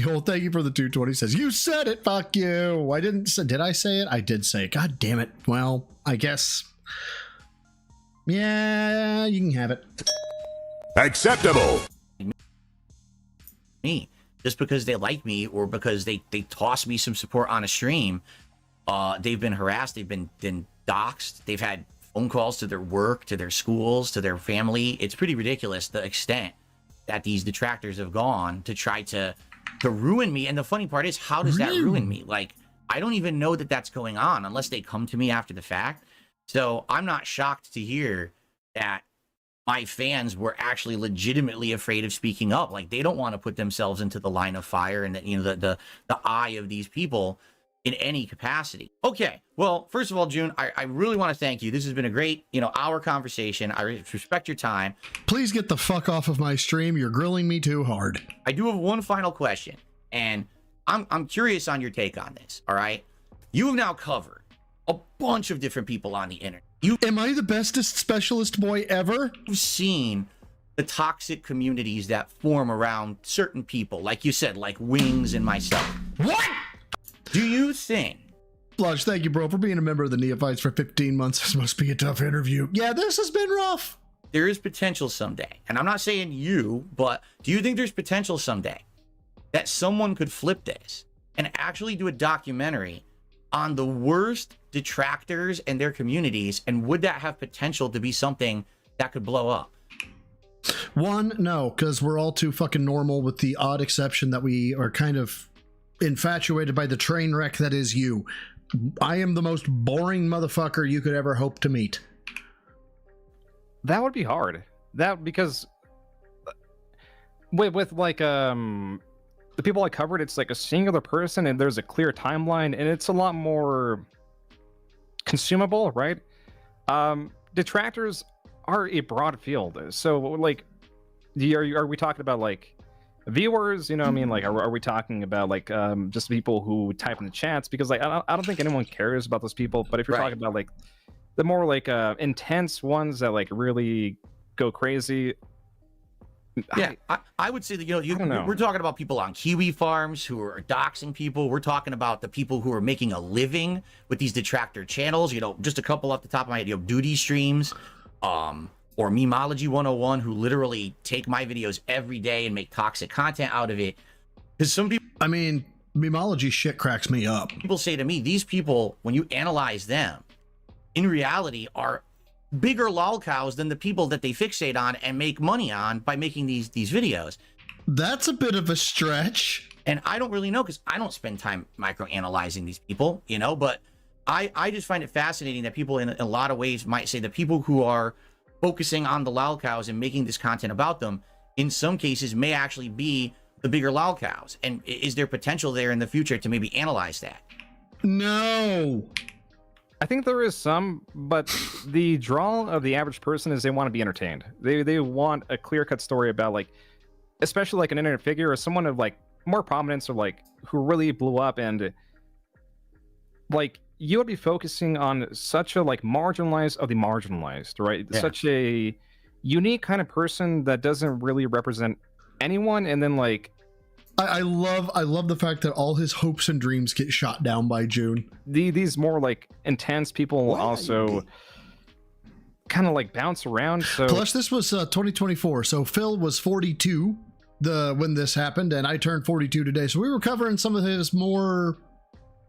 Well, thank you for the 220. Says you said it. Fuck you. I didn't say. Did I say it? I did say it. God damn it. Well, I guess. Yeah, you can have it. Acceptable. Me, just because they like me or because they toss me some support on a stream, they've been harassed. They've been doxxed. They've had phone calls to their work, to their schools, to their family. It's pretty ridiculous the extent that these detractors have gone to try to ruin me. And the funny part is, how does that ruin me? Like, I don't even know that that's going on unless they come to me after the fact. So I'm not shocked to hear that my fans were actually legitimately afraid of speaking up. Like, they don't want to put themselves into the line of fire and the eye of these people in any capacity. Okay, well, first of all, June, I really want to thank you. This has been a great, hour conversation. I respect your time. Please get the fuck off of my stream. You're grilling me too hard. I do have one final question, and I'm curious on your take on this, all right? You have now covered a bunch of different people on the internet. Am I the bestest specialist boy ever? You've seen the toxic communities that form around certain people, like you said, like Wings and myself. What? Do you think... Blush, thank you, bro, for being a member of the Neophytes for 15 months. This must be a tough interview. Yeah, this has been rough. There is potential someday, and I'm not saying you, but do you think there's potential someday that someone could flip this and actually do a documentary on the worst detractors and their communities, and would that have potential to be something that could blow up? One, no, because we're all too fucking normal, with the odd exception that we are kind of infatuated by the train wreck that is you. I am the most boring motherfucker you could ever hope to meet. That would be hard. That because with like the people I covered, it's like a singular person and there's a clear timeline and it's a lot more consumable, right? Detractors are a broad field. So like, are we talking about like viewers? You know what I mean? Like, are we talking about like just people who type in the chats? Because like, I don't think anyone cares about those people. But if you're talking about like the more like intense ones that like really go crazy. Yeah, I would say that, you know, we're talking about people on Kiwi farms who are doxing people. We're talking about the people who are making a living with these detractor channels. You know, just a couple off the top of my head, you know, Duty Streams, or Memology 101, who literally take my videos every day and make toxic content out of it. Because some people, I mean, Memology shit cracks me up. People say to me, these people, when you analyze them, in reality are bigger lolcows than the people that they fixate on and make money on by making these videos. That's a bit of a stretch. And I don't really know, because I don't spend time micro-analyzing these people, you know, but I just find it fascinating that people in a lot of ways might say the people who are focusing on the lolcows and making this content about them, in some cases may actually be the bigger lolcows. And is there potential there in the future to maybe analyze that? No. I think there is some, but the draw of the average person is they want to be entertained. They want a clear-cut story about, like, especially like an internet figure or someone of like more prominence or like who really blew up, and like you would be focusing on such a like marginalized of the marginalized, right? Yeah. Such a unique kind of person that doesn't really represent anyone, and then like I love the fact that all his hopes and dreams get shot down by June. These more like intense people also kind of like bounce around. So plus this was 2024, so Phil was 42 when this happened, and I turned 42 today, so we were covering some of his more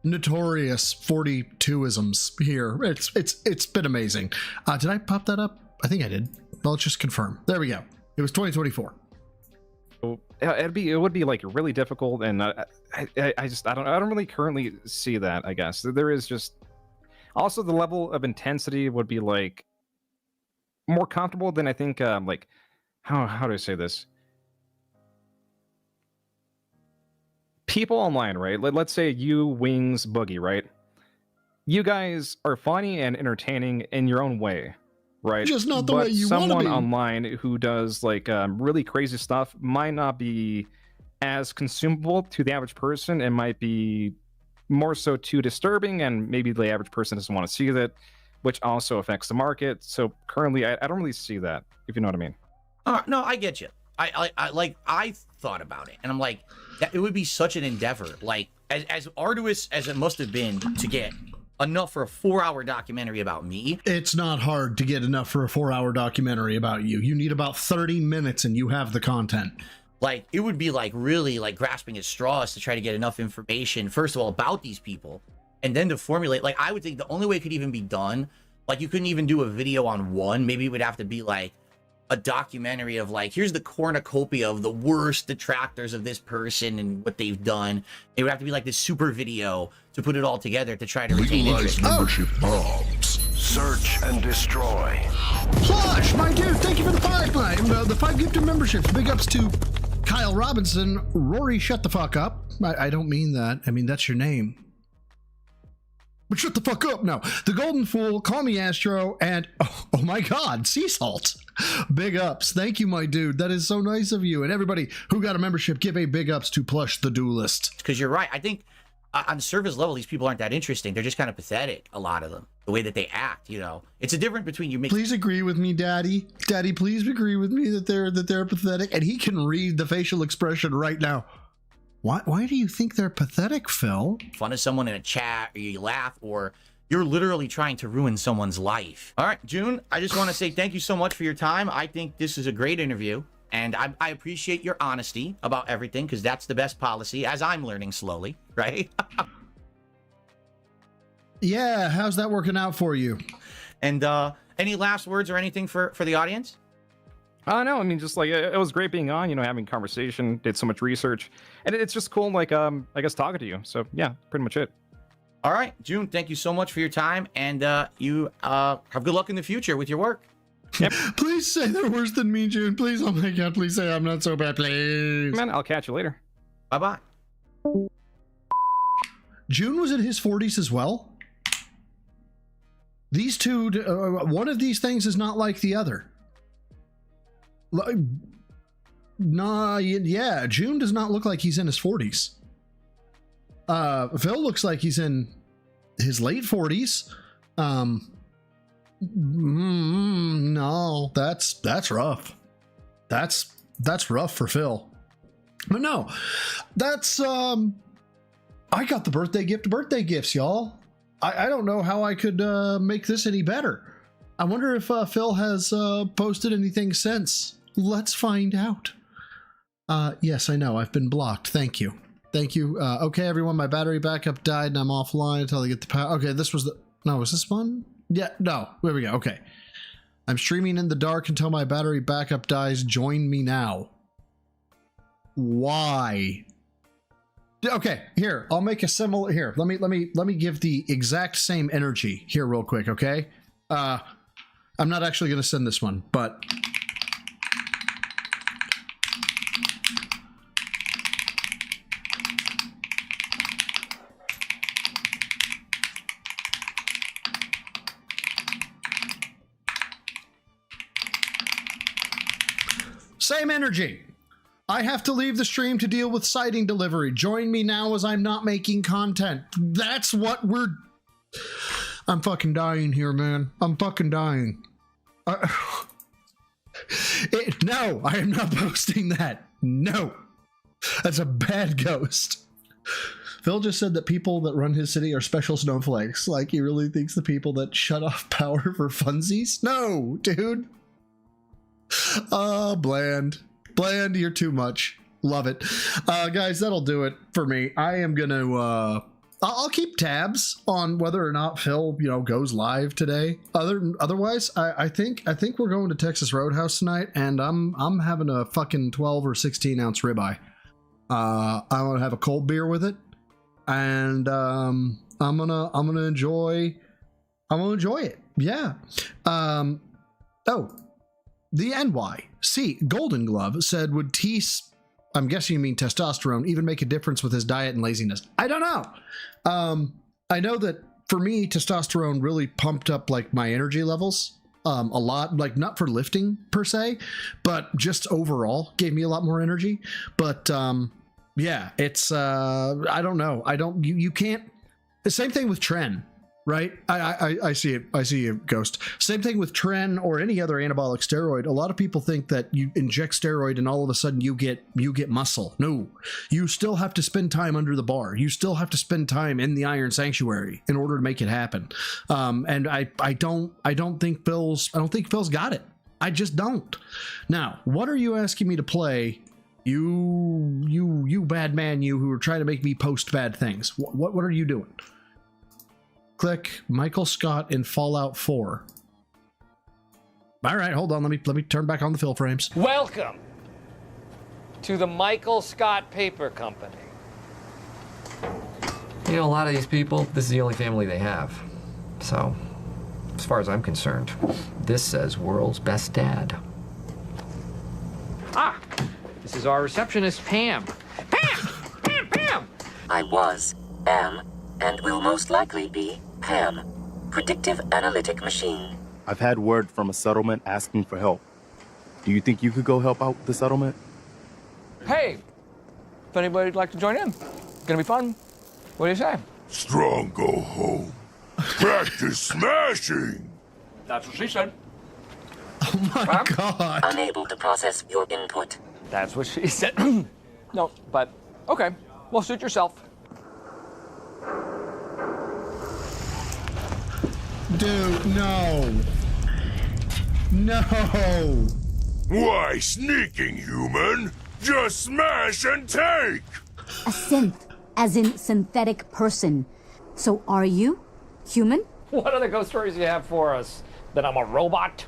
notorious 42isms here. It's been amazing. Did I pop that up? I think I did. Well, let's just confirm. There we go. It was 2024. It would be like really difficult, and I don't really currently see that. I guess there is just also the level of intensity would be like more comfortable than I think. Like how do I say this? People online, right? Let's say you, Wings, Boogie, right? You guys are funny and entertaining in your own way, right? Just not the way you want to be. Someone online who does like really crazy stuff might not be as consumable to the average person, and might be more so too disturbing, and maybe the average person doesn't want to see that, which also affects the market. So currently, I don't really see that, if you know what I mean. No, I get you. I thought about it, and I'm like, that it would be such an endeavor, like as arduous as it must have been to get enough for a 4-hour documentary about me. It's not hard to get enough for a 4-hour documentary about you. You need about 30 minutes and you have the content. Like, it would be like really like grasping at straws to try to get enough information, first of all, about these people, and then to formulate, like, I would think the only way it could even be done, like, you couldn't even do a video on one. Maybe it would have to be like a documentary of like, here's the cornucopia of the worst detractors of this person and what they've done. It would have to be like this super video to put it all together to try to retain interest. Membership bombs. Search and destroy. Plush, my dude, thank you for the 5 gifted memberships. Big ups to Kyle Robinson. Rory, shut the fuck up. I don't mean that. I mean, that's your name. But shut the fuck up now. The Golden Fool, Call Me Astro, and oh my god, Sea Salt. Big ups. Thank you, my dude. That is so nice of you. And everybody who got a membership, give a big ups to Plush the Duelist. Because you're right. I think on the surface level, these people aren't that interesting. They're just kind of pathetic, a lot of them. The way that they act, you know. It's a difference between you making... Please agree with me, Daddy. Daddy, please agree with me that they're pathetic. And he can read the facial expression right now. Why do you think they're pathetic, Phil? Fun of someone in a chat, or you laugh, or you're literally trying to ruin someone's life. All right, June, I just want to say thank you so much for your time. I think this is a great interview, and I appreciate your honesty about everything, because that's the best policy, as I'm learning slowly, right? Yeah, how's that working out for you? And any last words or anything for the audience? No, I mean, just like it was great being on, you know, having conversation, did so much research, and it's just cool, like, I guess talking to you. So yeah, pretty much it. All right, June, thank you so much for your time, and you have good luck in the future with your work. Yep. Please say they're worse than me, June. Please, oh my god, please say I'm not so bad, please. Man, I'll catch you later. Bye-bye. June was in his 40s as well. These two, one of these things is not like the other. Nah, yeah, June does not look like he's in his 40s. Phil looks like he's in his late 40s. No, that's rough. That's rough for Phil. But no, that's I got the birthday gifts, y'all. I don't know how I could make this any better. I wonder if Phil has posted anything since. Let's find out. Yes, I know. I've been blocked. Thank you. Okay, everyone, my battery backup died and I'm offline until I get the power. Okay, this was the... No, was this one? Yeah, no. There we go. Okay. I'm streaming in the dark until my battery backup dies. Join me now. Why? Okay, here. I'll make a similar... Here, let me give the exact same energy here real quick, okay? I'm not actually going to send this one, but... Same energy. I have to leave the stream to deal with sighting delivery. Join me now as I'm not making content. That's what we're... I'm fucking dying here, man. I'm fucking dying. No, I am not posting that. No. That's a bad ghost. Phil just said that people that run his city are special snowflakes. Like, he really thinks the people that shut off power for funsies? No, dude. Bland, you're too much. Love it. Guys, that'll do it for me. I am gonna I'll keep tabs on whether or not Phil, goes live today. Otherwise, I think we're going to Texas Roadhouse tonight, and I'm having a fucking 12 or 16 ounce ribeye. I'm gonna have a cold beer with it, and I'm gonna enjoy it. Yeah. The NYC Golden Glove said, would Tease, I'm guessing you mean testosterone, even make a difference with his diet and laziness? I don't know. I know that for me, testosterone really pumped up like my energy levels a lot, like not for lifting per se, but just overall gave me a lot more energy. But yeah, it's, I don't know. You can't, the same thing with Tren. Right? I see it. I see you, Ghost. Same thing with Tren or any other anabolic steroid. A lot of people think that you inject steroid and all of a sudden you get muscle. No, you still have to spend time under the bar. You still have to spend time in the Iron Sanctuary in order to make it happen. And I don't think Phil's got it. I just don't. Now, what are you asking me to play? You bad man, you who are trying to make me post bad things. What are you doing? Click Michael Scott in Fallout 4. All right, hold on. Let me turn back on the fill frames. Welcome to the Michael Scott Paper Company. You know, a lot of these people, this is the only family they have. So, as far as I'm concerned, this says world's best dad. Ah, this is our receptionist, Pam. Pam! I was, am, and will most likely be Pam, predictive analytic machine. I've had word from a settlement asking for help. Do you think you could go help out with the settlement? Hey, if anybody'd like to join in, gonna be fun. What do you say? Strong go home. Practice smashing. That's what she said. Oh my God. Unable to process your input. That's what she said. No, but okay. Well, suit yourself. Dude, no. No. Why, sneaking human? Just smash and take. A synth, as in synthetic person. So are you human? What other ghost stories do you have for us? That I'm a robot?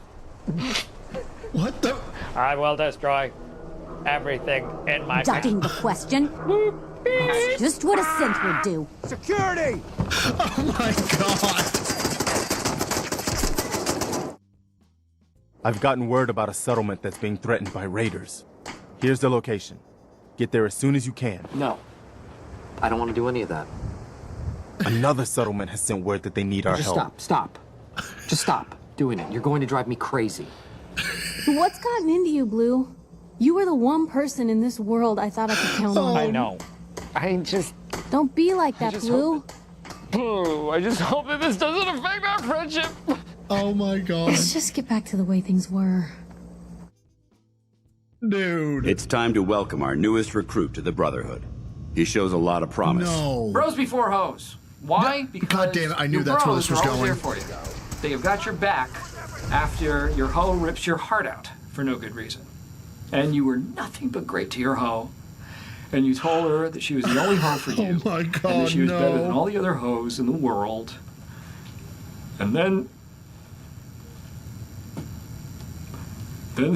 What the? I will destroy everything in my Ducking the question? That's just what a synth would do. Security! Oh my God. I've gotten word about a settlement that's being threatened by raiders. Here's the location. Get there as soon as you can. No. I don't want to do any of that. Another settlement has sent word that they need our help. Stop. Just stop doing it. You're going to drive me crazy. What's gotten into you, Blue? You were the one person in this world I thought I could count on. I know. Don't be like that, Blue. Blue, I just hope that this doesn't affect our friendship. Oh my god. Let's just get back to the way things were. Dude. It's time to welcome our newest recruit to the Brotherhood. He shows a lot of promise. No. Bros before hoes. Why? Because God damn it, I knew your that's where this bros was are always going. there for you. They have got your back after your hoe rips your heart out for no good reason. And you were nothing but great to your hoe. And you told her that she was the only hoe for you. Oh my god, and that she was no. better than all the other hoes in the world. And then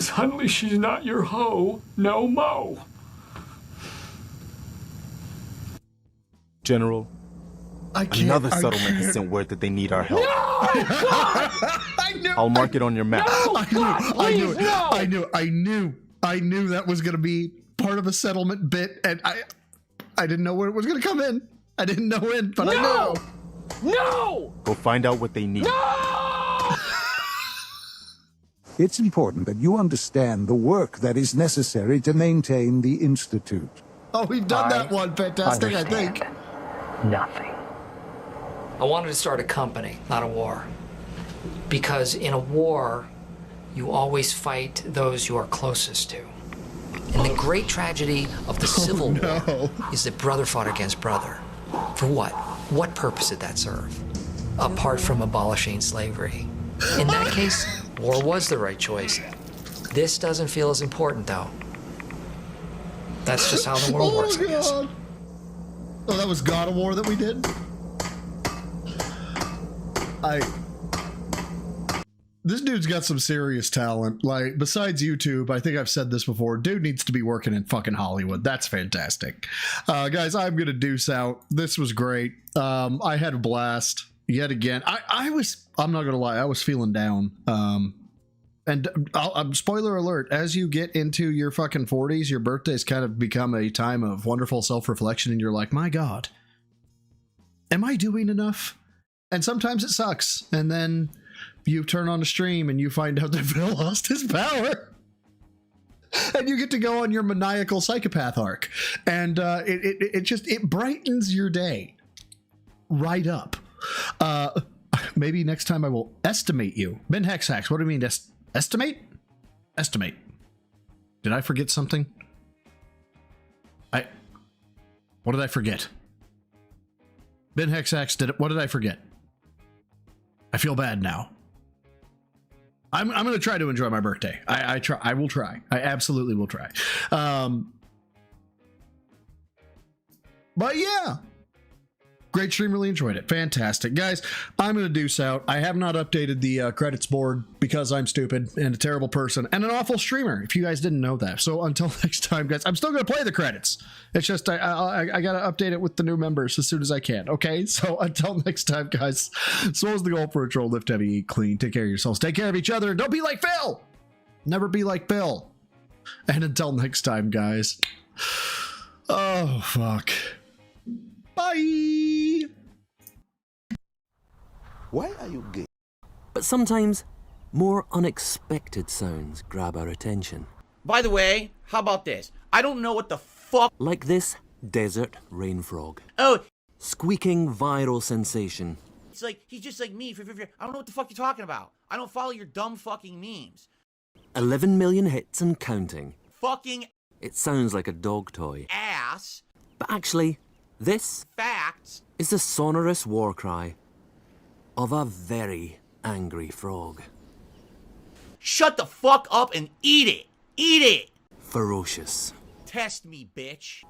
suddenly she's not your hoe no mo. General, another settlement has sent word that they need our help. No! I knew. I'll mark it on your map. I knew that was gonna be part of a settlement bit, and I didn't know where it was gonna come in. I didn't know when, but I know. No! Go find out what they need. It's important that you understand the work that is necessary to maintain the Institute. Oh, we've done that one. Fantastic, I think. Nothing. I wanted to start a company, not a war. Because in a war, you always fight those you are closest to. And the great tragedy of the Civil War is that brother fought against brother. For what? What purpose did that serve? Apart from abolishing slavery. In that case, war was the right choice. This doesn't feel as important, though. That's just how the world works, I guess. Oh, that was God of War that we did? This dude's got some serious talent. Like, besides YouTube, I think I've said this before, dude needs to be working in fucking Hollywood. That's fantastic. Guys, I'm gonna deuce out. This was great. I had a blast yet again. I'm not gonna lie, I was feeling down. And spoiler alert, as you get into your fucking 40s, your birthdays kind of become a time of wonderful self-reflection, and you're like, my God, am I doing enough? And sometimes it sucks. And then you turn on a stream and you find out that Phil lost his power. And you get to go on your maniacal psychopath arc. And it brightens your day right up. Maybe next time I will estimate you. Ben Hexax, what do you mean estimate? Estimate. Did I forget something? What did I forget? Ben Hexax, what did I forget? I feel bad now. I'm going to try to enjoy my birthday. I will try. I absolutely will try. But yeah. Great stream, really enjoyed it. Fantastic. Guys, I'm going to deuce out. I have not updated the credits board because I'm stupid and a terrible person and an awful streamer, if you guys didn't know that. So until next time, guys, I'm still going to play the credits. It's just I got to update it with the new members as soon as I can, okay? So until next time, guys, so is the goal for a troll. Lift heavy, eat clean, take care of yourselves, take care of each other, and don't be like Phil! Never be like Bill. And until next time, guys. Oh, fuck. Bye. Why are you gay? But sometimes more unexpected sounds grab our attention. By the way, how about this? I don't know what the fuck. Like this desert rain frog. Oh. Squeaking viral sensation. It's like, he's just like me. I don't know what the fuck you're talking about. I don't follow your dumb fucking memes. 11 million hits and counting. Fucking. It sounds like a dog toy. Ass. But actually, this facts is the sonorous war cry of a very angry frog. Shut the fuck up and eat it! Eat it! Ferocious. Test me, bitch.